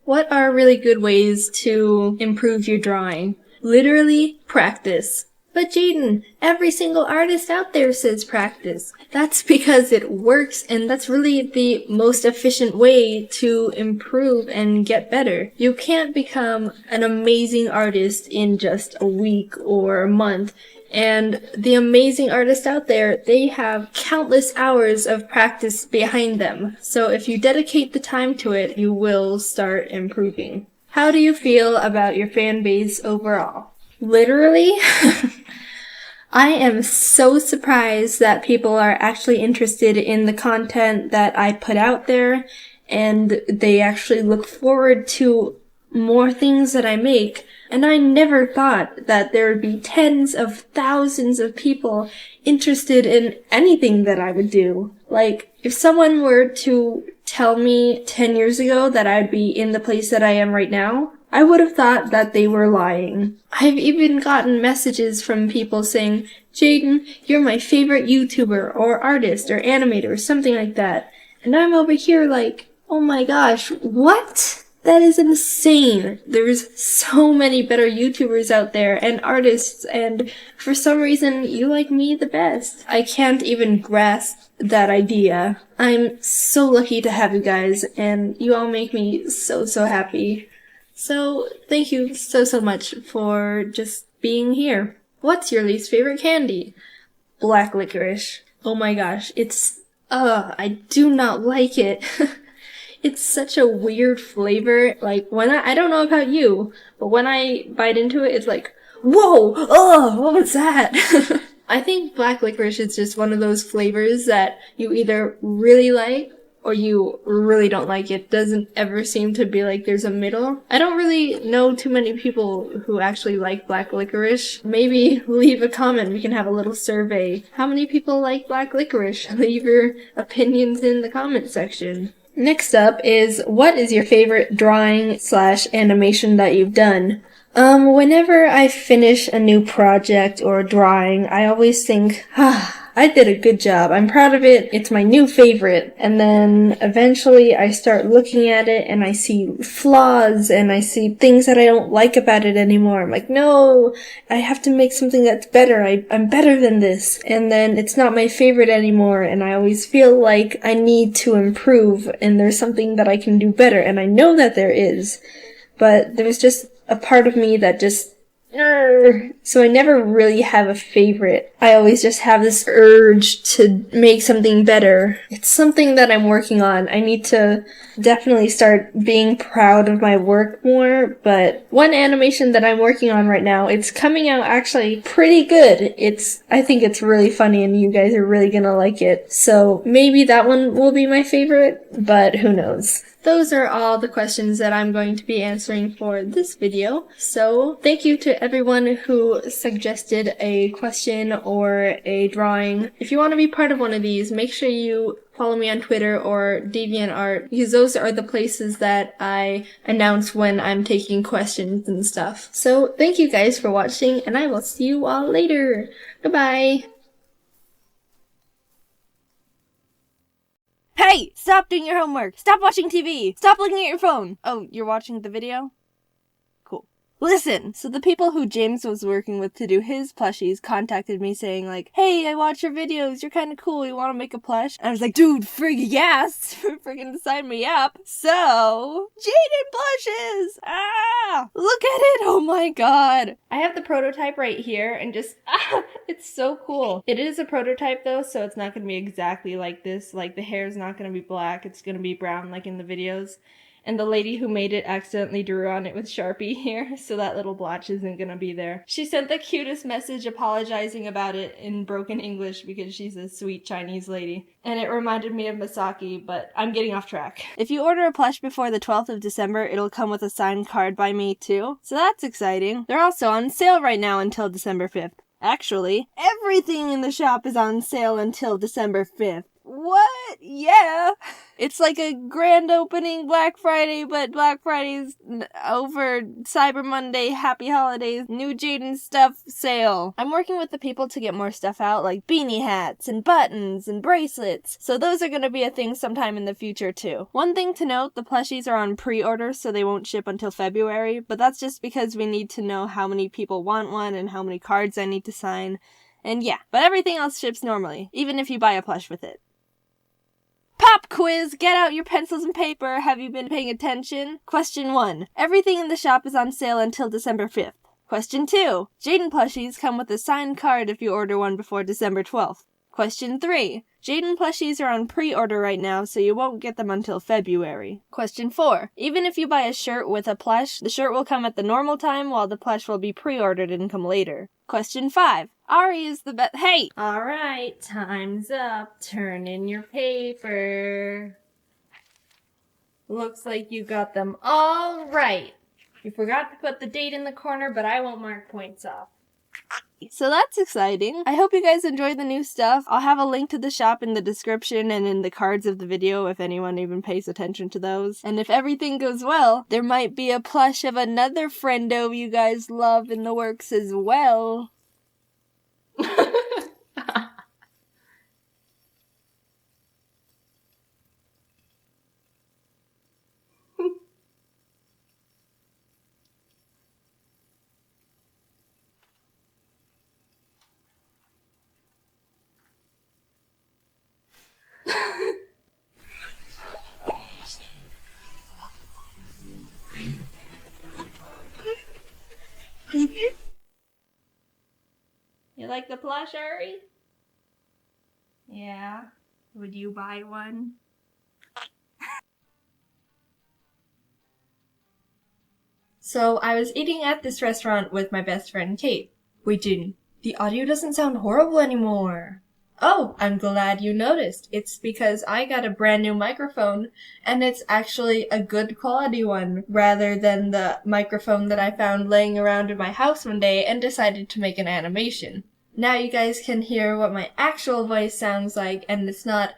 What are really good ways to improve your drawing? Literally, practice. But Jaiden, every single artist out there says practice. That's because it works, and that's really the most efficient way to improve and get better. You can't become an amazing artist in just a week or a month. And the amazing artists out there, they have countless hours of practice behind them. So if you dedicate the time to it, you will start improving. How do you feel about your fan base overall? Literally, I am so surprised that people are actually interested in the content that I put out there, and they actually look forward to more things that I make. And I never thought that there would be tens of thousands of people interested in anything that I would do. Like, if someone were to tell me 10 years ago that I'd be in the place that I am right now, I would have thought that they were lying. I've even gotten messages from people saying, Jaiden, you're my favorite YouTuber or artist or animator or something like that. And I'm over here like, oh my gosh, what? That is insane. There's so many better YouTubers out there and artists, and for some reason you like me the best. I can't even grasp that idea. I'm so lucky to have you guys, and you all make me so happy. So thank you so much for just being here. What's your least favorite candy? Black licorice. Oh my gosh, I do not like it. It's such a weird flavor. Like, when I don't know about you, but when I bite into it, it's like, whoa, oh, what was that? I think black licorice is just one of those flavors that you either really like or you really don't like. It doesn't ever seem to be like there's a middle. I don't really know too many people who actually like black licorice. Maybe leave a comment. We can have a little survey. How many people like black licorice? Leave your opinions in the comment section. Next up is, what is your favorite drawing/animation that you've done? Whenever I finish a new project or drawing, I always think, I did a good job. I'm proud of it. It's my new favorite. And then eventually I start looking at it and I see flaws and I see things that I don't like about it anymore. I'm like, no, I have to make something that's better. I'm better than this. And then it's not my favorite anymore. And I always feel like I need to improve and there's something that I can do better. And I know that there is, but there's just a part of me that just, so I never really have a favorite. I always just have this urge to make something better. It's something that I'm working on. I need to definitely start being proud of my work more, but one animation that I'm working on right now, it's coming out actually pretty good. I think it's really funny and you guys are really gonna like it. So maybe that one will be my favorite, but who knows. Those are all the questions that I'm going to be answering for this video. So thank you to everyone who suggested a question or a drawing. If you want to be part of one of these, make sure you follow me on Twitter or DeviantArt, because those are the places that I announce when I'm taking questions and stuff. So thank you guys for watching, and I will see you all later. Goodbye! Hey! Stop doing your homework! Stop watching TV! Stop looking at your phone! Oh, you're watching the video? Cool. Listen! So the people who James was working with to do his plushies contacted me saying like, hey, I watch your videos, you're kinda cool, you wanna make a plush? And I was like, dude, frig yes! Friggin' sign me up! So, Jaiden plushes! Ah! Look at it! Oh my god! I have the prototype right here and just, it's so cool. It is a prototype though, so it's not gonna be exactly like this. Like the hair is not gonna be black, it's gonna be brown like in the videos. And the lady who made it accidentally drew on it with Sharpie here, so that little blotch isn't gonna be there. She sent the cutest message apologizing about it in broken English because she's a sweet Chinese lady. And it reminded me of Misaki, but I'm getting off track. If you order a plush before the 12th of December, it'll come with a signed card by me too. So that's exciting. They're also on sale right now until December 5th. Actually, everything in the shop is on sale until December 5th. What? Yeah. It's like a grand opening Black Friday, but Black Friday's over. Cyber Monday, happy holidays, new Jaiden stuff sale. I'm working with the people to get more stuff out, like beanie hats and buttons and bracelets. So those are gonna be a thing sometime in the future too. One thing to note, the plushies are on pre-order, so they won't ship until February, but that's just because we need to know how many people want one and how many cards I need to sign. And yeah, but everything else ships normally, even if you buy a plush with it. Pop quiz! Get out your pencils and paper. Have you been paying attention? Question 1. Everything in the shop is on sale until December 5th. Question 2. Jaiden plushies come with a signed card if you order one before December 12th. Question 3. Jaiden plushies are on pre-order right now, so you won't get them until February. Question 4. Even if you buy a shirt with a plush, the shirt will come at the normal time while the plush will be pre-ordered and come later. Question 5. Ari is the best. Hey! Alright, time's up. Turn in your paper. Looks like you got them all right. You forgot to put the date in the corner, but I won't mark points off. So that's exciting. I hope you guys enjoy the new stuff. I'll have a link to the shop in the description and in the cards of the video if anyone even pays attention to those. And if everything goes well, there might be a plush of another friendo you guys love in the works as well. You like the plush, Ari? Yeah. Would you buy one? So I was eating at this restaurant with my best friend Kate. Wait, Jaiden, the audio doesn't sound horrible anymore. Oh, I'm glad you noticed. It's because I got a brand new microphone, and it's actually a good quality one, rather than the microphone that I found laying around in my house one day and decided to make an animation. Now you guys can hear what my actual voice sounds like, and it's not...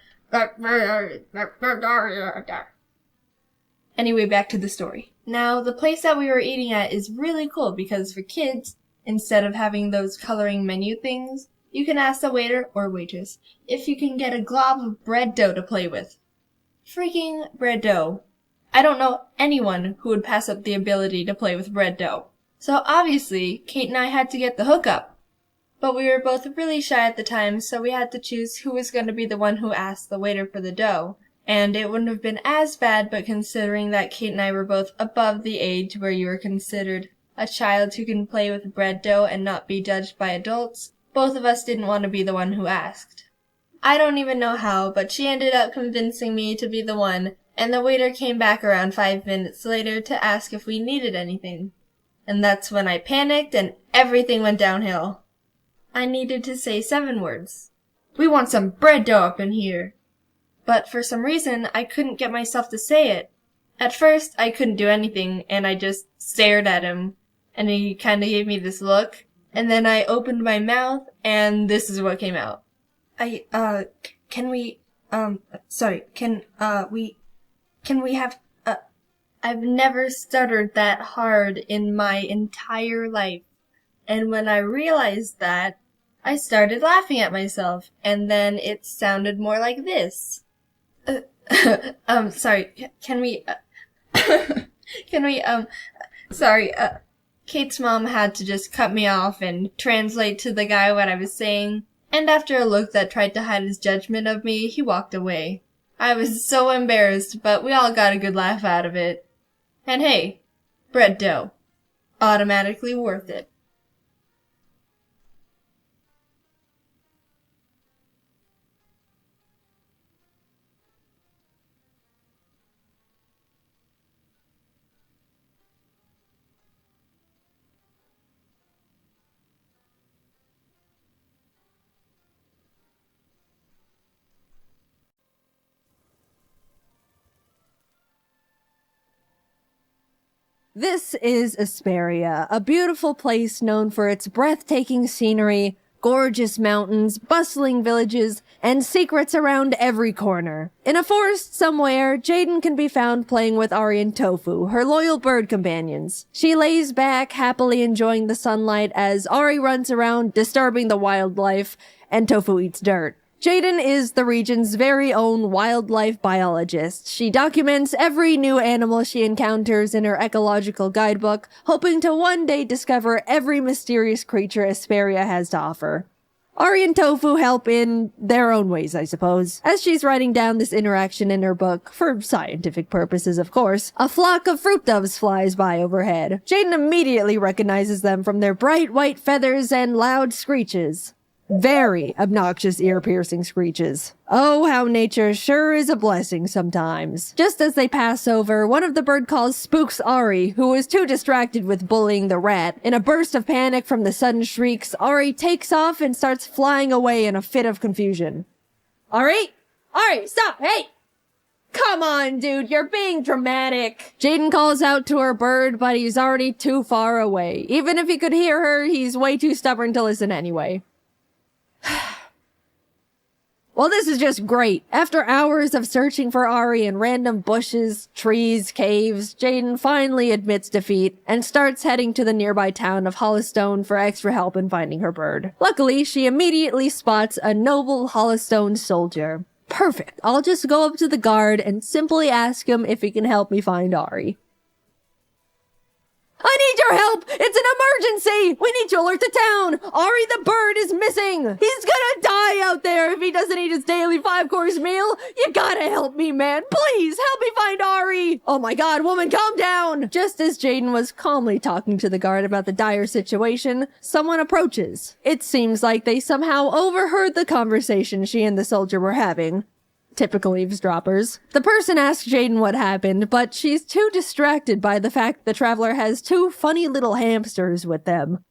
Anyway, back to the story. Now, the place that we were eating at is really cool because for kids, instead of having those coloring menu things, you can ask the waiter or waitress if you can get a glob of bread dough to play with. Freaking bread dough. I don't know anyone who would pass up the ability to play with bread dough. So obviously, Kate and I had to get the hookup. But we were both really shy at the time, so we had to choose who was going to be the one who asked the waiter for the dough. And it wouldn't have been as bad, but considering that Kate and I were both above the age where you were considered a child who can play with bread dough and not be judged by adults, both of us didn't want to be the one who asked. I don't even know how, but she ended up convincing me to be the one, and the waiter came back around 5 minutes later to ask if we needed anything. And that's when I panicked and everything went downhill. I needed to say 7 words. We want some bread dough up in here. But for some reason, I couldn't get myself to say it. At first, I couldn't do anything, and I just stared at him, and he kind of gave me this look, and then I opened my mouth, and this is what came out. Can we have, I've never stuttered that hard in my entire life. And when I realized that, I started laughing at myself, and then it sounded more like this. Kate's mom had to just cut me off and translate to the guy what I was saying, and after a look that tried to hide his judgment of me, he walked away. I was so embarrassed, but we all got a good laugh out of it. And hey, bread dough. Automatically worth it. This is Asperia, a beautiful place known for its breathtaking scenery, gorgeous mountains, bustling villages, and secrets around every corner. In a forest somewhere, Jaiden can be found playing with Ari and Tofu, her loyal bird companions. She lays back, happily enjoying the sunlight as Ari runs around, disturbing the wildlife, and Tofu eats dirt. Jaiden is the region's very own wildlife biologist. She documents every new animal she encounters in her ecological guidebook, hoping to one day discover every mysterious creature Asperia has to offer. Ari and Tofu help in their own ways, I suppose. As she's writing down this interaction in her book, for scientific purposes of course, a flock of fruit doves flies by overhead. Jaiden immediately recognizes them from their bright white feathers and loud screeches. Very obnoxious ear-piercing screeches. Oh, how nature sure is a blessing sometimes. Just as they pass over, one of the bird calls spooks Ari, who is too distracted with bullying the rat. In a burst of panic from the sudden shrieks, Ari takes off and starts flying away in a fit of confusion. Ari, stop! Hey! Come on, dude, you're being dramatic. Jaiden calls out to her bird, but he's already too far away. Even if he could hear her, he's way too stubborn to listen anyway. Well, this is just great. After hours of searching for Ari in random bushes, trees, caves, Jaiden finally admits defeat and starts heading to the nearby town of Hollowstone for extra help in finding her bird. Luckily, she immediately spots a noble Hollowstone soldier. Perfect. I'll just go up to the guard and simply ask him if he can help me find Ari. I need your help! It's an emergency! We need to alert the town! Ari the bird is missing! He's gonna die out there if he doesn't eat his daily 5-course meal! You gotta help me, man! Please, help me find Ari! Oh my god, woman, calm down! Just as Jaiden was calmly talking to the guard about the dire situation, someone approaches. It seems like they somehow overheard the conversation she and the soldier were having. Typical eavesdroppers. The person asks Jaiden what happened, but she's too distracted by the fact the traveler has 2 funny little hamsters with them.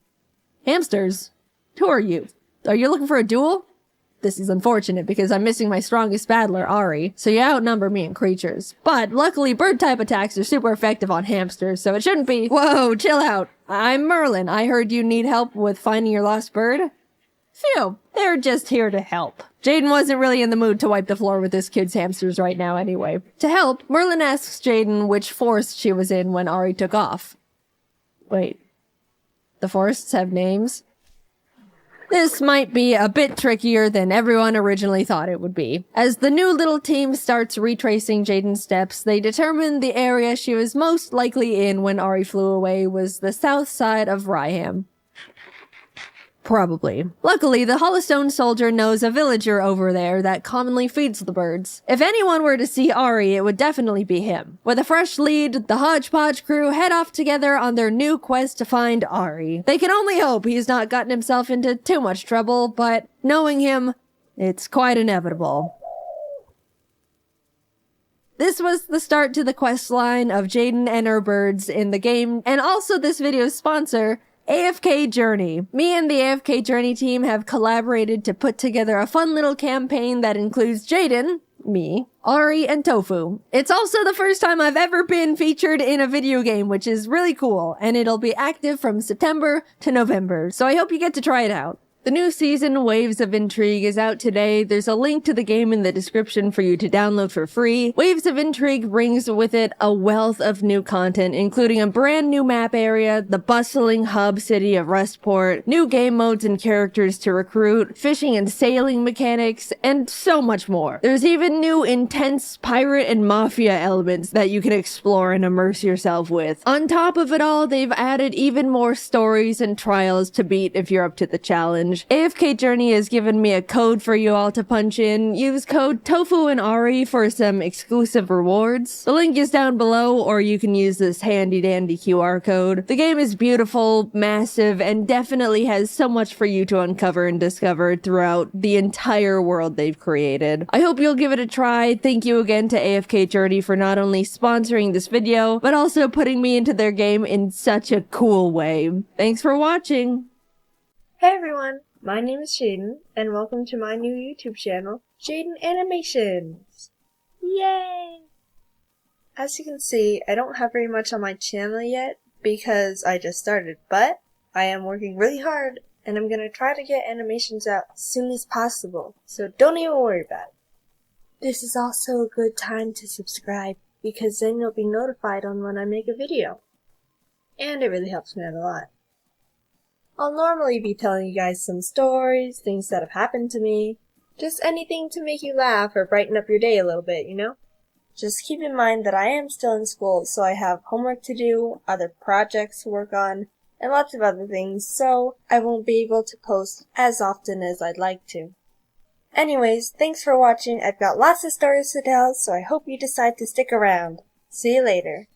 Hamsters? Who are you? Are you looking for a duel? This is unfortunate because I'm missing my strongest battler, Ari, so you outnumber me in creatures. But luckily, bird-type attacks are super effective on hamsters, so it shouldn't be— Whoa, chill out. I'm Merlin. I heard you need help with finding your lost bird? Phew, they're just here to help. Jaiden wasn't really in the mood to wipe the floor with this kid's hamsters right now anyway. To help, Merlin asks Jaiden which forest she was in when Ari took off. Wait, the forests have names? This might be a bit trickier than everyone originally thought it would be. As the new little team starts retracing Jaiden's steps, they determine the area she was most likely in when Ari flew away was the south side of Ryham. Probably. Luckily, the Hollowstone soldier knows a villager over there that commonly feeds the birds. If anyone were to see Ari, it would definitely be him. With a fresh lead, the Hodgepodge crew head off together on their new quest to find Ari. They can only hope he's not gotten himself into too much trouble, but knowing him, it's quite inevitable. This was the start to the quest line of Jaiden and her birds in the game, and also this video's sponsor, AFK Journey. Me and the AFK Journey team have collaborated to put together a fun little campaign that includes Jaiden, me, Ari, and Tofu. It's also the first time I've ever been featured in a video game, which is really cool, and it'll be active from September to November, so I hope you get to try it out. The new season, Waves of Intrigue, is out today. There's a link to the game in the description for you to download for free. Waves of Intrigue brings with it a wealth of new content, including a brand new map area, the bustling hub city of Rustport, new game modes and characters to recruit, fishing and sailing mechanics, and so much more. There's even new intense pirate and mafia elements that you can explore and immerse yourself with. On top of it all, they've added even more stories and trials to beat if you're up to the challenge. AFK Journey has given me a code for you all to punch in. Use code Tofu and Ari for some exclusive rewards. The link is down below, or you can use this handy dandy QR code. The game is beautiful, massive, and definitely has so much for you to uncover and discover throughout the entire world they've created. I hope you'll give it a try. Thank you again to AFK Journey for not only sponsoring this video, but also putting me into their game in such a cool way. Thanks for watching! Hey everyone, my name is Jaiden, and welcome to my new YouTube channel, Jaiden Animations! Yay! As you can see, I don't have very much on my channel yet, because I just started, but I am working really hard, and I'm gonna try to get animations out as soon as possible, so don't even worry about it. This is also a good time to subscribe, because then you'll be notified on when I make a video. And it really helps me out a lot. I'll normally be telling you guys some stories, things that have happened to me, just anything to make you laugh or brighten up your day a little bit, you know? Just keep in mind that I am still in school, so I have homework to do, other projects to work on, and lots of other things, so I won't be able to post as often as I'd like to. Anyways, thanks for watching. I've got lots of stories to tell, so I hope you decide to stick around. See you later.